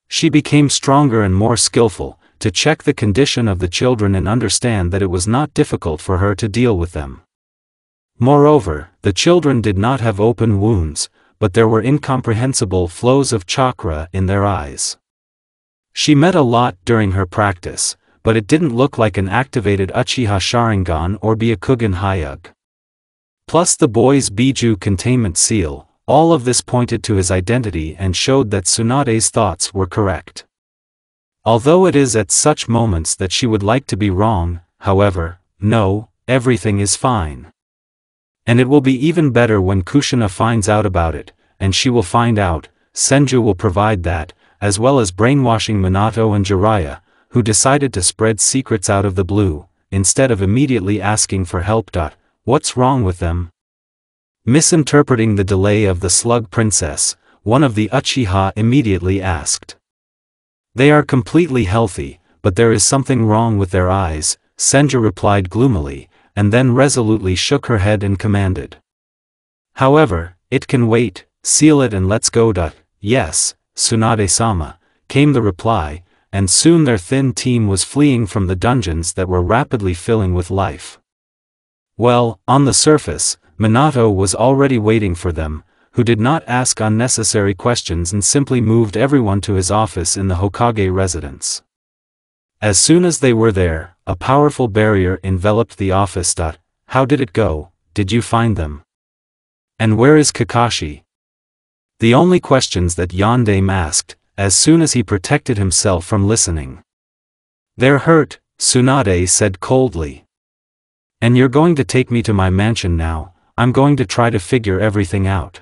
She became stronger and more skillful, to check the condition of the children and understand that it was not difficult for her to deal with them. Moreover, the children did not have open wounds, but there were incomprehensible flows of chakra in their eyes. She met a lot during her practice, but it didn't look like an activated Uchiha Sharingan or Byakugan Hyuga. Plus the boy's Biju containment seal, all of this pointed to his identity and showed that Tsunade's thoughts were correct. Although it is at such moments that she would like to be wrong, however, no, everything is fine. And it will be even better when Kushina finds out about it, and she will find out. Senju will provide that, as well as brainwashing Minato and Jiraiya, who decided to spread secrets out of the blue, instead of immediately asking for help. What's wrong with them? Misinterpreting the delay of the Slug Princess, one of the Uchiha immediately asked. They are completely healthy, but there is something wrong with their eyes, Senju replied gloomily, and then resolutely shook her head and commanded. However, it can wait, seal it and let's go. Yes, Tsunade-sama, came the reply, and soon their thin team was fleeing from the dungeons that were rapidly filling with life. Well, on the surface, Minato was already waiting for them, who did not ask unnecessary questions and simply moved everyone to his office in the Hokage residence. As soon as they were there, a powerful barrier enveloped the office. How did it go? Did you find them? And where is Kakashi? The only questions that Yondaime asked, as soon as he protected himself from listening. They're hurt, Tsunade said coldly. And you're going to take me to my mansion now, I'm going to try to figure everything out.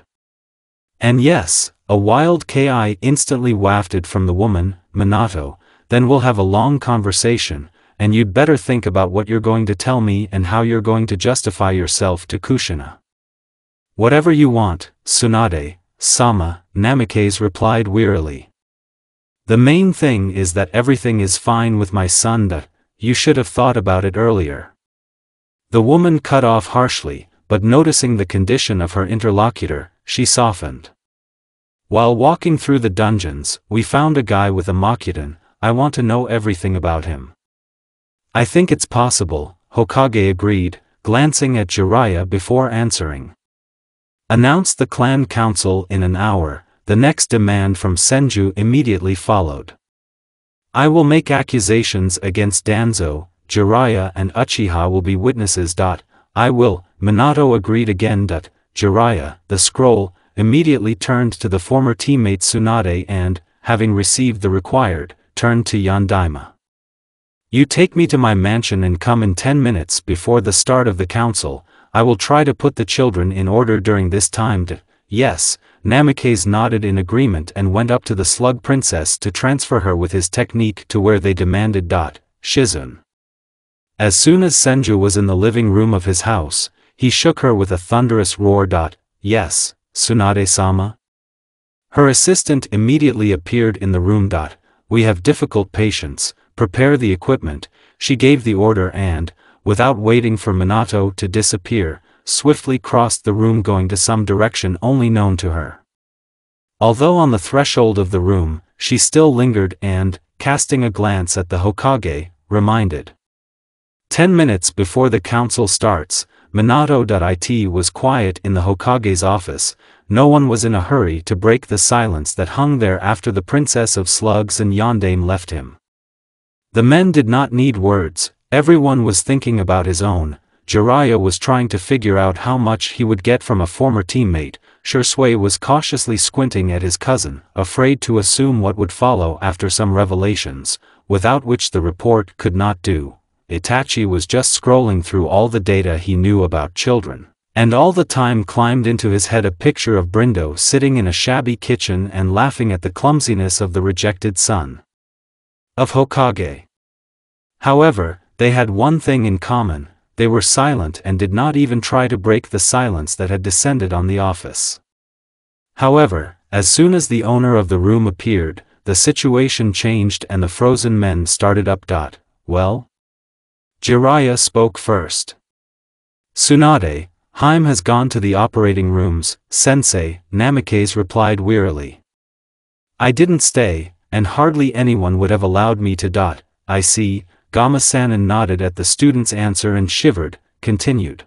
And yes, a wild ki instantly wafted from the woman, Minato, then we'll have a long conversation, and you'd better think about what you're going to tell me and how you're going to justify yourself to Kushina. Whatever you want, Tsunade-sama, Namikaze replied wearily. The main thing is that everything is fine with my son. You should have thought about it earlier. The woman cut off harshly, but noticing the condition of her interlocutor, she softened. While walking through the dungeons, we found a guy with a Mokuton. I want to know everything about him. I think it's possible, Hokage agreed, glancing at Jiraiya before answering. Announced the clan council in an hour. The next demand from Senju immediately followed. I will make accusations against Danzo, Jiraiya and Uchiha will be witnesses. I will, Minato agreed again. Jiraiya, the scroll, immediately turned to the former teammate Tsunade and, having received the required, turned to Yondaime. You take me to my mansion and come in 10 minutes before the start of the council. I will try to put the children in order during this time. Yes, Namikaze nodded in agreement and went up to the Slug Princess to transfer her with his technique to where they demanded. Shizune. As soon as Senju was in the living room of his house, he shook her with a thunderous roar. Yes, Tsunade-sama? Her assistant immediately appeared in the room. We have difficult patients, prepare the equipment, she gave the order and, without waiting for Minato to disappear, swiftly crossed the room going to some direction only known to her. Although on the threshold of the room, she still lingered and, casting a glance at the Hokage, reminded. 10 minutes before the council starts, Minato.it was quiet in the Hokage's office. No one was in a hurry to break the silence that hung there after the Princess of Slugs and Yondaime left him. The men did not need words, everyone was thinking about his own. Jiraiya was trying to figure out how much he would get from a former teammate. Shisui was cautiously squinting at his cousin, afraid to assume what would follow after some revelations, without which the report could not do. Itachi was just scrolling through all the data he knew about children, and all the time climbed into his head a picture of Brindo sitting in a shabby kitchen and laughing at the clumsiness of the rejected son of Hokage. However, they had one thing in common: they were silent and did not even try to break the silence that had descended on the office. However, as soon as the owner of the room appeared, the situation changed and the frozen men started up. Well? Jiraiya spoke first. Tsunade, Haim has gone to the operating rooms, sensei, Namikaze replied wearily. I didn't stay, and hardly anyone would have allowed me to. I see. Gama-sanin nodded at the student's answer and shivered, continued.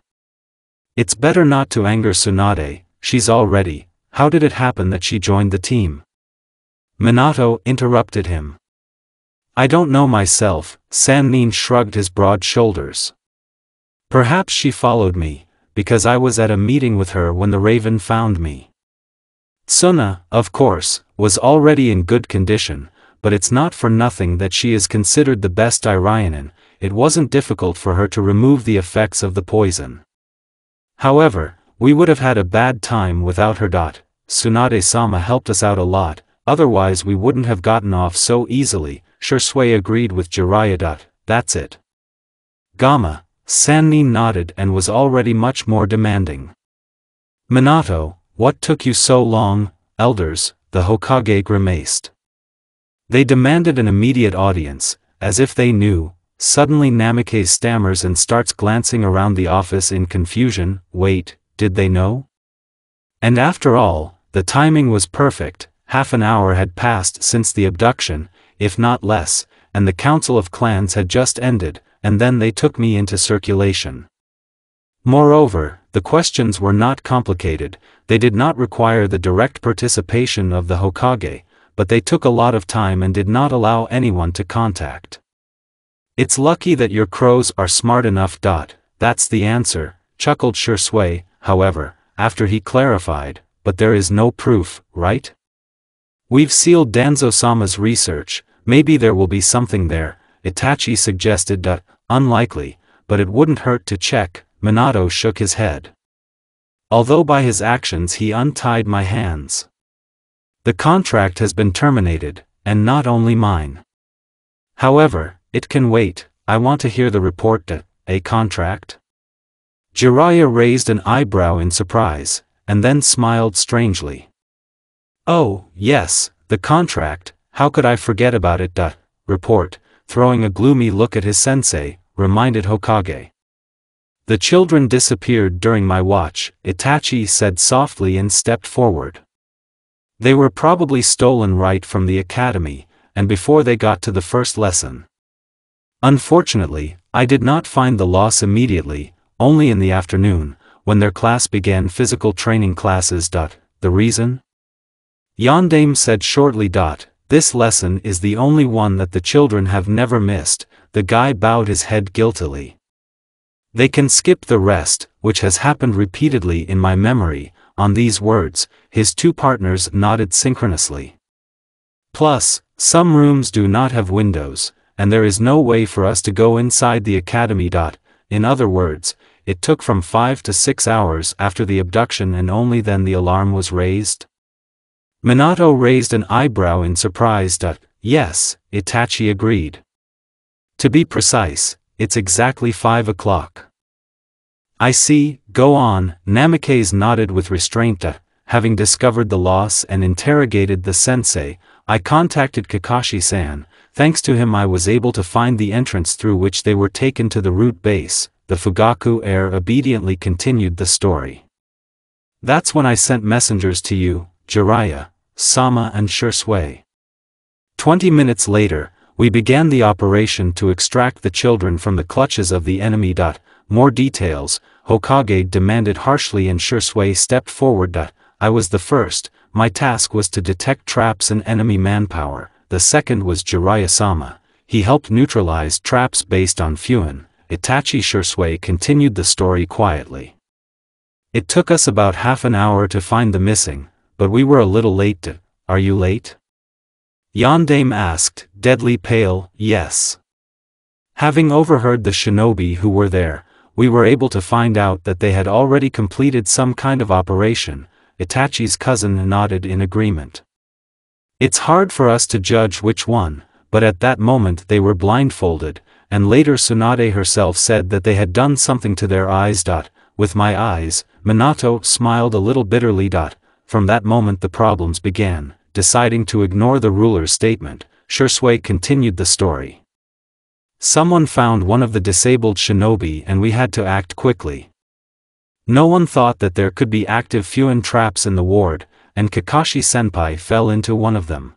It's better not to anger Tsunade, she's all ready. How did it happen that she joined the team? Minato interrupted him. I don't know myself. Sannin shrugged his broad shoulders. Perhaps she followed me, because I was at a meeting with her when the raven found me. Tsuna, of course, was already in good condition, but it's not for nothing that she is considered the best Irionin. It wasn't difficult for her to remove the effects of the poison. However, we would have had a bad time without her. Tsunade-sama helped us out a lot, otherwise we wouldn't have gotten off so easily. Shisui agreed with Jiraiya. That's it. Gama-sanin nodded and was already much more demanding. Minato, what took you so long? Elders, the Hokage grimaced. They demanded an immediate audience, as if they knew. Suddenly Namikaze stammers and starts glancing around the office in confusion. Wait, did they know? And after all, the timing was perfect. Half an hour had passed since the abduction, if not less, and the Council of Clans had just ended, and then they took me into circulation. Moreover, the questions were not complicated, they did not require the direct participation of the Hokage, but they took a lot of time and did not allow anyone to contact. It's lucky that your crows are smart enough. That's the answer, chuckled Shisui, however, after he clarified, but there is no proof, right? We've sealed Danzo-sama's research, maybe there will be something there, Itachi suggested. Unlikely, but it wouldn't hurt to check. Minato shook his head. Although by his actions he untied my hands. The contract has been terminated, and not only mine. However, it can wait. I want to hear the report. A contract? Jiraiya raised an eyebrow in surprise, and then smiled strangely. Oh, yes, the contract, how could I forget about it? Report, throwing a gloomy look at his sensei, reminded Hokage. The children disappeared during my watch, Itachi said softly and stepped forward. They were probably stolen right from the academy, and before they got to the first lesson. Unfortunately, I did not find the loss immediately, only in the afternoon, when their class began physical training classes. The reason? Yondaime said shortly. This lesson is the only one that the children have never missed. The guy bowed his head guiltily. They can skip the rest, which has happened repeatedly in my memory. On these words, his two partners nodded synchronously. Plus, some rooms do not have windows, and there is no way for us to go inside the academy. In other words, it took from 5 to 6 hours after the abduction and only then the alarm was raised. Minato raised an eyebrow in surprise. Yes, Itachi agreed. To be precise, it's exactly 5 o'clock. I see, go on. Namikaze nodded with restraint. Having discovered the loss and interrogated the sensei, I contacted Kakashi-san. Thanks to him I was able to find the entrance through which they were taken to the root base. The Fugaku heir obediently continued the story. That's when I sent messengers to you, Jiraiya, Sama and Shisui. 20 minutes later, we began the operation to extract the children from the clutches of the enemy. More details, Hokage demanded harshly, and Shisui stepped forward. I was the first. My task was to detect traps and enemy manpower. The second was Jiraiya-sama. He helped neutralize traps based on Fuin. Itachi. Shisui continued the story quietly. It took us about half an hour to find the missing, but we were a little late. Are you late? Yondaime asked, deadly pale. Yes. Having overheard the shinobi who were there, we were able to find out that they had already completed some kind of operation. Itachi's cousin nodded in agreement. It's hard for us to judge which one, but at that moment they were blindfolded, and later Tsunade herself said that they had done something to their eyes. With my eyes, Minato smiled a little bitterly. From that moment the problems began. Deciding to ignore the ruler's statement, Shisui continued the story. Someone found one of the disabled shinobi and we had to act quickly. No one thought that there could be active Fuin traps in the ward, and Kakashi-senpai fell into one of them.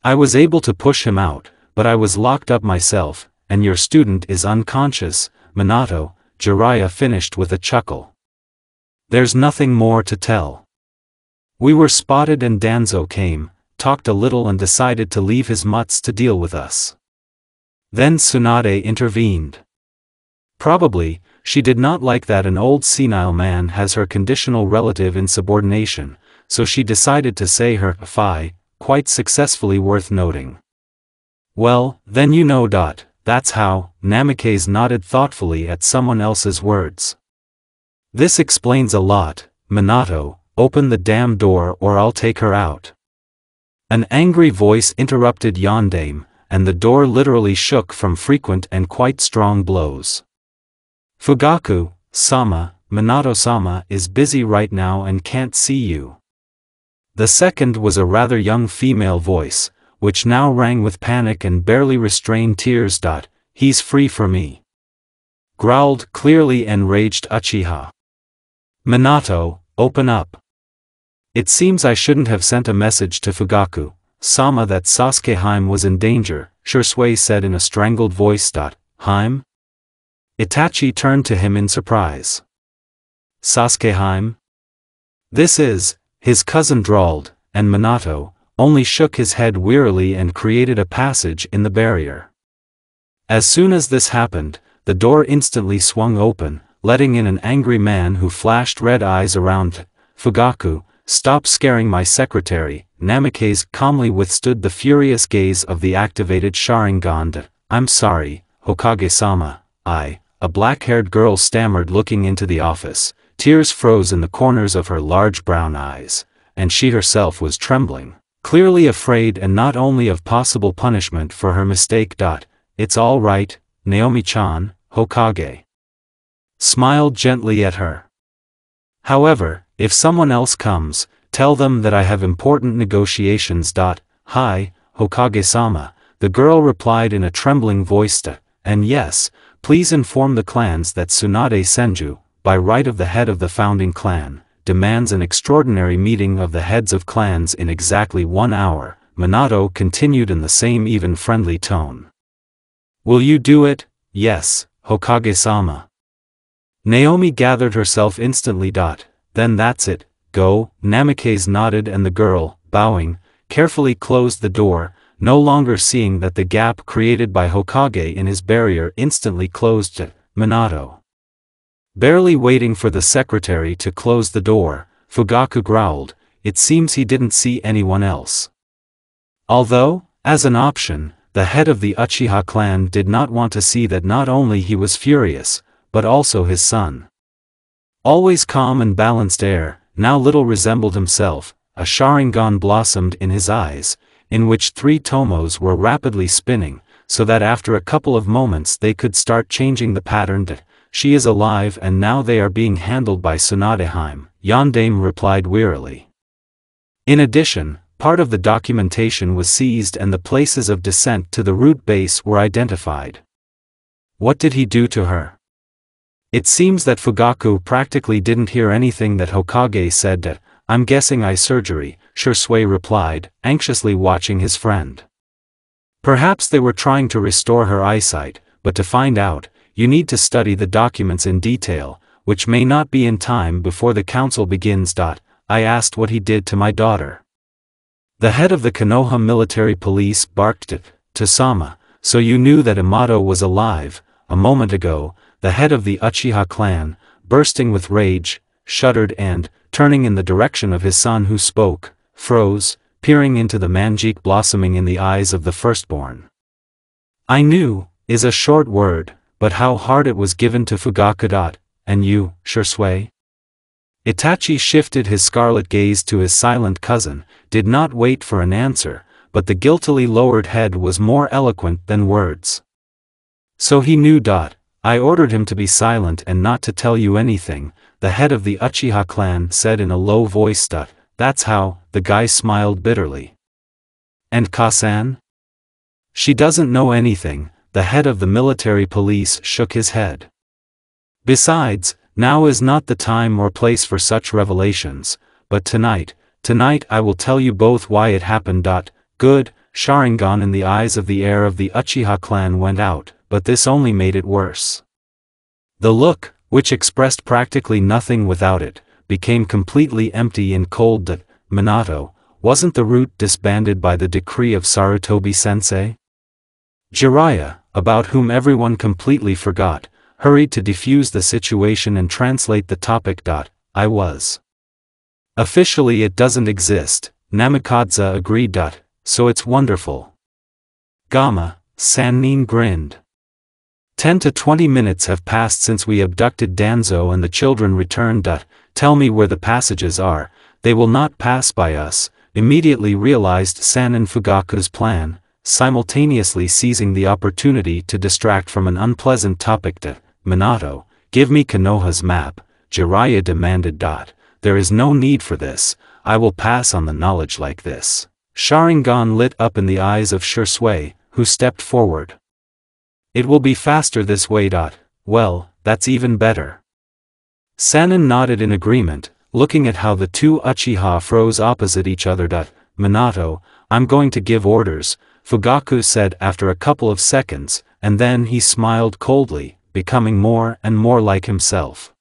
I was able to push him out, but I was locked up myself, and your student is unconscious, Minato. Jiraiya finished with a chuckle. There's nothing more to tell. We were spotted and Danzo came, talked a little and decided to leave his mutts to deal with us. Then Tsunade intervened. Probably, she did not like that an old senile man has her conditional relative in subordination, so she decided to say her "fi," quite successfully, worth noting. Well, then you know. That's how. Namikaze nodded thoughtfully at someone else's words. This explains a lot. Minato, open the damn door or I'll take her out. An angry voice interrupted Yondaime, and the door literally shook from frequent and quite strong blows. Fugaku-sama, Minato-sama is busy right now and can't see you. The second was a rather young female voice, which now rang with panic and barely restrained tears. He's free for me, growled clearly enraged Uchiha. Minato, open up. It seems I shouldn't have sent a message to Fugaku-sama that Sasuke-hime was in danger, Shisui said in a strangled voice. Hime? Itachi turned to him in surprise. Sasuke-hime? This is, his cousin drawled, and Minato only shook his head wearily and created a passage in the barrier. As soon as this happened, the door instantly swung open, letting in an angry man who flashed red eyes around. Fugaku, stop scaring my secretary. Namikaze calmly withstood the furious gaze of the activated Sharingan. I'm sorry, Hokage-sama. A black-haired girl stammered, looking into the office. Tears froze in the corners of her large brown eyes, and she herself was trembling, clearly afraid and not only of possible punishment for her mistake. It's all right, Naomi-chan, Hokage smiled gently at her. However, if someone else comes, tell them that I have important negotiations. Hi, Hokage-sama, the girl replied in a trembling voice. And yes, please inform the clans that Tsunade Senju, by right of the head of the founding clan, demands an extraordinary meeting of the heads of clans in exactly 1 hour, Minato continued in the same even friendly tone. Will you do it? Yes, Hokage-sama. Naomi gathered herself instantly. Then that's it, go. Namikaze nodded and the girl, bowing, carefully closed the door, no longer seeing that the gap created by Hokage in his barrier instantly closed. Minato. Barely waiting for the secretary to close the door, Fugaku growled, it seems he didn't see anyone else. Although, as an option, the head of the Uchiha clan did not want to see that not only he was furious, but also his son. Always calm and balanced air, now little resembled himself, a Sharingan blossomed in his eyes, in which 3 tomos were rapidly spinning, so that after a couple of moments they could start changing the pattern. She is alive and now they are being handled by Tsunade-hime, Yondaime replied wearily. In addition, part of the documentation was seized and the places of descent to the root base were identified. What did he do to her? It seems that Fugaku practically didn't hear anything that Hokage said. I'm guessing eye surgery, Shisui replied, anxiously watching his friend. Perhaps they were trying to restore her eyesight, but to find out, you need to study the documents in detail. which may not be in time before the council begins. I asked what he did to my daughter. The head of the Konoha military police barked to Sama, so you knew that Imato was alive. A moment ago, the head of the Uchiha clan, bursting with rage, shuddered and, turning in the direction of his son who spoke, froze, peering into the manjik blossoming in the eyes of the firstborn. I knew, is a short word, but how hard it was given to Fugaku. And you, Shisui? Itachi shifted his scarlet gaze to his silent cousin, did not wait for an answer, but the guiltily lowered head was more eloquent than words. So he knew. I ordered him to be silent and not to tell you anything, the head of the Uchiha clan said in a low voice. That's how, the guy smiled bitterly. And Kasan? She doesn't know anything, the head of the military police shook his head. Besides, now is not the time or place for such revelations, but tonight I will tell you both why it happened. Good, Sharingan in the eyes of the heir of the Uchiha clan went out, but this only made it worse. The look, which expressed practically nothing without it, became completely empty and cold. Minato, wasn't the root disbanded by the decree of Sarutobi-sensei? Jiraiya, about whom everyone completely forgot, hurried to defuse the situation and translate the topic. I was. Officially it doesn't exist, Namikaze agreed. So it's wonderful. Gamma, Sannin grinned. 10 to 20 minutes have passed since we abducted Danzo and the children returned. Tell me where the passages are, they will not pass by us, immediately realized Sannin Fugaku's plan, simultaneously seizing the opportunity to distract from an unpleasant topic. Minato, give me Konoha's map, Jiraiya demanded. There is no need for this, I will pass on the knowledge like this. Sharingan lit up in the eyes of Shisui, who stepped forward. It will be faster this way. Well, that's even better. Sannin nodded in agreement, looking at how the two Uchiha froze opposite each other. Minato, I'm going to give orders, Fugaku said after a couple of seconds, and then he smiled coldly, becoming more and more like himself.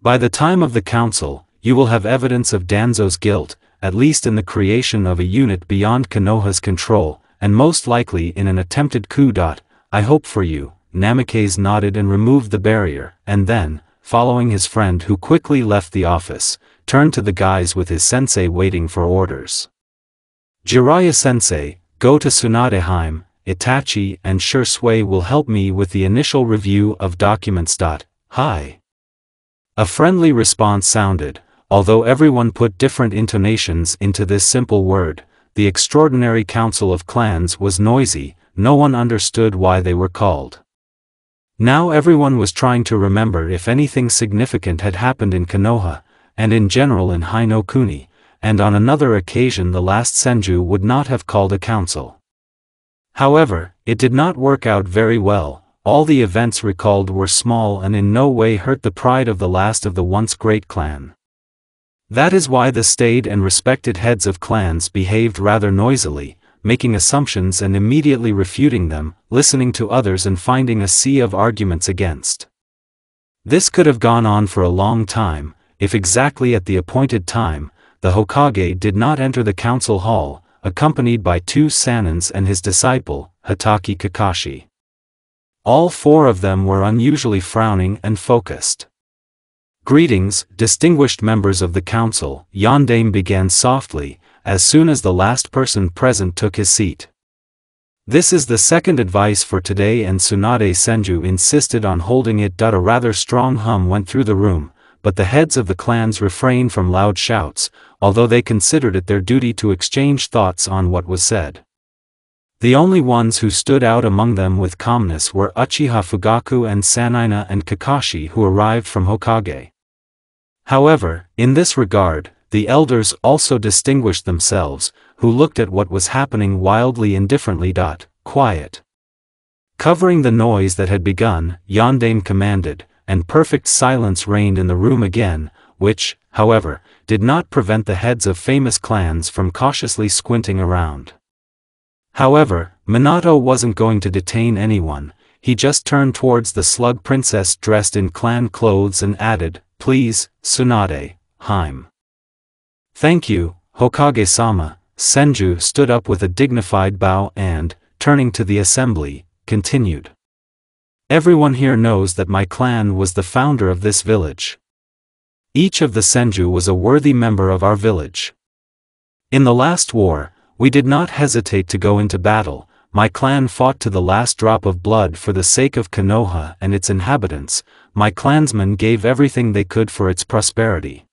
By the time of the council, you will have evidence of Danzo's guilt, at least in the creation of a unit beyond Konoha's control, and most likely in an attempted coup. I hope for you. Namikaze nodded and removed the barrier, and then, following his friend who quickly left the office, turned to the guys with his sensei waiting for orders. Jiraiya-sensei, go to Tsunadeheim, Itachi and Shisui will help me with the initial review of documents. Hi. A friendly response sounded, although everyone put different intonations into this simple word. The extraordinary council of clans was noisy, no one understood why they were called. Now everyone was trying to remember if anything significant had happened in Konoha, and in general in Hinokuni, and on another occasion the last Senju would not have called a council. However, it did not work out very well. All the events recalled were small and in no way hurt the pride of the last of the once great clan. That is why the staid and respected heads of clans behaved rather noisily, making assumptions and immediately refuting them, listening to others and finding a sea of arguments against. This could have gone on for a long time, if exactly at the appointed time, the Hokage did not enter the council hall, accompanied by two Sannins and his disciple, Hatake Kakashi. All four of them were unusually frowning and focused. Greetings, distinguished members of the council, Yondaime began softly, as soon as the last person present took his seat. This is the second advice for today, and Tsunade Senju insisted on holding it. A rather strong hum went through the room, but the heads of the clans refrained from loud shouts, although they considered it their duty to exchange thoughts on what was said. The only ones who stood out among them with calmness were Uchiha Fugaku and Sanina and Kakashi, who arrived from Hokage. However, in this regard, the elders also distinguished themselves, who looked at what was happening wildly indifferently. Quiet. Covering the noise that had begun, Yondaime commanded, and perfect silence reigned in the room again, which, however, did not prevent the heads of famous clans from cautiously squinting around. However, Minato wasn't going to detain anyone. he just turned towards the slug princess dressed in clan clothes and added, "Please, Tsunade, Hime." "Thank you, Hokage-sama." Senju stood up with a dignified bow and, turning to the assembly, continued. "Everyone here knows that my clan was the founder of this village. Each of the Senju was a worthy member of our village. In the last war, we did not hesitate to go into battle. My clan fought to the last drop of blood for the sake of Konoha and its inhabitants. My clansmen gave everything they could for its prosperity.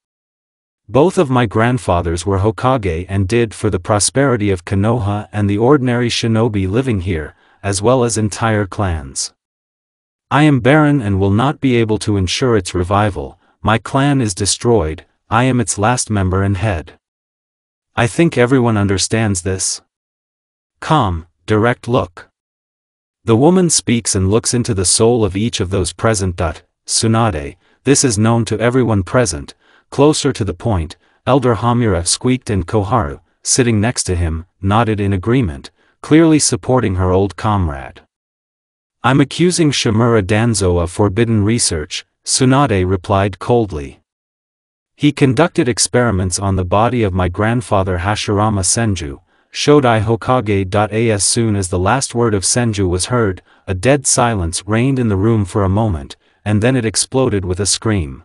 Both of my grandfathers were Hokage and did for the prosperity of Konoha and the ordinary shinobi living here, as well as entire clans. I am barren and will not be able to ensure its revival. My clan is destroyed, I am its last member and head. I think everyone understands this." Calm, direct look. The woman speaks and looks into the soul of each of those present. "Tsunade, this is known to everyone present." Closer to the point, Elder Hamura squeaked and Koharu, sitting next to him, nodded in agreement, clearly supporting her old comrade. "I'm accusing Shimura Danzo of forbidden research," Tsunade replied coldly. "He conducted experiments on the body of my grandfather Hashirama Senju, Shodai Hokage. As soon as the last word of Senju was heard, a dead silence reigned in the room for a moment, and then it exploded with a scream.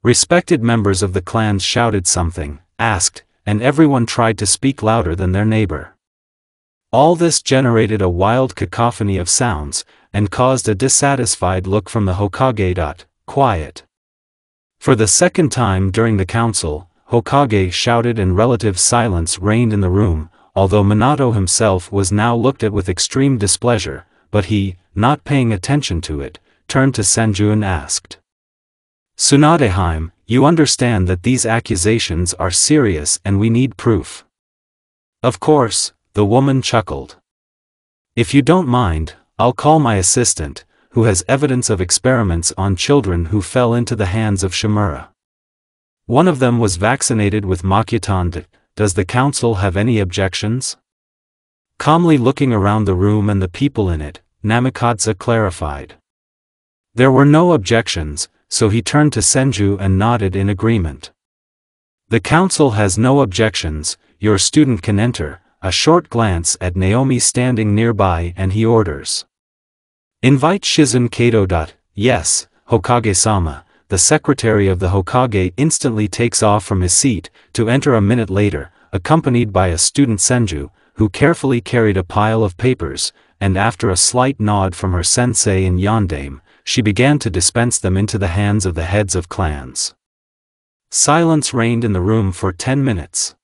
Respected members of the clans shouted something, asked, and everyone tried to speak louder than their neighbor. All this generated a wild cacophony of sounds, and caused a dissatisfied look from the Hokage. Quiet. For the second time during the council, Hokage shouted and relative silence reigned in the room, although Minato himself was now looked at with extreme displeasure, but he, not paying attention to it, turned to Senju and asked. "Tsunade-hime, you understand that these accusations are serious and we need proof." "Of course," the woman chuckled. "If you don't mind, I'll call my assistant, who has evidence of experiments on children who fell into the hands of Shimura. One of them was vaccinated with Makutan. Does the council have any objections?" Calmly looking around the room and the people in it, Namikaze clarified. There were no objections, so he turned to Senju and nodded in agreement. "The council has no objections, your student can enter." A short glance at Naomi standing nearby and he orders. "Invite Shizun Kato." "Yes, Hokage-sama." The secretary of the Hokage instantly takes off from his seat, to enter a minute later, accompanied by a student Senju, who carefully carried a pile of papers, and after a slight nod from her sensei and yondaime, she began to dispense them into the hands of the heads of clans. Silence reigned in the room for 10 minutes.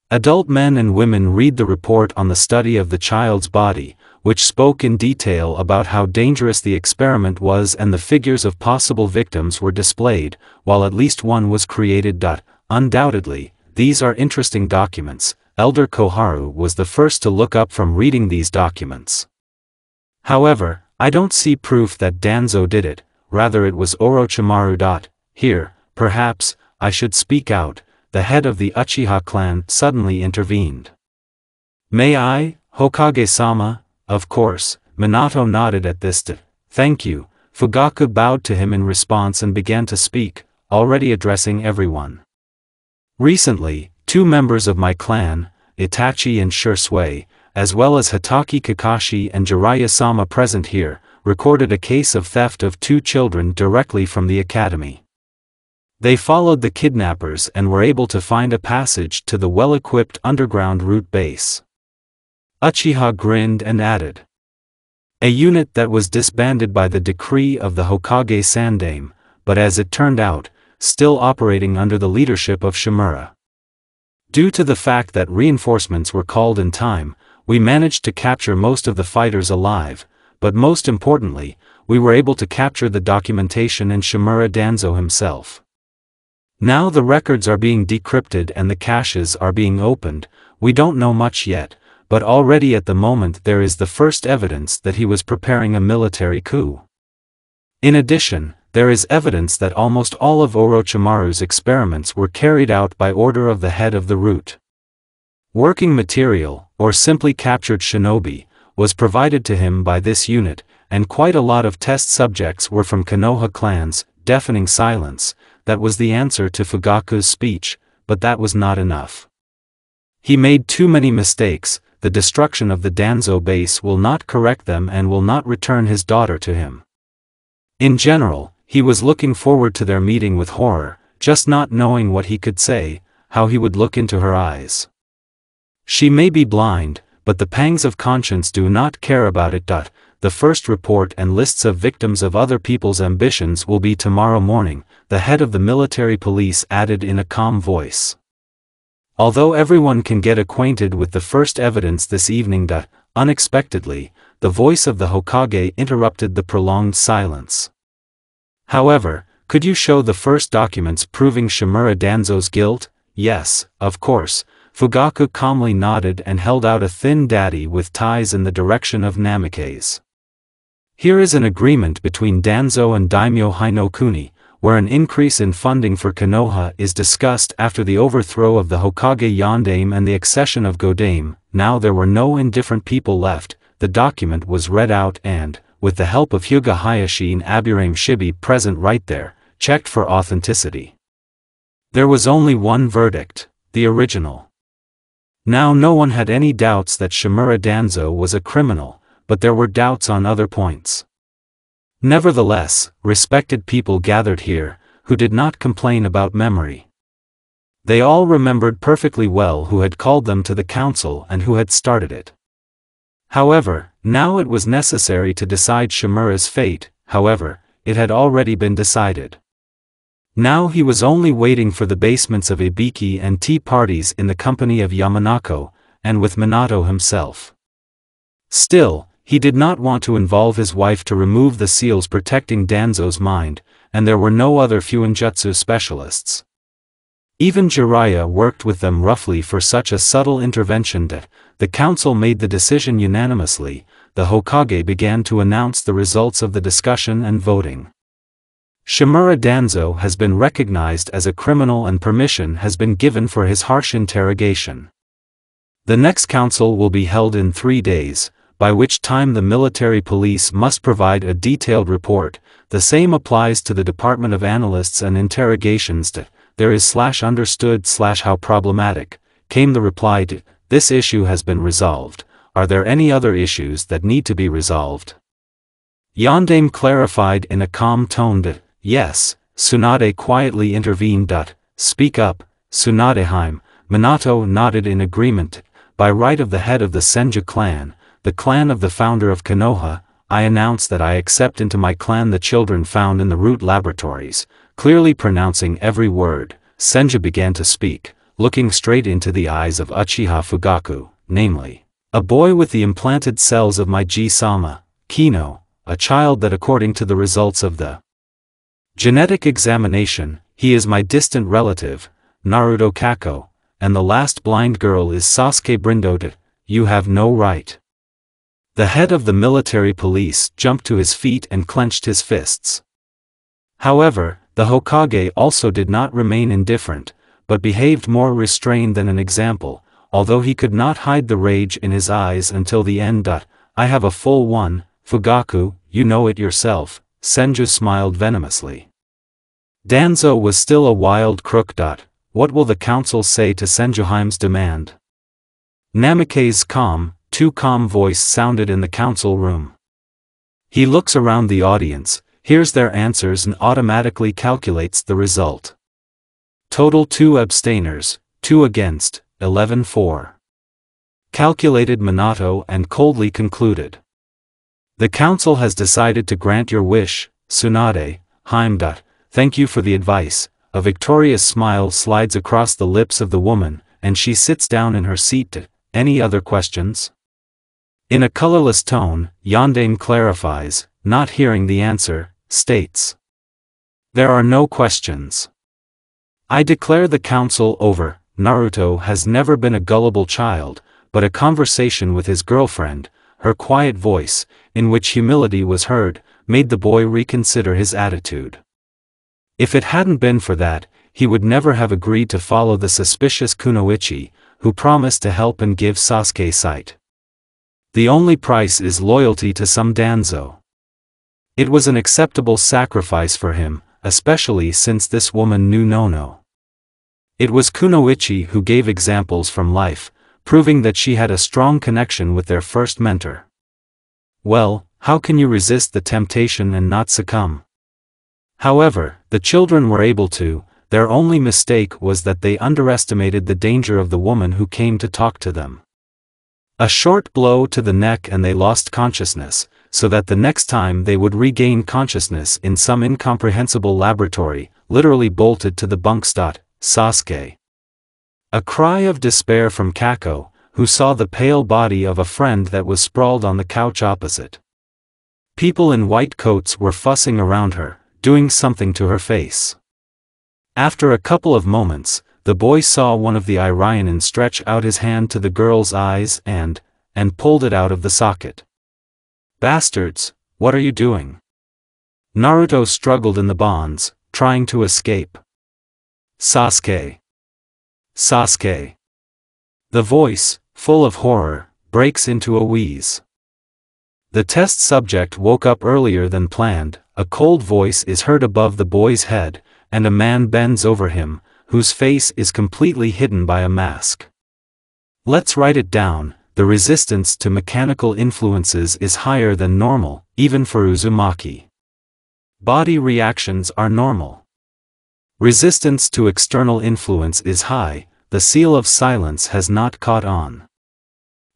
Adult men and women read the report on the study of the child's body, which spoke in detail about how dangerous the experiment was, and the figures of possible victims were displayed, while at least one was created. Undoubtedly, these are interesting documents. Elder Koharu was the first to look up from reading these documents. "However, I don't see proof that Danzo did it, rather it was Orochimaru. Here, perhaps, I should speak out." The head of the Uchiha clan suddenly intervened. "May I, Hokage-sama?" "Of course." Minato nodded at this. "Thank you." Fugaku bowed to him in response and began to speak, already addressing everyone. "Recently, 2 members of my clan, Itachi and Shursui, as well as Hatake Kakashi and Jiraiya-sama present here, recorded a case of theft of 2 children directly from the academy. They followed the kidnappers and were able to find a passage to the well-equipped underground route base." Uchiha grinned and added. "A unit that was disbanded by the decree of the Hokage Sandaime, but as it turned out, still operating under the leadership of Shimura. Due to the fact that reinforcements were called in time, we managed to capture most of the fighters alive, but most importantly, we were able to capture the documentation and Shimura Danzo himself. Now the records are being decrypted and the caches are being opened. We don't know much yet, but already at the moment there is the first evidence that he was preparing a military coup. In addition, there is evidence that almost all of Orochimaru's experiments were carried out by order of the head of the route. Working material, or simply captured shinobi, was provided to him by this unit, and quite a lot of test subjects were from Konoha clans. Deafening silence. That was the answer to Fugaku's speech, but that was not enough. He made too many mistakes. The destruction of the Danzo base will not correct them and will not return his daughter to him. In general, he was looking forward to their meeting with horror, just not knowing what he could say, how he would look into her eyes. She may be blind, but the pangs of conscience do not care about it. The first report and lists of victims of other people's ambitions will be tomorrow morning, the head of the military police added in a calm voice. Although everyone can get acquainted with the first evidence this evening. Unexpectedly, the voice of the Hokage interrupted the prolonged silence. However, could you show the first documents proving Shimura Danzo's guilt? Yes, of course. Fugaku calmly nodded and held out a thin daddy with ties in the direction of Namikaze. Here is an agreement between Danzo and Daimyo Hinokuni, where an increase in funding for Konoha is discussed after the overthrow of the Hokage Yondaime and the accession of Godaime. Now there were no indifferent people left. The document was read out and, with the help of Hyuga Hayashi and Aburame Shibi present right there, checked for authenticity. There was only one verdict, the original. Now no one had any doubts that Shimura Danzo was a criminal, but there were doubts on other points. Nevertheless, respected people gathered here, who did not complain about memory. They all remembered perfectly well who had called them to the council and who had started it. However, now it was necessary to decide Shimura's fate. However, it had already been decided. Now he was only waiting for the basements of Ibiki and tea parties in the company of Yamanako, and with Minato himself. Still, he did not want to involve his wife to remove the seals protecting Danzo's mind, and there were no other Fuinjutsu specialists. Even Jiraiya worked with them roughly for such a subtle intervention that the council made the decision unanimously. The Hokage began to announce the results of the discussion and voting. Shimura Danzo has been recognized as a criminal and permission has been given for his harsh interrogation. The next council will be held in 3 days, by which time the military police must provide a detailed report. The same applies to the Department of Analysts and Interrogations. There is /understood/how problematic, came the reply to, this issue has been resolved. Are there any other issues that need to be resolved? Yondaime clarified in a calm tone. Yes. Tsunade quietly intervened. Speak up, Tsunadeheim. Minato nodded in agreement. By right of the head of the Senju clan, the clan of the founder of Konoha, I announce that I accept into my clan the children found in the root laboratories. Clearly pronouncing every word, Senju began to speak, looking straight into the eyes of Uchiha Fugaku, namely, a boy with the implanted cells of my Ji-sama, Kino, a child that according to the results of the genetic examination, he is my distant relative, Naruto Kako, and the last blind girl is Sasuke Brindo. You have no right. The head of the military police jumped to his feet and clenched his fists. However, the Hokage also did not remain indifferent, but behaved more restrained than an example, although he could not hide the rage in his eyes until the end. I have a full one, Fugaku, you know it yourself. Senju smiled venomously. Danzo was still a wild crook. What will the council say to Senjuheim's demand? Namikaze's calm, too calm voice sounded in the council room. He looks around the audience, hears their answers and automatically calculates the result. Total 2 abstainers, 2 against, 11 for. Calculated Minato and coldly concluded. The council has decided to grant your wish, Tsunade, Heim. Thank you for the advice. A victorious smile slides across the lips of the woman, and she sits down in her seat. Any other questions? In a colorless tone, Yondaime clarifies, not hearing the answer, states. There are no questions. I declare the council over. Naruto has never been a gullible child, but a conversation with his girlfriend, her quiet voice, in which humility was heard, made the boy reconsider his attitude. If it hadn't been for that, he would never have agreed to follow the suspicious Kunoichi, who promised to help and give Sasuke sight. The only price is loyalty to some Danzo. It was an acceptable sacrifice for him, especially since this woman knew Nono. It was Kunoichi who gave examples from life, proving that she had a strong connection with their first mentor. Well, how can you resist the temptation and not succumb? However, the children were able to. Their only mistake was that they underestimated the danger of the woman who came to talk to them. A short blow to the neck and they lost consciousness, so that the next time they would regain consciousness in some incomprehensible laboratory, literally bolted to the bunks. Sasuke. A cry of despair from Kako, who saw the pale body of a friend that was sprawled on the couch opposite. People in white coats were fussing around her, doing something to her face. After a couple of moments, the boy saw one of the Irionen stretch out his hand to the girl's eyes and pulled it out of the socket. Bastards, what are you doing? Naruto struggled in the bonds, trying to escape. Sasuke. Sasuke. The voice, full of horror, breaks into a wheeze. The test subject woke up earlier than planned. A cold voice is heard above the boy's head, and a man bends over him, whose face is completely hidden by a mask. Let's write it down. The resistance to mechanical influences is higher than normal, even for Uzumaki. Body reactions are normal. Resistance to external influence is high. The seal of silence has not caught on.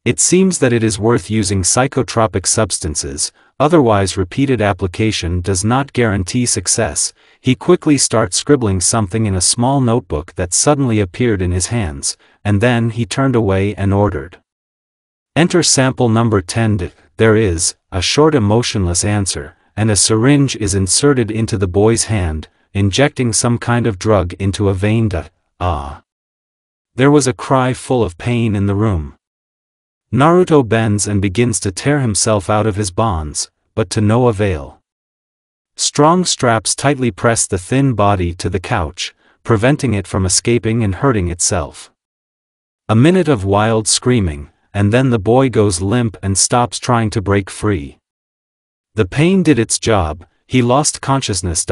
It seems that it is worth using psychotropic substances, otherwise repeated application does not guarantee success. He quickly starts scribbling something in a small notebook that suddenly appeared in his hands, and then he turned away and ordered. Enter sample number 10. There is a short emotionless answer, and a syringe is inserted into the boy's hand, injecting some kind of drug into a vein. Ah. There was a cry full of pain in the room. Naruto bends and begins to tear himself out of his bonds, but to no avail. Strong straps tightly press the thin body to the couch, preventing it from escaping and hurting itself. A minute of wild screaming, and then the boy goes limp and stops trying to break free. The pain did its job. He lost consciousness.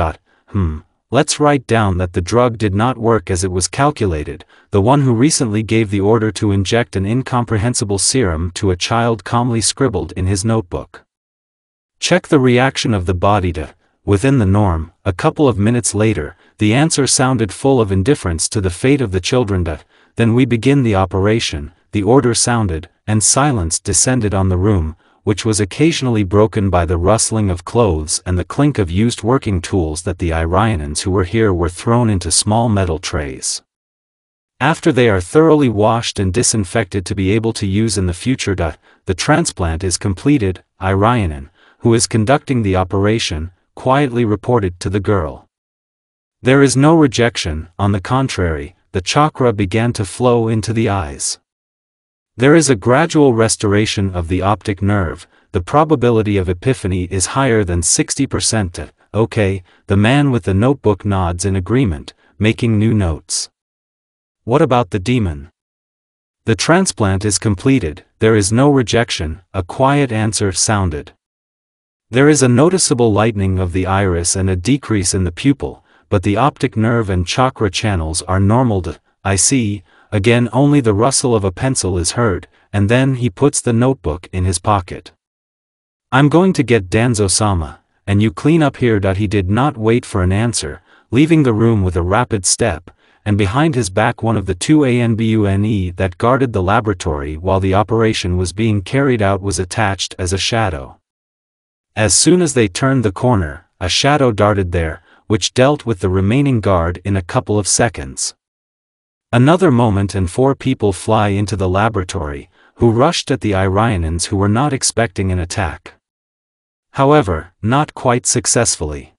Let's write down that the drug did not work as it was calculated. The one who recently gave the order to inject an incomprehensible serum to a child calmly scribbled in his notebook. Check the reaction of the body. Within the norm. A couple of minutes later, the answer sounded full of indifference to the fate of the children. Then we begin the operation. The order sounded, and silence descended on the room, which was occasionally broken by the rustling of clothes and the clink of used working tools that the Irionens who were here were thrown into small metal trays. After they are thoroughly washed and disinfected to be able to use in the future. The transplant is completed. Irionen, who is conducting the operation, quietly reported to the girl. There is no rejection. On the contrary, the chakra began to flow into the eyes. There is a gradual restoration of the optic nerve. The probability of epiphany is higher than 60%. Okay, the man with the notebook nods in agreement, making new notes. What about the demon? The transplant is completed. There is no rejection. A quiet answer sounded. There is a noticeable lightening of the iris and a decrease in the pupil, but the optic nerve and chakra channels are normal. I see. Again only the rustle of a pencil is heard, and then he puts the notebook in his pocket. I'm going to get Danzo-sama, and you clean up here. He did not wait for an answer, leaving the room with a rapid step, and behind his back one of the two ANBUNE that guarded the laboratory while the operation was being carried out was attached as a shadow. As soon as they turned the corner, a shadow darted there, which dealt with the remaining guard in a couple of seconds. Another moment and 4 people fly into the laboratory, who rushed at the Irionens who were not expecting an attack. However, not quite successfully.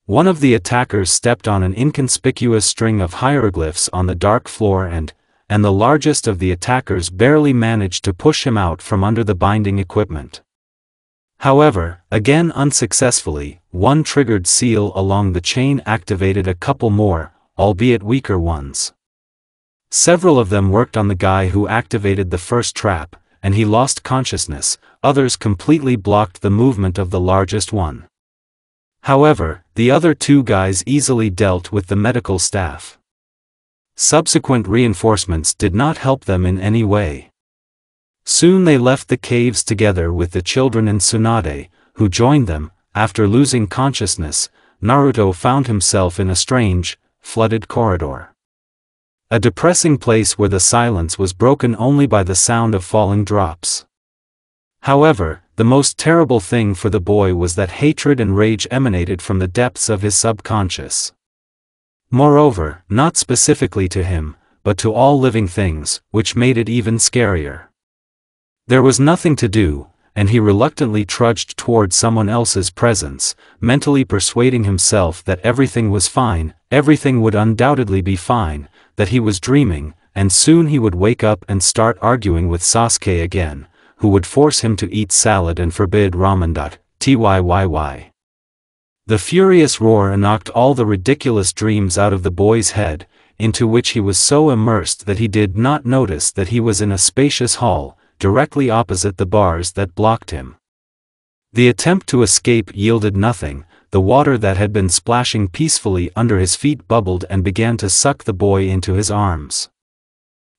One of the attackers stepped on an inconspicuous string of hieroglyphs on the dark floor and the largest of the attackers barely managed to push him out from under the binding equipment. However, again unsuccessfully, one triggered seal along the chain activated a couple more, albeit weaker ones. Several of them worked on the guy who activated the first trap, and he lost consciousness. Others completely blocked the movement of the largest one. However, the other two guys easily dealt with the medical staff. Subsequent reinforcements did not help them in any way. Soon they left the caves together with the children and Tsunade, who joined them. After losing consciousness, Naruto found himself in a strange, flooded corridor. A depressing place where the silence was broken only by the sound of falling drops. However, the most terrible thing for the boy was that hatred and rage emanated from the depths of his subconscious. Moreover, not specifically to him, but to all living things, which made it even scarier. There was nothing to do, and he reluctantly trudged toward someone else's presence, mentally persuading himself that everything was fine, everything would undoubtedly be fine, that he was dreaming, and soon he would wake up and start arguing with Sasuke again, who would force him to eat salad and forbid ramen. Tyyy. The furious roar knocked all the ridiculous dreams out of the boy's head, into which he was so immersed that he did not notice that he was in a spacious hall, directly opposite the bars that blocked him. The attempt to escape yielded nothing. The water that had been splashing peacefully under his feet bubbled and began to suck the boy into his arms.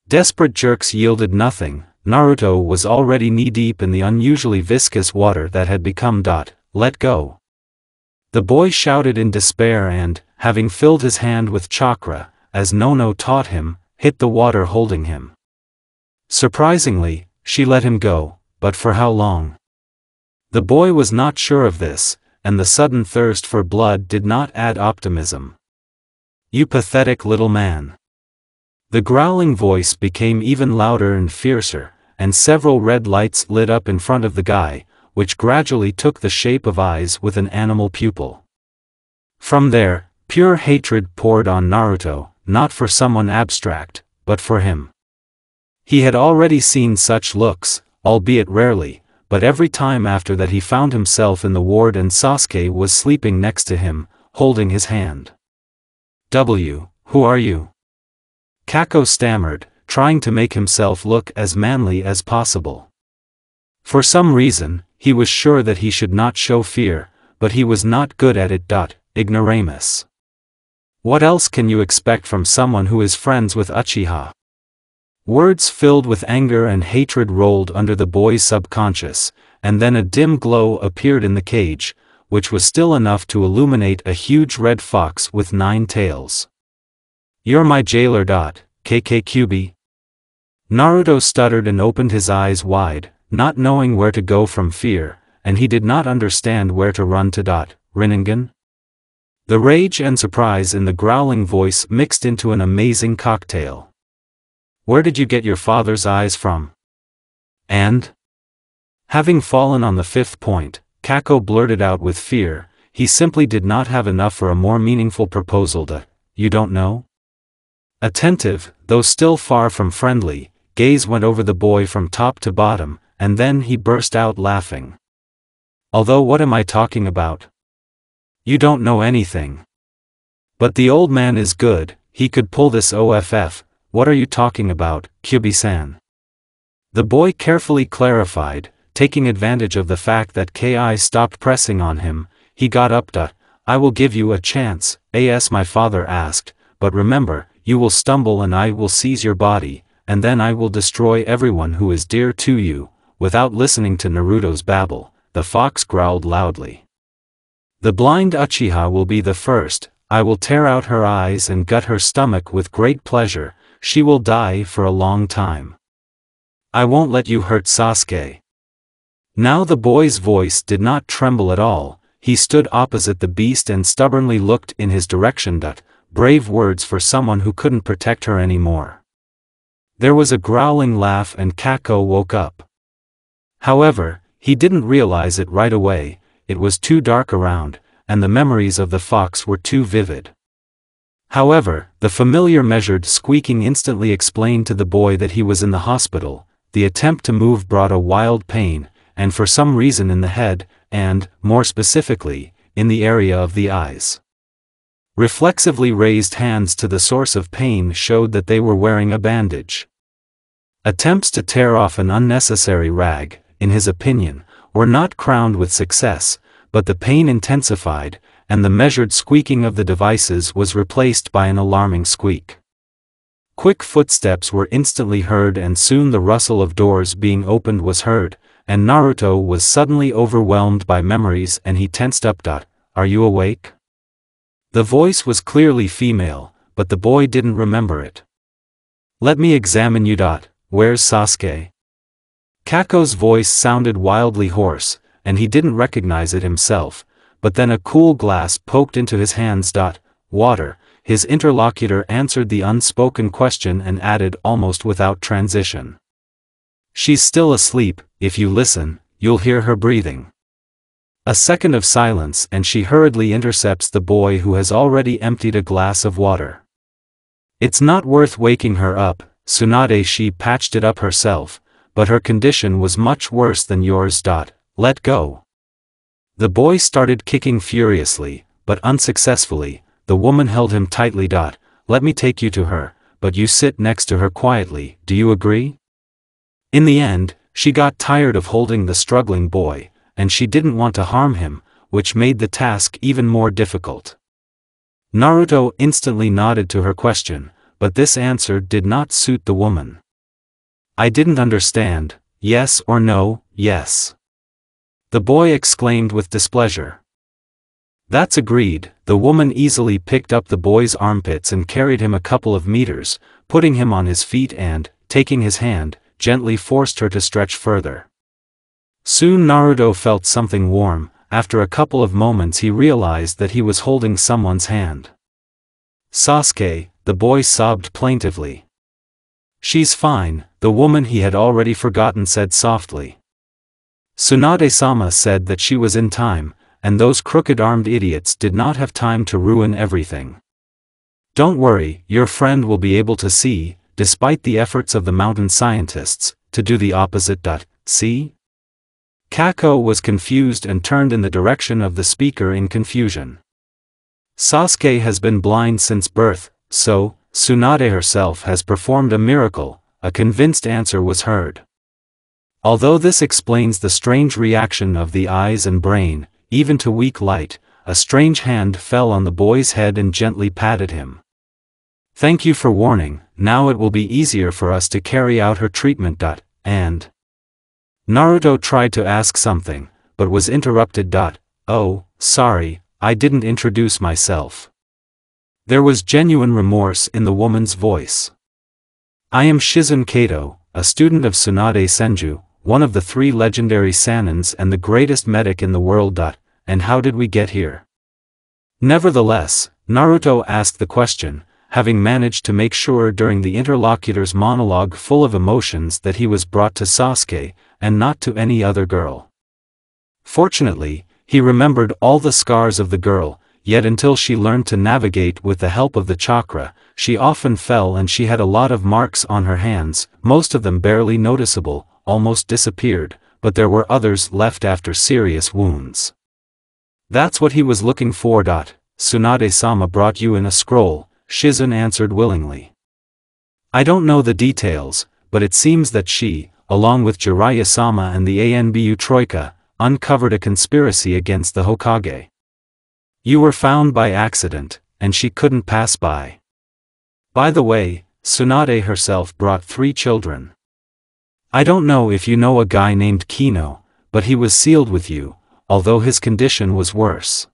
Desperate jerks yielded nothing. Naruto was already knee-deep in the unusually viscous water that had become let go. The boy shouted in despair and, having filled his hand with chakra, as Nono taught him, hit the water holding him. Surprisingly, she let him go, but for how long? The boy was not sure of this, and the sudden thirst for blood did not add optimism. "You pathetic little man." The growling voice became even louder and fiercer, and several red lights lit up in front of the guy, which gradually took the shape of eyes with an animal pupil. From there, pure hatred poured on Naruto, not for someone abstract, but for him. He had already seen such looks, albeit rarely, but every time after that he found himself in the ward and Sasuke was sleeping next to him, holding his hand. Who are you?" Kako stammered, trying to make himself look as manly as possible. For some reason, he was sure that he should not show fear, but he was not good at it. Ignoramus. What else can you expect from someone who is friends with Uchiha? Words filled with anger and hatred rolled under the boy's subconscious, and then a dim glow appeared in the cage, which was still enough to illuminate a huge red fox with 9 tails. "You're my jailer. KKQB. Naruto stuttered and opened his eyes wide, not knowing where to go from fear, and he did not understand where to run to. Rinnegan? The rage and surprise in the growling voice mixed into an amazing cocktail. "Where did you get your father's eyes from?" And? Having fallen on the 5th point, Kako blurted out with fear, he simply did not have enough for a more meaningful proposal. "You don't know?" Attentive, though still far from friendly, gaze went over the boy from top to bottom, and then he burst out laughing. "Although what am I talking about? You don't know anything. But the old man is good, he could pull this off. What are you talking about, Kyubi-san?" The boy carefully clarified, taking advantage of the fact that Ki stopped pressing on him. He got up. "I will give you a chance, as my father asked, but remember, you will stumble and I will seize your body, and then I will destroy everyone who is dear to you." Without listening to Naruto's babble, the fox growled loudly. "The blind Uchiha will be the first. I will tear out her eyes and gut her stomach with great pleasure. She will die for a long time. I won't let you hurt Sasuke." Now the boy's voice did not tremble at all. He stood opposite the beast and stubbornly looked in his direction. Brave words for someone who couldn't protect her anymore. There was a growling laugh and Kako woke up. However, he didn't realize it right away. It was too dark around, and the memories of the fox were too vivid. However, the familiar measured squeaking instantly explained to the boy that he was in the hospital. The attempt to move brought a wild pain, and for some reason in the head, and, more specifically, in the area of the eyes. Reflexively raised hands to the source of pain showed that they were wearing a bandage. Attempts to tear off an unnecessary rag, in his opinion, were not crowned with success, but the pain intensified, and the measured squeaking of the devices was replaced by an alarming squeak. Quick footsteps were instantly heard, and soon the rustle of doors being opened was heard, and Naruto was suddenly overwhelmed by memories and he tensed up. "Are you awake?" The voice was clearly female, but the boy didn't remember it. "Let me examine you. Where's Sasuke?" Kako's voice sounded wildly hoarse, and he didn't recognize it himself, but then a cool glass poked into his hands. "Water," his interlocutor answered the unspoken question and added almost without transition. "She's still asleep. If you listen, you'll hear her breathing." A second of silence and she hurriedly intercepts the boy who has already emptied a glass of water. "It's not worth waking her up, Tsunade. She patched it up herself, but her condition was much worse than yours. Let go." The boy started kicking furiously, but unsuccessfully. The woman held him tightly. "Let me take you to her, but you sit next to her quietly. Do you agree?" In the end, she got tired of holding the struggling boy, and she didn't want to harm him, which made the task even more difficult. Naruto instantly nodded to her question, but this answer did not suit the woman. "I didn't understand. Yes or no?" "Yes," the boy exclaimed with displeasure. "That's agreed." The woman easily picked up the boy's armpits and carried him a couple of meters, putting him on his feet and, taking his hand, gently forced her to stretch further. Soon Naruto felt something warm. After a couple of moments he realized that he was holding someone's hand. "Sasuke," the boy sobbed plaintively. "She's fine," the woman he had already forgotten said softly. Tsunade-sama said that she was in time, and those crooked-armed idiots did not have time to ruin everything. "Don't worry, your friend will be able to see," despite the efforts of the mountain scientists, to do the opposite. "See?" Kako was confused and turned in the direction of the speaker in confusion. "Sasuke has been blind since birth, so, Tsunade herself has performed a miracle," a convinced answer was heard. Although this explains the strange reaction of the eyes and brain, even to weak light, a strange hand fell on the boy's head and gently patted him. "Thank you for warning. Now it will be easier for us to carry out her treatment." And Naruto tried to ask something, but was interrupted. "Oh, sorry, I didn't introduce myself." There was genuine remorse in the woman's voice. "I am Shizun Kato, a student of Tsunade Senju, one of the 3 legendary Sanins and the greatest medic in the world. And how did we get here?" Nevertheless, Naruto asked the question, having managed to make sure during the interlocutor's monologue full of emotions that he was brought to Sasuke, and not to any other girl. Fortunately, he remembered all the scars of the girl, yet until she learned to navigate with the help of the chakra, she often fell and she had a lot of marks on her hands, most of them barely noticeable, almost disappeared, but there were others left after serious wounds. "That's what he was looking for." "Tsunade-sama brought you in a scroll," Shizun answered willingly. "I don't know the details, but it seems that she, along with Jiraiya-sama and the Anbu Troika, uncovered a conspiracy against the Hokage. You were found by accident, and she couldn't pass by. By the way, Tsunade herself brought 3 children. I don't know if you know a guy named Kino, but he was sealed with you, although his condition was worse.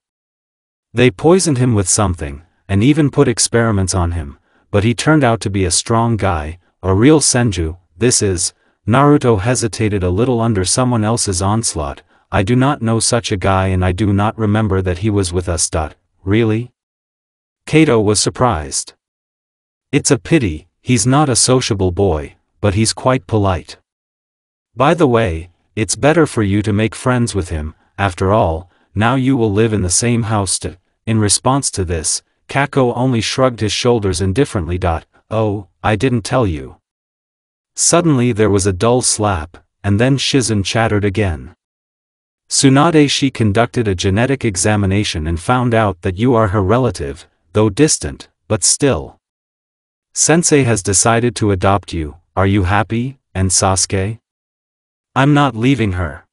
They poisoned him with something, and even put experiments on him, but he turned out to be a strong guy, a real Senju." This is, Naruto hesitated a little under someone else's onslaught. "I do not know such a guy and I do not remember that he was with us." "Really?" Kato was surprised. "It's a pity, he's not a sociable boy, but he's quite polite. By the way, it's better for you to make friends with him, after all, now you will live in the same house." In response to this, Kako only shrugged his shoulders indifferently. "Oh, I didn't tell you." Suddenly there was a dull slap, and then Shizun chattered again. "Tsunade, she conducted a genetic examination and found out that you are her relative, though distant, but still. Sensei has decided to adopt you. Are you happy, and Sasuke?" "I'm not leaving her."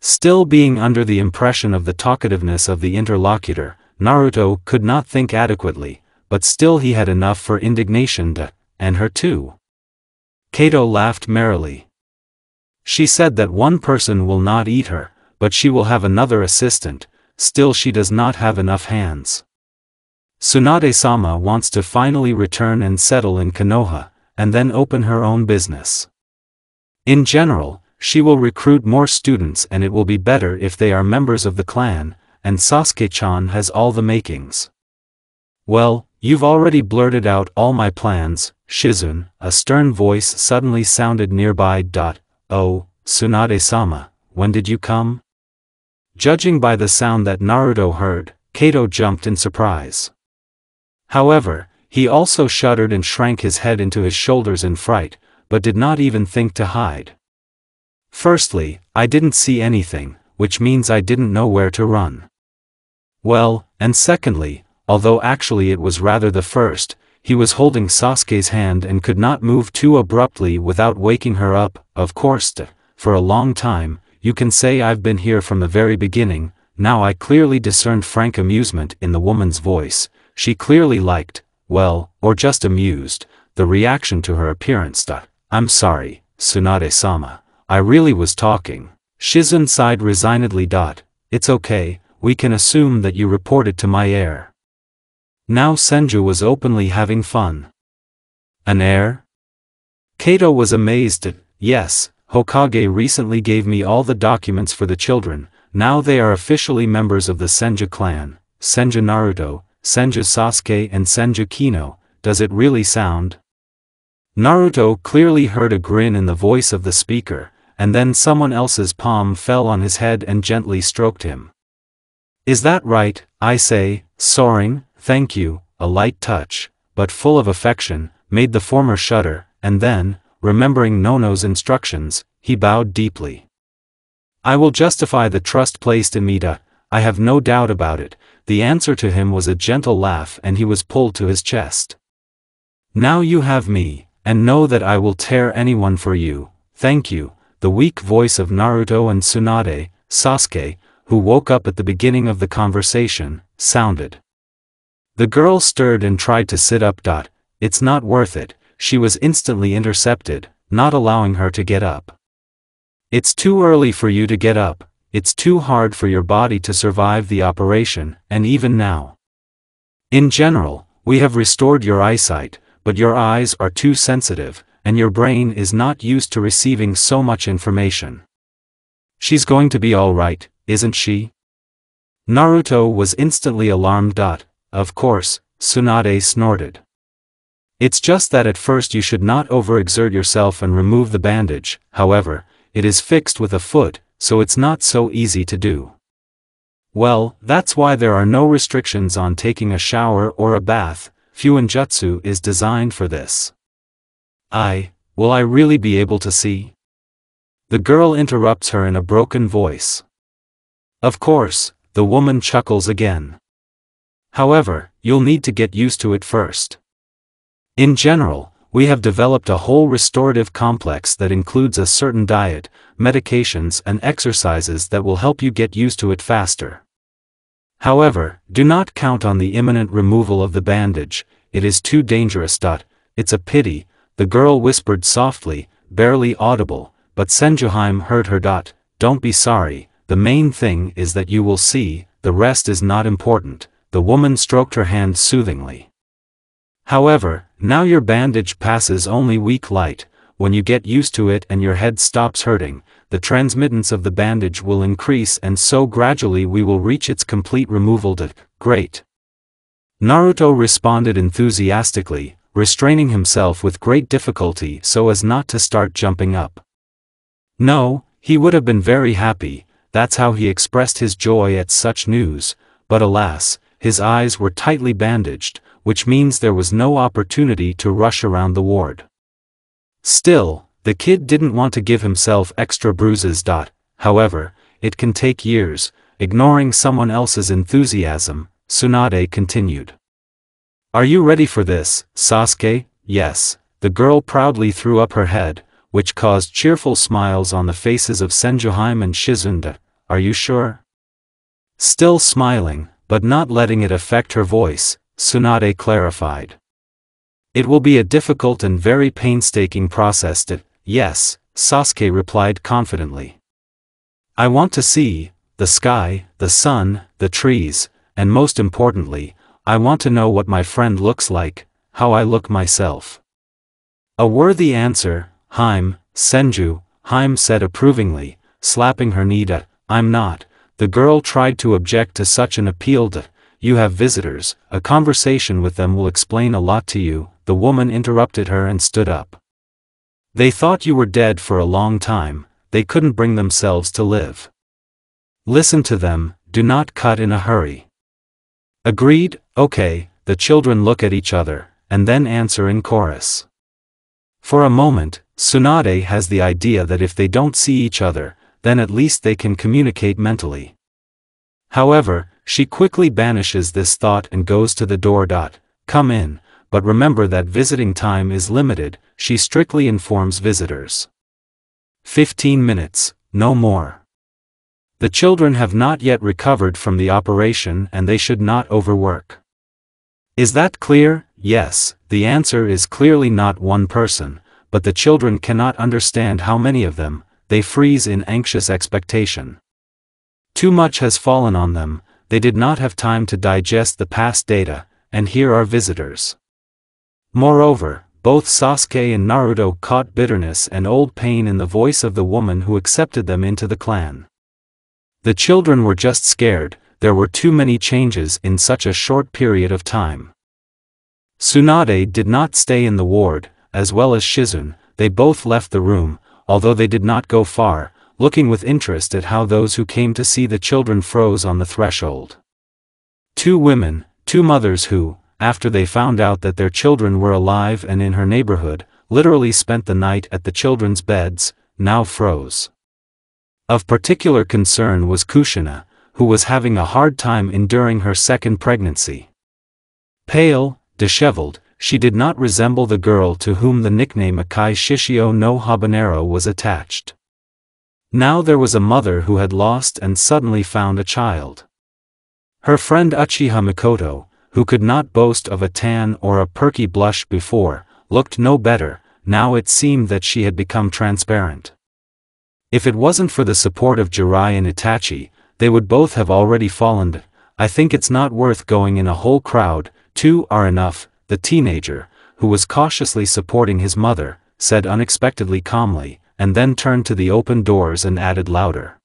Still being under the impression of the talkativeness of the interlocutor, Naruto could not think adequately, but still he had enough for indignation and her too. Kato laughed merrily. She said that one person will not eat her, but she will have another assistant, still she does not have enough hands. Tsunade-sama wants to finally return and settle in Konoha, and then open her own business. In general, she will recruit more students and it will be better if they are members of the clan, and Sasuke-chan has all the makings. Well, you've already blurted out all my plans, Shizune, a stern voice suddenly sounded nearby. Oh, Tsunade-sama, when did you come? Judging by the sound that Naruto heard, Kato jumped in surprise. However, he also shuddered and shrank his head into his shoulders in fright, but did not even think to hide. Firstly, I didn't see anything, which means I didn't know where to run. Well, and secondly, although actually it was rather the first, he was holding Sasuke's hand and could not move too abruptly without waking her up. Of course, for a long time, you can say I've been here from the very beginning. Now I clearly discerned frank amusement in the woman's voice. She clearly liked, well, or just amused, the reaction to her appearance. I'm sorry, Tsunade-sama, I really was talking. Shizune sighed resignedly. It's okay, we can assume that you reported to my heir. Now Senju was openly having fun. An heir? Kato was amazed. Yes, Hokage recently gave me all the documents for the children, now they are officially members of the Senju clan, Senju Naruto, Senju Sasuke and Senju Kino. Does it really sound? Naruto clearly heard a grin in the voice of the speaker, and then someone else's palm fell on his head and gently stroked him. Is that right, I say, soaring? Thank you. A light touch, but full of affection, made the former shudder, and then, remembering Nono's instructions, he bowed deeply. I will justify the trust placed in me. I have no doubt about it. The answer to him was a gentle laugh and he was pulled to his chest. Now you have me, and know that I will tear anyone for you. Thank you. The weak voice of Naruto and Tsunade, Sasuke, who woke up at the beginning of the conversation, sounded. The girl stirred and tried to sit up. It's not worth it, she was instantly intercepted, not allowing her to get up. It's too early for you to get up, it's too hard for your body to survive the operation, and even now. In general, we have restored your eyesight, but your eyes are too sensitive, and your brain is not used to receiving so much information. She's going to be all right, isn't she? Naruto was instantly alarmed. Of course, Tsunade snorted. It's just that at first you should not overexert yourself and remove the bandage, however, it is fixed with a foot, so it's not so easy to do. Well, that's why there are no restrictions on taking a shower or a bath. Fuinjutsu is designed for this. Will I really be able to see? The girl interrupts her in a broken voice. Of course, the woman chuckles again. However, you'll need to get used to it first. In general, we have developed a whole restorative complex that includes a certain diet, medications and exercises that will help you get used to it faster. However, do not count on the imminent removal of the bandage, it is too dangerous. It's a pity, the girl whispered softly, barely audible, but Senjuheim heard her. Don't be sorry, the main thing is that you will see, the rest is not important, the woman stroked her hand soothingly. However, now your bandage passes only weak light, when you get used to it and your head stops hurting, the transmittance of the bandage will increase and so gradually we will reach its complete removal. Great. Naruto responded enthusiastically, restraining himself with great difficulty so as not to start jumping up. No, he would have been very happy, that's how he expressed his joy at such news, but alas, his eyes were tightly bandaged, which means there was no opportunity to rush around the ward. Still, the kid didn't want to give himself extra bruises. However, it can take years. Ignoring someone else's enthusiasm, Tsunade continued. Are you ready for this, Sasuke? Yes. The girl proudly threw up her head, which caused cheerful smiles on the faces of Senjuheim and Shizune. are you sure? Still smiling, but not letting it affect her voice, Tsunade clarified. It will be a difficult and very painstaking process yes, Sasuke replied confidently. I want to see the sky, the sun, the trees, and most importantly, I want to know what my friend looks like, how I look myself. A worthy answer, Haim, Senju, Haim said approvingly, slapping her knee. I'm not. The girl tried to object to such an appeal. You have visitors, a conversation with them will explain a lot to you, the woman interrupted her and stood up. They thought you were dead for a long time, they couldn't bring themselves to live. Listen to them, do not cut in a hurry. Agreed, okay, the children look at each other, and then answer in chorus. For a moment, Tsunade has the idea that if they don't see each other, then at least they can communicate mentally. However, she quickly banishes this thought and goes to the door. Come in, but remember that visiting time is limited, she strictly informs visitors. 15 minutes, no more. The children have not yet recovered from the operation and they should not overwork. Is that clear? Yes, the answer is clearly not one person, but the children cannot understand how many of them, they freeze in anxious expectation. Too much has fallen on them, they did not have time to digest the past data, and here are visitors. Moreover, both Sasuke and Naruto caught bitterness and old pain in the voice of the woman who accepted them into the clan. The children were just scared, there were too many changes in such a short period of time. Tsunade did not stay in the ward, as well as Shizune, they both left the room, although they did not go far, looking with interest at how those who came to see the children froze on the threshold. Two women, two mothers who, after they found out that their children were alive and in her neighborhood, literally spent the night at the children's beds, now froze. Of particular concern was Kushina, who was having a hard time enduring her second pregnancy. Pale, disheveled, she did not resemble the girl to whom the nickname Akai Shishio no Habanero was attached. Now there was a mother who had lost and suddenly found a child. Her friend Uchiha Mikoto, who could not boast of a tan or a perky blush before, looked no better, now it seemed that she had become transparent. If it wasn't for the support of Jiraiya and Itachi, they would both have already fallen. I think it's not worth going in a whole crowd, two are enough, the teenager, who was cautiously supporting his mother, said unexpectedly calmly, and then turned to the open doors and added louder.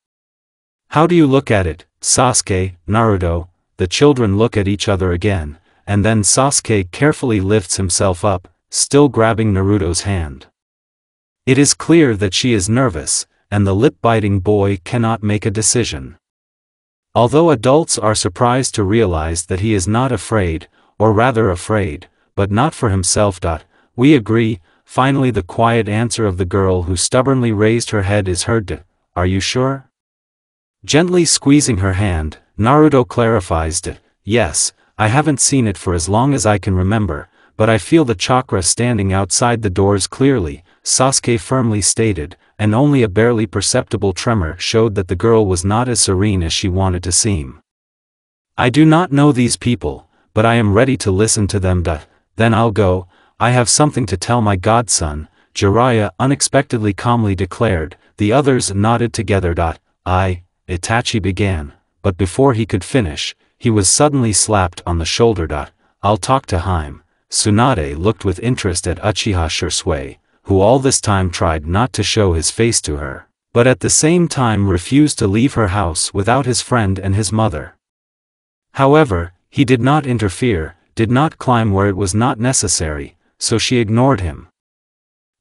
How do you look at it, Sasuke, Naruto? The children look at each other again, and then Sasuke carefully lifts himself up, still grabbing Naruto's hand. It is clear that she is nervous, and the lip-biting boy cannot make a decision. Although adults are surprised to realize that he is not afraid, or rather afraid, but not for himself. We agree. Finally the quiet answer of the girl who stubbornly raised her head is heard. Are you sure? Gently squeezing her hand, Naruto clarifies. Yes, I haven't seen it for as long as I can remember, but I feel the chakra standing outside the doors clearly, Sasuke firmly stated, and only a barely perceptible tremor showed that the girl was not as serene as she wanted to seem. I do not know these people, but I am ready to listen to them. Then I'll go, I have something to tell my godson, Jiraiya unexpectedly calmly declared. The others nodded together. Itachi began, but before he could finish, he was suddenly slapped on the shoulder. I'll talk to Haim. Tsunade looked with interest at Uchiha Shisui, who all this time tried not to show his face to her, but at the same time refused to leave her house without his friend and his mother. However, he did not interfere, did not climb where it was not necessary, so she ignored him.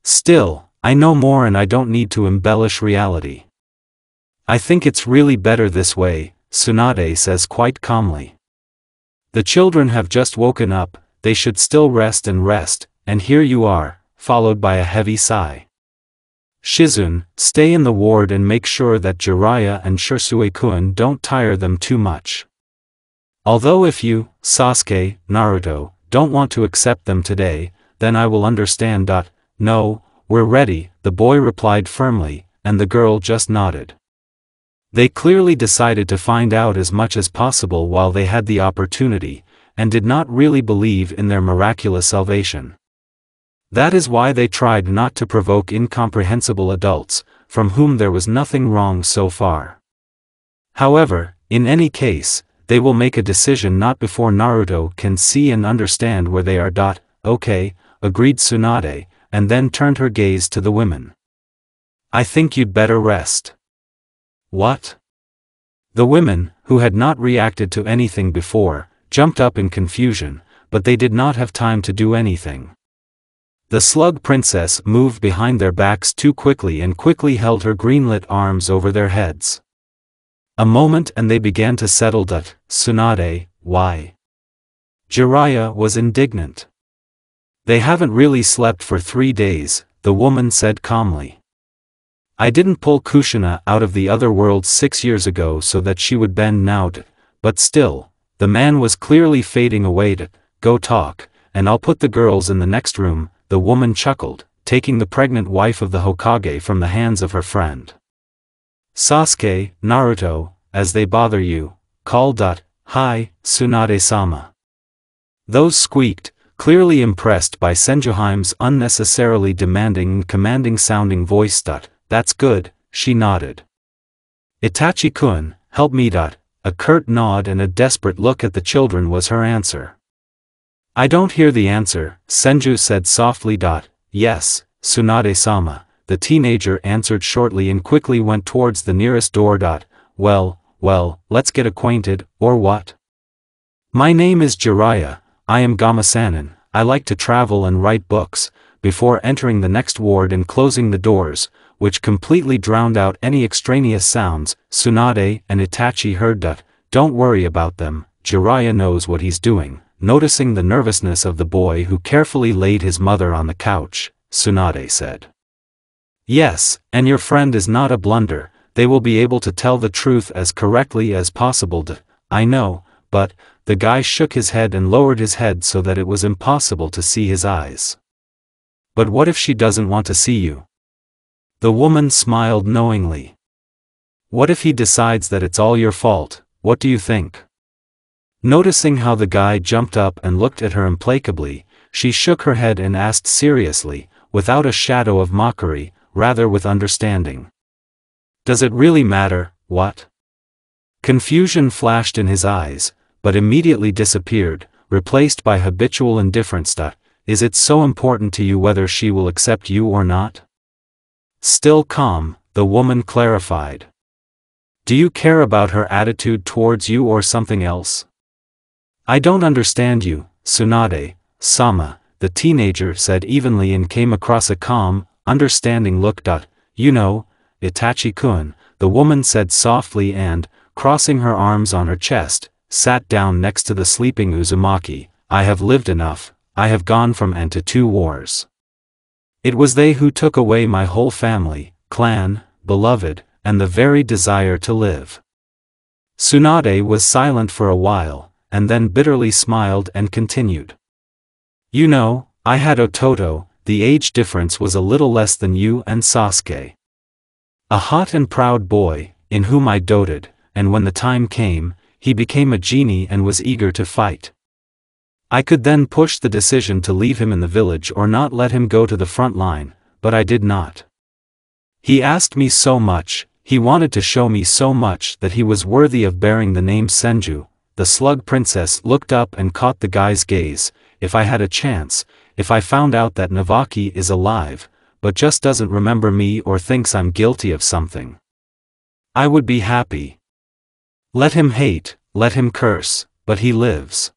Still, I know more and I don't need to embellish reality. I think it's really better this way, Tsunade says quite calmly. The children have just woken up, they should still rest, and here you are, followed by a heavy sigh. Shizune, stay in the ward and make sure that Jiraiya and Shisui-kun don't tire them too much. Although if you, Sasuke, Naruto, don't want to accept them today, then I will understand. No, we're ready, the boy replied firmly, and the girl just nodded. They clearly decided to find out as much as possible while they had the opportunity, and did not really believe in their miraculous salvation. That is why they tried not to provoke incomprehensible adults, from whom there was nothing wrong so far. However, in any case, they will make a decision not before Naruto can see and understand where they are. Okay, agreed Tsunade, and then turned her gaze to the women. I think you'd better rest. What? The women, who had not reacted to anything before, jumped up in confusion, but they did not have time to do anything. The Slug Princess moved behind their backs too quickly and quickly held her greenlit arms over their heads. A moment and they began to settle. Tsunade, why? Jiraiya was indignant. They haven't really slept for 3 days, the woman said calmly. I didn't pull Kushina out of the other world 6 years ago so that she would bend now. But still, the man was clearly fading away. Go talk, and I'll put the girls in the next room, the woman chuckled, taking the pregnant wife of the Hokage from the hands of her friend. Sasuke, Naruto, as they bother you, call. Hi, Tsunade-sama. Those squeaked, clearly impressed by Senjuheime's unnecessarily demanding and commanding-sounding voice. That's good, she nodded. Itachi-kun, help me. A curt nod and a desperate look at the children was her answer. I don't hear the answer, Senju said softly. Yes, Tsunade-sama, the teenager answered shortly and quickly went towards the nearest door. Well, let's get acquainted, or what? My name is Jiraiya, I am Gama-sanin, I like to travel and write books, before entering the next ward and closing the doors, which completely drowned out any extraneous sounds. Tsunade and Itachi heard. Don't worry about them, Jiraiya knows what he's doing. Noticing the nervousness of the boy who carefully laid his mother on the couch, Tsunade said. Yes, and your friend is not a blunder, they will be able to tell the truth as correctly as possible. I know, but, the guy shook his head and lowered his head so that it was impossible to see his eyes. But what if she doesn't want to see you? The woman smiled knowingly. What if he decides that it's all your fault, what do you think? Noticing how the guy jumped up and looked at her implacably, she shook her head and asked seriously, without a shadow of mockery, rather with understanding. Does it really matter, what? Confusion flashed in his eyes, but immediately disappeared, replaced by habitual indifference. Is it so important to you whether she will accept you or not? Still calm, the woman clarified. Do you care about her attitude towards you or something else? I don't understand you, Tsunade-sama, the teenager said evenly and came across a calm, understanding look. You know, Itachi-kun, the woman said softly and, crossing her arms on her chest, sat down next to the sleeping Uzumaki. I have lived enough, I have gone from and to 2 wars. It was they who took away my whole family, clan, beloved, and the very desire to live. Tsunade was silent for a while, and then bitterly smiled and continued. You know, I had Ototo, the age difference was a little less than you and Sasuke. A hot and proud boy, in whom I doted, and when the time came, he became a genie and was eager to fight. I could then push the decision to leave him in the village or not let him go to the front line, but I did not. He asked me so much, he wanted to show me so much that he was worthy of bearing the name Senju. The Slug Princess looked up and caught the guy's gaze. If I had a chance, if I found out that Navaki is alive, but just doesn't remember me or thinks I'm guilty of something, I would be happy. Let him hate, let him curse, but he lives.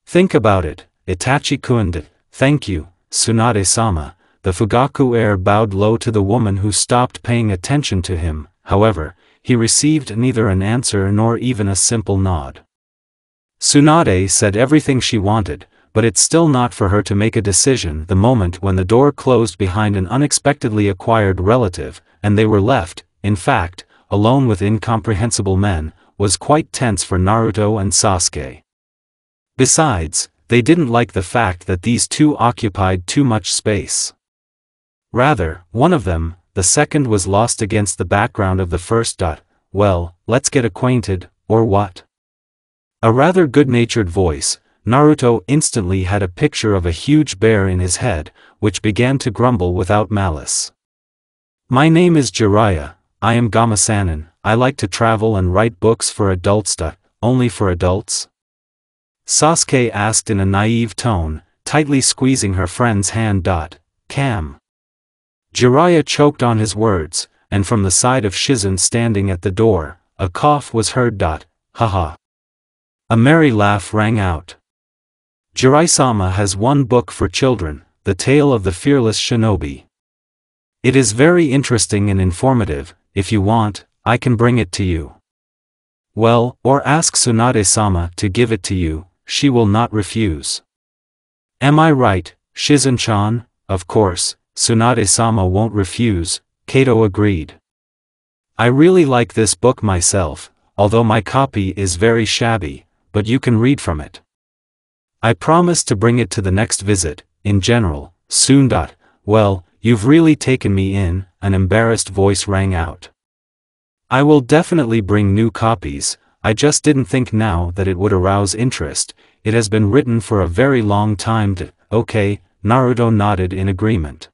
Think about it, Itachi-kun. Thank you, Tsunade-sama. The Fugaku heir bowed low to the woman who stopped paying attention to him. However, he received neither an answer nor even a simple nod. Tsunade said everything she wanted, but it's still not for her to make a decision. The moment when the door closed behind an unexpectedly acquired relative, and they were left, in fact, alone with incomprehensible men, was quite tense for Naruto and Sasuke. Besides, they didn't like the fact that these two occupied too much space. Rather, one of them, the second, was lost against the background of the first. well, let's get acquainted, or what? A rather good-natured voice, Naruto instantly had a picture of a huge bear in his head, which began to grumble without malice. My name is Jiraiya, I am Gama-sanin, I like to travel and write books for adults. Only for adults? Sasuke asked in a naive tone, tightly squeezing her friend's hand. Cam. Jiraiya choked on his words, and from the side of Shizen standing at the door, a cough was heard. Haha. A merry laugh rang out. Jiraiya-sama has one book for children, The Tale of the Fearless Shinobi. It is very interesting and informative. If you want, I can bring it to you. Well, or ask Tsunade-sama to give it to you, she will not refuse. Am I right, Shizen-chan? Of course, Tsunade-sama won't refuse, Kato agreed. I really like this book myself, although my copy is very shabby, but you can read from it. I promise to bring it to the next visit, in general, soon. Well, you've really taken me in, an embarrassed voice rang out. I will definitely bring new copies, I just didn't think now that it would arouse interest, it has been written for a very long time. Okay, Naruto nodded in agreement.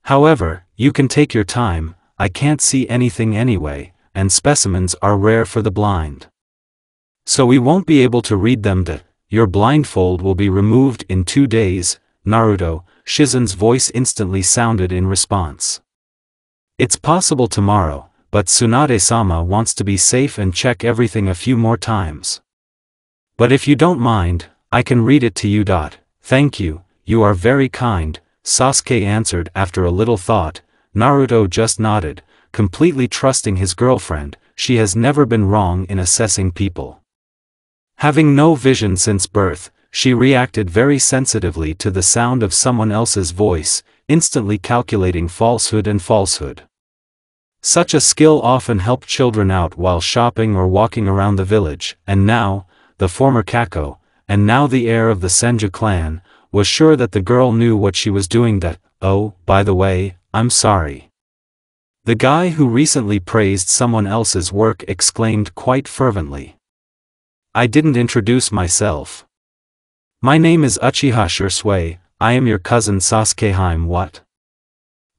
However, you can take your time, I can't see anything anyway, and specimens are rare for the blind. So we won't be able to read them. Your blindfold will be removed in 2 days, Naruto, Shizen's voice instantly sounded in response. It's possible tomorrow, but Tsunade-sama wants to be safe and check everything a few more times. But if you don't mind, I can read it to you. Thank you, you are very kind, Sasuke answered after a little thought. Naruto just nodded, completely trusting his girlfriend, she has never been wrong in assessing people. Having no vision since birth, she reacted very sensitively to the sound of someone else's voice, instantly calculating falsehood and falsehood. Such a skill often helped children out while shopping or walking around the village, and now, the former Kako, and now the heir of the Senju clan, was sure that the girl knew what she was doing. Oh, by the way, I'm sorry. The guy who recently praised someone else's work exclaimed quite fervently. I didn't introduce myself. My name is Uchiha Shisui, I am your cousin Sasuke. What?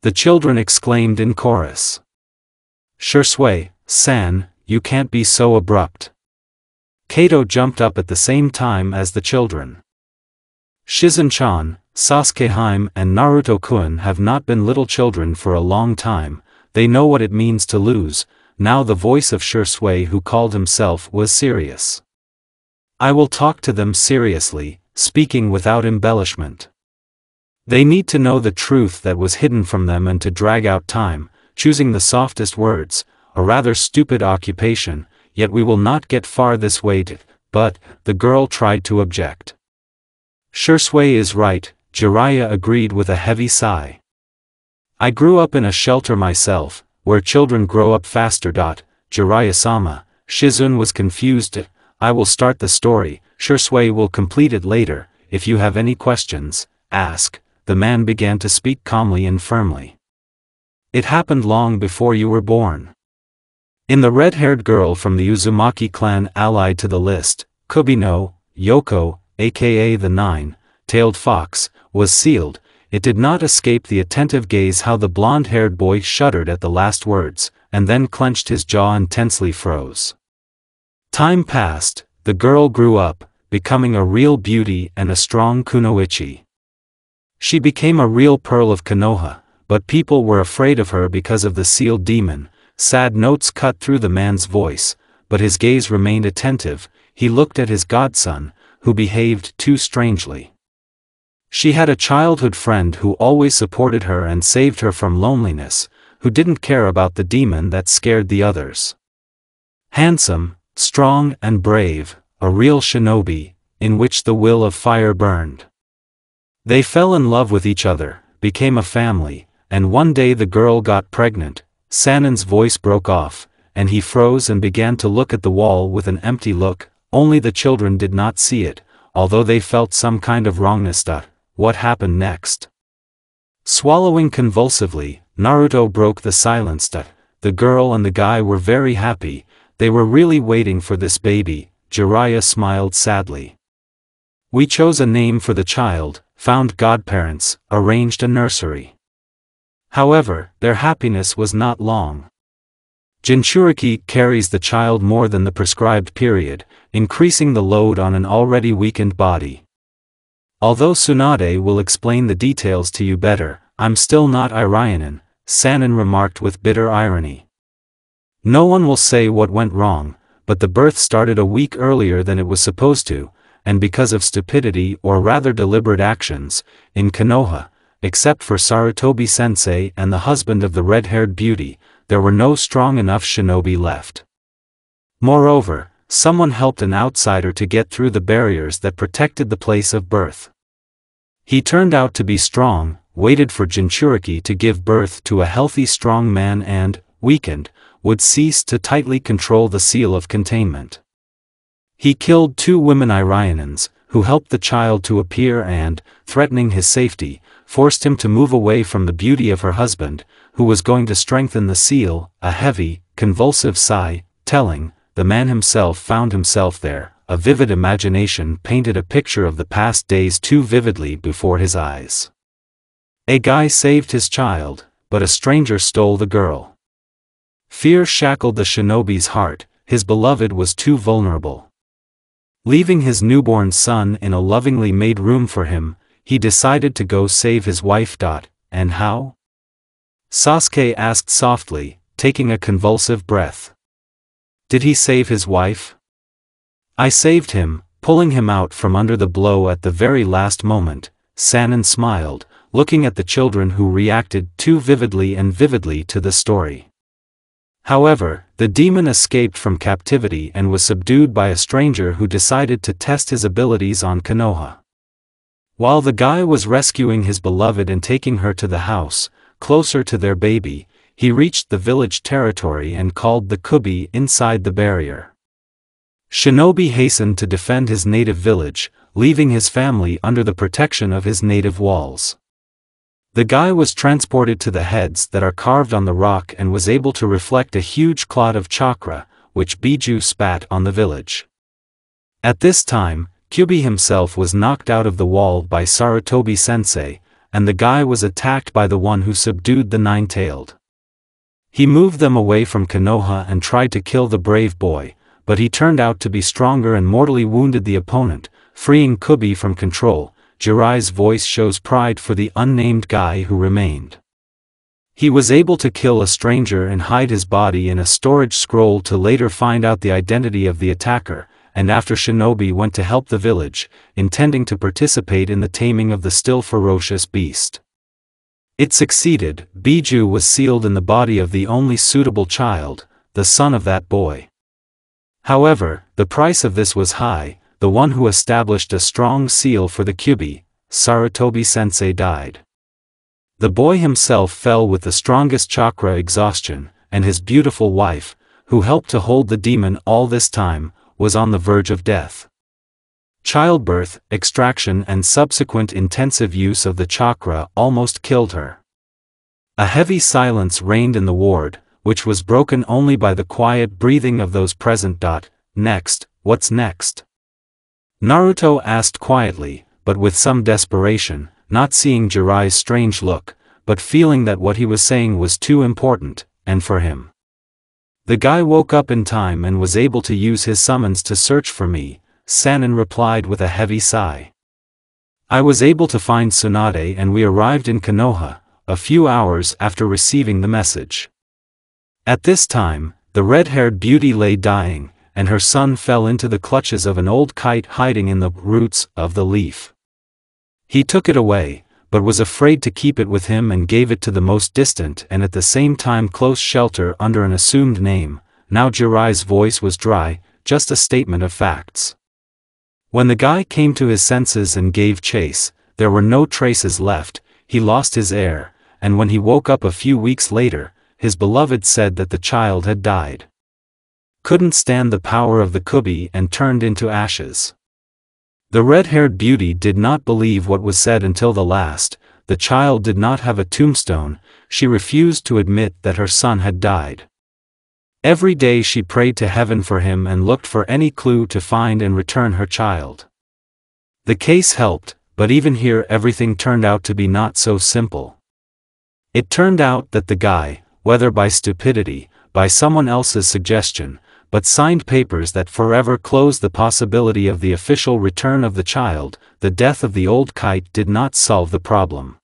The children exclaimed in chorus. Shisui-san, you can't be so abrupt. Kato jumped up at the same time as the children. Shizen-chan, Sasuke and Naruto-kun have not been little children for a long time, they know what it means to lose. Now the voice of Shisui, who called himself, was serious. I will talk to them seriously, speaking without embellishment. They need to know the truth that was hidden from them and to drag out time, choosing the softest words, a rather stupid occupation, yet we will not get far this way. But, the girl tried to object. Shisui is right, Jiraiya agreed with a heavy sigh. I grew up in a shelter myself, where children grow up faster. Jiraiya-sama, Shizen was confused. I will start the story, Shisui will complete it later, if you have any questions, ask, the man began to speak calmly and firmly. It happened long before you were born. In the red-haired girl from the Uzumaki clan allied to the list, Kubino, Yoko, aka the Nine-tailed Fox, was sealed. It did not escape the attentive gaze how the blonde-haired boy shuddered at the last words, and then clenched his jaw and tensely froze. Time passed, the girl grew up, becoming a real beauty and a strong kunoichi. She became a real pearl of Konoha, but people were afraid of her because of the sealed demon. Sad notes cut through the man's voice, but his gaze remained attentive. He looked at his godson, who behaved too strangely. She had a childhood friend who always supported her and saved her from loneliness, who didn't care about the demon that scared the others. Handsome, strong and brave, a real shinobi, in which the will of fire burned. They fell in love with each other, became a family, and one day the girl got pregnant. Sanin's voice broke off, and he froze and began to look at the wall with an empty look. Only the children did not see it, although they felt some kind of wrongness. What happened next? Swallowing convulsively, Naruto broke the silence. the girl and the guy were very happy. They were really waiting for this baby. Jiraiya smiled sadly. We chose a name for the child, found godparents, arranged a nursery. However, their happiness was not long. Jinchuriki carries the child more than the prescribed period, increasing the load on an already weakened body. Although Tsunade will explain the details to you better, I'm still not Irionin, Sannin remarked with bitter irony. No one will say what went wrong, but the birth started a week earlier than it was supposed to, and because of stupidity or rather deliberate actions, in Konoha, except for Sarutobi-sensei and the husband of the red-haired beauty, there were no strong enough shinobi left. Moreover, someone helped an outsider to get through the barriers that protected the place of birth. He turned out to be strong, waited for Jinchuriki to give birth to a healthy strong man and, weakened, would cease to tightly control the seal of containment. He killed 2 women Irionins, who helped the child to appear and, threatening his safety, forced him to move away from the beauty of her husband, who was going to strengthen the seal. A heavy, convulsive sigh, telling, the man himself found himself there. A vivid imagination painted a picture of the past days too vividly before his eyes. A guy saved his child, but a stranger stole the girl. Fear shackled the shinobi's heart, his beloved was too vulnerable. Leaving his newborn son in a lovingly made room for him, he decided to go save his wife. And how? Sasuke asked softly, taking a convulsive breath. Did he save his wife? I saved him, pulling him out from under the blow at the very last moment. Sannin smiled, looking at the children who reacted too vividly to the story. However, the demon escaped from captivity and was subdued by a stranger who decided to test his abilities on Konoha. While the guy was rescuing his beloved and taking her to the house, closer to their baby, he reached the village territory and called the Kubi inside the barrier. Shinobi hastened to defend his native village, leaving his family under the protection of his native walls. The guy was transported to the heads that are carved on the rock and was able to reflect a huge cloud of chakra, which Biju spat on the village. At this time, Kyubi himself was knocked out of the wall by Sarutobi-sensei, and the guy was attacked by the one who subdued the nine-tailed. He moved them away from Konoha and tried to kill the brave boy, but he turned out to be stronger and mortally wounded the opponent, freeing Kubi from control. Jiraiya's voice shows pride for the unnamed guy who remained. He was able to kill a stranger and hide his body in a storage scroll to later find out the identity of the attacker, and after Shinobi went to help the village, intending to participate in the taming of the still ferocious beast. It succeeded. Biju was sealed in the body of the only suitable child, the son of that boy. However, the price of this was high. The one who established a strong seal for the Kyubi, Sarutobi-sensei, died. The boy himself fell with the strongest chakra exhaustion, and his beautiful wife, who helped to hold the demon all this time, was on the verge of death. Childbirth, extraction and subsequent intensive use of the chakra almost killed her. A heavy silence reigned in the ward, which was broken only by the quiet breathing of those present. Next, what's next? Naruto asked quietly, but with some desperation, not seeing Jiraiya's strange look, but feeling that what he was saying was too important, and for him. The guy woke up in time and was able to use his summons to search for me, Sannin replied with a heavy sigh. I was able to find Tsunade and we arrived in Konoha, a few hours after receiving the message. At this time, the red-haired beauty lay dying, and her son fell into the clutches of an old kite hiding in the roots of the leaf. He took it away, but was afraid to keep it with him and gave it to the most distant and at the same time close shelter under an assumed name. Now Jiraiya's voice was dry, just a statement of facts. When the guy came to his senses and gave chase, there were no traces left. He lost his heir, and when he woke up a few weeks later, his beloved said that the child had died. Couldn't stand the power of the Kubi and turned into ashes. The red-haired beauty did not believe what was said until the last. The child did not have a tombstone. She refused to admit that her son had died. Every day she prayed to heaven for him and looked for any clue to find and return her child. The case helped, but even here everything turned out to be not so simple. It turned out that the guy, whether by stupidity, by someone else's suggestion, but signed papers that forever closed the possibility of the official return of the child. The death of the old kite did not solve the problem.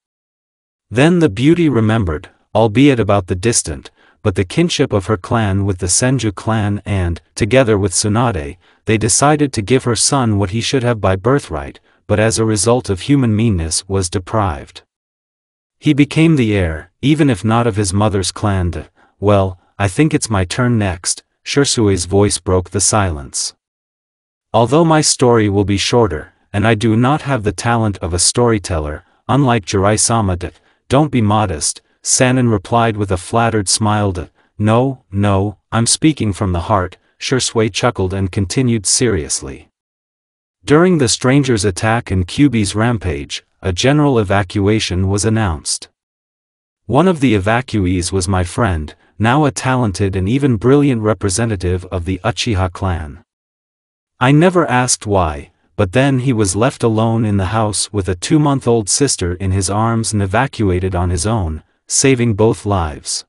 Then the beauty remembered, albeit about the distant, but the kinship of her clan with the Senju clan and, together with Tsunade, they decided to give her son what he should have by birthright, but as a result of human meanness was deprived. He became the heir, even if not of his mother's clan. Well, I think it's my turn next. Shirsui's voice broke the silence. Although my story will be shorter, and I do not have the talent of a storyteller, unlike Jirai-sama, don't be modest, Sanin replied with a flattered smile. No, I'm speaking from the heart. Shirsui chuckled and continued seriously. During the stranger's attack and Kyuubi's rampage, a general evacuation was announced. One of the evacuees was my friend, now a talented and even brilliant representative of the Uchiha clan. I never asked why, but then he was left alone in the house with a 2-month-old sister in his arms and evacuated on his own, saving both lives.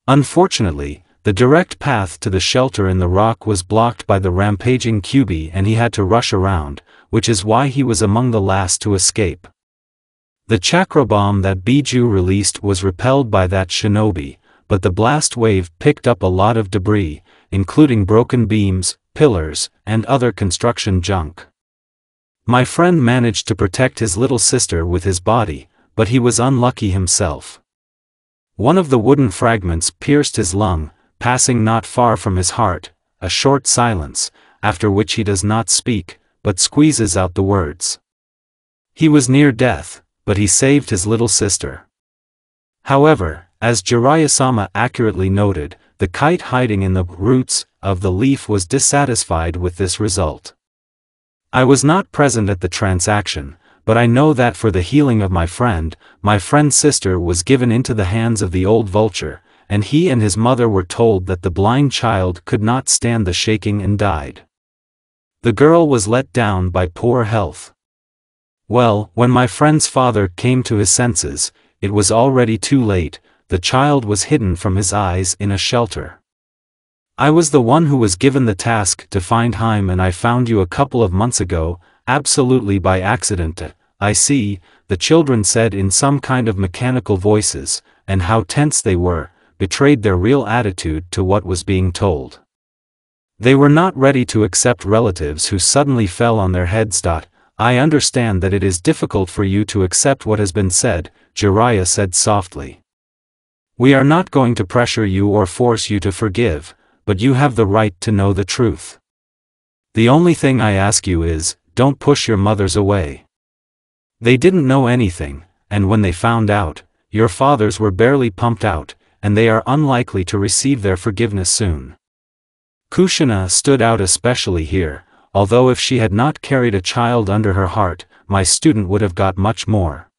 Unfortunately, the direct path to the shelter in the rock was blocked by the rampaging Kyuubi and he had to rush around, which is why he was among the last to escape. The chakra bomb that Biju released was repelled by that shinobi, but the blast wave picked up a lot of debris, including broken beams, pillars, and other construction junk. My friend managed to protect his little sister with his body, but he was unlucky himself. One of the wooden fragments pierced his lung, passing not far from his heart. A short silence, after which he does not speak, but squeezes out the words. He was near death, but he saved his little sister. However, as Jiraiya-sama accurately noted, the kite hiding in the roots of the leaf was dissatisfied with this result. I was not present at the transaction, but I know that for the healing of my friend's sister was given into the hands of the old vulture, and he and his mother were told that the blind child could not stand the shaking and died. The girl was let down by poor health. Well, when my friend's father came to his senses, it was already too late. The child was hidden from his eyes in a shelter. I was the one who was given the task to find him, and I found you a couple of months ago, absolutely by accident. I see, the children said in some kind of mechanical voices, and how tense they were, betrayed their real attitude to what was being told. They were not ready to accept relatives who suddenly fell on their heads. I understand that it is difficult for you to accept what has been said, Jiraiya said softly. We are not going to pressure you or force you to forgive, but you have the right to know the truth. The only thing I ask you is, don't push your mothers away. They didn't know anything, and when they found out, your fathers were barely pumped out, and they are unlikely to receive their forgiveness soon. Kushina stood out especially here, although if she had not carried a child under her heart, my student would have got much more.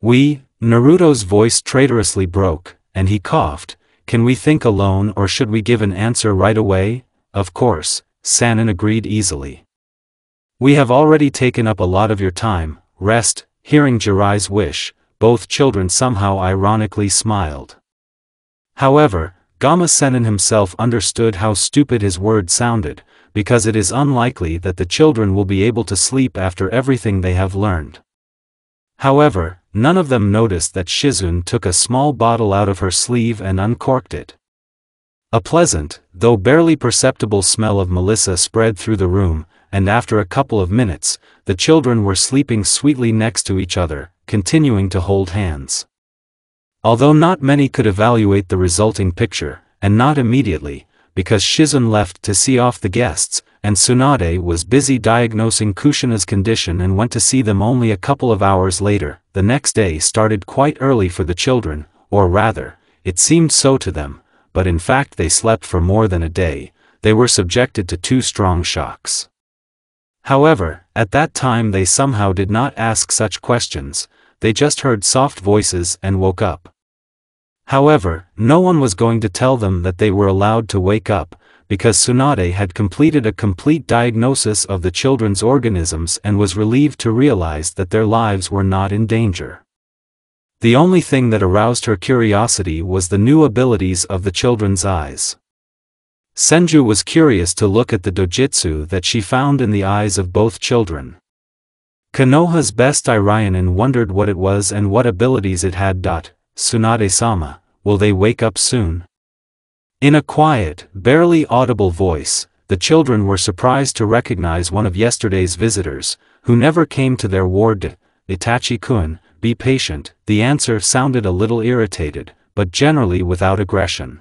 Naruto's voice traitorously broke, and he coughed. Can we think alone or should we give an answer right away? Of course, Sanin agreed easily. We have already taken up a lot of your time. Rest. Hearing Jiraiya's wish, both children somehow ironically smiled. However, Gama Sennin himself understood how stupid his words sounded, because it is unlikely that the children will be able to sleep after everything they have learned. However, none of them noticed that Shizune took a small bottle out of her sleeve and uncorked it. A pleasant, though barely perceptible smell of Melissa spread through the room, and after a couple of minutes, the children were sleeping sweetly next to each other, continuing to hold hands. Although not many could evaluate the resulting picture, and not immediately, because Shizune left to see off the guests, and Tsunade was busy diagnosing Kushina's condition and went to see them only a couple of hours later. The next day started quite early for the children, or rather, it seemed so to them, but in fact they slept for more than a day. They were subjected to 2 strong shocks. However, at that time they somehow did not ask such questions, they just heard soft voices and woke up. However, no one was going to tell them that they were allowed to wake up, because Tsunade had completed a complete diagnosis of the children's organisms and was relieved to realize that their lives were not in danger. The only thing that aroused her curiosity was the new abilities of the children's eyes. Senju was curious to look at the dojutsu that she found in the eyes of both children. Konoha's best Irionin wondered what it was and what abilities it had. Tsunade-sama, will they wake up soon? In a quiet, barely audible voice, the children were surprised to recognize one of yesterday's visitors, who never came to their ward. Itachi-kun, be patient. The answer sounded a little irritated, but generally without aggression.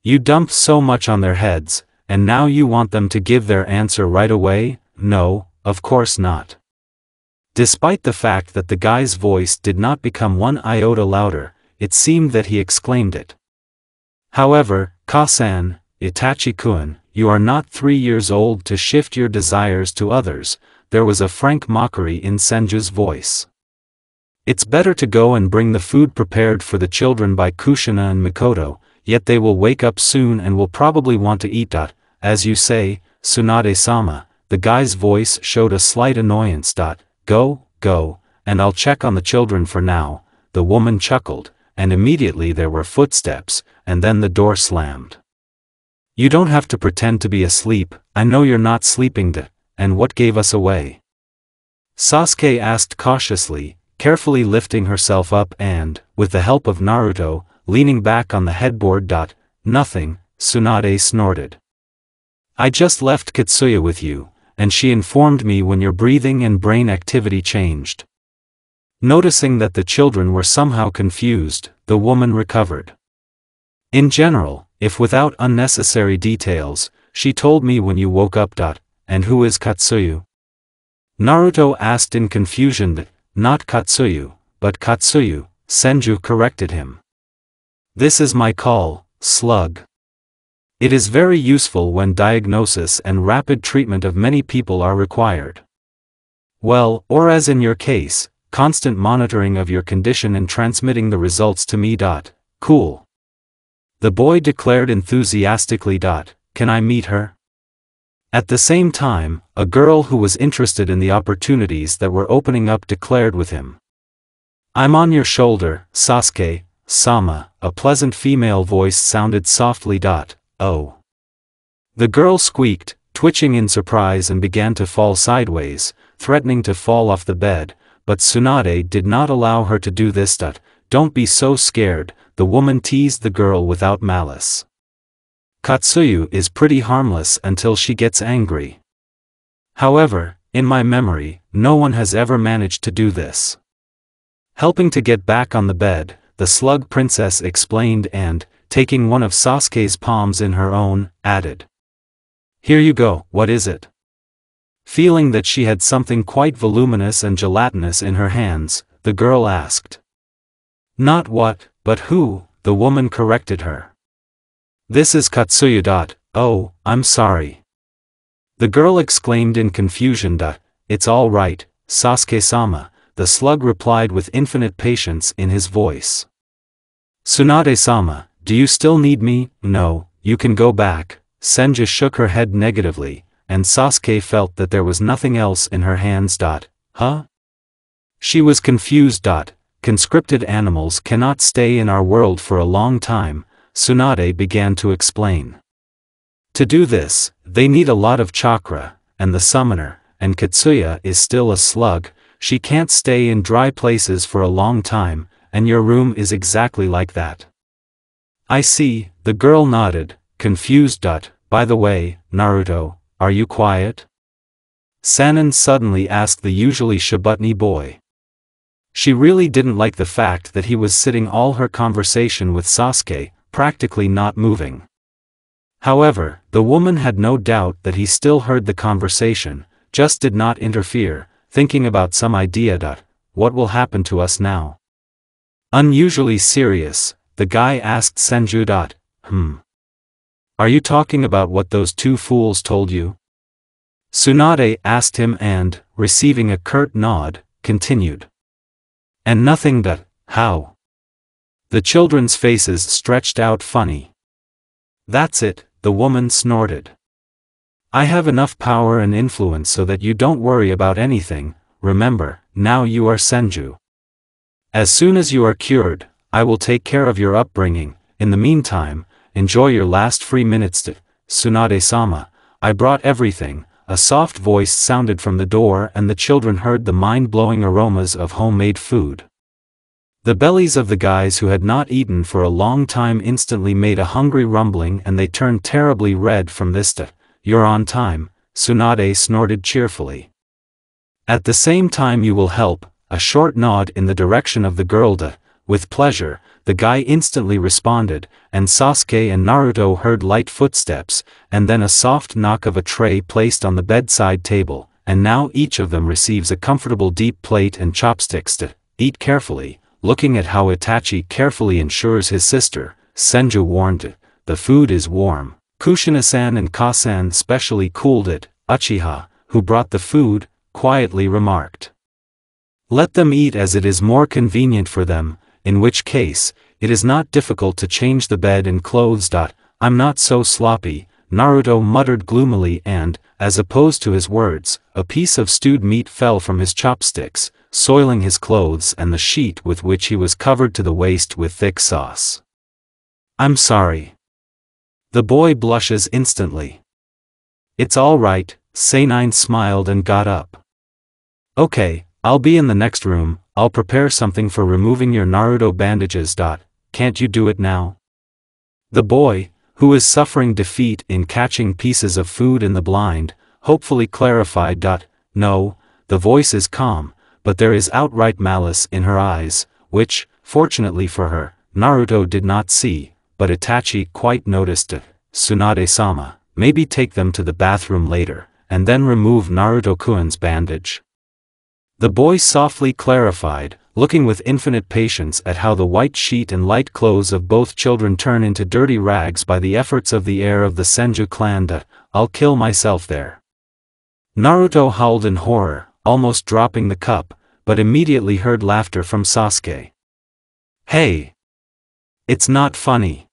You dumped so much on their heads, and now you want them to give their answer right away? No, of course not. Despite the fact that the guy's voice did not become one iota louder, it seemed that he exclaimed it. However, Ka-san, Itachi-kun, you are not 3 years old to shift your desires to others. There was a frank mockery in Senju's voice. It's better to go and bring the food prepared for the children by Kushina and Mikoto, yet they will wake up soon and will probably want to eat. As you say, Tsunade-sama, the guy's voice showed a slight annoyance. Go, and I'll check on the children for now. The woman chuckled, and immediately there were footsteps, and then the door slammed. You don't have to pretend to be asleep, I know you're not sleeping. And what gave us away? Sasuke asked cautiously, carefully lifting herself up and, with the help of Naruto, leaning back on the headboard. Nothing, Tsunade snorted. I just left Katsuya with you, and she informed me when your breathing and brain activity changed. Noticing that the children were somehow confused, the woman recovered. In general, if without unnecessary details, she told me when you woke up. And who is Katsuyu? Naruto asked in confusion. Not Katsuyu, but Katsuyu, Senju corrected him. This is my call, slug. It is very useful when diagnosis and rapid treatment of many people are required. Well, or as in your case, constant monitoring of your condition and transmitting the results to me. Cool. The boy declared enthusiastically. Can I meet her? At the same time, a girl who was interested in the opportunities that were opening up declared with him. I'm on your shoulder, Sasuke-sama, a pleasant female voice sounded softly. Oh. The girl squeaked, twitching in surprise and began to fall sideways, threatening to fall off the bed, but Tsunade did not allow her to do this. Don't be so scared, the woman teased the girl without malice. Katsuyu is pretty harmless until she gets angry. However, in my memory, no one has ever managed to do this. Helping to get back on the bed, the slug princess explained and, taking one of Sasuke's palms in her own, added. Here you go, what is it? Feeling that she had something quite voluminous and gelatinous in her hands, the girl asked. Not what, but who, the woman corrected her. This is Katsuyu. Oh, I'm sorry. The girl exclaimed in confusion. It's all right, Sasuke-sama, the slug replied with infinite patience in his voice. Tsunade-sama, do you still need me? No, you can go back. Senju shook her head negatively, and Sasuke felt that there was nothing else in her hands. Huh? She was confused. Conscripted animals cannot stay in our world for a long time, Tsunade began to explain. To do this, they need a lot of chakra, and the summoner, and Katsuya is still a slug, she can't stay in dry places for a long time, and your room is exactly like that. I see, the girl nodded, confused. By the way, Naruto, are you quiet? Sanin suddenly asked the usually Shibutni boy. She really didn't like the fact that he was sitting all her conversation with Sasuke, practically not moving. However, the woman had no doubt that he still heard the conversation, just did not interfere, thinking about some idea. What will happen to us now? Unusually serious, the guy asked Senju. Are you talking about what those two fools told you? Tsunade asked him and, receiving a curt nod, continued. And nothing. How? The children's faces stretched out funny. That's it, the woman snorted. I have enough power and influence so that you don't worry about anything. Remember, now you are Senju. As soon as you are cured, I will take care of your upbringing. In the meantime, enjoy your last free minutes to Tsunade-sama. I brought everything. A soft voice sounded from the door and the children heard the mind-blowing aromas of homemade food. The bellies of the guys who had not eaten for a long time instantly made a hungry rumbling and they turned terribly red from this. You're on time, Tsunade snorted cheerfully. At the same time you will help. A short nod in the direction of the girl. With pleasure, the guy instantly responded, and Sasuke and Naruto heard light footsteps, and then a soft knock of a tray placed on the bedside table, and now each of them receives a comfortable deep plate and chopsticks to eat carefully. Looking at how Itachi carefully ensures his sister, Senju warned, the food is warm. Kushina-san and Ka-san specially cooled it. Uchiha, who brought the food, quietly remarked. Let them eat as it is more convenient for them, in which case, it is not difficult to change the bed and clothes. I'm not so sloppy, Naruto muttered gloomily and, as opposed to his words, a piece of stewed meat fell from his chopsticks, soiling his clothes and the sheet with which he was covered to the waist with thick sauce. I'm sorry. The boy blushes instantly. It's all right, Sanine smiled and got up. Okay, I'll be in the next room. I'll prepare something for removing your Naruto bandages. Can't you do it now? The boy, who is suffering defeat in catching pieces of food in the blind, hopefully clarified. No, the voice is calm, but there is outright malice in her eyes, which, fortunately for her, Naruto did not see, but Itachi quite noticed. Tsunade-sama, maybe take them to the bathroom later, and then remove Naruto-kun's bandage. The boy softly clarified, looking with infinite patience at how the white sheet and light clothes of both children turn into dirty rags by the efforts of the heir of the Senju clan. I'll kill myself there. Naruto howled in horror, almost dropping the cup, but immediately heard laughter from Sasuke. Hey! It's not funny.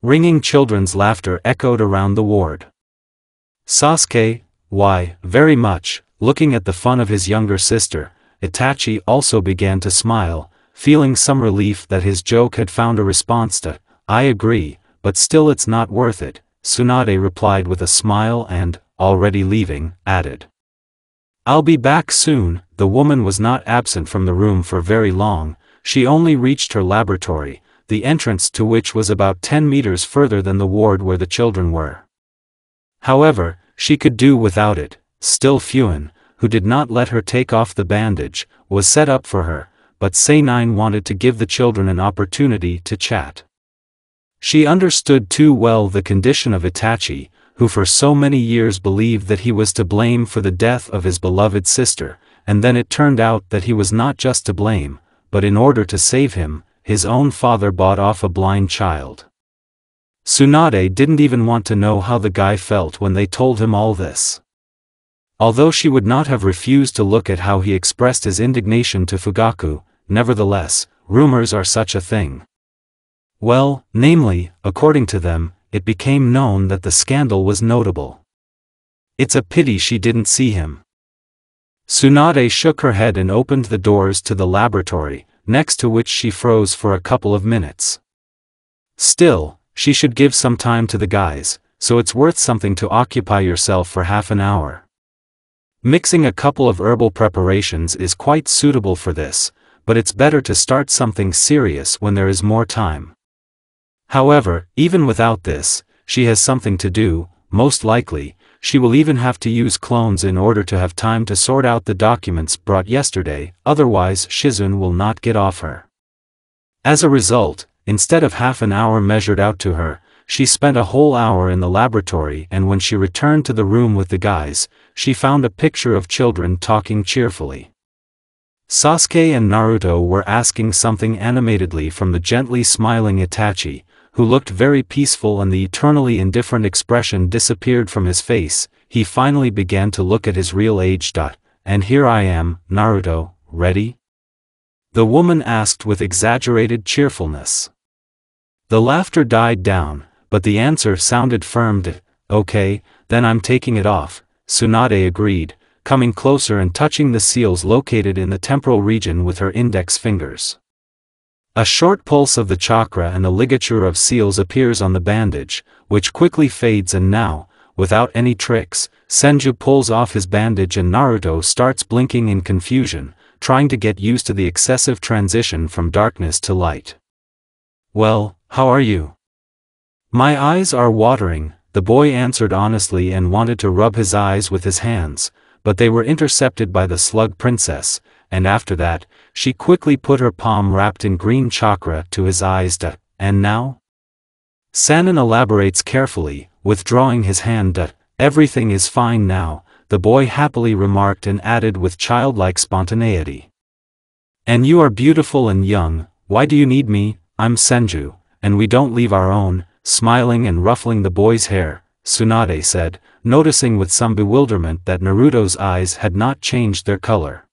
Ringing children's laughter echoed around the ward. Sasuke, why, very much. Looking at the fun of his younger sister, Itachi also began to smile, feeling some relief that his joke had found a response. I agree, but still it's not worth it, Tsunade replied with a smile and, already leaving, added. I'll be back soon. The woman was not absent from the room for very long. She only reached her laboratory, the entrance to which was about 10 meters further than the ward where the children were. However, she could do without it. Still Fuin, who did not let her take off the bandage, was set up for her, but Sanine wanted to give the children an opportunity to chat. She understood too well the condition of Itachi, who for so many years believed that he was to blame for the death of his beloved sister, and then it turned out that he was not just to blame, but in order to save him, his own father bought off a blind child. Tsunade didn't even want to know how the guy felt when they told him all this. Although she would not have refused to look at how he expressed his indignation to Fugaku, nevertheless, rumors are such a thing. Well, namely, according to them, it became known that the scandal was notable. It's a pity she didn't see him. Tsunade shook her head and opened the doors to the laboratory, next to which she froze for a couple of minutes. Still, she should give some time to the guys, so it's worth something to occupy yourself for half an hour. Mixing a couple of herbal preparations is quite suitable for this, but it's better to start something serious when there is more time. However, even without this, she has something to do. Most likely, she will even have to use clones in order to have time to sort out the documents brought yesterday, otherwise Shizune will not get off her. As a result, instead of half an hour measured out to her, she spent a whole hour in the laboratory, and when she returned to the room with the guys, she found a picture of children talking cheerfully. Sasuke and Naruto were asking something animatedly from the gently smiling Itachi, who looked very peaceful, and the eternally indifferent expression disappeared from his face. He finally began to look at his real age. And here I am, Naruto, ready? the woman asked with exaggerated cheerfulness. The laughter died down, but the answer sounded firm. Okay, then I'm taking it off, Tsunade agreed, coming closer and touching the seals located in the temporal region with her index fingers. A short pulse of the chakra and a ligature of seals appears on the bandage, which quickly fades, and now, without any tricks, Senju pulls off his bandage and Naruto starts blinking in confusion, trying to get used to the excessive transition from darkness to light. "Well, how are you?" "My eyes are watering," the boy answered honestly and wanted to rub his eyes with his hands, but they were intercepted by the Slug Princess, and after that, she quickly put her palm wrapped in green chakra to his eyes. "And now?" Sanin elaborates carefully, withdrawing his hand. "Everything is fine now," the boy happily remarked and added with childlike spontaneity. "And you are beautiful and young, why do you need me? I'm Senju, and we don't leave our own." Smiling and ruffling the boy's hair, Tsunade said, noticing with some bewilderment that Naruto's eyes had not changed their color.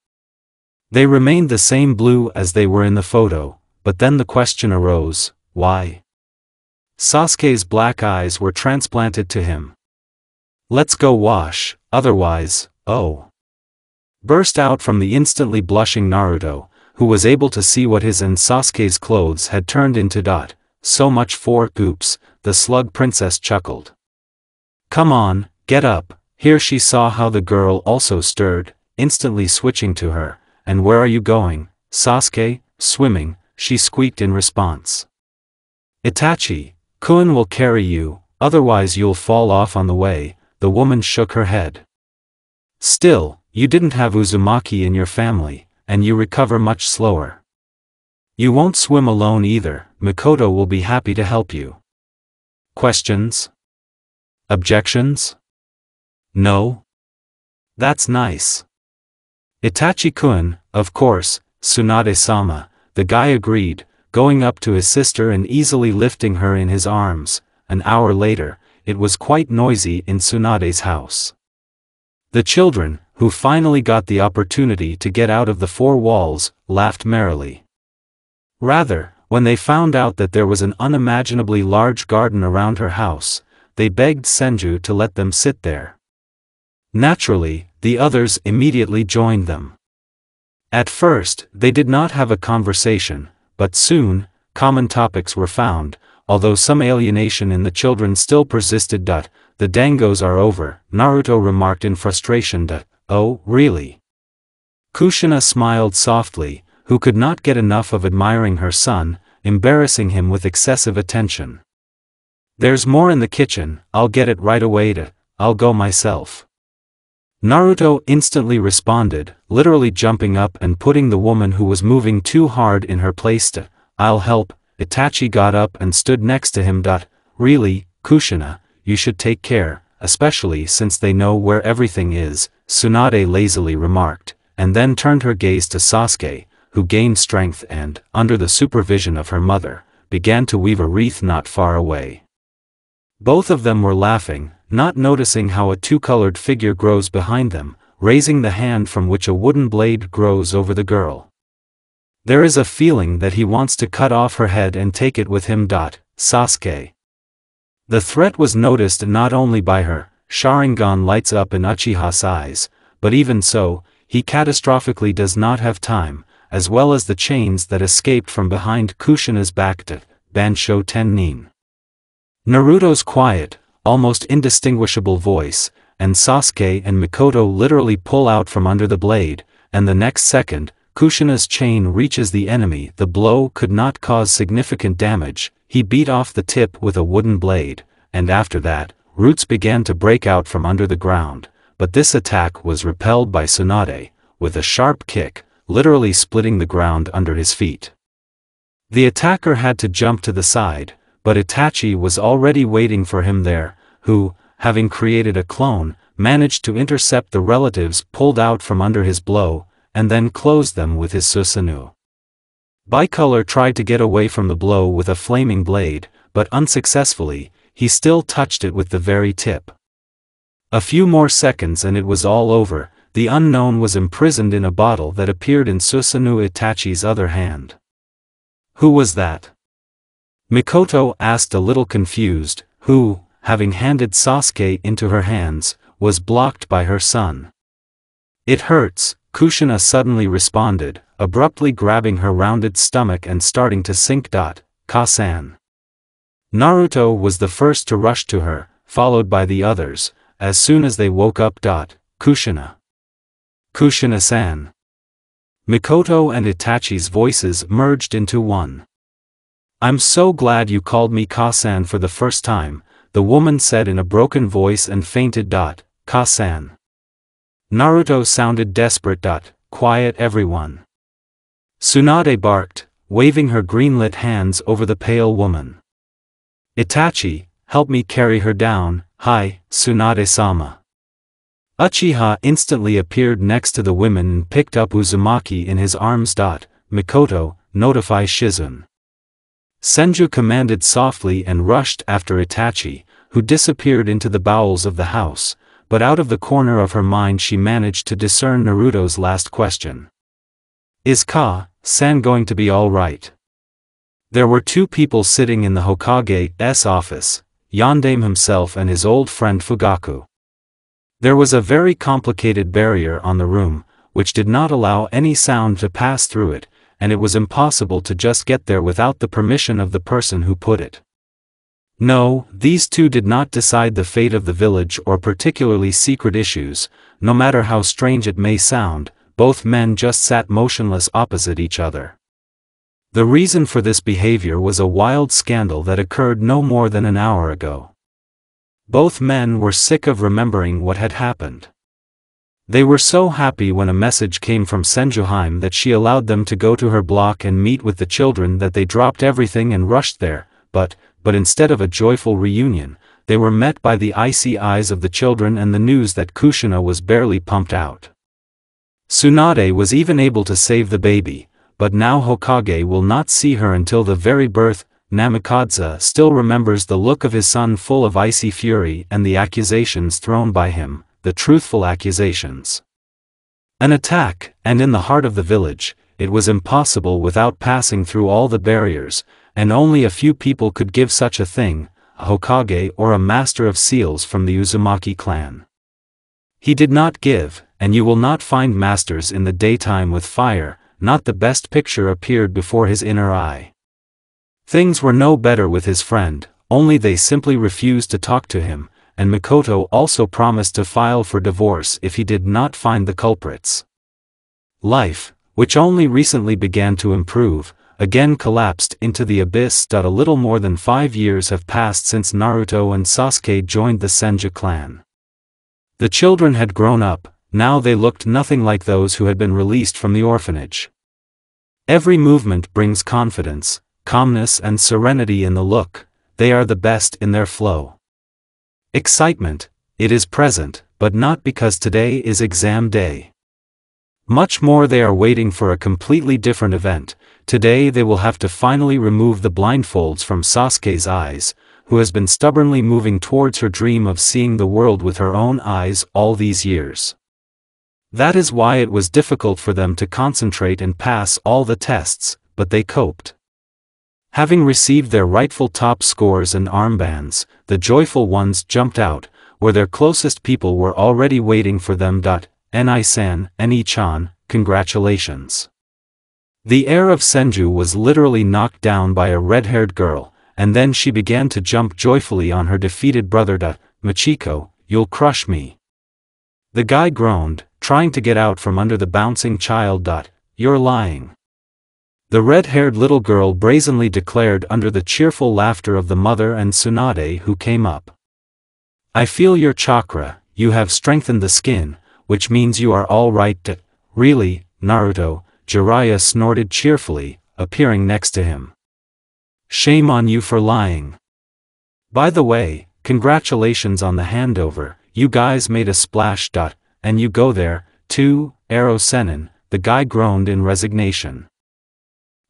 They remained the same blue as they were in the photo, but then the question arose, why? Sasuke's black eyes were transplanted to him. "Let's go wash, otherwise, oh!" burst out from the instantly blushing Naruto, who was able to see what his and Sasuke's clothes had turned into. "So much for oops," the Slug Princess chuckled. "Come on, get up." Here she saw how the girl also stirred, instantly switching to her. "And where are you going, Sasuke?" "Swimming," she squeaked in response. "Itachi-kun will carry you, otherwise you'll fall off on the way," the woman shook her head. "Still, you didn't have Uzumaki in your family, and you recover much slower. You won't swim alone either, Mikoto will be happy to help you." Questions? Objections? No? That's nice. "Itachi-kun, of course, Tsunade-sama," the guy agreed, going up to his sister and easily lifting her in his arms. An hour later, it was quite noisy in Tsunade's house. The children, who finally got the opportunity to get out of the four walls, laughed merrily. Rather, when they found out that there was an unimaginably large garden around her house, they begged Senju to let them sit there. Naturally, the others immediately joined them. At first, they did not have a conversation, but soon, common topics were found, although some alienation in the children still persisted. "The dangos are over," Naruto remarked in frustration. "Oh, really?" Kushina smiled softly, who could not get enough of admiring her son, embarrassing him with excessive attention. "There's more in the kitchen, I'll get it right away. I'll go myself." Naruto instantly responded, literally jumping up and putting the woman who was moving too hard in her place. "I'll help." Itachi got up and stood next to him. "Really, Kushina, you should take care, especially since they know where everything is," Tsunade lazily remarked, and then turned her gaze to Sasuke, who gained strength and, under the supervision of her mother, began to weave a wreath not far away. Both of them were laughing, not noticing how a two-colored figure grows behind them, raising the hand from which a wooden blade grows over the girl. "There is a feeling that he wants to cut off her head and take it with him. Sasuke." The threat was noticed not only by her. Sharingan lights up in Uchiha's eyes, but even so, he catastrophically does not have time, as well as the chains that escaped from behind Kushina's back. Bansho Tennin. Naruto's quiet, almost indistinguishable voice, and Sasuke and Mikoto literally pull out from under the blade, and the next second, Kushina's chain reaches the enemy. The blow could not cause significant damage, he beat off the tip with a wooden blade, and after that, roots began to break out from under the ground, but this attack was repelled by Tsunade, with a sharp kick, literally splitting the ground under his feet. The attacker had to jump to the side, but Itachi was already waiting for him there, who, having created a clone, managed to intercept the relatives pulled out from under his blow, and then closed them with his Susanoo. Bicolor tried to get away from the blow with a flaming blade, but unsuccessfully, he still touched it with the very tip. A few more seconds and it was all over. the unknown was imprisoned in a bottle that appeared in Susanoo Itachi's other hand. Who was that? Mikoto asked, a little confused, who, having handed Sasuke into her hands, was blocked by her son. It hurts, Kushina suddenly responded, abruptly grabbing her rounded stomach and starting to sink. Ka-san. Naruto was the first to rush to her, followed by the others, as soon as they woke up. Kushina. Kushina-san. Mikoto and Itachi's voices merged into one. I'm so glad you called me Ka-san for the first time, the woman said in a broken voice and fainted. Ka-san. Naruto sounded desperate. Quiet everyone. Tsunade barked, waving her green-lit hands over the pale woman. Itachi, help me carry her down. Hi, Tsunade-sama. Uchiha instantly appeared next to the women and picked up Uzumaki in his arms. Mikoto, notify Shizune. Senju commanded softly and rushed after Itachi, who disappeared into the bowels of the house, but out of the corner of her mind she managed to discern Naruto's last question. Is Ka-san going to be all right? There were two people sitting in the Hokage's office, Yondaime himself and his old friend Fugaku. There was a very complicated barrier on the room, which did not allow any sound to pass through it, and it was impossible to just get there without the permission of the person who put it. No, these two did not decide the fate of the village or particularly secret issues. No matter how strange it may sound, both men just sat motionless opposite each other. The reason for this behavior was a wild scandal that occurred no more than an hour ago. Both men were sick of remembering what had happened. They were so happy when a message came from Senjuheim that she allowed them to go to her block and meet with the children that they dropped everything and rushed there, but instead of a joyful reunion, they were met by the icy eyes of the children and the news that Kushina was barely pumped out. Tsunade was even able to save the baby, but now Hokage will not see her until the very birth. Namikaze still remembers the look of his son full of icy fury and the accusations thrown by him, the truthful accusations. An attack, and in the heart of the village, it was impossible without passing through all the barriers, and only a few people could give such a thing, a Hokage or a master of seals from the Uzumaki clan. He did not give, and you will not find masters in the daytime with fire. Not the best picture appeared before his inner eye. Things were no better with his friend, only they simply refused to talk to him, and Mikoto also promised to file for divorce if he did not find the culprits. Life, which only recently began to improve, again collapsed into the abyss. A little more than 5 years have passed since Naruto and Sasuke joined the Senju clan. The children had grown up, now they looked nothing like those who had been released from the orphanage. Every movement brings confidence, calmness and serenity in the look. They are the best in their flow. Excitement, it is present, but not because today is exam day. Much more, they are waiting for a completely different event. Today they will have to finally remove the blindfolds from Sasuke's eyes, who has been stubbornly moving towards her dream of seeing the world with her own eyes all these years. That is why it was difficult for them to concentrate and pass all the tests, but they coped. Having received their rightful top scores and armbands, the joyful ones jumped out, where their closest people were already waiting for them. Ni-san, Ni-chan, congratulations. The heir of Senju was literally knocked down by a red-haired girl, and then she began to jump joyfully on her defeated brother. Machiko, you'll crush me. The guy groaned, trying to get out from under the bouncing child. You're lying. The red-haired little girl brazenly declared under the cheerful laughter of the mother and Tsunade, who came up. I feel your chakra, you have strengthened the skin, which means you are all right. Really, Naruto, Jiraiya snorted cheerfully, appearing next to him. Shame on you for lying. By the way, congratulations on the handover, you guys made a splash. And you go there, too, Ero Sennin, the guy groaned in resignation.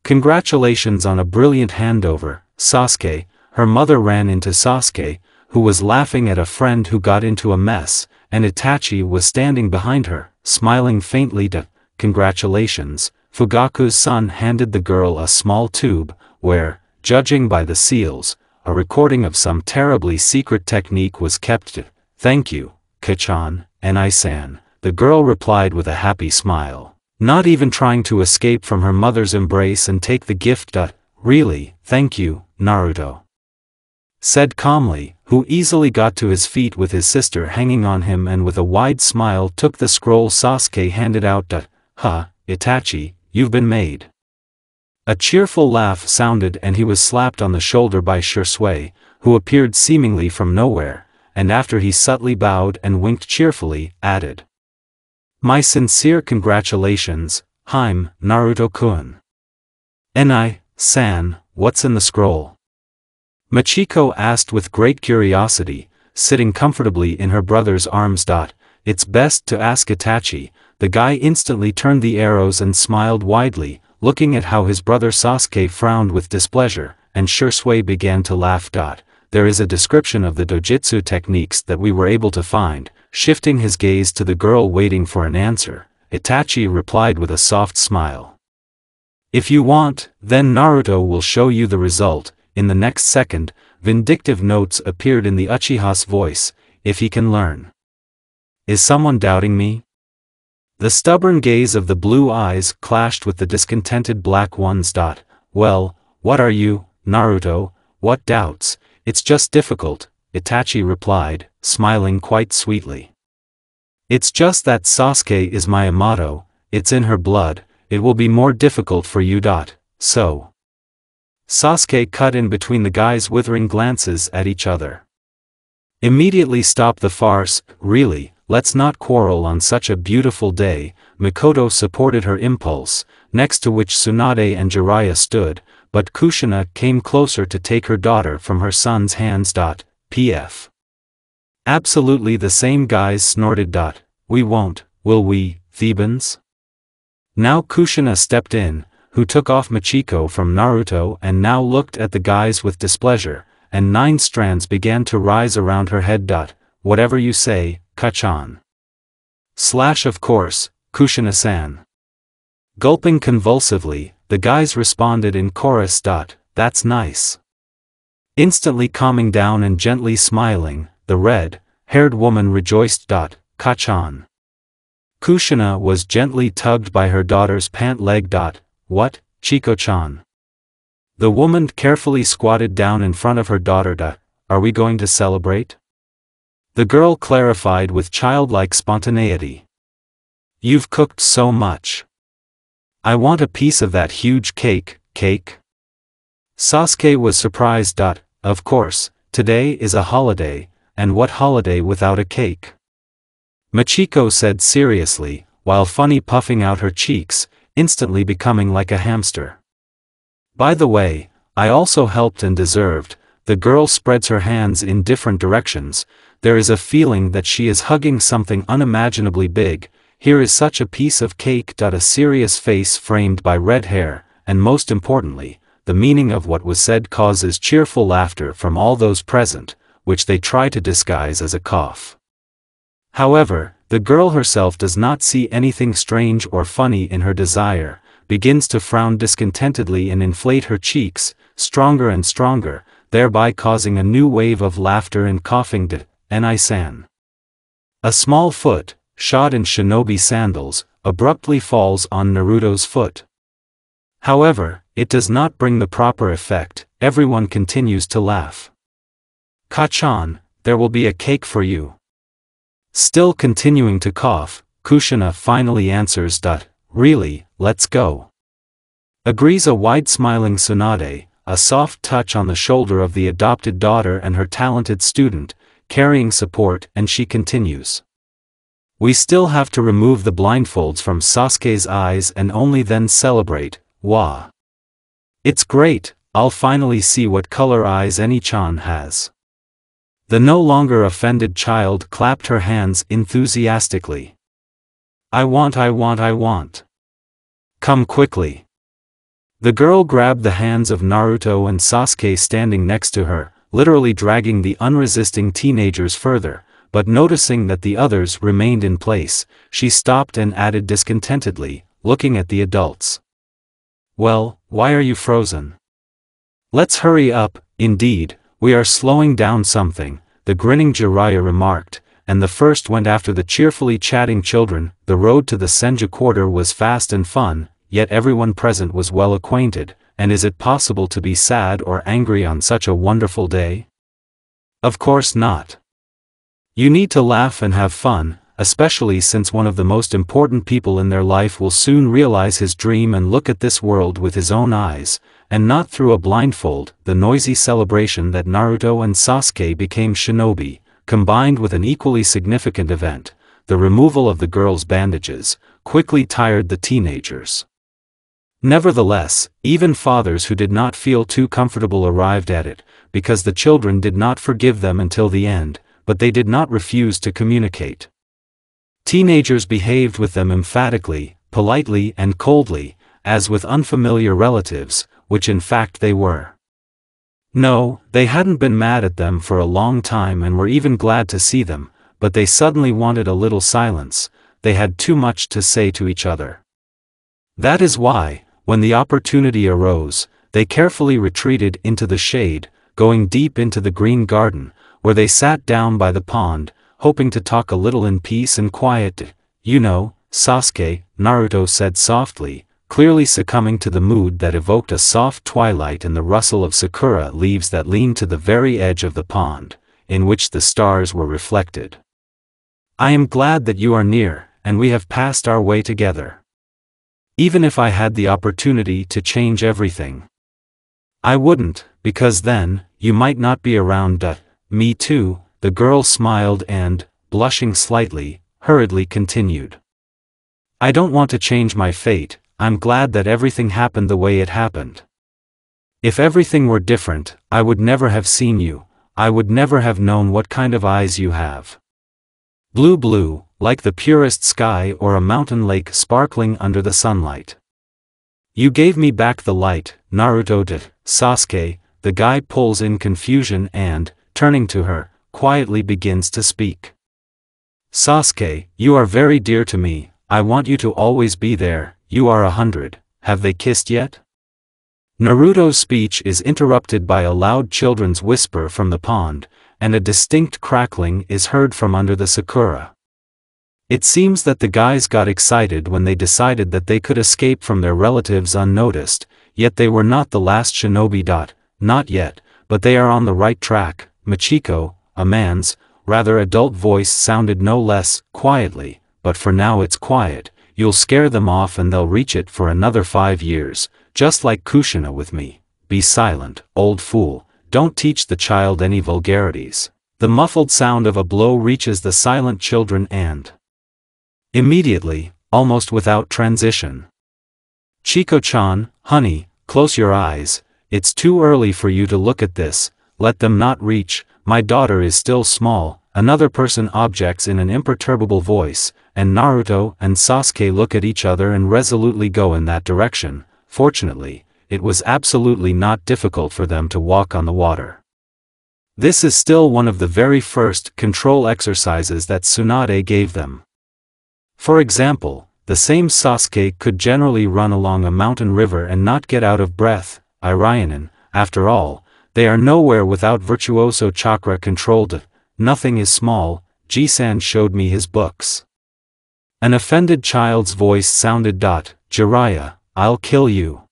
Congratulations on a brilliant handover, Sasuke. Her mother ran into Sasuke, who was laughing at a friend who got into a mess, and Itachi was standing behind her, smiling faintly. Congratulations. Fugaku's son handed the girl a small tube, where, judging by the seals, a recording of some terribly secret technique was kept. Thank you, Kachan, Enai-san, the girl replied with a happy smile, not even trying to escape from her mother's embrace and take the gift. Really, thank you, Naruto said calmly, who easily got to his feet with his sister hanging on him and with a wide smile took the scroll Sasuke handed out. Itachi, you've been made. A cheerful laugh sounded and he was slapped on the shoulder by Shisui, who appeared seemingly from nowhere, and after he subtly bowed and winked cheerfully, added, My sincere congratulations, Hime, Naruto-kun. Enai-san, what's in the scroll? Machiko asked with great curiosity, sitting comfortably in her brother's arms. It's best to ask Itachi. The guy instantly turned the arrows and smiled widely, looking at how his brother Sasuke frowned with displeasure, and Shisui began to laugh. There is a description of the dojutsu techniques that we were able to find. Shifting his gaze to the girl waiting for an answer, Itachi replied with a soft smile. If you want, then Naruto will show you the result. In the next second, vindictive notes appeared in the Uchiha's voice, if he can learn. Is someone doubting me? The stubborn gaze of the blue eyes clashed with the discontented black ones. Well, what are you, Naruto, what doubts? It's just difficult, Itachi replied, smiling quite sweetly. It's just that Sasuke is my Yamato, it's in her blood, it will be more difficult for you. So. Sasuke cut in between the guys' withering glances at each other. Immediately stop the farce, really, let's not quarrel on such a beautiful day. Mikoto supported her impulse, next to which Tsunade and Jiraiya stood, but Kushina came closer to take her daughter from her son's hands. Pf. Absolutely the same, guys snorted. We won't, will we, Thebans? Now Kushina stepped in, who took off Machiko from Naruto and now looked at the guys with displeasure, and 9 strands began to rise around her head. Whatever you say, Kachan. Of course, Kushina-san. Gulping convulsively, the guys responded in chorus. That's nice. Instantly calming down and gently smiling, the red-haired woman rejoiced. Kachan. Kushina was gently tugged by her daughter's pant leg. What, Chiko-chan? The woman carefully squatted down in front of her daughter. Are we going to celebrate? The girl clarified with childlike spontaneity. You've cooked so much. I want a piece of that huge cake. Sasuke was surprised. Of course, today is a holiday, and what holiday without a cake? Machiko said seriously, while funny puffing out her cheeks, instantly becoming like a hamster. By the way, I also helped and deserved. The girl spreads her hands in different directions. There is a feeling that she is hugging something unimaginably big. Here is such a piece of cake. A serious face framed by red hair, and most importantly, the meaning of what was said causes cheerful laughter from all those present, which they try to disguise as a cough. However, the girl herself does not see anything strange or funny in her desire, begins to frown discontentedly and inflate her cheeks, stronger and stronger, thereby causing a new wave of laughter and coughing. Enai-san. A small foot, shod in shinobi sandals, abruptly falls on Naruto's foot. However, it does not bring the proper effect, everyone continues to laugh. Kachan, there will be a cake for you. Still continuing to cough, Kushina finally answers. Really, let's go. Agrees a wide-smiling Tsunade, a soft touch on the shoulder of the adopted daughter and her talented student, carrying support, and she continues. We still have to remove the blindfolds from Sasuke's eyes and only then celebrate. Wah. It's great, I'll finally see what color eyes Eni-chan has. The no longer offended child clapped her hands enthusiastically. I want. Come quickly. The girl grabbed the hands of Naruto and Sasuke standing next to her, literally dragging the unresisting teenagers further, but noticing that the others remained in place, she stopped and added discontentedly, looking at the adults. Well, why are you frozen? Let's hurry up. Indeed, we are slowing down something, the grinning Jiraiya remarked, and the first went after the cheerfully chatting children. The road to the Senju quarter was fast and fun, yet everyone present was well acquainted, and is it possible to be sad or angry on such a wonderful day? Of course not. You need to laugh and have fun, especially since one of the most important people in their life will soon realize his dream and look at this world with his own eyes, and not through a blindfold. The noisy celebration that Naruto and Sasuke became shinobi, combined with an equally significant event, the removal of the girls' bandages, quickly tired the teenagers. Nevertheless, even fathers who did not feel too comfortable arrived at it, because the children did not forgive them until the end, but they did not refuse to communicate. Teenagers behaved with them emphatically, politely and coldly, as with unfamiliar relatives, which in fact they were. No, they hadn't been mad at them for a long time and were even glad to see them, but they suddenly wanted a little silence. They had too much to say to each other. That is why, when the opportunity arose, they carefully retreated into the shade, going deep into the green garden, where they sat down by the pond, hoping to talk a little in peace and quiet. You know, Sasuke, Naruto said softly, clearly succumbing to the mood that evoked a soft twilight and the rustle of sakura leaves that leaned to the very edge of the pond, in which the stars were reflected. I am glad that you are near, and we have passed our way together. Even if I had the opportunity to change everything, I wouldn't, because then, you might not be around. Me too. The girl smiled and, blushing slightly, hurriedly continued. I don't want to change my fate. I'm glad that everything happened the way it happened. If everything were different, I would never have seen you. I would never have known what kind of eyes you have. Blue, like the purest sky or a mountain lake sparkling under the sunlight. You gave me back the light, Naruto did. Sasuke, the guy pulls in confusion and, turning to her, quietly begins to speak. Sasuke, you are very dear to me. I want you to always be there. You are 100. Have they kissed yet? Naruto's speech is interrupted by a loud children's whisper from the pond, and a distinct crackling is heard from under the sakura. It seems that the guys got excited when they decided that they could escape from their relatives unnoticed, yet they were not the last shinobi. Not yet, but they are on the right track. Machiko, a man's, rather adult voice sounded no less quietly, but for now it's quiet. You'll scare them off and they'll reach it for another 5 years, just like Kushina with me. Be silent, old fool, don't teach the child any vulgarities. The muffled sound of a blow reaches the silent children and immediately, almost without transition. Chiko-chan, honey, close your eyes. It's too early for you to look at this. Let them not reach. My daughter is still small. Another person objects in an imperturbable voice, and Naruto and Sasuke look at each other and resolutely go in that direction. Fortunately, it was absolutely not difficult for them to walk on the water. This is still one of the very first control exercises that Tsunade gave them. For example, the same Sasuke could generally run along a mountain river and not get out of breath. Irionin, after all, they are nowhere without virtuoso chakra controlled. Nothing is small. Jisan showed me his books. An offended child's voice sounded. Jiraiya, I'll kill you.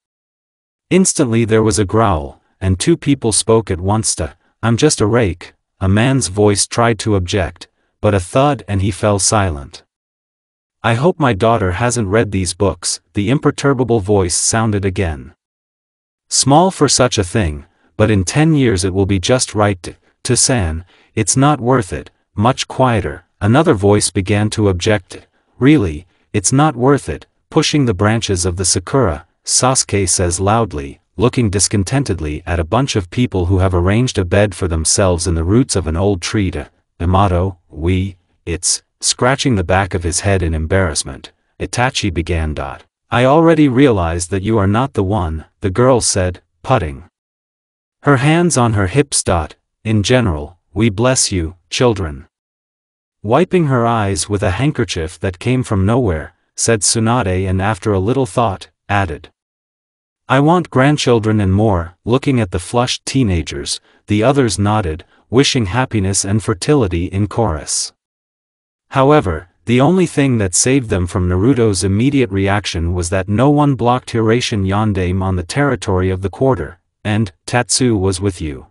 Instantly there was a growl, and 2 people spoke at once. I'm just a rake. A man's voice tried to object, but a thud and he fell silent. I hope my daughter hasn't read these books. The imperturbable voice sounded again. Small for such a thing, but in 10 years it will be just right. To San, it's not worth it. Much quieter, another voice began to object. Really, it's not worth it. Pushing the branches of the sakura, Sasuke says loudly, looking discontentedly at a bunch of people who have arranged a bed for themselves in the roots of an old tree. Yamato, it's, scratching the back of his head in embarrassment. Itachi began. I already realized that you are not the one, the girl said, putting her hands on her hips. In general, we bless you, children. Wiping her eyes with a handkerchief that came from nowhere, said Tsunade, and after a little thought, added, I want grandchildren and more. Looking at the flushed teenagers, the others nodded, wishing happiness and fertility in chorus. However, the only thing that saved them from Naruto's immediate reaction was that no one blocked Hiraishin Yondaime on the territory of the quarter, and Tatsu was with you.